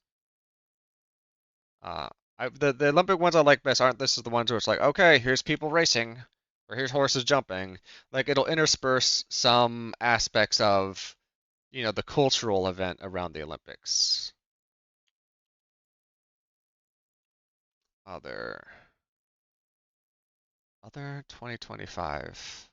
Uh, the Olympic ones I like best aren't this is the ones where it's like, okay, here's people racing, or here's horses jumping. Like it'll intersperse some aspects of, the cultural event around the Olympics. Other, other 2025.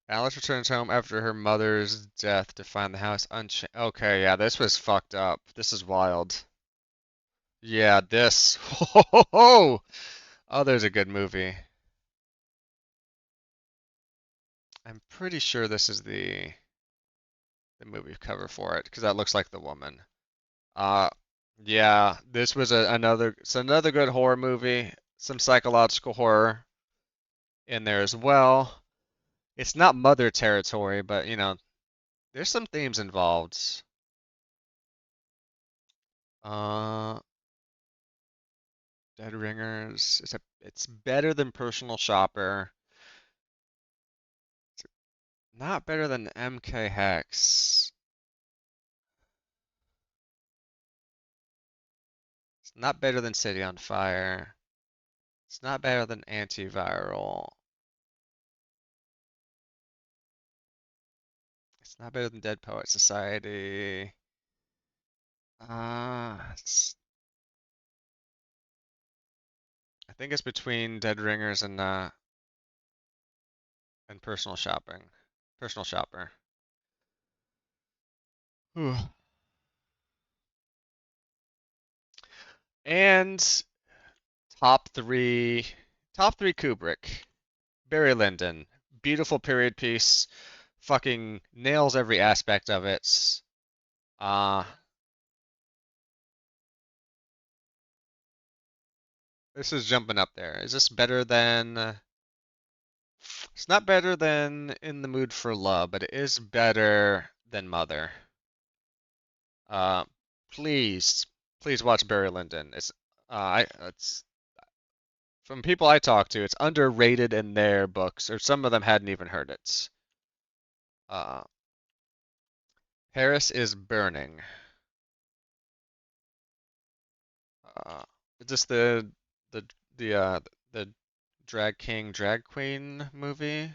Alice returns home after her mother's death to find the house unchanged. Okay, yeah, this was fucked up. This is wild. Yeah, this. Oh, there's a good movie. I'm pretty sure this is the movie cover for it because that looks like the woman. Uh, yeah, this was another good horror movie. Some psychological horror in there as well. It's not mother territory, but there's some themes involved. Uh, Dead Ringers. It's better than Personal Shopper. It's not better than MK Hex. It's not better than City on Fire. It's not better than Antiviral. It's not better than Dead Poet Society. It's, I think it's between Dead Ringers and Personal Shopping. Personal Shopper. Whew. And top three, top three Kubrick. Barry Lyndon. Beautiful period piece. Fucking nails every aspect of it. Uh, this is jumping up there. Is this better than? It's not better than In the Mood for Love, but it is better than Mother. Uh, please, please watch Barry Lyndon. It's from people I talk to, it's underrated in their books, or some of them hadn't even heard it. Uh, Paris is Burning. Uh, is this the the drag king drag queen movie?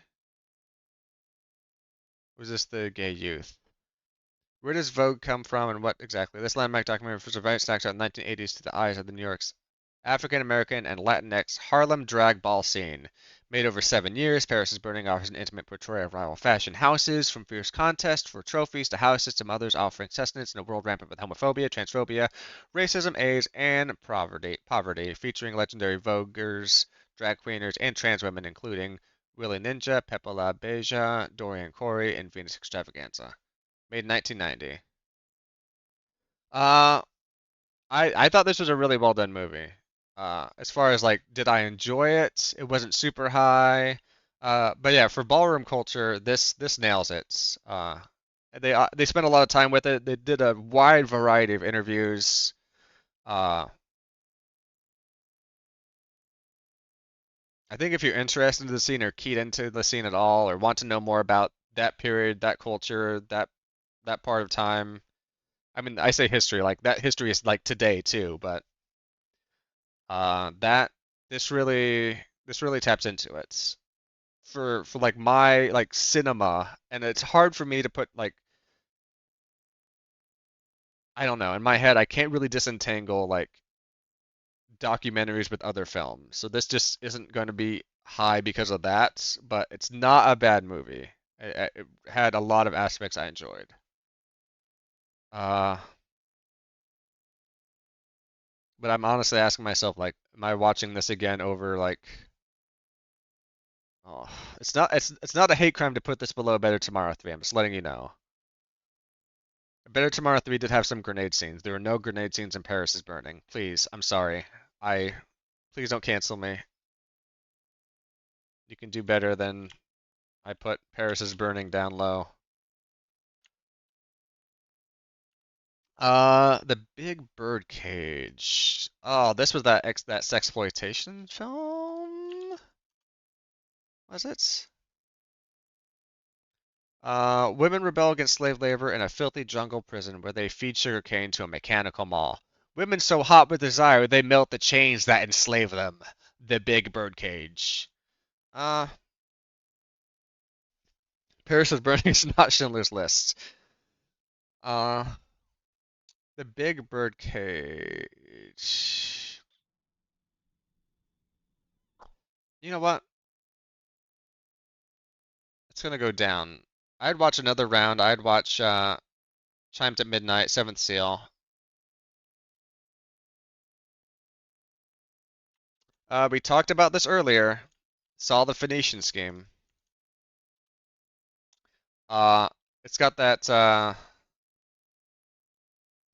Was this the gay youth? Where does Vogue come from and what exactly? This landmark documentary refers to various snacks out in the 1980s to the eyes of the New York's African American and Latinx Harlem drag ball scene. Made over 7 years, Paris is Burning offers an intimate portrayal of rival fashion houses, from fierce contests for trophies to houses to mothers offering sustenance in a world rampant with homophobia, transphobia, racism, AIDS, and poverty, featuring legendary voguers, drag queeners, and trans women, including Willie Ninja, Pepe La Beja, Dorian Corey, and Venus Extravaganza. Made in 1990. Uh, I thought this was a really well done movie. As far as like, did I enjoy it? It wasn't super high. But yeah, for ballroom culture, this nails it. They spent a lot of time with it. They did a wide variety of interviews. Uh, I think if you're interested in the scene or keyed into the scene at all, or want to know more about that period, that culture, that part of time. I mean, I say history, like that history is like today too, but that this really taps into it for like my like cinema, and it's hard for me to put like I don't know in my head I can't really disentangle like documentaries with other films. So this just isn't going to be high because of that, but it's not a bad movie. It had a lot of aspects I enjoyed. Uh, but I'm honestly asking myself, like, am I watching this again over like, oh, it's not a hate crime to put this below Better Tomorrow 3. I'm just letting you know. Better Tomorrow 3 did have some grenade scenes. There were no grenade scenes in Paris is Burning. Please, I'm sorry. I Please don't cancel me. You can do better than I put Paris is Burning down low. The Big Bird Cage. Oh, this was that sexploitation film? Was it? Women rebel against slave labor in a filthy jungle prison where they feed sugarcane to a mechanical mall. Women so hot with desire they melt the chains that enslave them. The Big Bird Cage. Uh, Paris is Burning is not Schindler's List. Uh, the Big Bird Cage. You know what? It's gonna go down. I'd watch another round. I'd watch Chimes at Midnight, Seventh Seal. We talked about this earlier. Saw the Phoenician scheme. Uh, it's got that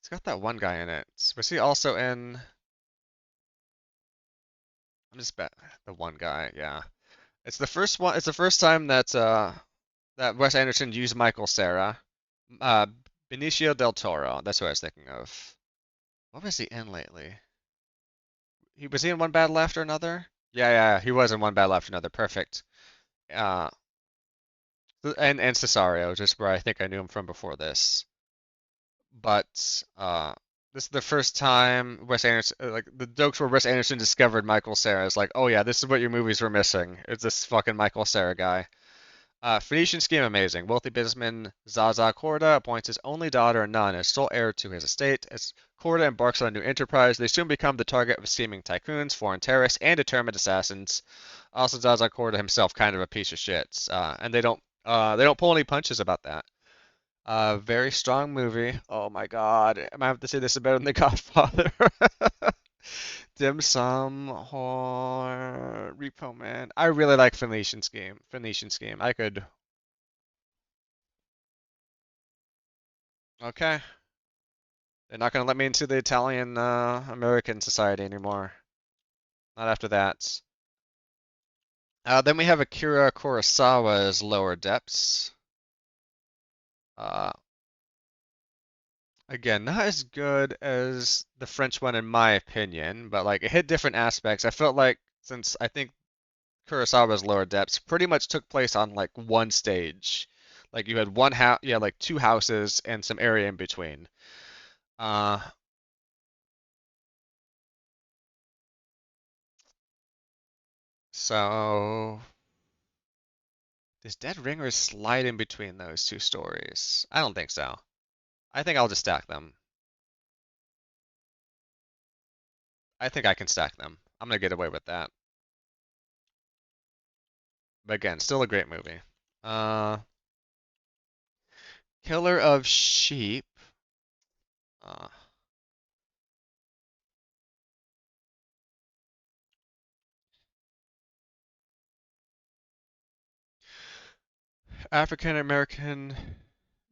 it's got that one guy in it. Was he also in? I'm just bet the one guy. Yeah, it's the first one. It's the first time that Wes Anderson used Michael Cera. Uh, Benicio del Toro. That's who I was thinking of. What was he in lately? He was he in One Battle After Another? Yeah, he was in One Battle After Another. Perfect. Uh, and Cesario, just where I think I knew him from before this. But this is the first time Wes Anderson, like the jokes where Wes Anderson discovered Michael Cera is like, oh yeah, this is what your movies were missing. It's this fucking Michael Cera guy. Phoenician scheme amazing. Wealthy businessman Zaza Korda appoints his only daughter Nun as sole heir to his estate. As Korda embarks on a new enterprise, they soon become the target of scheming tycoons, foreign terrorists, and determined assassins. Also, Zaza Korda himself kind of a piece of shit, and they don't pull any punches about that. Very strong movie. Oh my God, I might have to say this is better than The Godfather. Dim Sum, Horror, Repo Man. I really like Phoenician Scheme. Phoenician Scheme. I could. Okay. They're not gonna let me into the Italian American society anymore. Not after that. Then we have Akira Kurosawa's Lower Depths. Uh, Again, not as good as the French one in my opinion, but like it hit different aspects. I felt like since I think Kurosawa's Lower Depths pretty much took place on like one stage. Like you had one house, yeah, like two houses and some area in between. Uh, so does Dead Ringers slide in between those two stories? I don't think so. I think I'll just stack them. I think I can stack them. I'm gonna get away with that. But again, still a great movie. Uh, Killer of Sheep. Uh, African American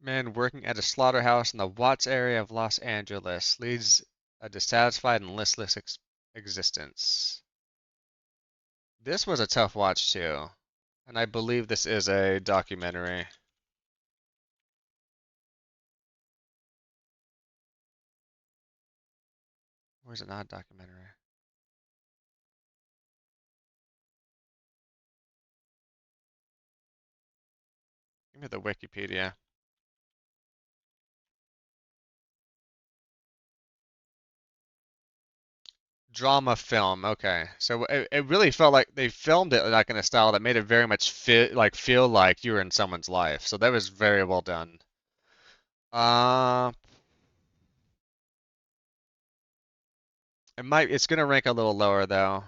man working at a slaughterhouse in the Watts area of Los Angeles leads a dissatisfied and listless existence. This was a tough watch too, and I believe this is a documentary. Or is it not a documentary? Give me the Wikipedia. Drama film. Okay, so it really felt like they filmed it like in a style that made it very much feel like you were in someone's life. So that was very well done. Uh, It's gonna rank a little lower though.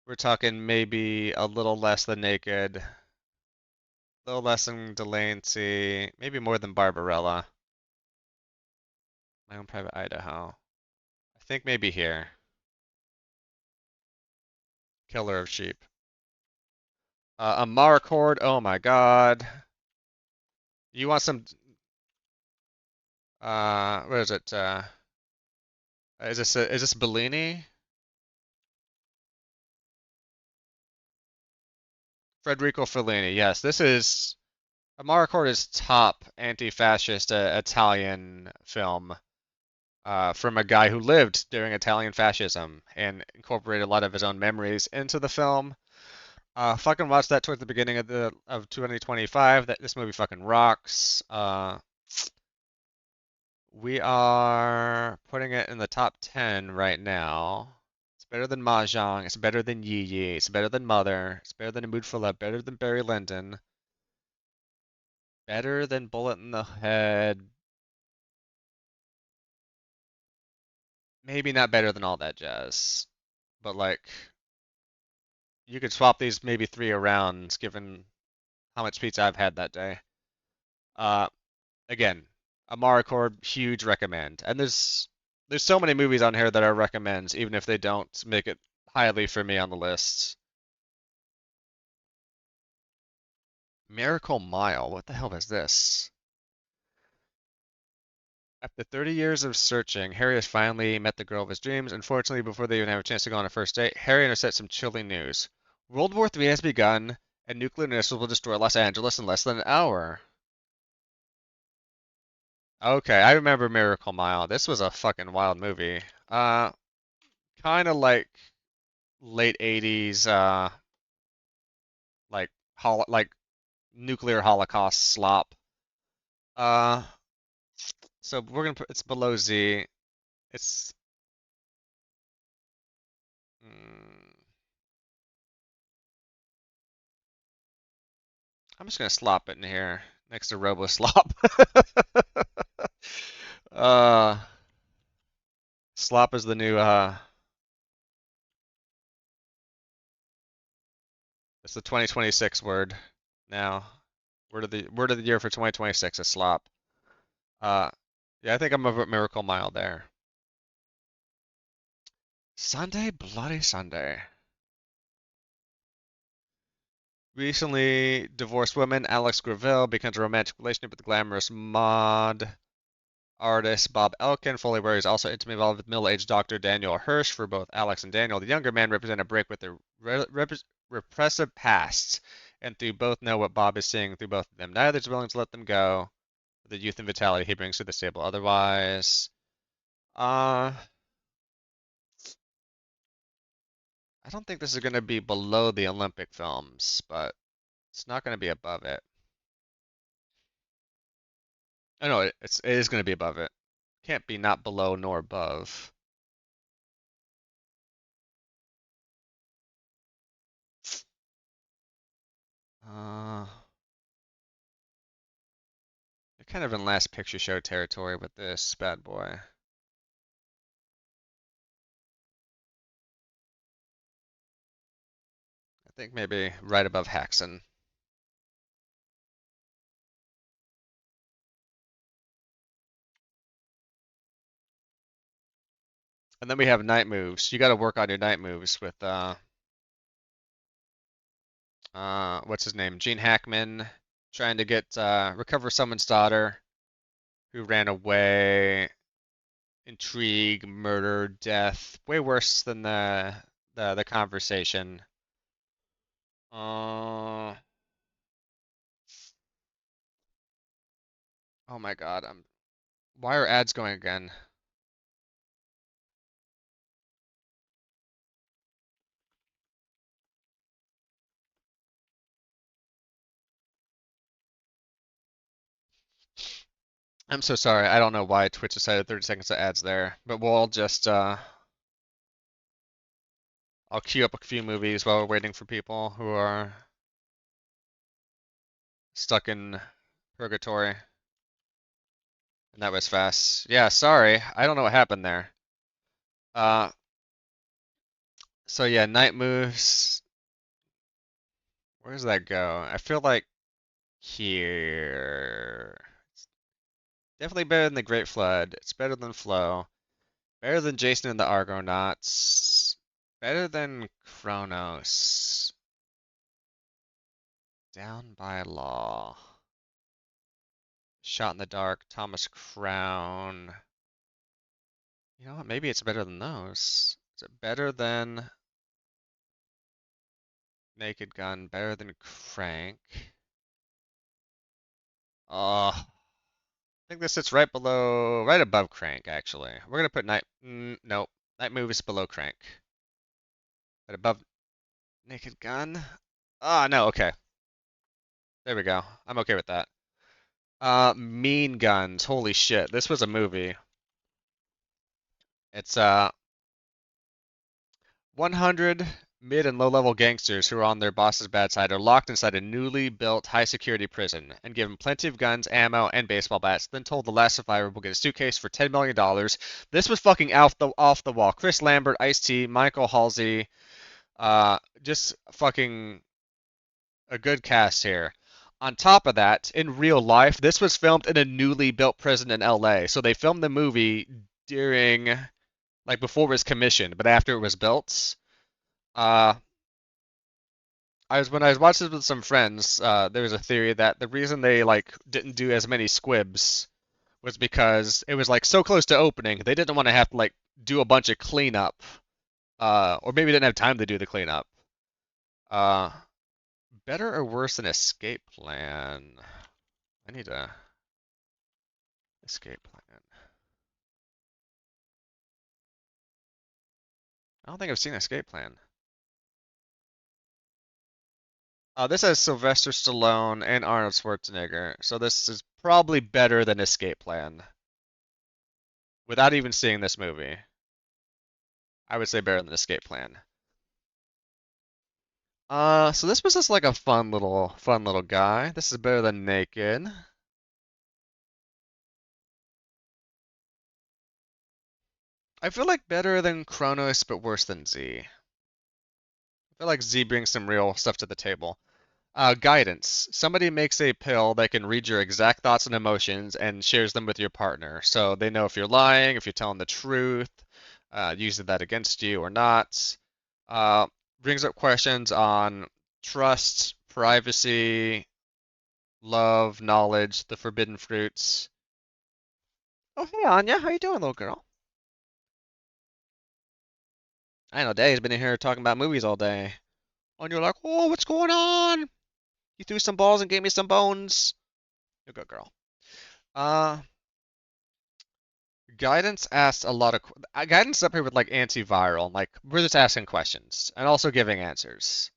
We're talking maybe a little less than Naked, a little less than Delancey, maybe more than Barbarella. My Own Private Idaho. I think maybe here. Killer of Sheep. Amarcord, oh my god. You want some, what is it? Is this Bellini? Federico Fellini, yes. This is, Amarcord is top anti-fascist Italian film from a guy who lived during Italian fascism and incorporated a lot of his own memories into the film. Fucking watch that towards the beginning of 2025. That this movie fucking rocks. We are putting it in the top 10 right now. It's better than Mahjong. It's better than Yi Yi. It's better than Mother. It's better than A Mood for Love. Better than Barry Lyndon. Better than Bullet in the Head. Maybe not better than all that jazz. But like, you could swap these maybe three around given how much pizza I've had that day. Uh, again, AmeriCorps, huge recommend. And there's so many movies on here that are recommends, even if they don't make it highly for me on the list. Miracle Mile, what the hell is this? After 30 years of searching, Harry has finally met the girl of his dreams. Unfortunately, before they even have a chance to go on a first date, Harry intercepts some chilling news. World War III has begun, and nuclear missiles will destroy Los Angeles in less than an hour. Okay, I remember Miracle Mile. This was a fucking wild movie. Uh, kind of like late 80s, like nuclear holocaust slop. Uh, so we're gonna put it's below Z. It's mm, I'm just gonna slop it in here next to Robo Slop. uh, Slop is the new it's the 2026 word now. Word of the year for 2026 is slop. Uh, yeah, I think I'm over at Miracle Mile there. Sunday, Bloody Sunday. Recently divorced woman Alex Gravel becomes a romantic relationship with the glamorous mod artist Bob Elkin. Foley is also intimately involved with middle-aged Dr. Daniel Hirsch. For both Alex and Daniel, the younger man represents a break with their repressive pasts, and through both know what Bob is seeing through both of them. Neither is willing to let them go. The youth and vitality he brings to the stable. Otherwise, uh, I don't think this is going to be below the Olympic films, but it's not going to be above it. I know it is going to be above it. Can't be not below nor above. Uh, they're kind of in last picture show territory with this bad boy. I think maybe right above Haxon. And then we have night moves. You got to work on your night moves with what's his name? Gene Hackman trying to get recover someone's daughter who ran away. Intrigue, murder, death. Way worse than the conversation. Uh, oh my God, why are ads going again? I'm so sorry. I don't know why Twitch decided 30 seconds of ads there, but we'll just I'll queue up a few movies while we're waiting for people who are stuck in purgatory. And that was fast. Yeah, sorry. I don't know what happened there. Uh, so yeah, night moves. Where does that go? I feel like here. Definitely better than the Great Flood. It's better than Flow. Better than Jason and the Argonauts. Better than Kronos. Down by Law. Shot in the Dark. Thomas Crown. You know what? Maybe it's better than those. Is it better than Naked Gun? Better than Crank? I think this sits right below, right above Crank, actually. We're gonna put Night. Nope. Night Moves below Crank. But above Naked Gun? Ah, no, okay. There we go. I'm okay with that. Mean Guns. Holy shit. This was a movie. It's 100 mid and low-level gangsters who are on their boss's bad side are locked inside a newly built high-security prison and given plenty of guns, ammo, and baseball bats, then told the last survivor will get a suitcase for $10 million. This was fucking off the wall. Chris Lambert, Ice-T, Michael Halsey, just fucking a good cast here. On top of that, in real life, this was filmed in a newly built prison in LA. So they filmed the movie during, like, before it was commissioned, but after it was built. Uh, when I was watching this with some friends, there was a theory that the reason they like didn't do as many squibs was because it was like so close to opening, they didn't want to have to like do a bunch of cleanup, or maybe didn't have time to do the cleanup. Uh, Better or worse than Escape Plan? I need a Escape Plan. I don't think I've seen Escape Plan. This has Sylvester Stallone and Arnold Schwarzenegger, so this is probably better than Escape Plan. Without even seeing this movie, I would say better than Escape Plan. So this was just like a fun little guy. This is better than Naked. I feel like better than Kronos, but worse than Z. I feel like Z brings some real stuff to the table. Guidance. Somebody makes a pill that can read your exact thoughts and emotions and shares them with your partner. So they know if you're lying, if you're telling the truth, using that against you or not. Uh, Brings up questions on trust, privacy, love, knowledge, the forbidden fruits. Oh, hey Anya, how you doing, little girl? I know Daddy's been in here talking about movies all day. And you're like, oh, what's going on? You threw some balls and gave me some bones. You're a good girl. Uh, Guidance asked a lot of guidance up here with like antiviral, like we're just asking questions and also giving answers.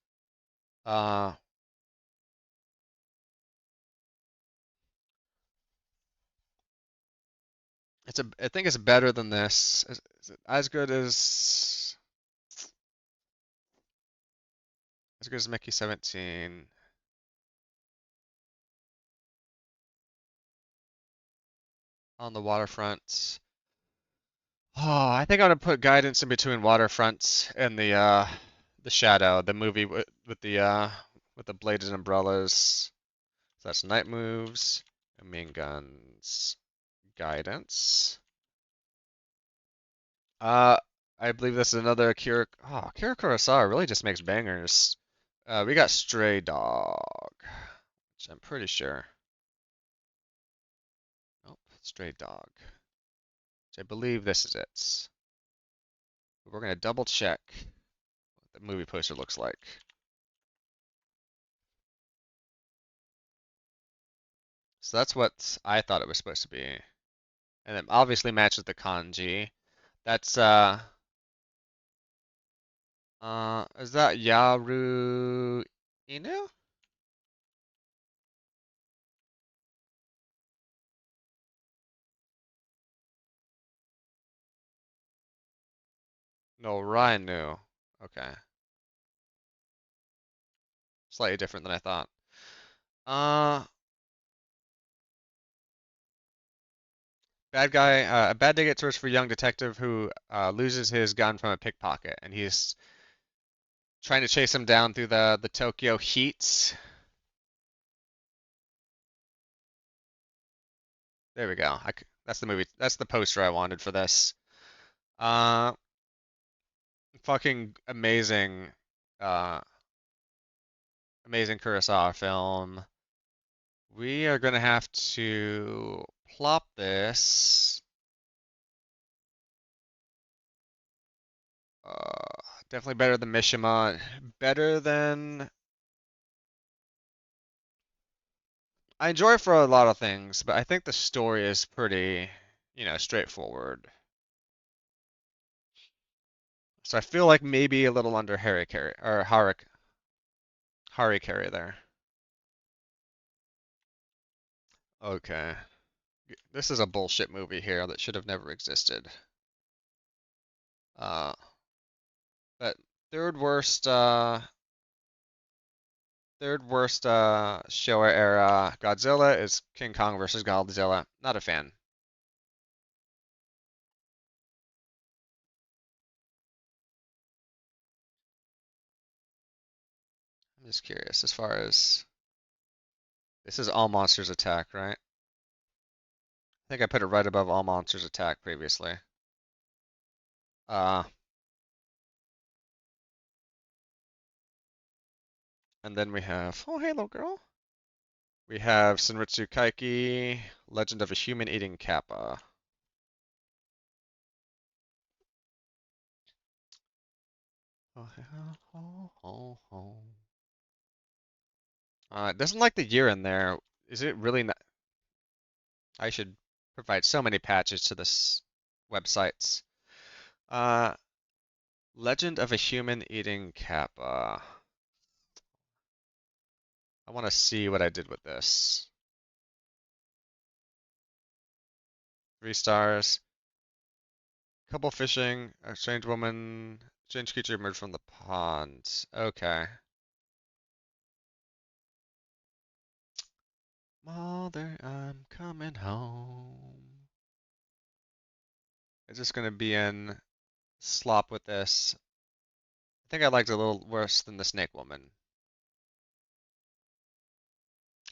Uh, I think it's better than this. Is it as good as Mickey 17 on the waterfront? Oh, I think I'm gonna put Guidance in between Waterfront and the Shadow, the movie with the bladed umbrellas. So that's Night Moves, and Mean Guns, Guidance. Uh, I believe this is another Akira. Oh, Akira Kurosawa really just makes bangers. We got Stray Dog, which I'm pretty sure. Nope, Stray Dog. Which I believe this is it. We're gonna double check what the movie poster looks like. So that's what I thought it was supposed to be. And it obviously matches the kanji. That's is that Yaru Inu? No, Rainu. Okay. Slightly different than I thought. Uh Bad guy, a bad day gets worse for a young detective who loses his gun from a pickpocket, and he's trying to chase him down through the Tokyo heat. There we go. That's the movie. That's the poster I wanted for this. Uh, fucking amazing, uh, amazing Kurosawa film. We are gonna have to plop this. Definitely better than Mishima. Better than I enjoy it for a lot of things, but I think the story is pretty, straightforward. So I feel like maybe a little under Harry Carey or Hari Carey there. Okay. This is a bullshit movie here that should have never existed. Uh, but third worst, Showa era Godzilla is King Kong versus Godzilla. Not a fan. I'm just curious as far as this is All Monsters Attack, right? I think I put it right above All Monsters Attack previously. Uh, and then we have, oh, hey, little girl. We have Senritsu Kaiki, Legend of a Human Eating Kappa. It doesn't like the year in there. Is it really not? I should provide so many patches to this websites. Uh, Legend of a Human Eating Kappa. I want to see what I did with this. 3 stars. Couple fishing. A strange woman. Strange creature emerged from the pond. Okay. Mother, I'm coming home. It's just gonna be in slop with this. I think I liked it a little worse than the snake woman.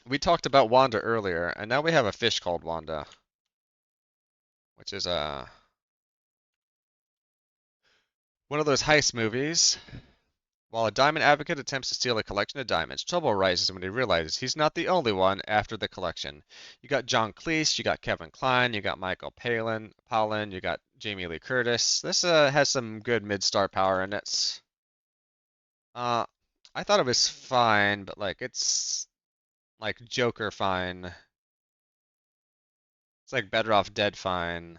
We talked about Wanda earlier, and now we have a fish called Wanda, which is one of those heist movies. While a diamond advocate attempts to steal a collection of diamonds, trouble arises when he realizes he's not the only one after the collection. You got John Cleese, you got Kevin Kline, you got Michael Palin, you got Jamie Lee Curtis. This has some good mid-star power in it. Uh, I thought it was fine, but like it's like Joker fine. It's like Better Off Dead fine.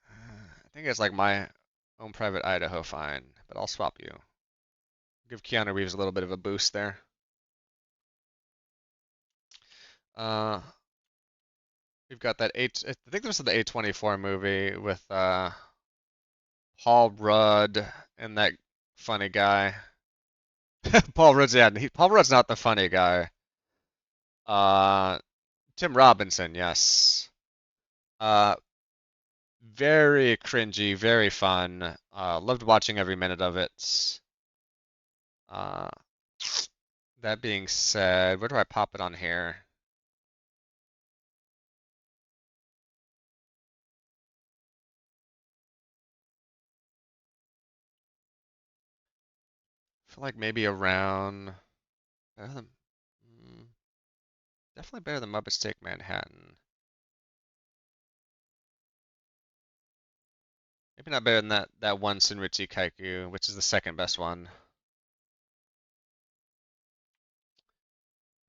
I think it's like My Own Private Idaho fine, but I'll swap you. Give Keanu Reeves a little bit of a boost there. Uh, we've got that I think this is the A24 movie with Paul Rudd and that funny guy. Paul Rudd's yeah, Paul Rudd's not the funny guy. Uh, Tim Robinson, yes. Uh, very cringy, very fun. Loved watching every minute of it. Uh, that being said, where do I pop it on here? I feel like maybe around better than, mm, definitely better than Muppets Take Manhattan. Maybe not better than that one Senritsu Kaiku, which is the second best one.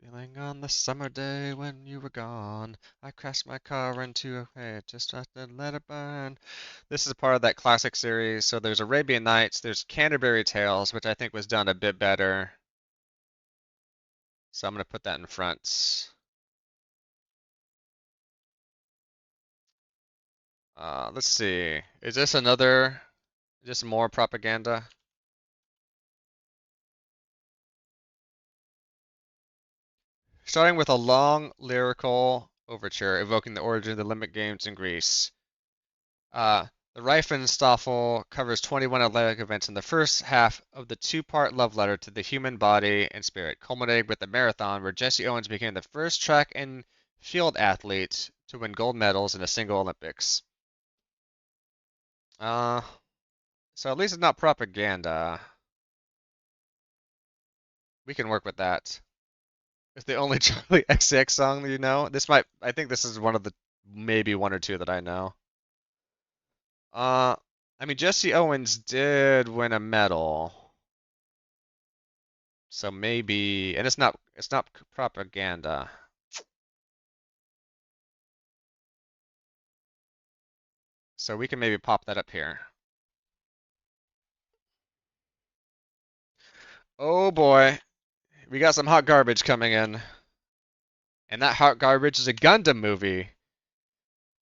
Feeling on the summer day when you were gone, I crashed my car into a pit, just tried to let it burn. This is a part of that classic series. So there's Arabian Nights, there's Canterbury Tales, which I think was done a bit better. So I'm gonna put that in front. Let's see. Is this another? Just more propaganda. Starting with a long lyrical overture evoking the origin of the Olympic Games in Greece. Uh, the Reifenstaffel covers 21 athletic events in the first half of the two-part love letter to the human body and spirit, culminating with the marathon, where Jesse Owens became the first track and field athlete to win gold medals in a single Olympics. Uh, so at least it's not propaganda. We can work with that. It's the only Charlie XCX song that you know. I think this is one of the maybe one or two that I know. Uh, I mean, Jesse Owens did win a medal, so maybe, and it's not propaganda. So we can maybe pop that up here. Oh boy, we got some hot garbage coming in, and that hot garbage is a Gundam movie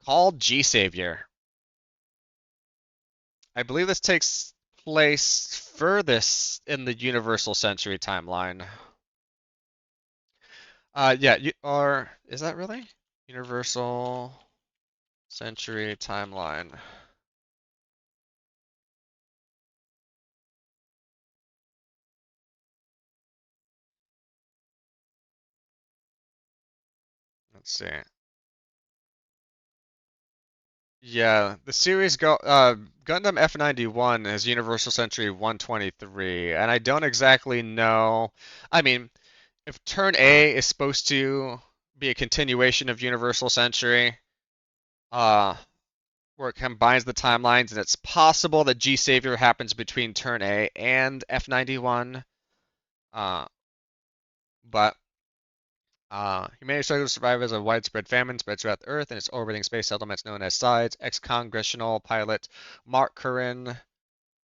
called G Savior. I believe this takes place furthest in the Universal Century timeline. Yeah, or is that really? Universal Century timeline. Let's see. Yeah, the series Gundam F91 is Universal Century 123, and I don't exactly know. I mean, if Turn A is supposed to be a continuation of Universal Century, uh, where it combines the timelines, and it's possible that G Savior happens between Turn A and F91. Uh, but humanity struggles to survive as a widespread famine spreads throughout the Earth and its orbiting space settlements known as sides. Ex-congressional pilot Mark Curran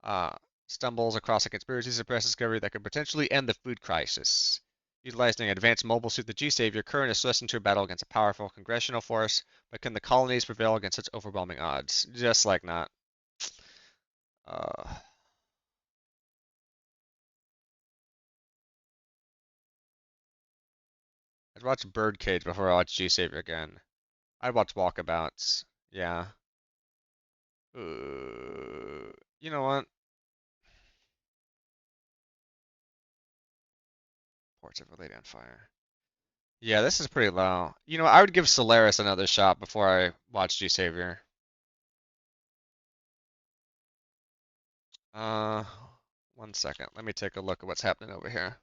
uh, stumbles across a conspiracy to suppress discovery that could potentially end the food crisis. Utilizing an advanced mobile suit, the G-Savior, Curran is thrust into a battle against a powerful congressional force, but can the colonies prevail against such overwhelming odds? Just like not. Uh, I'd watch Birdcage before I watch G-Savior again. I'd watch Walkabouts. Yeah. You know what? Ports of a Lady on Fire. Yeah, this is pretty low. You know, I would give Solaris another shot before I watch G Savior. Uh, 1 second. Let me take a look at what's happening over here.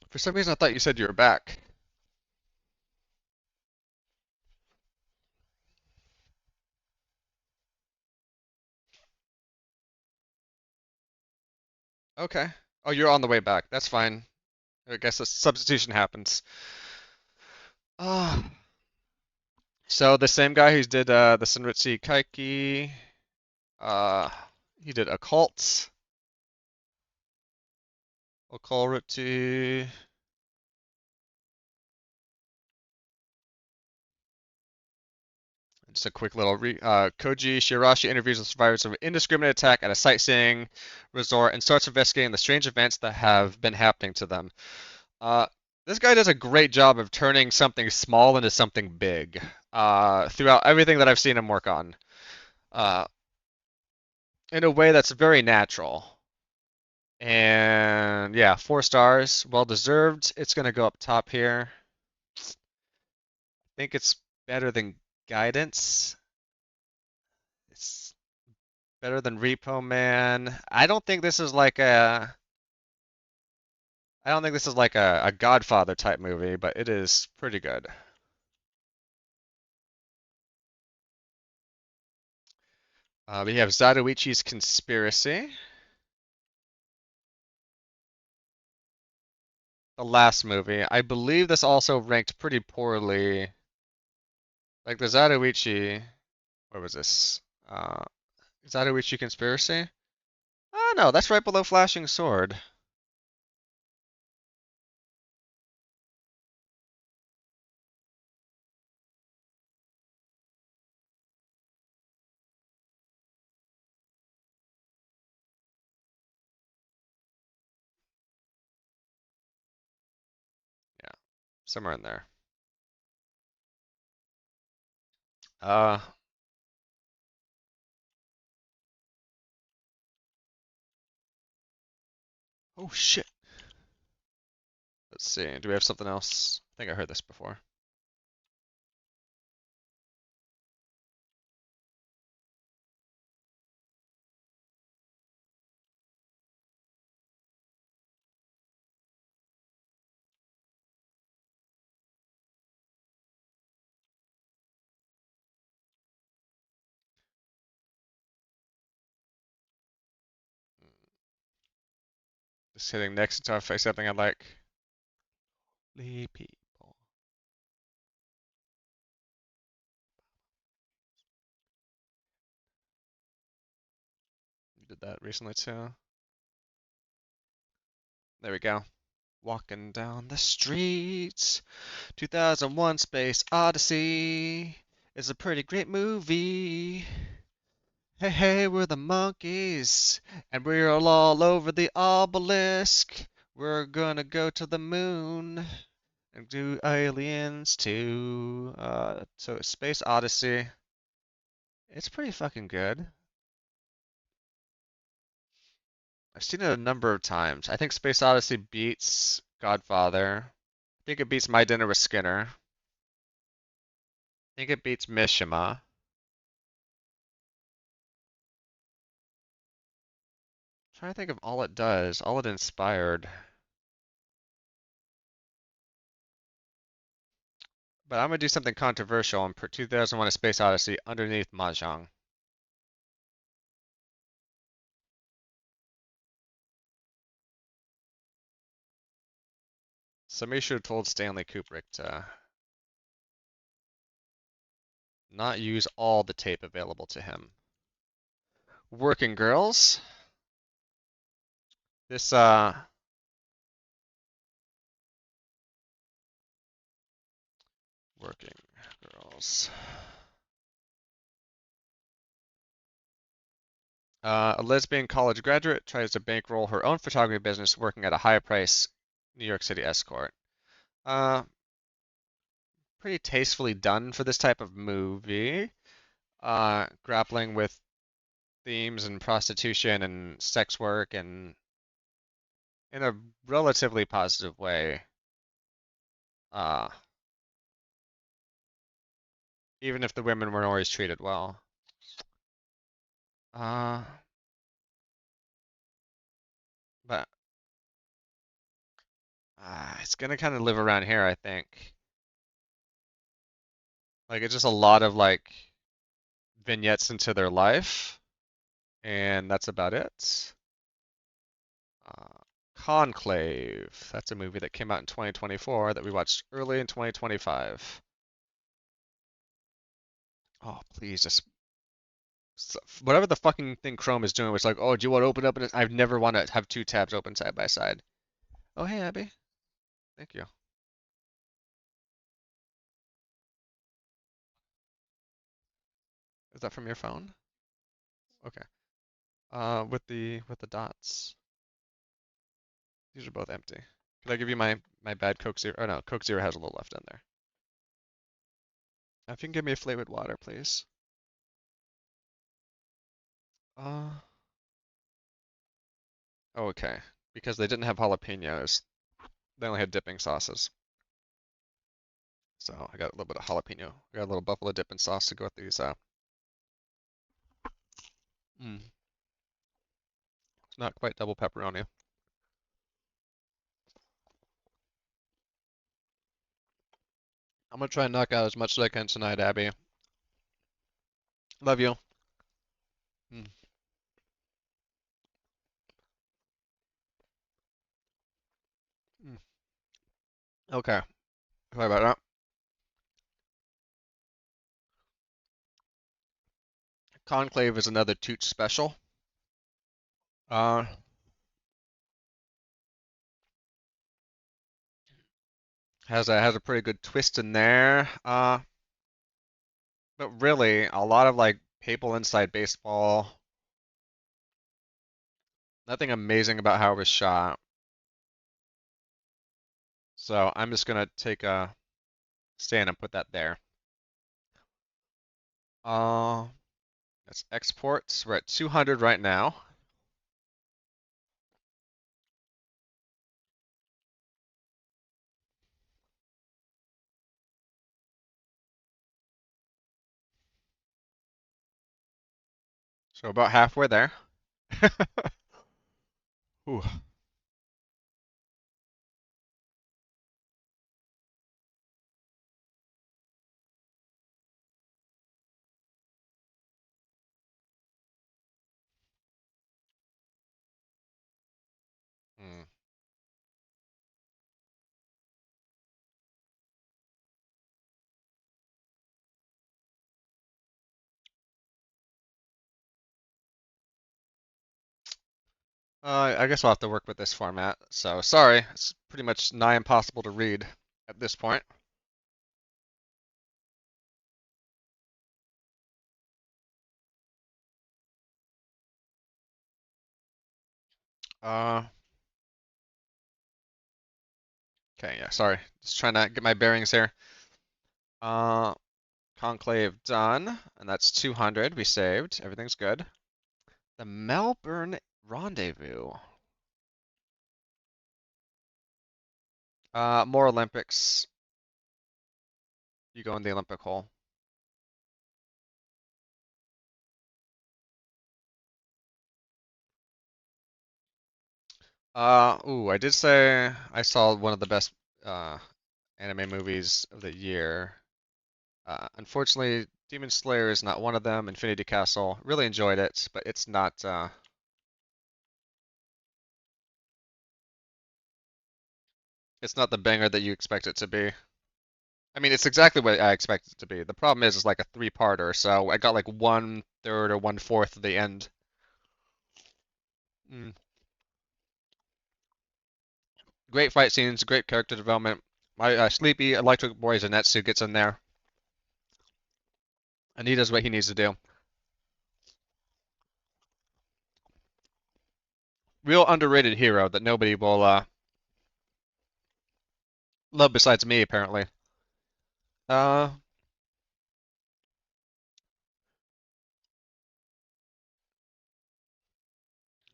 For some reason, I thought you said you were back. Okay. Oh, you're on the way back. That's fine. I guess a substitution happens. Ah. So the same guy who did the Senritsu Kaiki, uh, he did Occult, Occult. Just a quick little Koji Shirashi interviews with survivors of an indiscriminate attack at a sightseeing resort and starts investigating the strange events that have been happening to them. Uh, this guy does a great job of turning something small into something big throughout everything that I've seen him work on uh, in a way that's very natural. And yeah, 4 stars, well deserved. It's gonna go up top here. I think it's better than Guidance. It's better than Repo Man. I don't think this is like a Godfather type movie, but it is pretty good. We have Zatoichi's Conspiracy, the last movie. I believe this also ranked pretty poorly. Like the Zatoichi, where was this? Uh, is that a Witchy conspiracy? Oh no, that's right below Flashing Sword. Yeah, somewhere in there. Uh, oh shit. Let's see. Do we have something else? I think I heard this before. Just hitting next until I find something I like. Lee people. You did that recently too. There we go. Walking down the streets. 2001 Space Odyssey is a pretty great movie. Hey, hey, we're the monkeys, and we're all over the obelisk. We're gonna go to the moon and do aliens too. So Space Odyssey, it's pretty fucking good. I've seen it a number of times. I think Space Odyssey beats Godfather. I think it beats My Dinner with Skinner. I think it beats Mishima. Trying to think of all it does, all it inspired. But I'm gonna do something controversial and put 2001: A Space Odyssey underneath Mahjong. Somebody should have told Stanley Kubrick to not use all the tape available to him. Working Girls. This Working Girls. A lesbian college graduate tries to bankroll her own photography business working at a high price New York City escort. Uh, Pretty tastefully done for this type of movie. Grappling with themes and prostitution and sex work and in a relatively positive way. Uh, Even if the women weren't always treated well. Uh, but it's gonna kind of live around here, I think. Like it's just a lot of like vignettes into their life, and that's about it. Uh, Conclave. That's a movie that came out in 2024 that we watched early in 2025. Oh, please just whatever the fucking thing Chrome is doing, it's like, oh, do you want to open up? And I've never want to have two tabs open side by side. Oh, hey, Abby. Thank you. Is that from your phone? Okay. With the dots. These are both empty. Could I give you my bad Coke Zero? Oh no, Coke Zero has a little left in there. If you can give me a flavored water, please. Uh, oh, okay. Because they didn't have jalapenos, they only had dipping sauces. So I got a little bit of jalapeno. I got a little buffalo dipping sauce to go with these. Mm, it's not quite double pepperoni. I'm gonna try and knock out as much as I can tonight, Abby. Love you. Mm, mm. Okay. Sorry about that. Conclave is another Tooch special. Uh, has a pretty good twist in there. But really, a lot of like people inside baseball. Nothing amazing about how it was shot. So I'm just gonna take a stand and put that there. Uh, that's exports. We're at 200 right now. So about halfway there. Ooh. Hmm. I guess I'll have to work with this format. So sorry, it's pretty much nigh impossible to read at this point. Uh, okay, yeah, sorry. Just trying to get my bearings here. Uh, Conclave done, and that's 200 we saved. Everything's good. The Melbourne Rendezvous. More Olympics. You go in the Olympic hole. Ooh, I did say I saw one of the best uh anime movies of the year. Unfortunately, Demon Slayer is not one of them. Infinity Castle, really enjoyed it, but it's not the banger that you expect it to be. I mean, it's exactly what I expected it to be. The problem is, it's like a three-parter, so I got like one third or one fourth of the end. Mm. Great fight scenes, great character development. My sleepy electric boy Zenetsu gets in there, and he does what he needs to do. Real underrated hero that nobody will love besides me, apparently. Uh,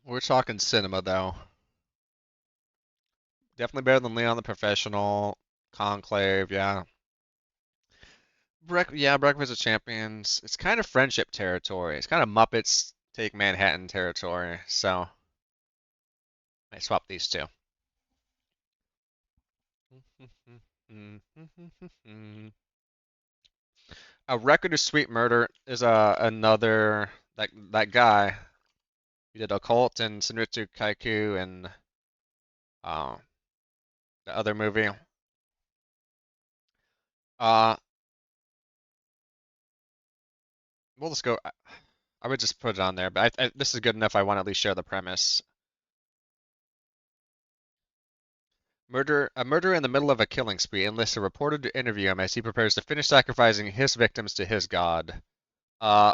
we're talking cinema though. Definitely better than Leon the Professional, Conclave, yeah. Yeah, Breakfast of Champions. It's kind of friendship territory. It's kind of Muppets take Manhattan territory. So I swap these two. A Record of Sweet Murder is another that guy. He did Occult and Senritsu Kaiku and uh, the other movie. Uh, we'll just go. I would just put it on there, but this is good enough. I want to at least share the premise. A murderer in the middle of a killing spree enlists a reporter to interview him as he prepares to finish sacrificing his victims to his god. Uh,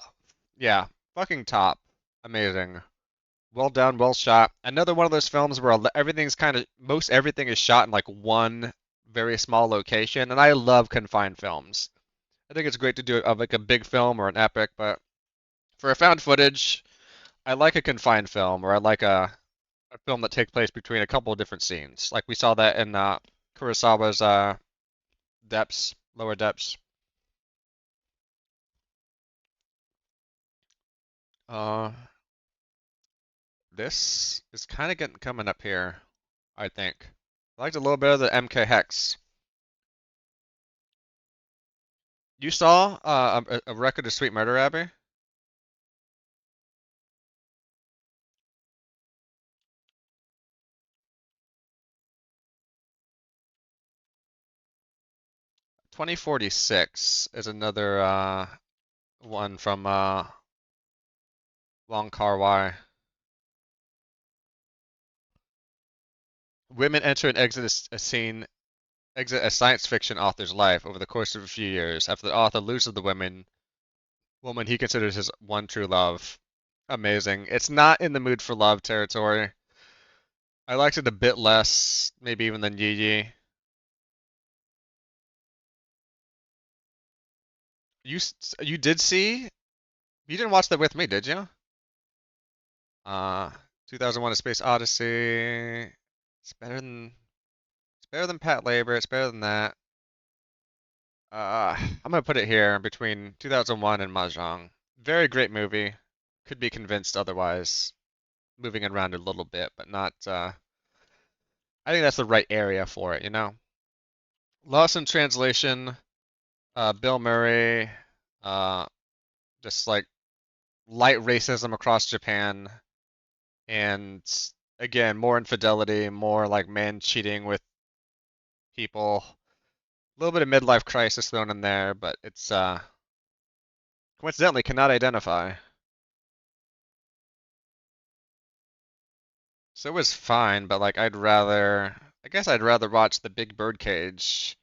yeah, fucking top. Amazing. Well done, well shot. Another one of those films where everything's kind of, most everything is shot in like one very small location, and I love confined films. I think it's great to do it of like a big film or an epic, but for a found footage, I like a confined film, or I like a film that takes place between a couple of different scenes. Like we saw that in Kurosawa's Depths, Lower Depths. Uh, this is kind of getting coming up here, I think. I liked a little bit of the MK Hex. You saw a Record of Sweet Murder, Abby? 2046 is another one from Wong Kar-wai. Women enter and exit a scene, exit a science fiction author's life over the course of a few years after the author loses the woman he considers his one true love. Amazing. It's not in the mood for love territory. I liked it a bit less, maybe even than Yi Yi. You did see? You didn't watch that with me, did you? Uh, 2001: A Space Odyssey. It's better than it's better than Pat Labor. It's better than that. I'm gonna put it here between 2001 and Mahjong. Very great movie. Could be convinced otherwise. Moving it around a little bit, but not. I think that's the right area for it, you know. Lost in Translation. Bill Murray. Uh, just like light racism across Japan, and again, more infidelity, more like men cheating with people. A little bit of midlife crisis thrown in there, but it's coincidentally cannot identify. So it was fine, but like I guess I'd rather watch The Big Birdcage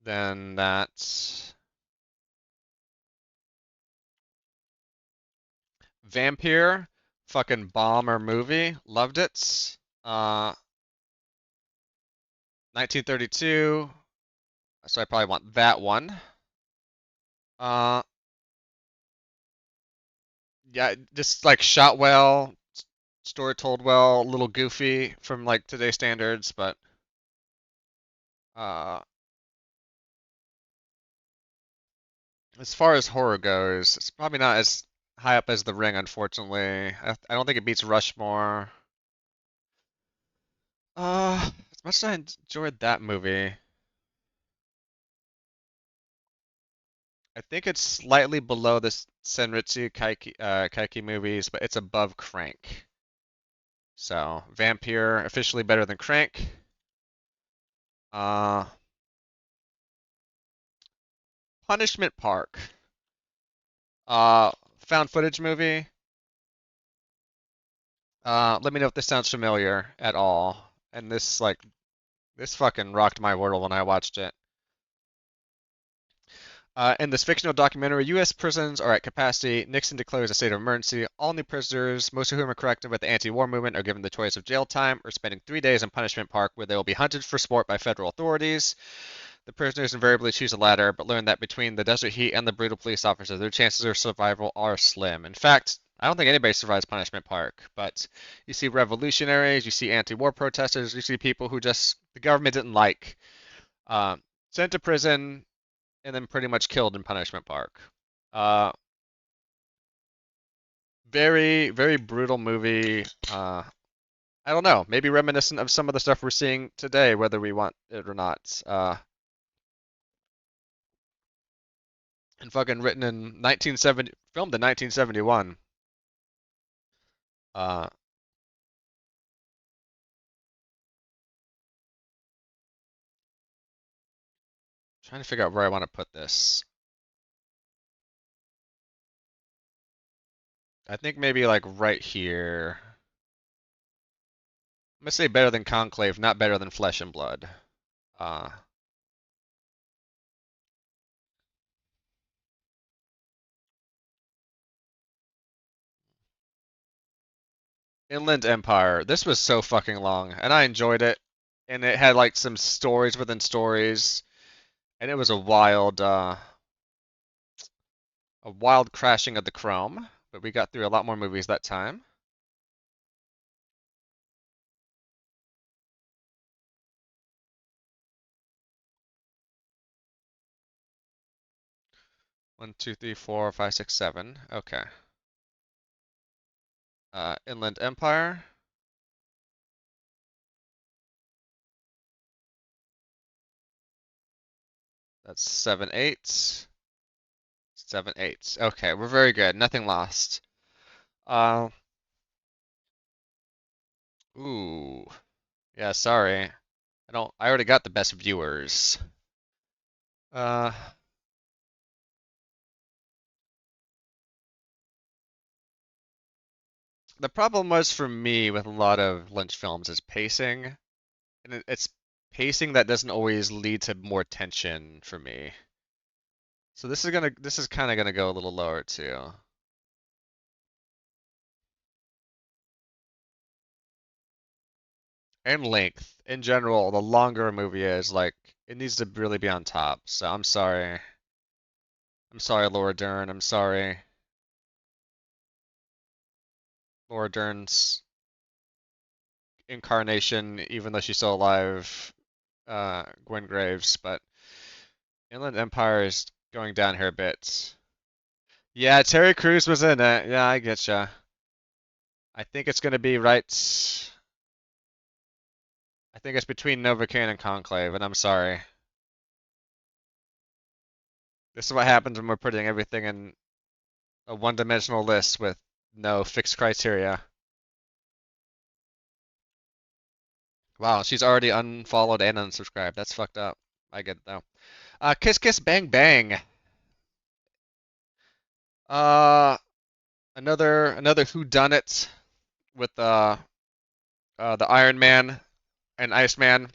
than that. Vampire, fucking bomber movie, loved it. 1932, so I probably want that one. Uh, yeah, just like shot well, story told well, a little goofy from like today's standards, but uh, as far as horror goes, it's probably not as high up as The Ring, unfortunately. I don't think it beats Rushmore. As much as I enjoyed that movie, I think it's slightly below the Senritsu Kaiki movies, but it's above Crank. So, Vampire officially better than Crank. Uh, Punishment Park. Uh, Found footage movie. Let me know if this sounds familiar at all. And this fucking rocked my world when I watched it. In this fictional documentary, U.S. prisons are at capacity. Nixon declares a state of emergency. All new prisoners, most of whom are connected with the anti-war movement, are given the choice of jail time or spending 3 days in Punishment Park, where they will be hunted for sport by federal authorities. The prisoners invariably choose the latter, but learn that between the desert heat and the brutal police officers, their chances of survival are slim. In fact, I don't think anybody survives Punishment Park, but you see revolutionaries, you see anti-war protesters, you see people who just the government didn't like, sent to prison, and then pretty much killed in Punishment Park. Uh, very, very brutal movie. I don't know, maybe reminiscent of some of the stuff we're seeing today, whether we want it or not. And fucking written in 1970, filmed in 1971. Uh, Trying to figure out where I want to put this. I think maybe like right here. I'm gonna say better than Conclave, not better than Flesh and Blood. Uh, Inland Empire. This was so fucking long, and I enjoyed it. And it had like some stories within stories, and it was a wild crashing of the Chrome. But we got through a lot more movies that time. One, two, three, four, five, six, seven. Okay. Inland Empire. That's 7, 8. 7, 8. Okay, we're very good. Nothing lost. Uh, ooh. Yeah, sorry. I already got the best viewers. Uh, The problem was for me with a lot of Lynch films is pacing, and it's pacing that doesn't always lead to more tension for me. So this is kind of gonna go a little lower too. And length. In general, the longer a movie is, like, it needs to really be on top. So I'm sorry. I'm sorry, Laura Dern. I'm sorry. Laura Dern's incarnation, even though she's still alive, Gwen Graves, but Inland Empire is going down here a bit. Yeah, Terry Crews was in it. Yeah, I get ya. I think it's gonna be right. I think it's between Novocaine and Conclave, and I'm sorry. This is what happens when we're putting everything in a one-dimensional list with no fixed criteria. Wow, she's already unfollowed and unsubscribed. That's fucked up. I get it though. Kiss Kiss Bang Bang. Uh, another whodunit with the Iron Man and Iceman.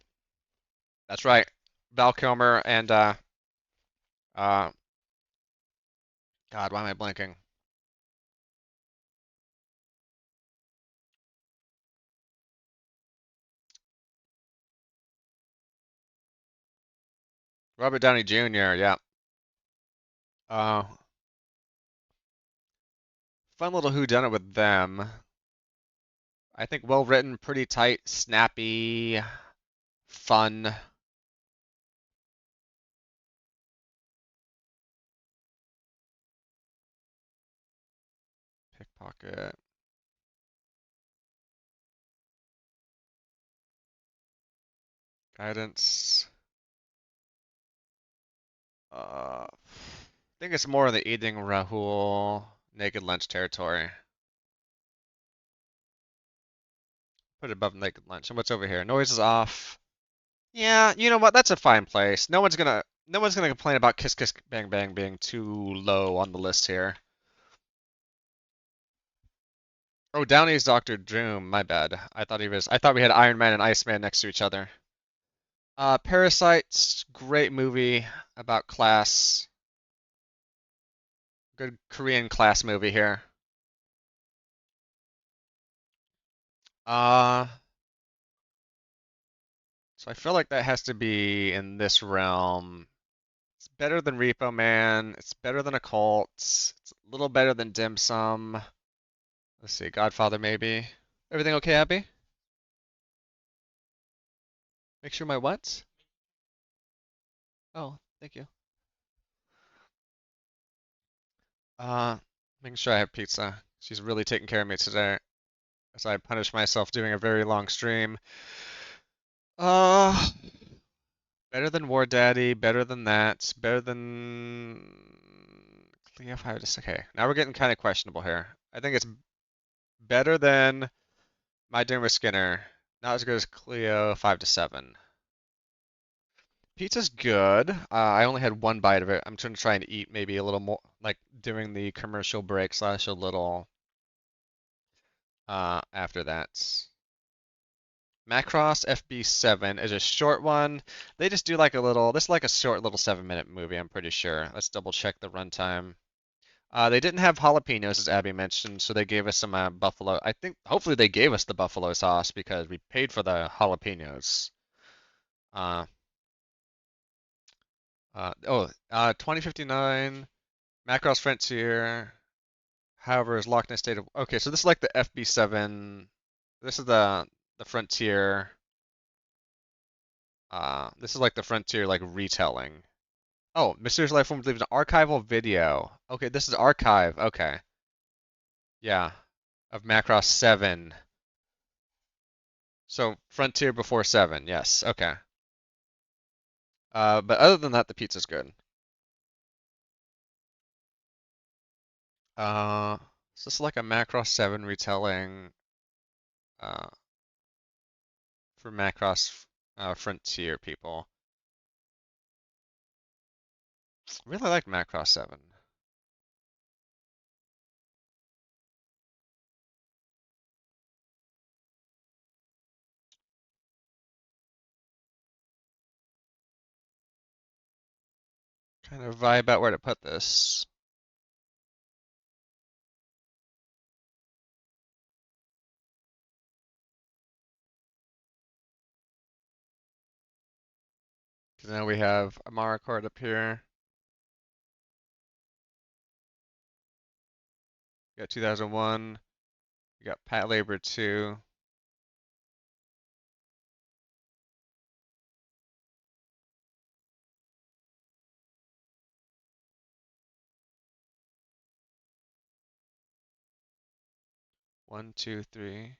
That's right. Val Kilmer and uh God, why am I blanking? Robert Downey Jr. Yeah. Uh, Fun little whodunit with them. I think well written, pretty tight, snappy, fun. Pickpocket. Guidance. I think it's more in the Eating Rahul Naked Lunch territory. Put it above Naked Lunch. And what's over here? Noise is off. Yeah, you know what? That's a fine place. No one's gonna complain about Kiss Kiss Bang Bang being too low on the list here. Oh, Downey's Doctor Doom. My bad. I thought we had Iron Man and Iceman next to each other. Parasites, great movie about class. Good Korean class movie here. Uh, so I feel like that has to be in this realm. It's better than Repo Man. It's better than Occult. It's a little better than Dim Sum. Let's see, Godfather maybe. Everything okay, Abby? Make sure my what? Oh, thank you. Uh, Making sure I have pizza. She's really taking care of me today as I punish myself doing a very long stream. Uh, Better than War Daddy, better than that, better than Cleo 5 to 6. Okay, now we're getting kind of questionable here. I think it's better than My Dinner with Skinner. Not as good as Cleo 5 to 7. Pizza's good. I only had one bite of it. I'm trying to eat maybe a little more, like during the commercial break slash a little after that. Macross FB7 is a short one. They just do like a little, this is like a short little 7-minute movie, I'm pretty sure. Let's double check the runtime. They didn't have jalapenos, as Abby mentioned, so they gave us some buffalo. I think hopefully they gave us the buffalo sauce because we paid for the jalapenos. Uh, 2059, Macross Frontier. However, is Loch Ness State of. Okay, so this is like the FB7. This is the Frontier. This is like the Frontier like retelling. Oh, Mysterious Life Form leaves an archival video. Okay, this is archive. Okay, yeah, of Macross 7. So Frontier before 7. Yes. Okay. But other than that, the pizza's good. Uh, is this like a Macross 7 retelling uh for Macross Frontier people? Really like Macross 7. Kind of vibe out where to put this. Because now we have a Mara card up here. We got 2001. We got Pat Labor 2. One, two, three,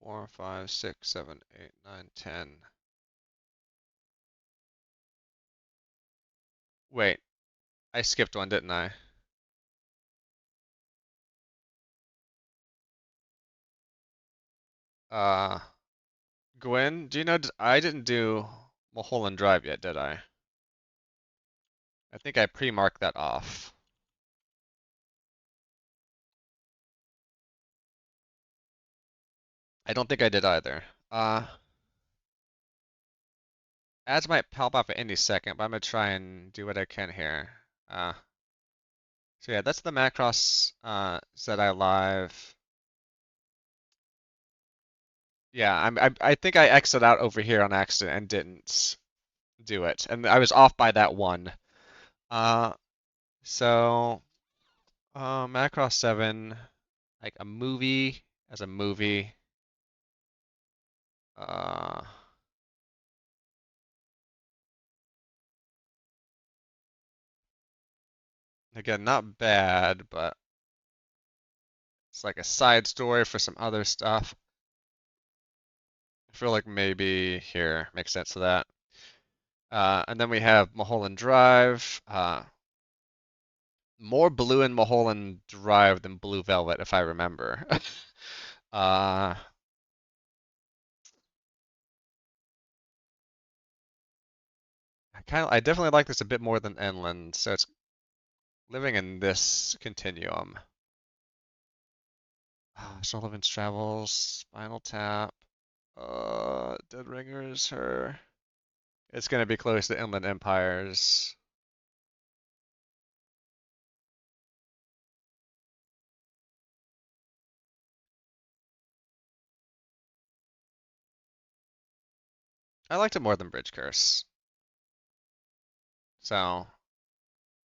4, 5, 6, 7, 8, 9, 10. Wait, I skipped one, didn't I? Uh, Gwen, do you know, I didn't do Mulholland Drive yet, did I? I think I pre-marked that off. I don't think I did either. Ads might pop up at any second, but I'm gonna try and do what I can here. So yeah, that's the Macross ZI Live. Yeah, I think I exited out over here on accident and didn't do it, and I was off by that one. Uh, so Macross 7, like a movie as a movie. Uh, Again, not bad, but it's like a side story for some other stuff. I feel like maybe here makes sense to that. And then we have Mulholland Drive. More blue in Mulholland Drive than Blue Velvet, if I remember. uh, I definitely like this a bit more than Inland, so it's living in this continuum. Sullivan's Travels, Spinal Tap, Dead Ringers, her. It's gonna be close to Inland Empires. I liked it more than Bridge Curse. So,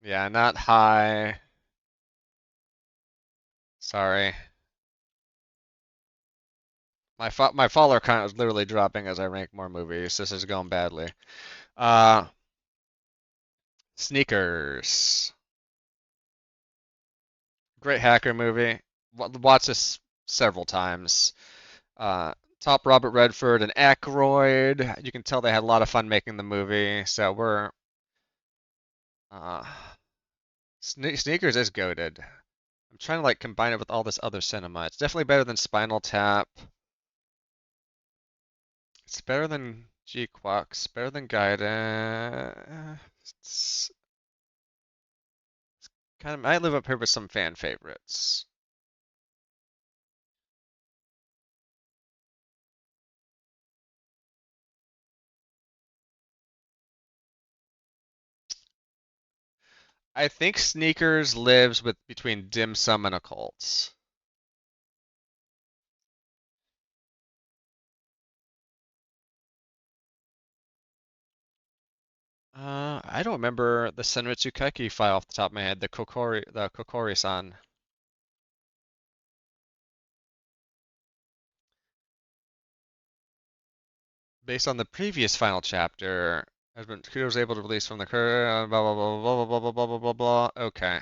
yeah, not high. Sorry. My follower count is literally dropping as I rank more movies. This is going badly. Uh, Sneakers. Great hacker movie. Watched this several times. Top Robert Redford and Aykroyd. You can tell they had a lot of fun making the movie. So we're uh, Sneakers is goated. I'm trying to like combine it with all this other cinema. It's definitely better than Spinal Tap. It's better than G-Quox. Better than Gaiden. It's kind of I live up here with some fan favorites. I think Sneakers lives with between Dim Sum and Occults. I don't remember the Senritsu Kaiki file off the top of my head. The Kokori-san. Based on the previous final chapter, has been Kudo was able to release from the current blah blah blah blah blah blah blah blah blah blah. Okay.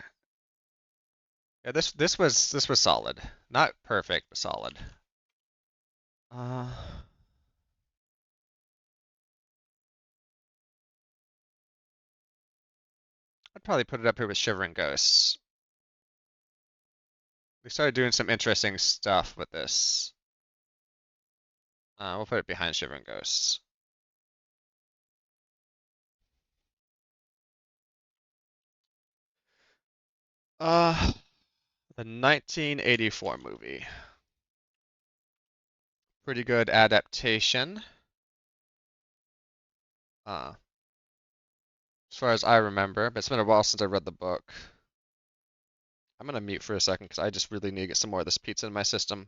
Yeah, this was solid. Not perfect, but solid. Uh, I'd probably put it up here with Shivering Ghosts. We started doing some interesting stuff with this. We'll put it behind Shivering Ghosts. Uh, the 1984 movie. Pretty good adaptation. Uh, as far as I remember, but it's been a while since I read the book. I'm gonna mute for a second because I just really need to get some more of this pizza in my system.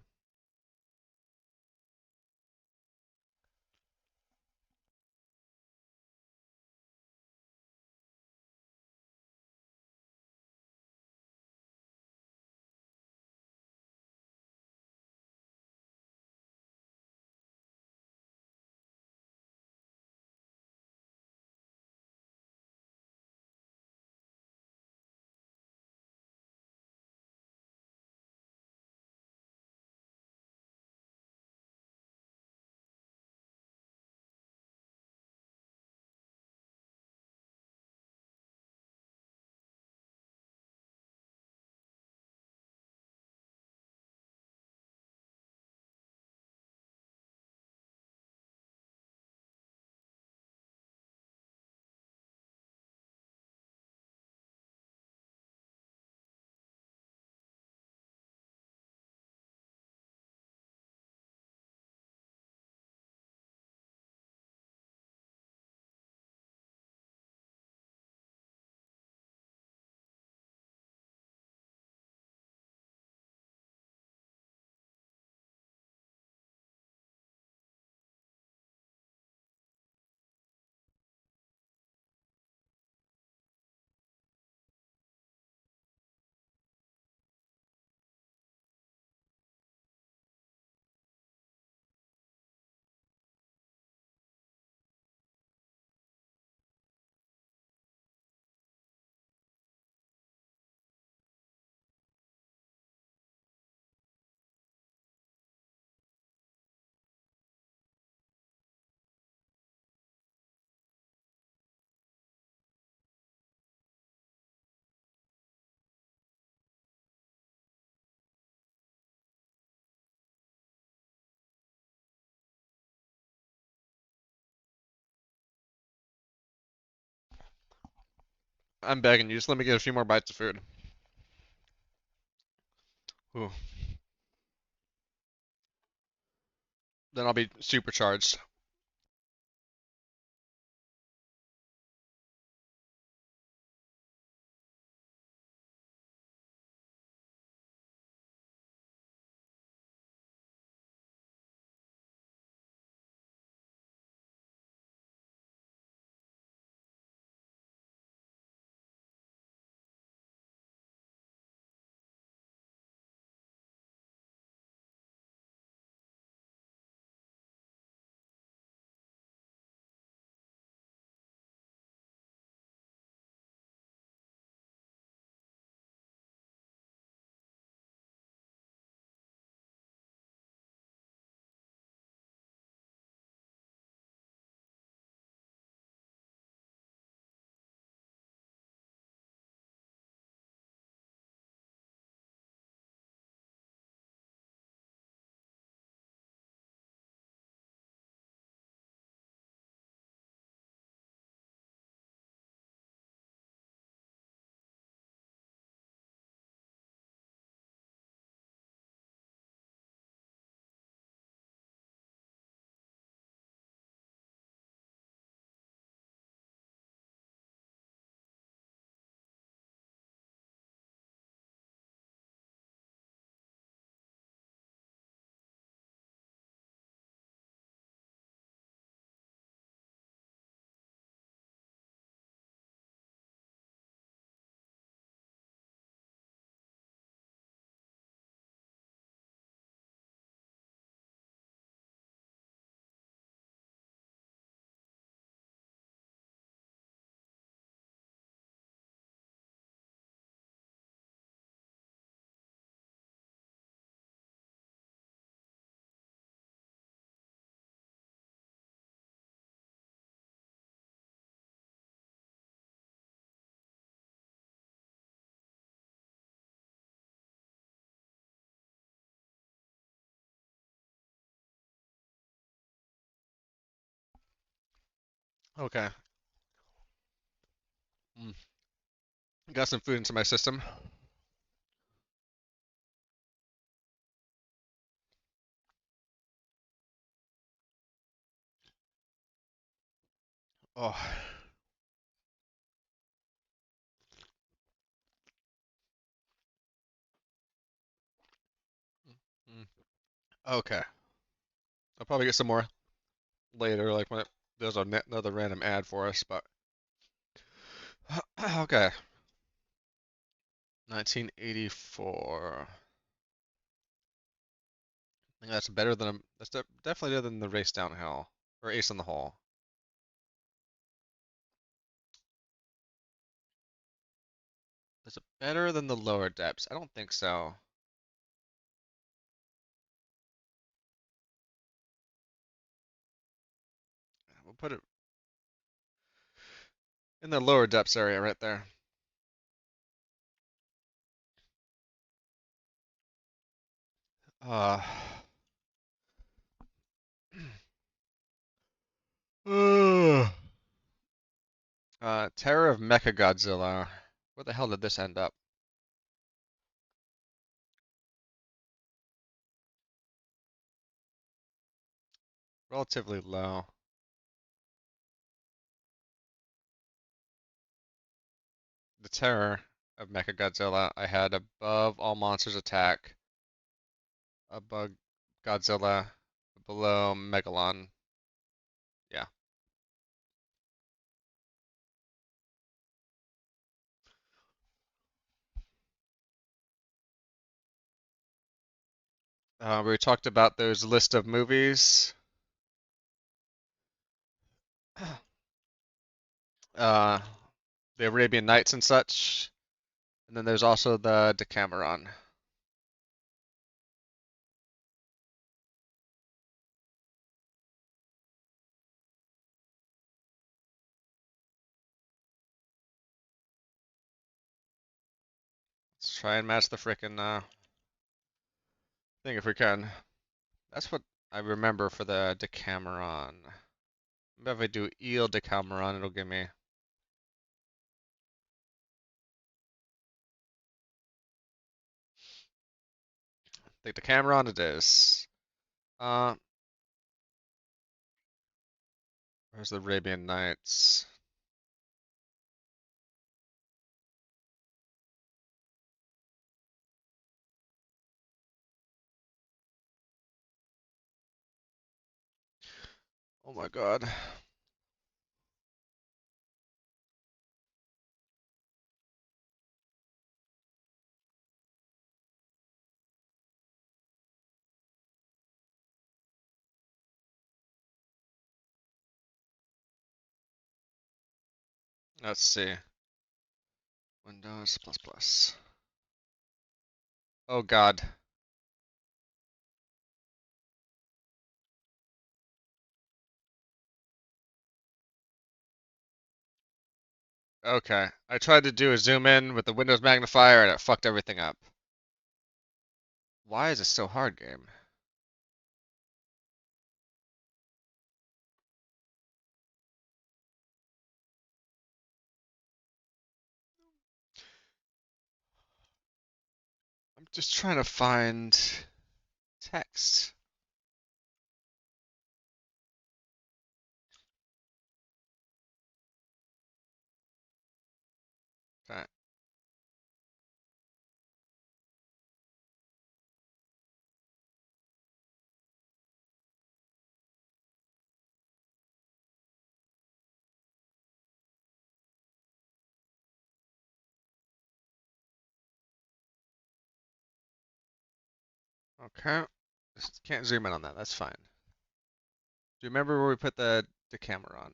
I'm begging you, just let me get a few more bites of food. Ooh. Then I'll be supercharged. Okay. Mm. Got some food into my system. Oh, Okay. I'll probably get some more later, like when there's another random ad for us, but okay. 1984. I think that's better than definitely better than the race downhill or Ace in the Hole. Is it better than the lower depths? I don't think so. We'll put it in the lower depths area right there. Uh, Terror of Mechagodzilla. Where the hell did this end up? Relatively low. The Terror of Mechagodzilla I had above All Monsters Attack, above Godzilla, below Megalon. Yeah. We talked about those list of movies. Uh, the Arabian Nights and such. And then there's also the Decameron. Let's try and match the frickin' thing if we can. That's what I remember for the Decameron. Maybe if I do Eel Decameron, it'll give me. The Decameron it is. Uh, where's the Arabian Nights? Oh my God. Let's see. Windows plus plus. Oh God. Okay. I tried to do a zoom in with the Windows magnifier and it fucked everything up. Why is it so hard, game? I'm just trying to find text. Okay. Okay. Just can't zoom in on that. That's fine. Do you remember where we put the Decameron?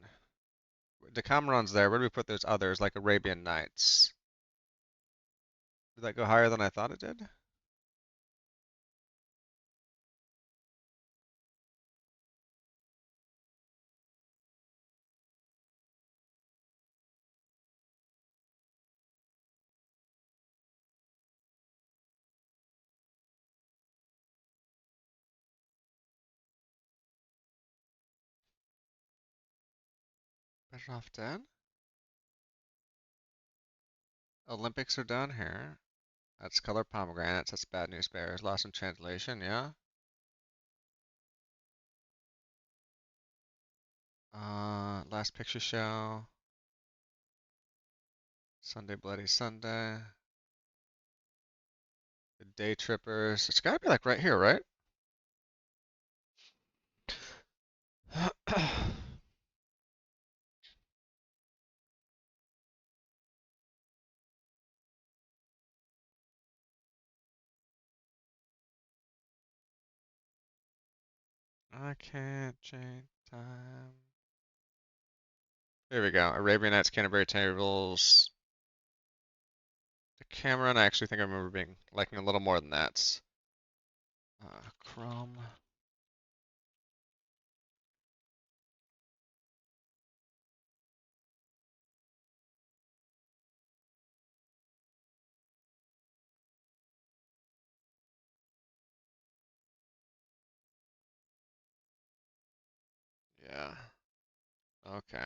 Decameron's there. Where do we put those others, like Arabian Nights? Did that go higher than I thought it did? Better off dead? Olympics are down here. That's color pomegranates. That's bad news bears. Lost in translation, yeah. Last picture show. Sunday Bloody Sunday. The Day Trippers. It's gotta be like right here, right? I can't change time. There we go. Arabian Nights, Canterbury Tables. The Cameron, I actually think I remember being liking a little more than that. Chrome. Yeah. Okay.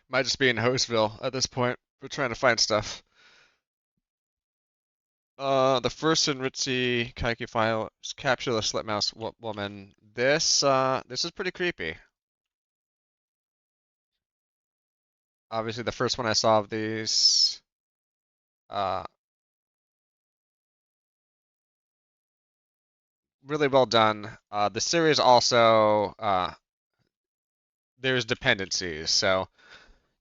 Might just be in Hoseville at this point. We're trying to find stuff. The first in Ritzy Kaiki file is capture the slit mouse woman. This is pretty creepy. Obviously, the first one I saw of these, uh, really well done. The series also, there's dependencies, so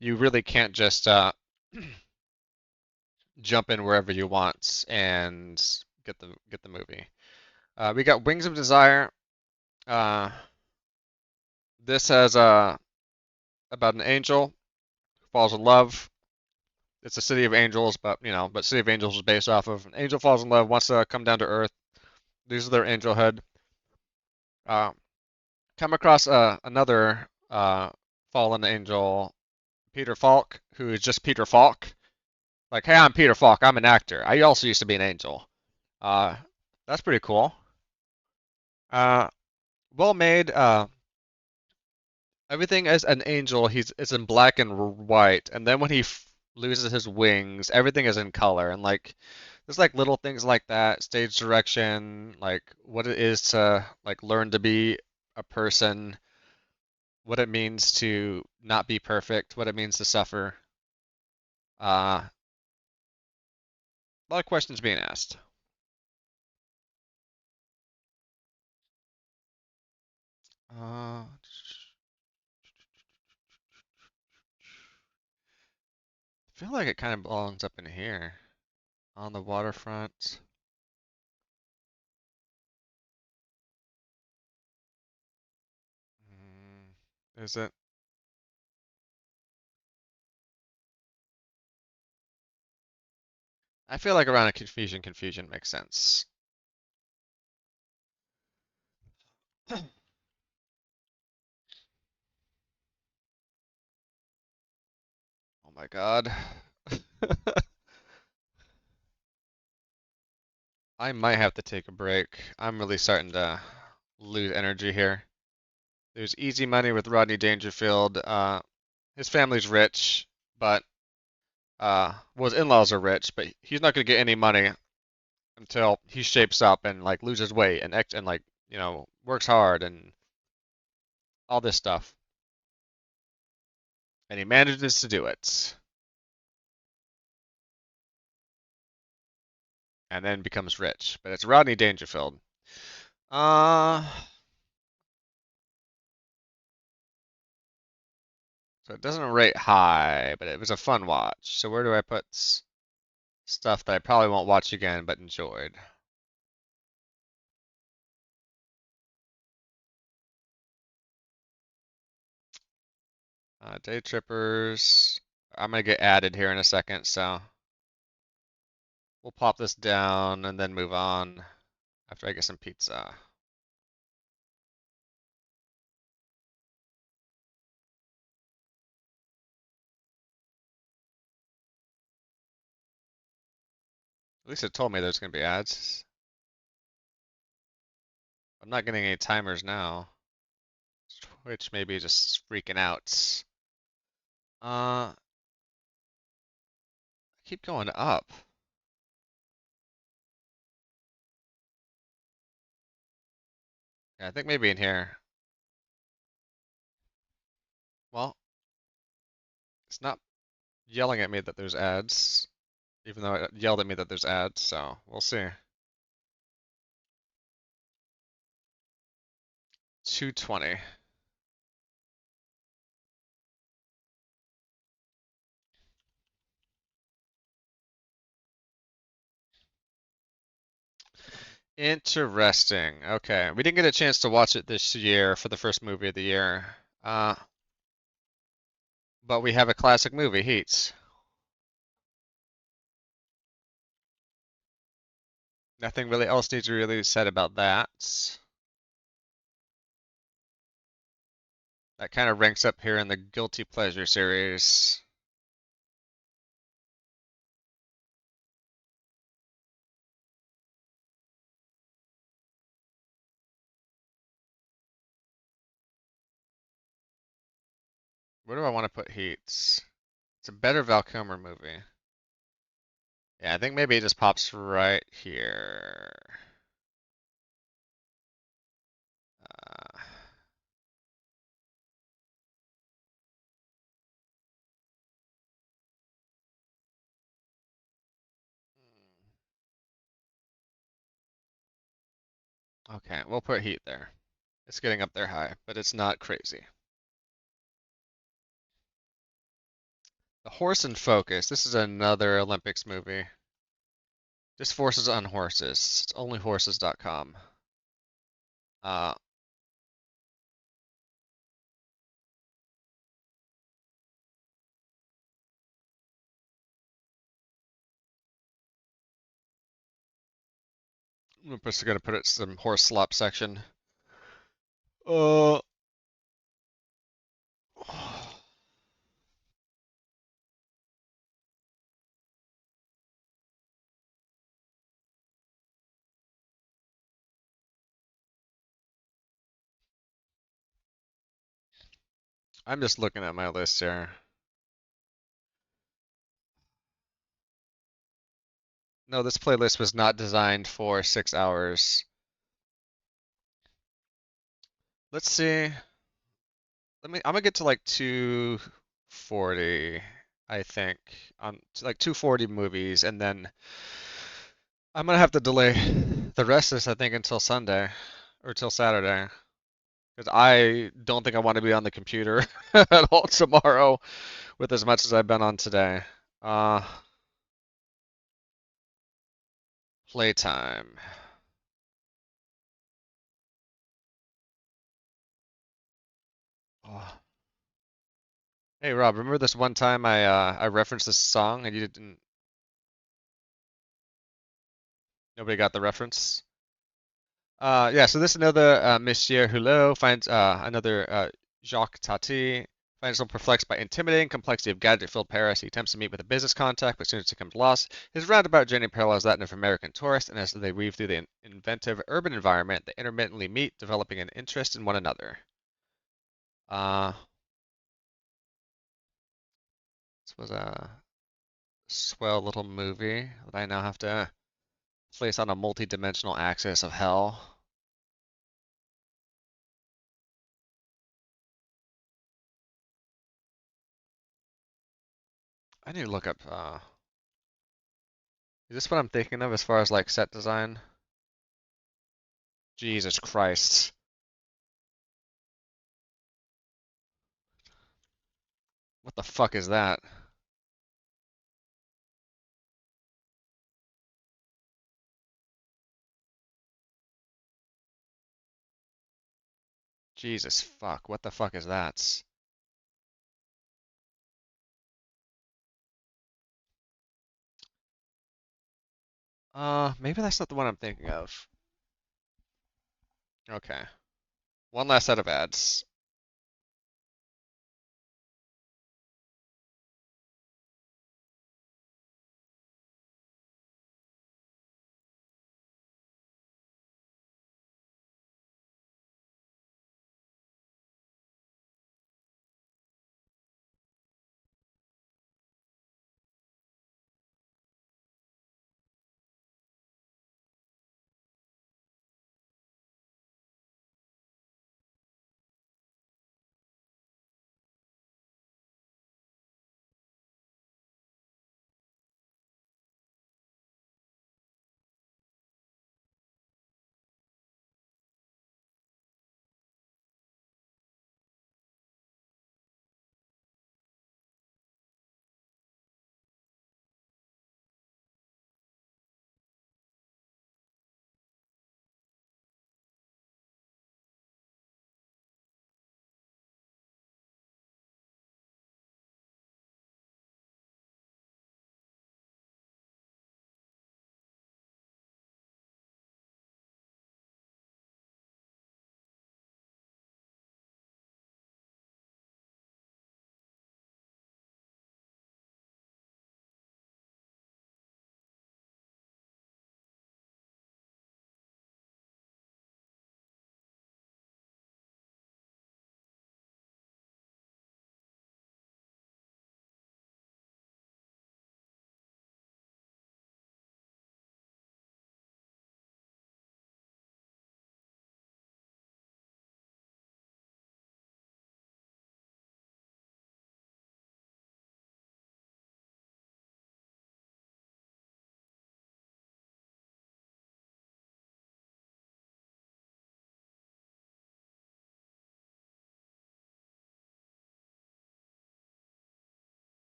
you really can't just jump in wherever you want and get the movie. We got Wings of Desire. Uh, this has about an angel who falls in love. It's a city of angels, but City of Angels is based off of an angel falls in love, wants to come down to Earth, loses their angelhood. Uh, Come across another fallen angel, Peter Falk, who is just Peter Falk. Like, hey, I'm Peter Falk. I'm an actor. I also used to be an angel. Uh, that's pretty cool. Uh, well made. Everything as an angel, it's in black and white, and then when he loses his wings, everything is in color. And like, there's like little things like that, stage direction, like what it is to like learn to be a person, what it means to not be perfect, what it means to suffer. A lot of questions being asked. I feel like it kind of belongs up in here on the waterfront. Is it? I feel like around a confusion makes sense. Oh my God. I might have to take a break. I'm really starting to lose energy here. There's easy money with Rodney Dangerfield. His family's rich, but well, his in-laws are rich, but he's not gonna get any money until he shapes up and like loses weight and like works hard and all this stuff, and he manages to do it, and then becomes rich. But it's Rodney Dangerfield. Uh, so it doesn't rate high, but it was a fun watch. So where do I put stuff that I probably won't watch again but enjoyed? Day Trippers. I'm gonna get added here in a second, so we'll pop this down and then move on after I get some pizza. At least it told me there's gonna be ads. I'm not getting any timers now. Twitch maybe just freaking out. I keep going up. Yeah, I think maybe in here. Well, it's not yelling at me that there's ads, even though it yelled at me that there's ads, so we'll see. 220. Interesting. Okay. We didn't get a chance to watch it this year for the first movie of the year. But we have a classic movie, Heat. Nothing really else needs to be really said about that. That kind of ranks up here in the guilty pleasure series. Where do I want to put Heat? It's a better Val Kilmer movie. Yeah, I think maybe it just pops right here. Uh, okay, we'll put Heat there. It's getting up there high, but it's not crazy. The Horse in Focus. This is another Olympics movie. This forces on horses. It's onlyhorses.com. Uh, I'm just gonna put it some horse slop section. Uh, I'm just looking at my list here. No, this playlist was not designed for 6 hours. Let's see. I'm gonna get to like 240, I think, on like 240 movies, and then I'm gonna have to delay the rest of this, I think, until Sunday or till Saturday, because I don't think I want to be on the computer at all tomorrow with as much as I've been on today. Uh, Playtime. Oh. Hey Rob, remember this one time I referenced this song and you didn't nobody got the reference? Yeah, so this another Monsieur Hulot finds another Jacques Tati finds himself perplexed by intimidating complexity of gadget-filled Paris. He attempts to meet with a business contact, but soon becomes lost. His roundabout journey parallels that of American tourist, and as they weave through the inventive urban environment, they intermittently meet, developing an interest in one another. Uh, this was a swell little movie that I now have to place on a multi-dimensional axis of hell. I need to look up. Is this what I'm thinking of as far as like set design? Jesus Christ. What the fuck is that? Jesus fuck. What the fuck is that? Maybe that's not the one I'm thinking of. Okay. One last set of ads.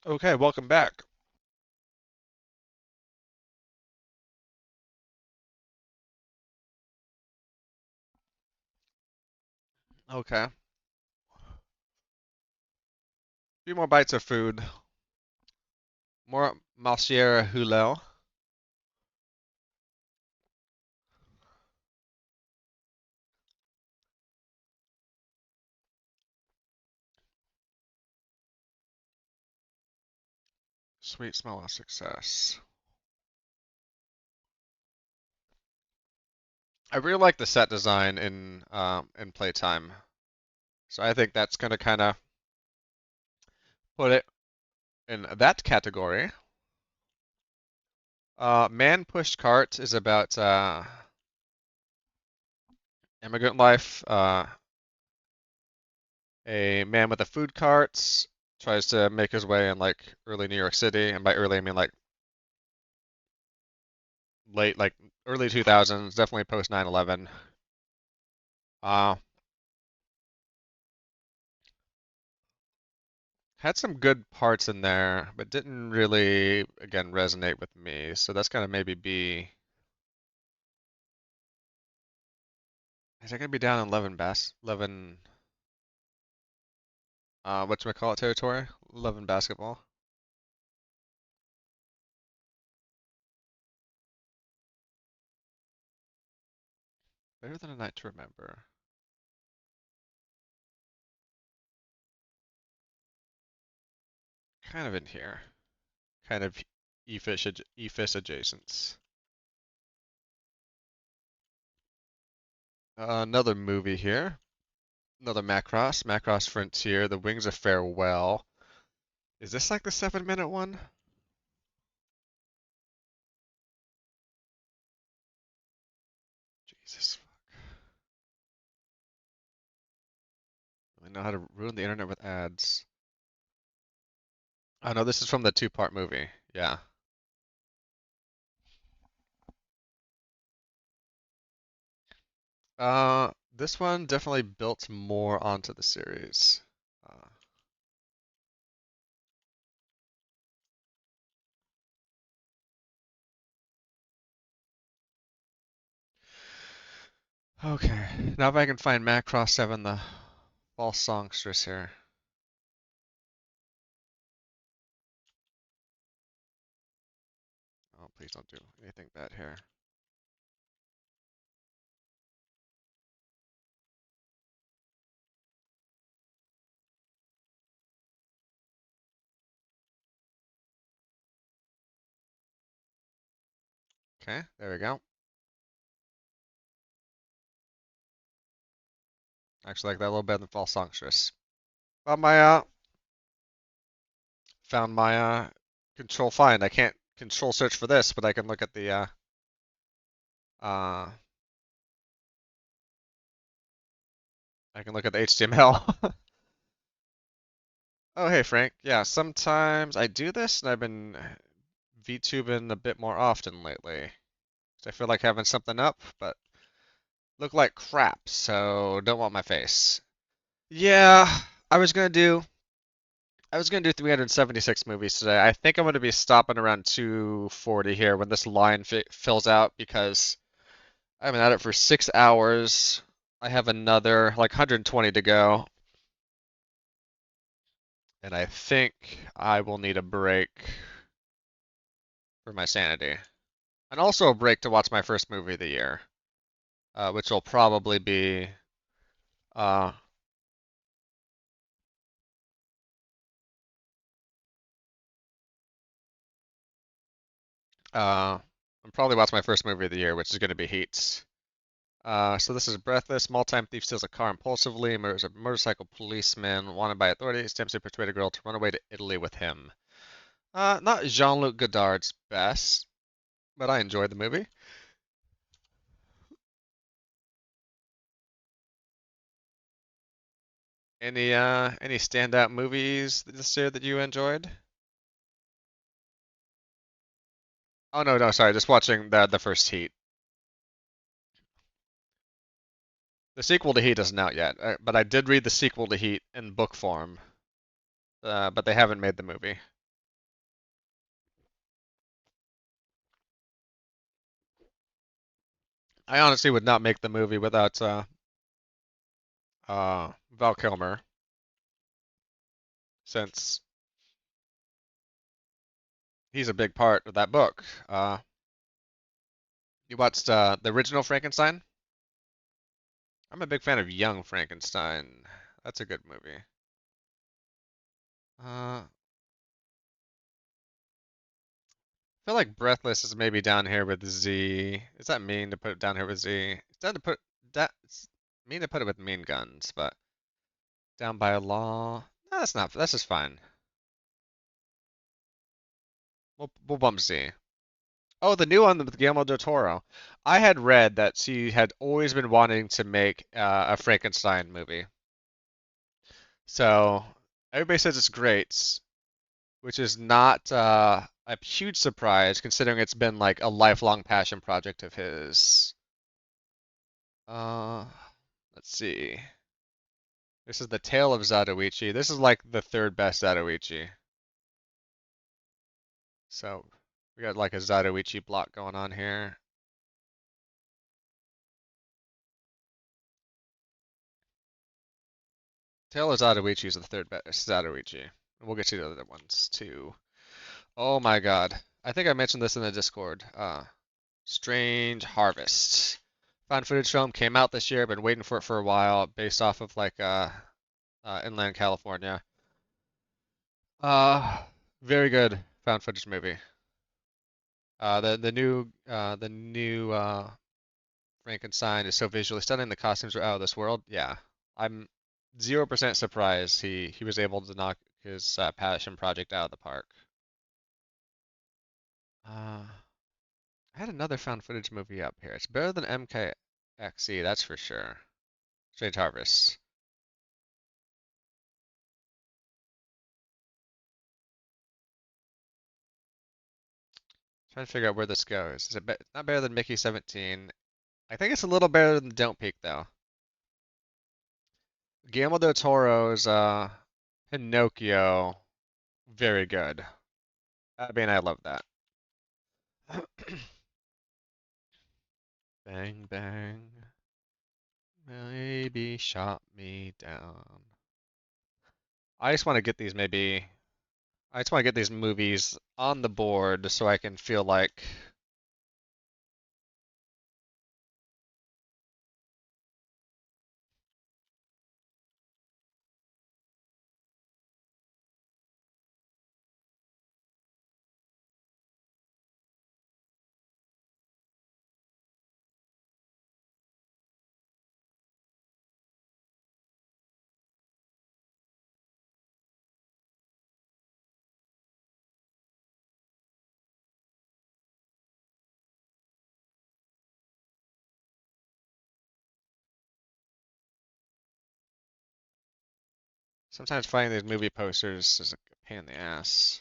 Okay, welcome back. Okay, a few more bites of food. More Malsiera Hulel. Sweet smell of success. I really like the set design in playtime, so I think that's gonna kind of put it in that category. Man Pushed Cart is about immigrant life. A man with a food cart tries to make his way in like early New York City, and by early I mean like late, like early 2000s, definitely post 9/11. Uh, had some good parts in there, but didn't really, again, resonate with me. So that's gonna maybe be. Is that gonna be down in 11 bass 11 whatchamacallit territory? 11 basketball. Better than a night to remember. Kind of in here. Kind of E-fish adjacent. Another movie here. Another Macross. Macross Frontier. The Wings of Farewell. Is this like the 7-minute one? Jesus. I know how to ruin the internet with ads. Oh no, this is from the two-part movie. Yeah. This one definitely built more onto the series. Uh, okay, now if I can find Macross 7, the false songstress here. Oh, please don't do anything bad here. Okay, there we go. Actually like that a little better than false songstress. Well, my found my control find. I can't control search for this, but I can look at the uh I can look at the HTML. Oh, hey Frank. Yeah, sometimes I do this and I've been VTubing a bit more often lately. So I feel like having something up, but look like crap, so don't want my face. Yeah, I was gonna do I was gonna do 376 movies today. I think I'm gonna be stopping around 240 here when this line fi fills out because I've been at it for 6 hours. I have another like 120 to go, and I think I will need a break for my sanity. And also a break to watch my first movie of the year, which will probably be uh, I'm probably watch my first movie of the year, which is going to be Heat. So this is Breathless. Small-time thief steals a car impulsively, murders a motorcycle policeman wanted by authorities, attempts to persuade a girl to run away to Italy with him. Not Jean-Luc Godard's best, but I enjoyed the movie. Any standout movies this year that you enjoyed? Oh no, no, sorry, just watching the first Heat. The sequel to Heat isn't out yet, but I did read the sequel to Heat in book form, but they haven't made the movie. I honestly would not make the movie without Val Kilmer, since he's a big part of that book. You watched the original Frankenstein? I'm a big fan of Young Frankenstein. That's a good movie. I feel like Breathless is maybe down here with Z. Is that mean to put it down here with Z? It's down to put that. It's mean to put it with Mean Guns, but down by law. No, that's not. That's just fine. We'll bump Z. Oh, the new one with Guillermo del Toro. I had read that she had always been wanting to make a Frankenstein movie. So everybody says it's great, which is not a huge surprise considering it's been like a lifelong passion project of his. Uh, let's see. This is the Tale of Zatoichi. This is like the third best Zatoichi. So we got like a Zatoichi block going on here. Tale of Zatoichi is the third best Zatoichi. We'll get to the other ones too. Oh my God. I think I mentioned this in the Discord. Strange Harvest. Found footage film came out this year. Been waiting for it for a while, based off of like Inland California. Uh, very good found footage movie. The new Frankenstein is so visually stunning. The costumes are out of this world. Yeah, I'm 0% surprised he was able to knock his passion project out of the park. Uh, I had another found footage movie up here. It's better than MKXE, that's for sure. Strange Harvest. Trying to figure out where this goes. Is it not better than Mickey 17? I think it's a little better than Don't Peek though. Guillermo del Toro's Pinocchio, very good. I mean, I love that. Bang bang, maybe shot me down. I just want to get these maybe. I just want to get these movies on the board so I can feel like sometimes finding these movie posters is a pain in the ass.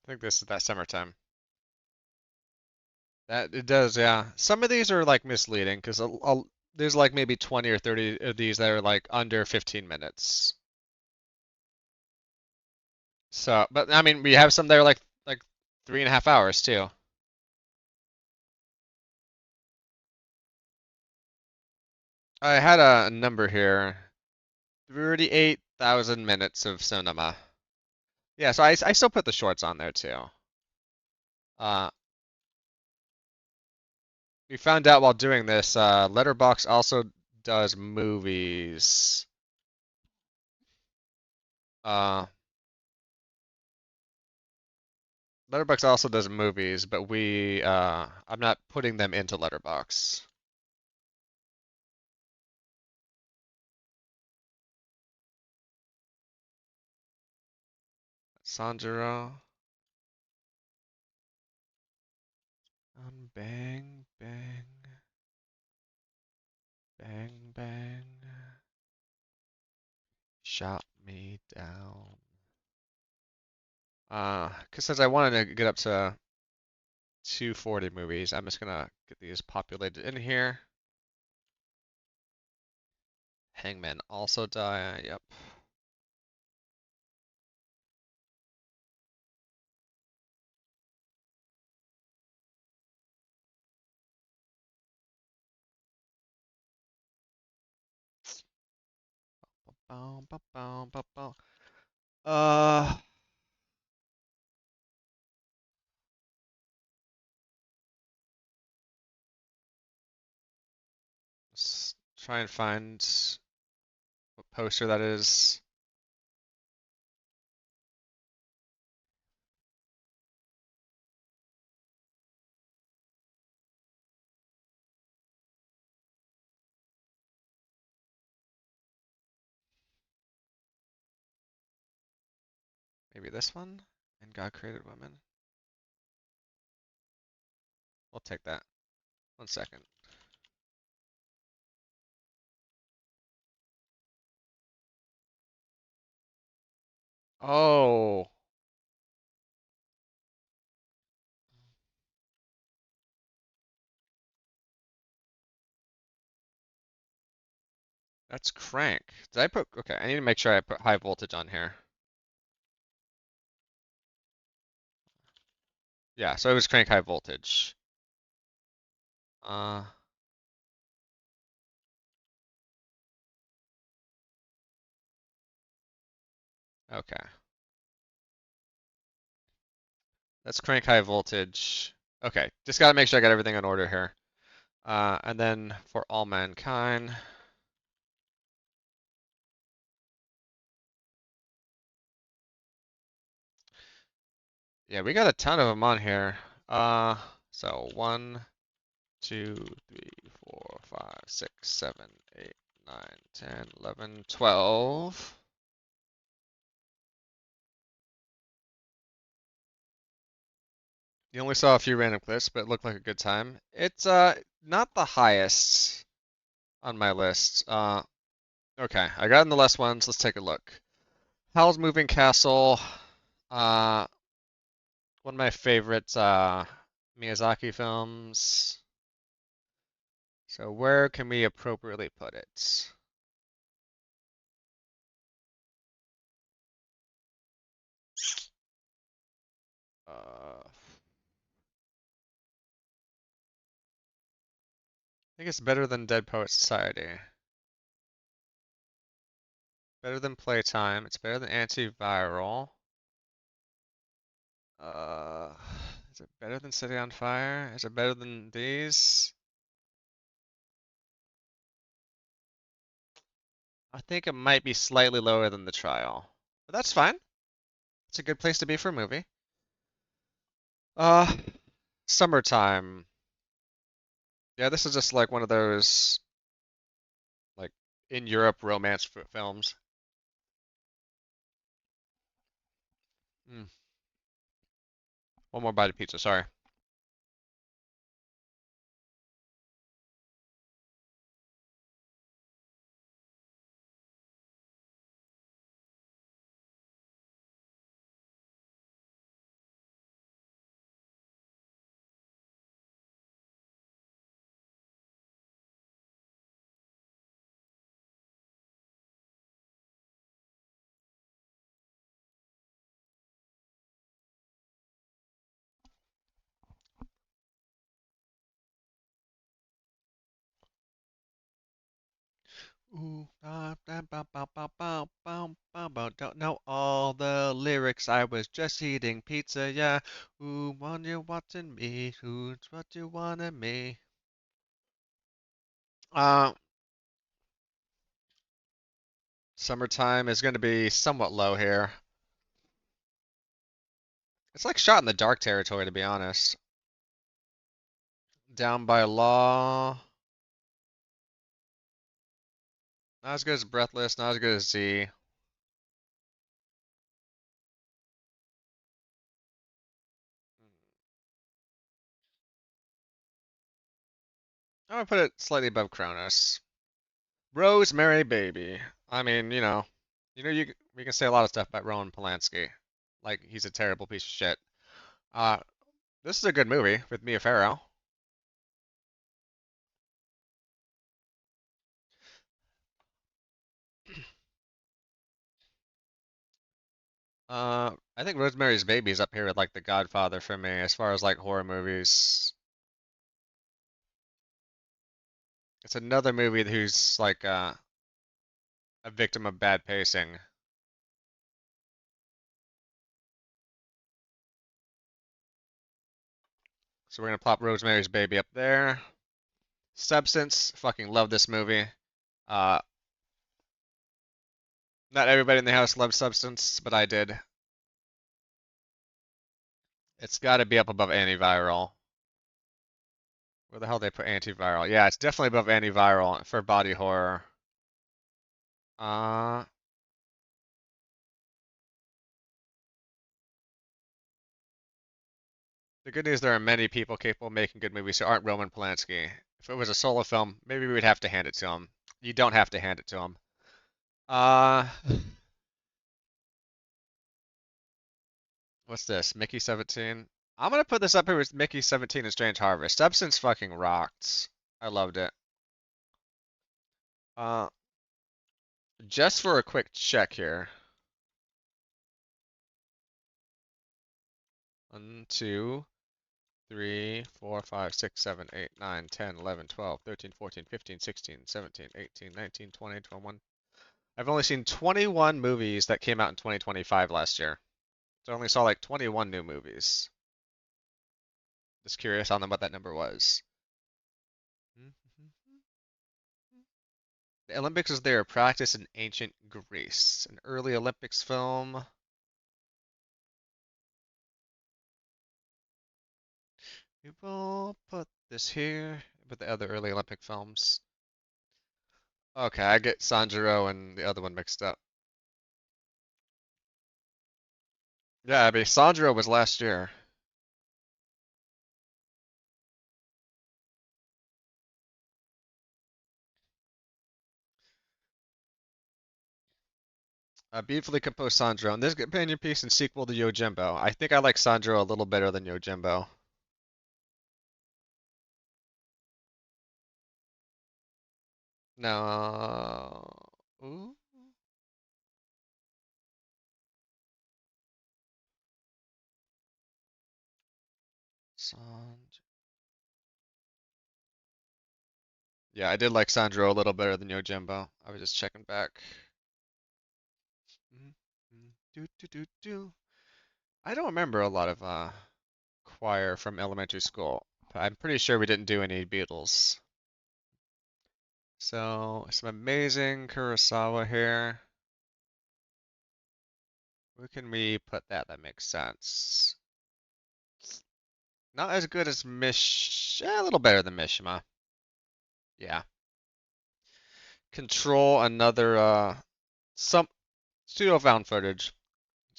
I think this is that summertime. That it does, yeah. Some of these are like misleading because there's like maybe 20 or 30 of these that are like under 15 minutes. So, but I mean, we have some that are like 3.5 hours too. I had a number here, 38,000 minutes of cinema. Yeah, so I still put the shorts on there too. Uh, we found out while doing this, Letterbox also does movies. Uh, Letterbox also does movies, but I'm not putting them into Letterbox. Sanjuro. Bang, bang, bang, bang. Shot me down. Cause since I wanted to get up to 240 movies. I'm just gonna get these populated in here. Hangman also die. Yep. Bow, bow, bow, bow, bow. Uh, let's try and find what poster that is. Maybe this one? And God created women. We'll take that. 1 second. Oh, that's Crank. Did I put? Okay, I need to make sure I put high voltage on here. Yeah, so it was Crank high voltage. Uh, okay. That's Crank high voltage. Okay, just gotta make sure I got everything in order here. And then for All Mankind. Yeah, we got a ton of them on here. Uh, so 1, 2, 3, 4, 5, 6, 7, 8, 9, 10, 11, 12. You only saw a few random clips, but it looked like a good time. It's not the highest on my list. Okay, I got in the last ones. Let's take a look. Howl's Moving Castle. Uh, one of my favorite Miyazaki films. So where can we appropriately put it? I think it's better than Dead Poet Society. Better than Playtime. It's better than Antiviral. Uh, is it better than City on Fire? Is it better than these? I think it might be slightly lower than The Trial. But that's fine. It's a good place to be for a movie. Uh, Summertime. Yeah, this is just like one of those like in Europe romance films. Mm, one more bite of pizza, sorry. Ooh, don't know all the lyrics. I was just eating pizza, yeah. Ooh, want you watching me? Who's what you wanted me? Uh, Summertime is going to be somewhat low here. It's like shot in the dark territory, to be honest. Down by Law. Not as good as Breathless, not as good as Z. I'm gonna put it slightly above Cronus. Rosemary Baby. I mean, we can say a lot of stuff about Roman Polanski. Like he's a terrible piece of shit. Uh, This is a good movie with Mia Farrow. I think Rosemary's Baby is up here with like The Godfather for me as far as like horror movies. It's another movie who's like a victim of bad pacing. So we're gonna plop Rosemary's Baby up there. Substance, fucking love this movie. Uh, Not everybody in the house loved Substance, but I did. It's got to be up above Antiviral. Where the hell they put Antiviral? Yeah, it's definitely above Antiviral for body horror. Uh, the good news, there are many people capable of making good movies who aren't Roman Polanski. If it was a solo film, maybe we would have to hand it to him. You don't have to hand it to him. Uh, what's this? Mickey 17. I'm gonna put this up here with Mickey 17 and Strange Harvest. Substance fucking rocked. I loved it. Uh, just for a quick check here. 1, 2, 3, 4, 5, 6, 7, 8, 9, 10, 11, 12, 13, 14, 15, 16, 17, 18, 19, 20, 21. I've only seen 21 movies that came out in 2025 last year. So I only saw like 21 new movies. Just curious on what that number was. The Olympics was their practice in ancient Greece. An early Olympics film. We will put this here with the other early Olympic films. Okay, I get Sanjuro and the other one mixed up. Yeah, I mean, Sanjuro was last year. A beautifully composed Sandro, and this companion piece and sequel to Yojimbo. I think I like Sandro a little better than Yojimbo. No. Ooh. Sand. Yeah, I did like Sandro a little better than Yojimbo. I was just checking back. Mm, Do, do, do, do. I don't remember a lot of choir from elementary school. But I'm pretty sure we didn't do any Beatles. So, some amazing Kurosawa here. Where can we put that that makes sense? Not as good as a little better than Mishima. Yeah. Control, another some pseudo found footage,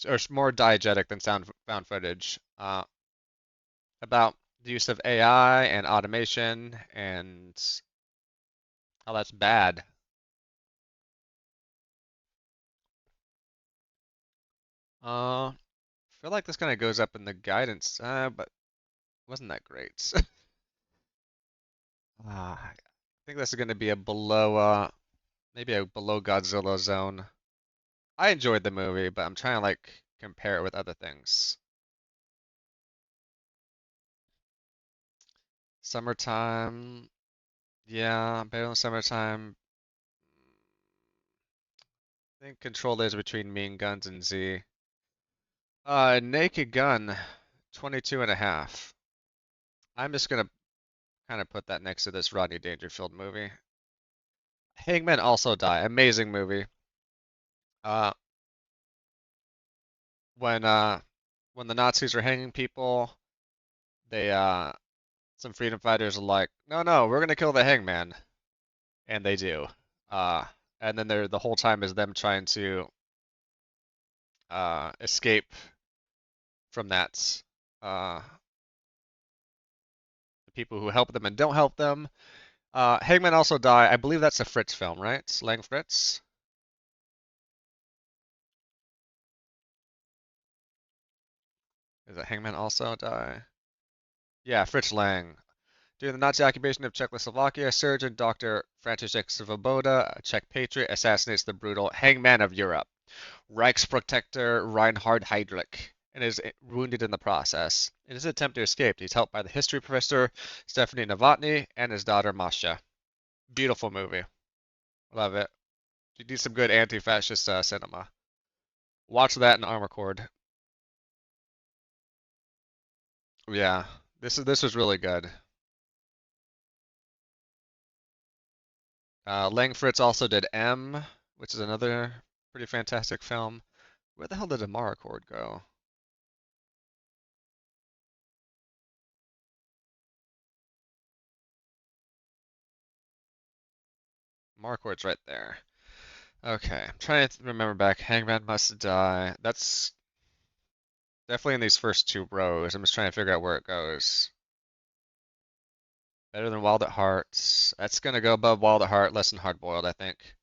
or more diegetic than sound found footage. About the use of AI and automation and how that's bad. I feel like this kind of goes up in the guidance, but wasn't that great. I think this is going to be a below, maybe a below Godzilla zone. I enjoyed the movie, but I'm trying to like compare it with other things. Summertime, yeah, better than summertime. I think Control is between Mean Guns and Z. Naked Gun, 22 and a half. I'm just gonna kind of put that next to this Rodney Dangerfield movie. Hangmen Also Die, amazing movie. Uh, when uh, when the Nazis were hanging people, they some freedom fighters are like, no, no, we're gonna kill the hangman, and they do. Uh, and then the whole time is them trying to escape from that. The people who help them and don't help them. Hangman Also Die. I believe that's a Fritz film, right? Lang Fritz. Is it Hangman Also Die? Yeah, Fritz Lang. During the Nazi occupation of Czechoslovakia, surgeon Dr. František Svoboda, a Czech patriot, assassinates the brutal hangman of Europe, Reichsprotector Reinhard Heydrich, and is wounded in the process. In his attempt to escape, he's helped by the history professor Stephanie Novotny and his daughter Masha. Beautiful movie. Love it. You need some good anti-fascist cinema. Watch that in Armor Cord. Yeah, this was really good. Lang Fritz also did M, which is another pretty fantastic film. Where the hell did Amara Cord go? Amara Cord's right there. Okay, I'm trying to remember back. Hangman Must Die. That's definitely in these first two rows. I'm just trying to figure out where it goes. Better than Wild at Heart. That's gonna go above Wild at Heart, less than Hard Boiled, I think.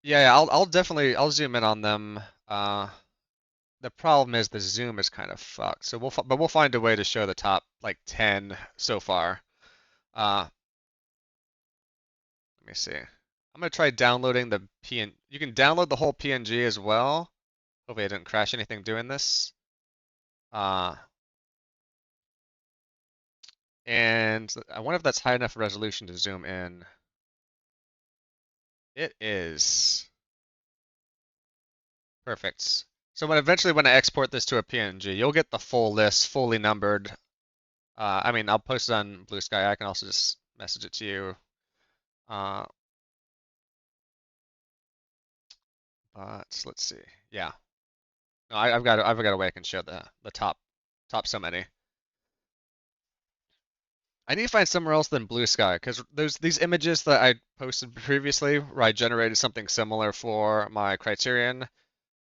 Yeah, I'll definitely I'll zoom in on them. The problem is the zoom is kind of fucked. So but we'll find a way to show the top like 10 so far. Let me see. I'm gonna try downloading the PN. You can download the whole PNG as well. Hopefully I didn't crash anything doing this. Uh, and I wonder if that's high enough resolution to zoom in. It is. Perfect. So when I export this to a PNG, you'll get the full list, fully numbered. I mean, I'll post it on Blue Sky. I can also just message it to you. Uh, but let's see. Yeah. No, I've got a way I can show the top so many. I need to find somewhere else than Blue Sky because there's these images that I posted previously where I generated something similar for my Criterion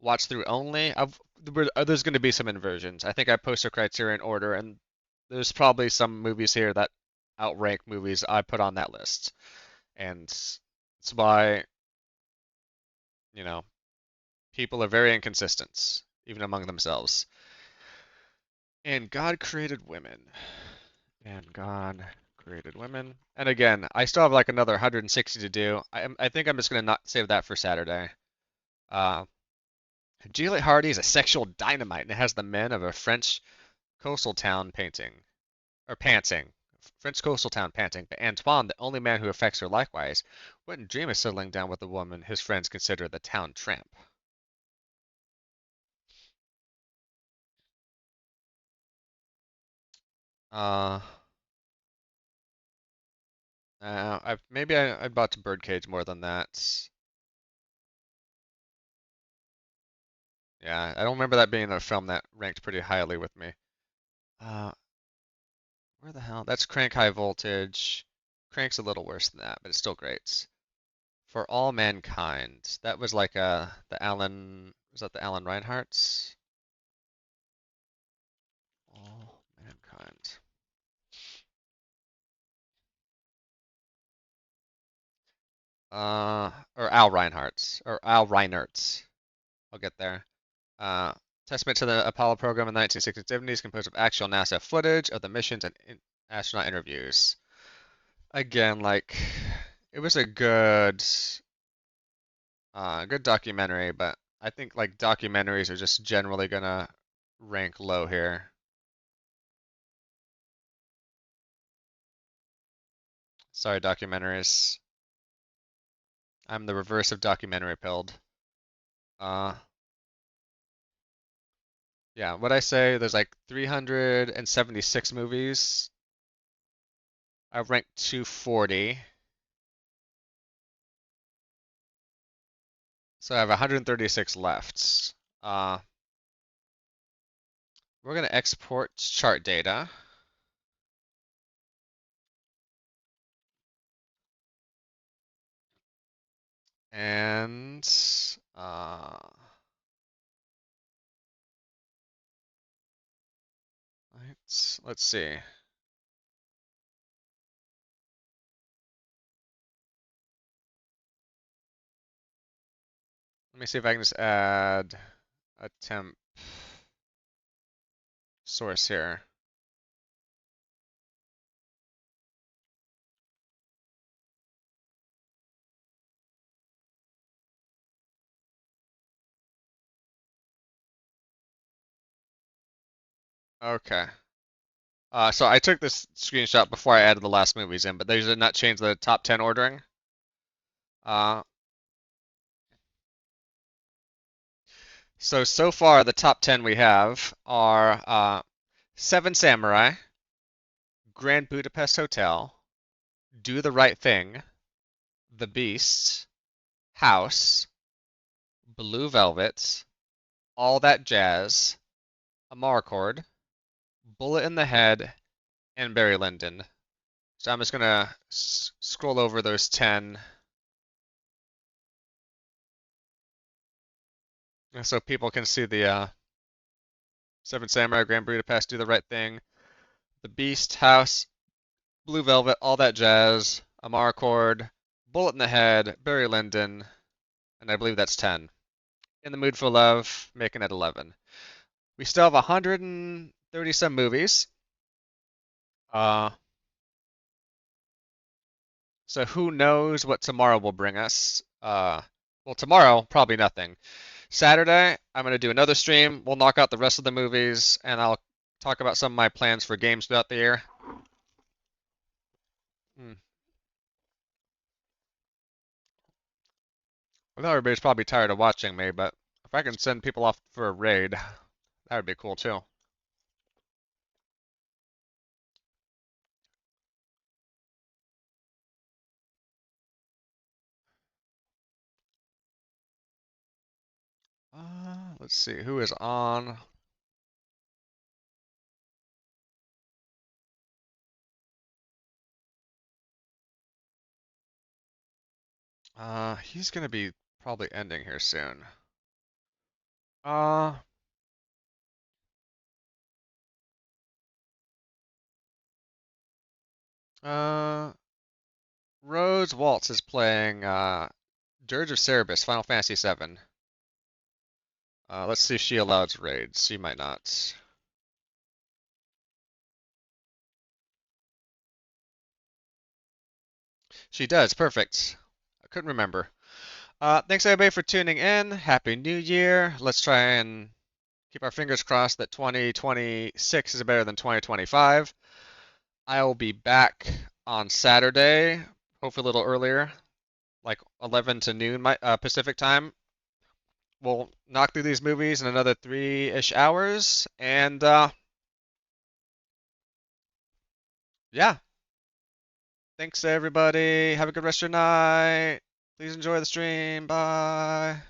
watch through only. There's going to be some inversions. I think I posted Criterion order, and there's probably some movies here that outrank movies I put on that list, and it's why you know people are very inconsistent even among themselves. And God created women. And God created women. And again, I still have like another 160 to do. I think I'm just gonna not save that for Saturday. Uh, Juliet Hardy is a sexual dynamite and it has the men of a French coastal town painting or panting. French coastal town panting, but Antoine, the only man who affects her likewise, wouldn't dream of settling down with a woman his friends consider the town tramp. Uh, I'd bought to Birdcage more than that. Yeah, I don't remember that being a film that ranked pretty highly with me. Uh, where the hell? That's Crank High Voltage. Crank's a little worse than that, but it's still great. For All Mankind. That was like the Alan was that the Alan Reinhardt's? All Mankind. Or Al Reinhardt's or Al Reinert's. I'll get there. Uh, Testament to the Apollo program in the 1960s and 70s, composed of actual NASA footage of the missions and astronaut interviews. Again, like it was a good documentary, but I think like documentaries are just generally gonna rank low here. Sorry, documentaries. I'm the reverse of documentary pilled. Uh, yeah, what I say, there's like 376 movies. I've ranked 240, so I have 136 left. Uh, we're gonna export chart data, and let's see. Let me see if I can just add a temp source here. Okay. So I took this screenshot before I added the last movies in, but they did not change the top 10 ordering. Uh, so far the top 10 we have are Seven Samurai, Grand Budapest Hotel, Do the Right Thing, The Beast, House, Blue Velvet, All That Jazz, Amarcord, Bullet in the Head, and Barry Lyndon. So I'm just gonna scroll over those 10 so people can see the Seven Samurai, Grand Budapest, Do the Right Thing, The Beast, House, Blue Velvet, All That Jazz, Amarcord, Bullet in the Head, Barry Lyndon, and I believe that's 10. In the Mood for Love, making it 11. We still have 130 some movies. Uh, so who knows what tomorrow will bring us? Well, tomorrow, probably nothing. Saturday, I'm going to do another stream. We'll knock out the rest of the movies, and I'll talk about some of my plans for games throughout the year. Hmm. I know everybody's probably tired of watching me, but if I can send people off for a raid, that would be cool too. Let's see who is on. He's gonna be probably ending here soon. Uh, uh, Rose Waltz is playing Dirge of Cerberus, Final Fantasy VII. Let's see if she allows raids. She might not. She does. Perfect. I couldn't remember. Thanks everybody for tuning in. Happy New Year. Let's try and keep our fingers crossed that 2026 is better than 2025. I will be back on Saturday, hopefully a little earlier, like 11 to noon Pacific time. We'll knock through these movies in another 3-ish hours, and yeah, thanks everybody. Have a good rest of your night. Please enjoy the stream. Bye.